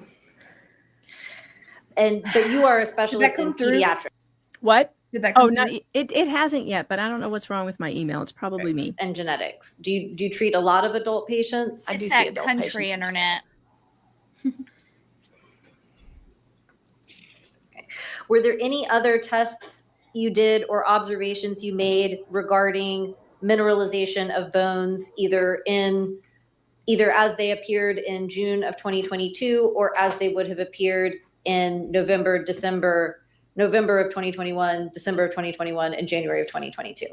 But you are a specialist in pediatrics. What? Did that come come no, through? it hasn't yet, but I don't know what's wrong with my email. It's probably me. And genetics. Do you treat a lot of adult patients? I do It's see that adult country patients. internet. Were there any other tests you did or observations you made regarding mineralization of bones, either as they appeared in June of 2022 or as they would have appeared in November of 2021, December of 2021, and January of 2022?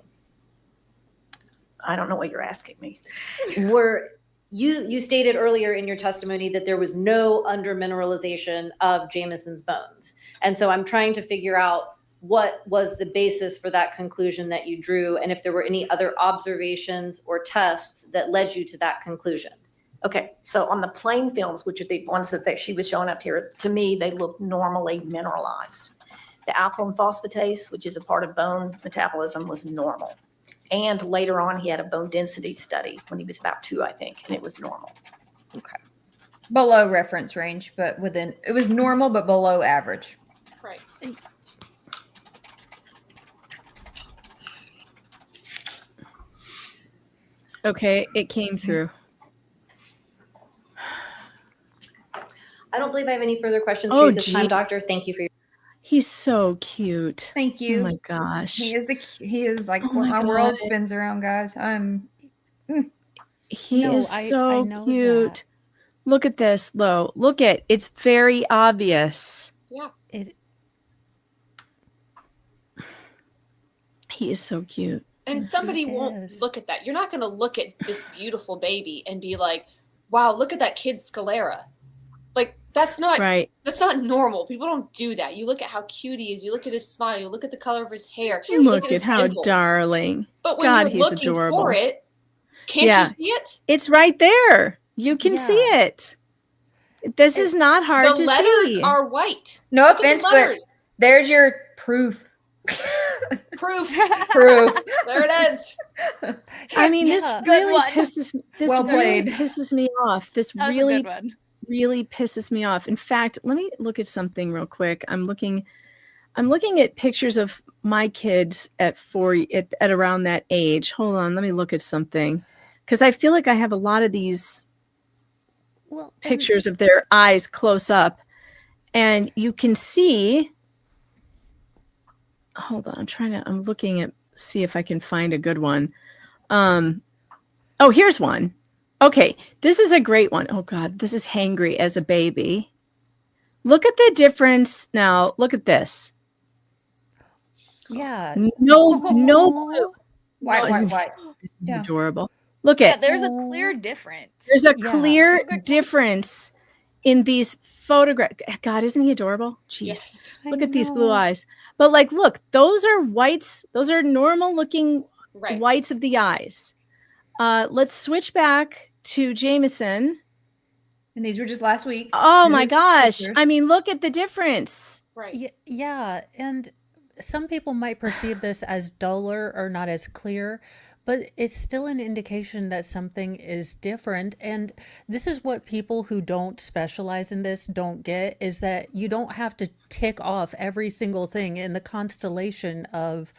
I don't know what you're asking me. You stated earlier in your testimony that there was no undermineralization of Jameson's bones. And so I'm trying to figure out what was the basis for that conclusion that you drew, and if there were any other observations or tests that led you to that conclusion. Okay, so on the plain films, which are the ones that she was showing up here, to me, they look normally mineralized. The alkaline phosphatase, which is a part of bone metabolism, was normal. And later on, he had a bone density study when he was about 2, I think, and it was normal. Okay. Below reference range, but it was normal, but below average. Right. Okay, it came through. I don't believe I have any further questions Oh, for you this gee. time, doctor. Thank you for your He's so cute. Thank you. Oh my gosh. He is like Oh what my my world God. spins around, guys. He No, is I so know cute. that. Look at this, Lo. Look at it's very obvious. Yeah. He is so cute. And somebody won't look at that. You're not going to look at this beautiful baby and be like, wow, look at that kid's sclera. Like, that's not Right. That's not normal. People don't do that. You look at how cute he is. You look at his smile. You look at the color of his hair. You Look his at how dimples. darling. But when God, you're he's looking adorable. for it, can't Yeah. you see it? It's right there. You can see it. This is not hard The to letters see. are white. No Look at offense, the but letters. there's your proof. Proof. Proof. There it is. I mean, this Good really one. pisses Well really played. pisses me off. This That was a really good one. really pisses me off. In fact, let me look at something real quick. I'm looking at pictures of my kids at around that age. Hold on, let me look at something because I feel like I have a lot of these pictures of their eyes close up, and you can see. Hold on, I'm looking at see if I can find a good one. Oh, here's one. Okay, this is a great one. Oh God, this is hangry as a baby. Look at the difference now. Look at this. Yeah. No blue. White, Oh, white, isn't- white. isn't he Yeah. adorable. Look Yeah, at there's a clear difference. there's a Yeah. clear difference in these photographs. God, isn't he adorable? Jeez. Yes. Look at these blue eyes. But like, look, those are whites. Those are normal looking Right. whites of the eyes. Let's switch back to Jameson. And these were just last week. Oh my Here's gosh. pictures. I mean, look at the difference. Right. Yeah, and some people might perceive this as duller or not as clear, but it's still an indication that something is different. And this is what people who don't specialize in this don't get, is that you don't have to tick off every single thing in the constellation of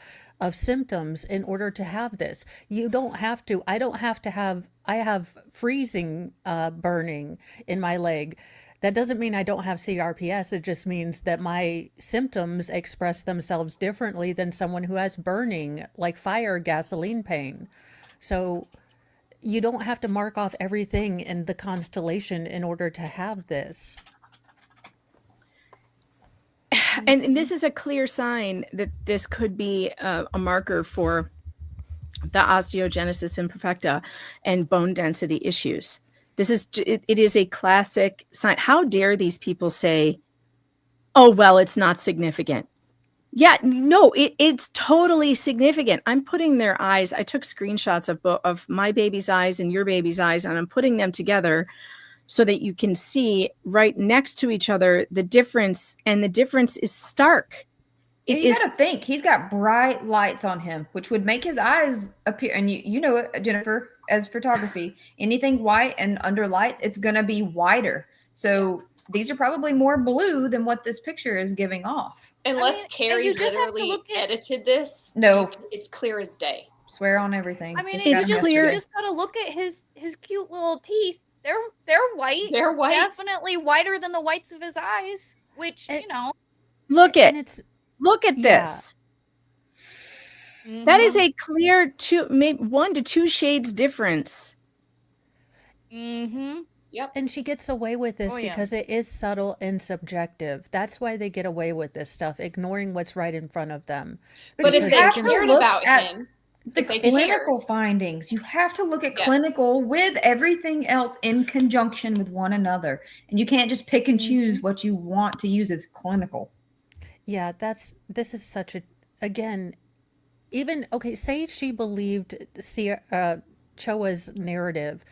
symptoms in order to have this. You don't have to. I have freezing burning in my leg. That doesn't mean I don't have CRPS. It just means that my symptoms express themselves differently than someone who has burning, like fire, gasoline pain. So you don't have to mark off everything in the constellation in order to have this. And this is a clear sign that this could be a marker for the osteogenesis imperfecta and bone density issues. It is a classic sign. How dare these people say, oh, well, it's not significant. Yeah, no, it's totally significant. I'm putting their eyes. I took screenshots of my baby's eyes and your baby's eyes, and I'm putting them together so that you can see right next to each other the difference, and the difference is stark. You gotta think he's got bright lights on him, which would make his eyes appear. And you know it, Jennifer, as photography, anything white and under lights, it's gonna be whiter. So these are probably more blue than what this picture is giving off. Unless Carrie literally edited this, no, it's clear as day. Swear on everything. I mean, it's just clear. You just gotta look at his cute little teeth. They're white. They're white. Definitely whiter than the whites of his eyes. Which Look at Yeah. this. That is a clear maybe 1 to 2 shades difference. Mm-hmm. Yep. And she gets away with this because it is subtle and subjective. That's why they get away with this stuff, ignoring what's right in front of them. But if they cared about him, the clinical findings, you have to look at clinical with everything else in conjunction with one another. And you can't just pick and choose what you want to use as clinical. Yeah, this is such a, again, even, okay, say she believed Choa's narrative.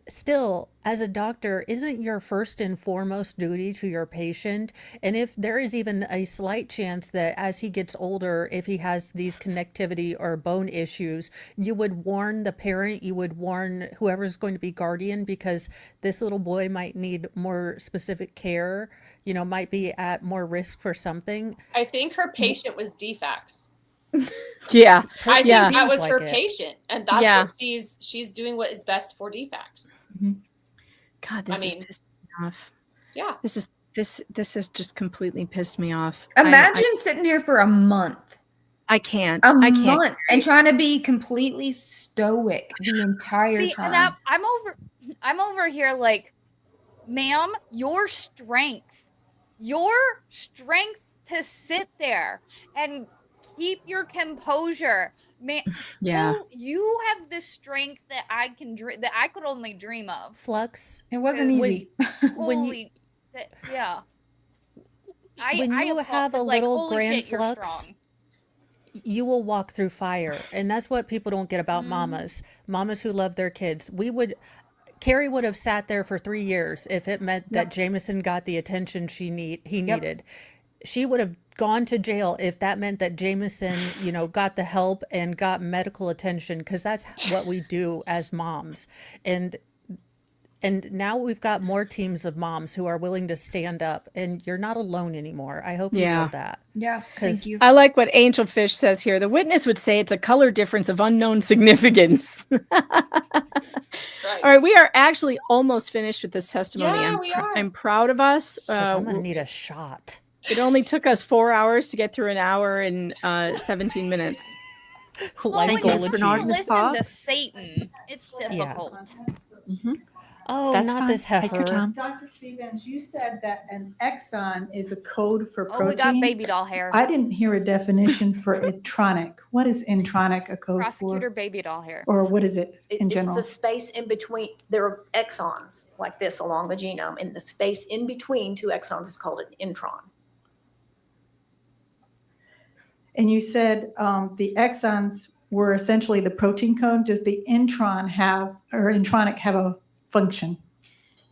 Still, as a doctor, isn't your first and foremost duty to your patient? And if there is even a slight chance that as he gets older, if he has these connectivity or bone issues, you would warn the parent, you would warn whoever's going to be guardian, because this little boy might need more specific care, might be at more risk for something. I think her patient was DFACS. Yeah. I think that was like her it. patient, and that's what she's doing what is best for DFACS. God, this is pissed me off. Yeah. This has just completely pissed me off. Imagine sitting here for a month. I can't. I can't. And trying to be completely stoic the entire time. And I'm over here like, ma'am, your strength to sit there and keep your composure. Man, you have the strength that I could only dream of. Flux. It wasn't easy. When you have a little grand flux, you will walk through fire. And that's what people don't get about mamas who love their kids. Carrie would have sat there for 3 years if it meant that Jameson got the attention he needed. She would have gone to jail if that meant that Jameson, got the help and got medical attention, because that's what we do as moms. And now we've got more teams of moms who are willing to stand up, and you're not alone anymore. I hope you know that. Yeah, thank you. I like what Angelfish says here. The witness would say it's a color difference of unknown significance. Right. All right, we are actually almost finished with this testimony. Yeah, we are. I'm proud of us. I'm going to need a shot. It only took us 4 hours to get through an hour and 17 minutes. When you listen to Satan, it's difficult. Oh, That's not fine. this Take your heifer. time. Dr. Stevens, you said that an exon is a code for protein. Oh, we got baby doll hair. I didn't hear a definition for intronic. What is intronic a code Prosecutor for? baby doll hair. Or what is it in general? It's the space in between. There are exons like this along the genome, and the space in between two exons is called an intron. And you said the exons were essentially the protein code. Does the intronic have a function?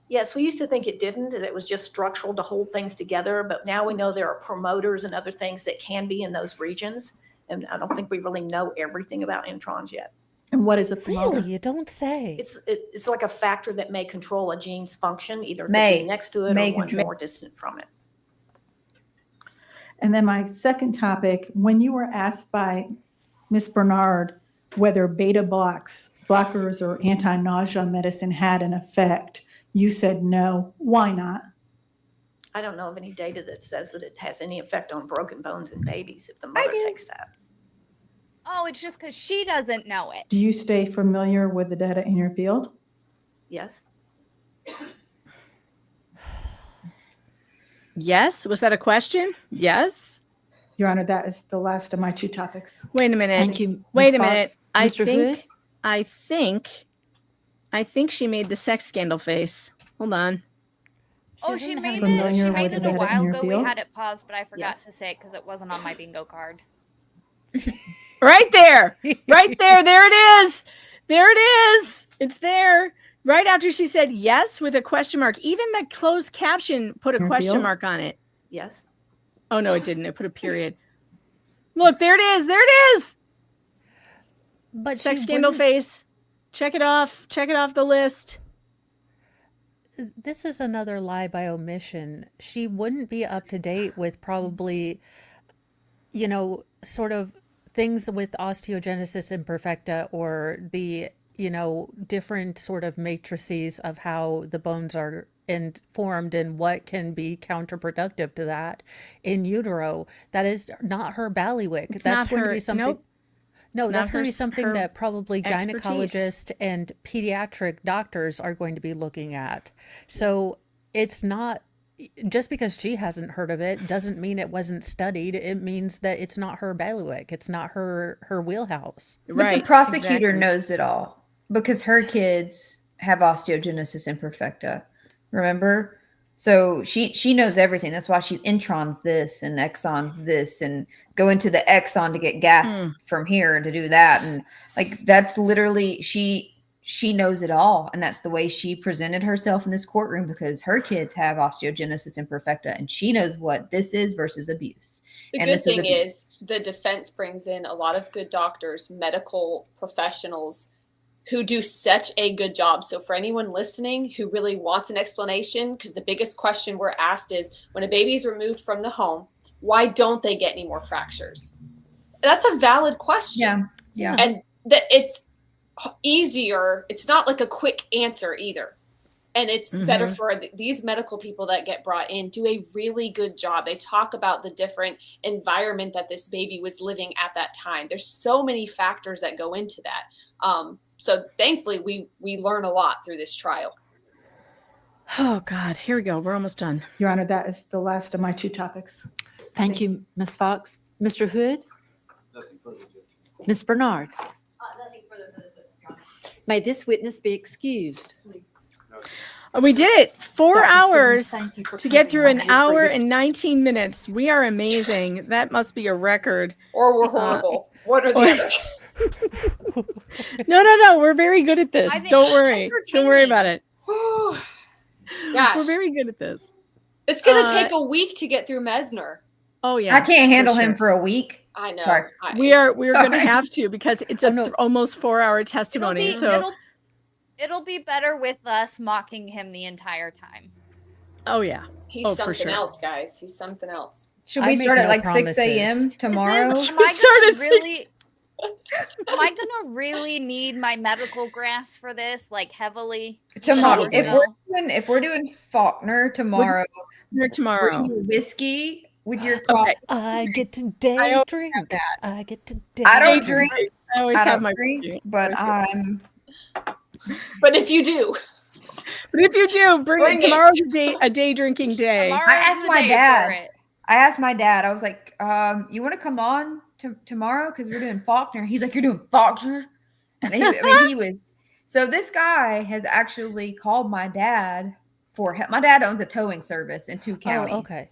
Yes, we used to think it didn't, that it was just structural to hold things together, but now we know there are promoters and other things that can be in those regions. And I don't think we really know everything about introns yet. And what is a promoter? Really? You don't say. It's like a factor that may control a gene's function, either the May. gene next to it or one more distant from it. And then my second topic, when you were asked by Ms. Bernard whether beta blockers or anti-nausea medicine had an effect, you said no. Why not? I don't know of any data that says that it has any effect on broken bones in babies if the mother takes that. Oh, it's just because she doesn't know it. Do you stay familiar with the data in your field? Yes. Yes. Was that a question? Yes. Your Honor, that is the last of my 2 topics. Wait a minute. Thank you, Wait Ms. a minute. Fox. Mr. Hood? I think she made the sex scandal face. Hold on. Oh, she made Familiar it. She with made the it a data while in your ago. We field? had it paused, but I forgot to say it because it wasn't on my bingo card. Right there. Right there. There it is. There it is. It's there. Right after she said yes with a question mark. Even the closed caption put a Your question field? mark on it. Yes. Oh, no, it didn't. It put a period. Look, there it is. There it is. But Sex she scandal wouldn't- face. Check it off. Check it off the list. This is another lie by omission. She wouldn't be up to date with probably, sort of things with osteogenesis imperfecta or the, different sort of matrices of how the bones are formed and what can be counterproductive to that in utero. That is not her bailiwick. It's That's not going to her- be something. nope. No, It's that's not going to her be s- something her that probably expertise. gynecologists and pediatric doctors are going to be looking at. So it's not just because she hasn't heard of it doesn't mean it wasn't studied. It means that it's not her bailiwick. It's not her wheelhouse. But the prosecutor knows it all because her kids have osteogenesis imperfecta. Remember? So she knows everything. That's why she introns this and exons this and go into the exon to get gas from here to do that. And like that's literally she knows it all. And that's the way she presented herself in this courtroom because her kids have osteogenesis imperfecta and she knows what this is versus abuse. The And good this thing abuse. is the defense brings in a lot of good doctors, medical professionals who do such a good job. So for anyone listening who really wants an explanation, because the biggest question we're asked is when a baby is removed from the home, why don't they get any more fractures? That's a valid question. Yeah. And that it's easier. It's not like a quick answer either. And it's better for these medical people that get brought in do a really good job. They talk about the different environment that this baby was living at that time. There's so many factors that go into that. So thankfully we learn a lot through this trial. Oh, God. Here we go. We're almost done. Your Honor, that is the last of my 2 topics. Thank you, Ms. Fox. Mr. Hood? Ms. Bernard? Nothing further for this witness, Your Honor. May this witness be excused? We did it. 4 Dr. hours Stevens, thank you for to get coming. through an I'm here for hour you. and 19 minutes. We are amazing. That must be a record. Or we're horrible. One or the other. No. We're very good at this. I think Don't it's worry. Don't worry entertaining. about it. Gosh, We're very good at this. it's going to take a week to get through Mesner. Oh, yeah. I can't handle for him sure. for a week. I know. Sorry. We're going to Sorry. have to because it's almost 4-hour testimony. It'll be better with us mocking him the entire time. Oh, yeah. He's for something sure. else, guys. He's something else. Should I we make start at no like promises. 6 a.m. tomorrow? Am I gonna really need my medical grass for this, like heavily? Tomorrow, Probably. if we're doing Faulkner tomorrow, tomorrow. bring your whiskey with your Okay. coffee. I get to day I always drink. have that. I get to day I don't drink. drink. I always I have don't my drink, whiskey. but I'm. But if you do, But if you do, bring Bring it. it. Tomorrow's a day drinking day. I asked my dad. I was like, you want to come on tomorrow because we're doing Faulkner? He's like, you're doing Faulkner, and he was. So this guy has actually called my dad for help. My dad owns a towing service in 2 counties. Oh, okay.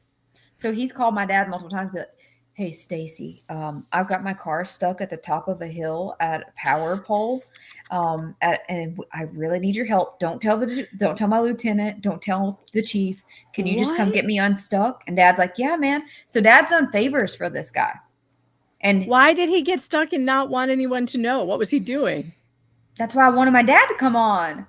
So he's called my dad multiple times, but hey, Stacy, I've got my car stuck at the top of a hill at a power pole. And I really need your help. Don't tell my lieutenant. Don't tell the chief. Can you just come What? get me unstuck? And dad's like, yeah, man. So dad's done favors for this guy. And Why did he get stuck and not want anyone to know? What was he doing? that's why I wanted my dad to come on.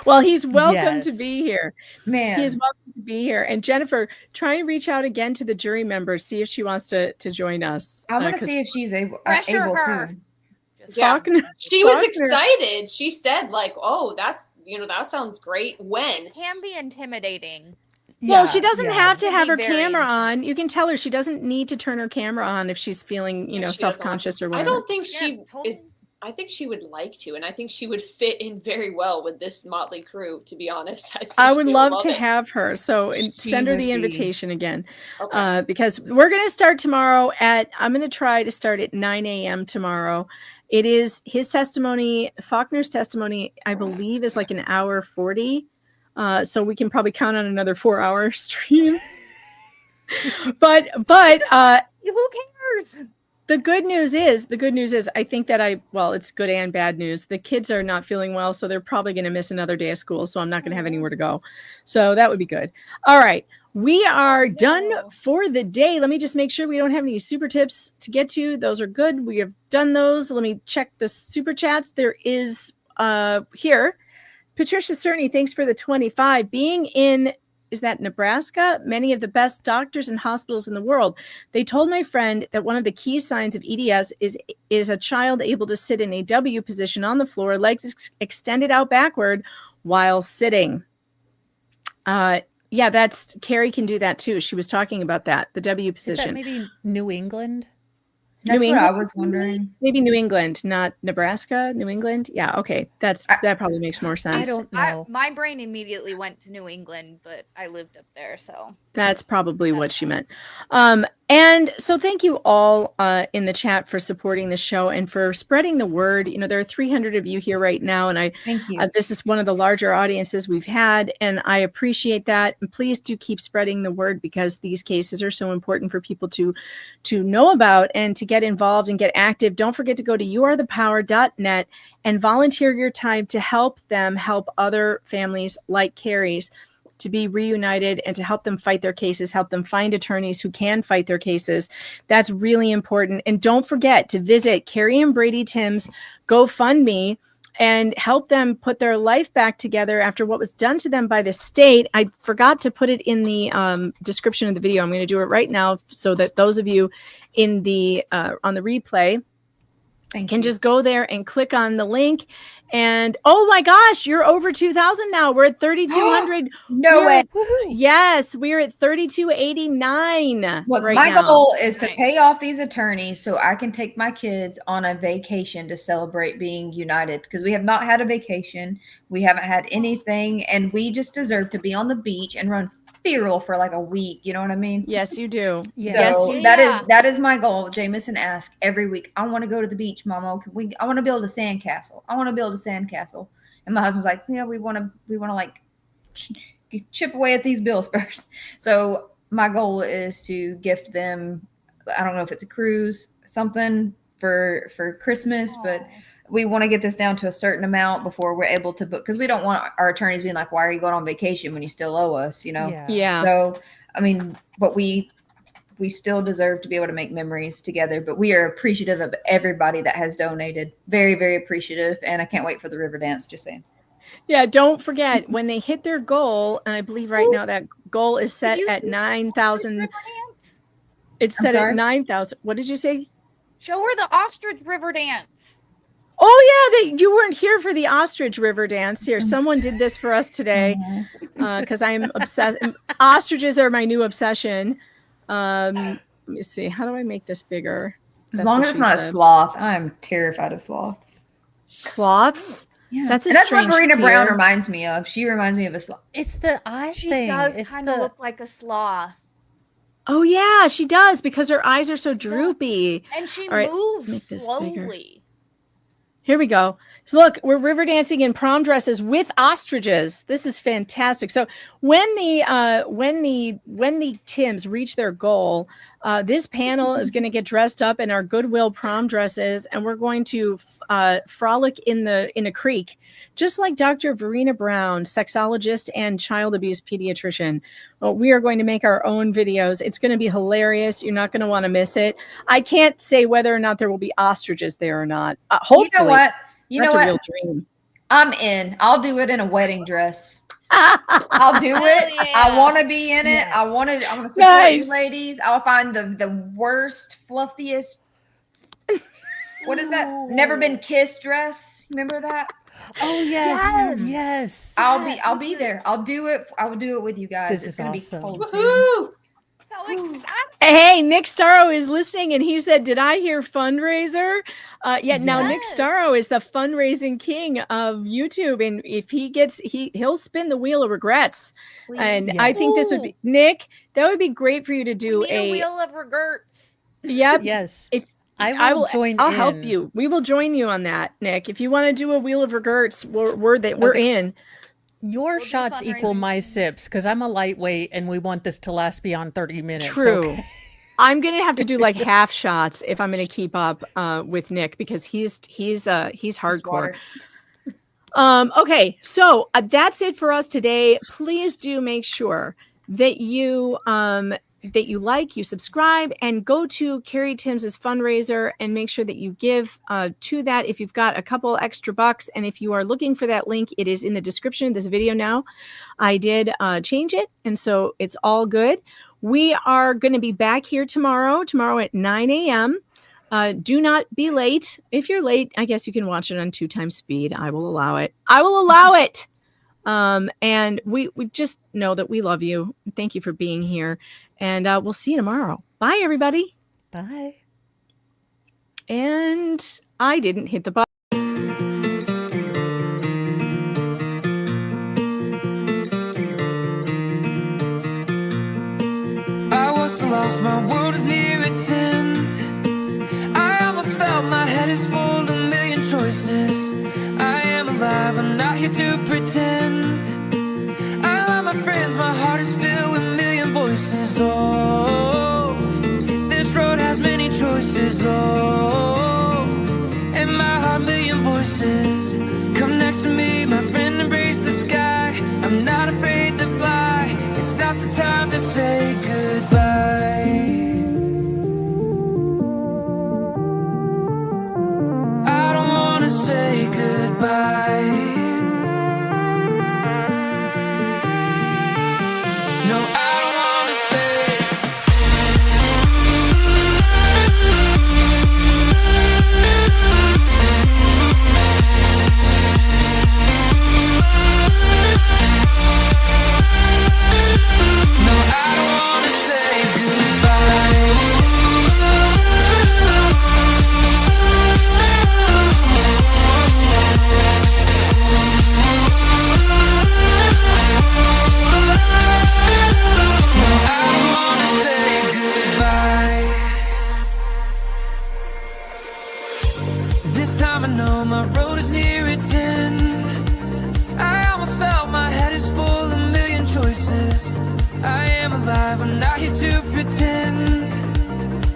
Well, he's welcome to Yes. be here. Man. He is welcome to be here. And Jennifer, try and reach out again to the jury member. See if she wants to join us. I want to 'cause see if she's able Pressure able her. to. yeah, Faulkner- she was Faulkner- excited. She said, like, "Oh, that sounds great." When? Can be intimidating. Well, she doesn't have to Can have be her very camera on. You can tell her she doesn't need to turn her camera on if she's feeling, She doesn't self-conscious or want- whatever. I don't think she is. I think she would like to, and I think she would fit in very well with this motley crew, to be honest. I would she love to it. have her. So send her would the be- invitation again. Okay. Because we're going to start tomorrow I'm going to try to start at 9 a.m. tomorrow. It is his testimony, Faulkner's testimony, I believe is like an hour 40. So we can probably count on another 4-hour stream. but Who cares? the good news is I think that it's good and bad news. The kids are not feeling well, so they're probably going to miss another day of school. So I'm not going to have anywhere to go. So that would be good. All right. We are done for the day. Let me just make sure we don't have any super tips to get to. Those are good. We have done those. Let me check the super chats. There is here. Patricia Cerny, thanks for the 25. Being in, is that Nebraska? Many of the best doctors and hospitals in the world. They told my friend that one of the key signs of EDS is a child able to sit in a W position on the floor, legs extended out backward while sitting. Yeah, that's Carrie can do that too. She was talking about that, the W position. Is that maybe New England? That's what I was wondering. Maybe New England, not Nebraska. New England. Yeah. Okay. That probably makes more sense. I don't know. My brain immediately went to New England, but I lived up there, so. That's probably what she meant. And so thank you all in the chat for supporting the show and for spreading the word. You know, there are 300 of you here right now, and thank you. This is one of the larger audiences we've had, and I appreciate that. And please do keep spreading the word because these cases are so important for people to know about and to get involved and get active. Don't forget to go to youarethepower.net and volunteer your time to help them help other families like Carrie's to be reunited and to help them fight their cases, help them find attorneys who can fight their cases. That's really important. And don't forget to visit Carrie and Brady Timms GoFundMe and help them put their life back together after what was done to them by the state. I forgot to put it in the description of the video. I'm going to do it right now so that those of you in the on the replay can just go there and click on the link. And oh my gosh, you're over 2,000 now. We're at 3,200. No way. Yes, we're at 3,289. Look, right my now. goal is to pay off these attorneys so I can take my kids on a vacation to celebrate being united because we have not had a vacation. We haven't had anything, and we just deserve to be on the beach and run feral for like a week. You know what I mean? Yes, you do. So that is my goal. Jameson asks every week, I want to go to the beach, Mama. I want to build a sandcastle. I want to build a sandcastle. And my husband's like, yeah, we want to like chip away at these bills first. So my goal is to gift them, I don't know if it's a cruise, something for Christmas, but we want to get this down to a certain amount before we're able to book, because we don't want our attorneys being like, why are you going on vacation when you still owe us, you know? Yeah. So, I mean, but we still deserve to be able to make memories together, but we are appreciative of everybody that has donated. Very, very appreciative. And I can't wait for the river dance, just saying. Yeah, don't forget when they hit their goal, and I believe right now that goal is set at 9,000. It's set at 9,000. What did you say? Show her the Ostrich River dance. Oh yeah, you weren't here for the Ostrich River dance. Here, someone did this for us today because I'm obsessed. Ostriches are my new obsession. Let me see. How do I make this bigger? As long as it's not a sloth. I'm terrified of sloths. Sloths? Yeah. That's and that's what Marina Brown reminds me of. She reminds me of a sloth. It's the eye She thing. does It's kind of look like a sloth. Oh yeah, she does because her eyes are so droopy. And she All right, moves let's make this bigger. slowly. Here we go. So look, we're river dancing in prom dresses with ostriches. This is fantastic. So when the Tims reach their goal, this panel is going to get dressed up in our Goodwill prom dresses, and we're going to frolic in a creek, just like Dr. Verena Brown, sexologist and child abuse pediatrician. Well, we are going to make our own videos. It's going to be hilarious. You're not going to want to miss it. I can't say whether or not there will be ostriches there or not. Hopefully. You know what? That's a real dream. I'm in. I'll do it in a wedding dress. I'll do it. Yeah. I want to be in it. I want to support Nice. you ladies. I'll find the worst, fluffiest. What is that? Never been kissed dress. Remember that? Oh yes. I'll be there. I'll do it. I will do it with you guys. This It's is gonna awesome. be cold. Woohoo! so excited. Hey, Nick Starro is listening, and he said, "Did I hear fundraiser?" Now Nick Starro is the fundraising king of YouTube, and if he gets, he'll spin the wheel of regrets. And I think this would be Nick. That would be great for you to do We need a wheel of regrets. Yep. Yes. If I will join I'll in. help you. We will join you on that, Nick. If you want to do a wheel of regrets, we're in. Your shots equal my sips because I'm a lightweight and we want this to last beyond 30 minutes. True. Okay. I'm gonna have to do like half shots if I'm gonna keep up with Nick because he's hardcore. Okay, so that's it for us today. Please do make sure that you you subscribe, and go to Carrie Timms' fundraiser and make sure that you give to that if you've got a couple extra bucks. And if you are looking for that link, it is in the description of this video now. I did change it, and so it's all good. We are going to be back here tomorrow at 9 a.m. Do not be late. If you're late, I guess you can watch it on 2x speed. I will allow it. And we just know that we love you. Thank you for being here. And we'll see you tomorrow. Bye, everybody. Bye. And I didn't hit the button. I was so lost, my world is near its end. I almost felt my head is full of a million choices. I am alive, I'm not here to pretend. I love my friends, my heart is filled with a million voices. Oh, this road has many choices. Oh, and my heart, a million voices. Come next to me, my friend, embrace the sky. I'm not afraid to fly. It's not the time to say goodbye. I don't wanna say goodbye. No, I don't wanna say. No, I don't wanna say goodbye. This time I know my road is near its end. I almost felt my head is full of a million choices. I am alive, I'm not here to pretend.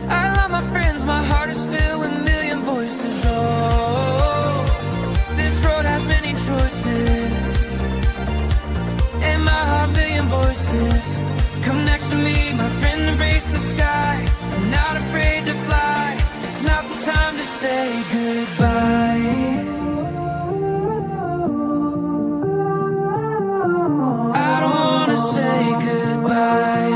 I love my friends, my heart is filled with a million voices. Oh, this road has many choices. And my heart, a million voices. Come next to me, my friend, embrace the sky. I'm not afraid to fly. It's not the time to say goodbye. I don't wanna say goodbye.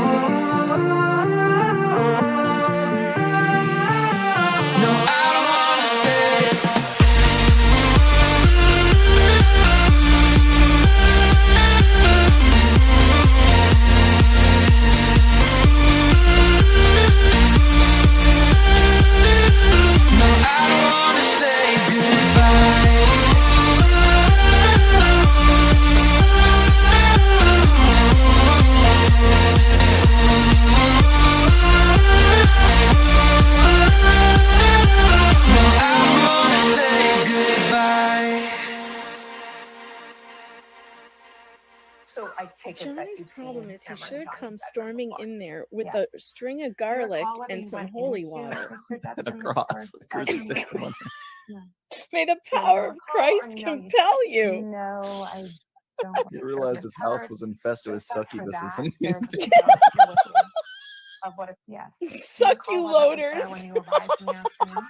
No, I don't wanna say. No, I don't wanna say goodbye. No, I don't wanna say goodbye. So I take it that Johnny's you've seen problem is he Cameron should Johnny's come bedroom storming before. in there with Yeah. a string of Do you garlic recall whether and you some went holy into water. Mr. Jetson's Across first the crucifix bedroom? one. May the Do you power of recall, Christ or no, you compel you. No, I don't. You Sure, realized Miss his house Howard, was infested with just up for succubuses. that, And there's a picture here with you of what it, yes. Do you recall whether it was there when you arrived in the afternoon?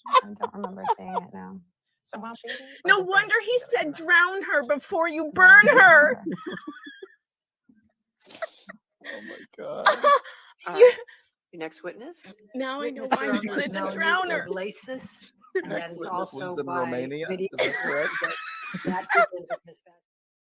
I don't remember seeing it now. So while she No wonder he said drown her before you burn her. Oh my god. You- Your next witness? Now I know Witness why you Robert wanted to Melvin drown her. Glacis, and that Next is witness also lives in by Romania. video. Is that correct? That is of Miss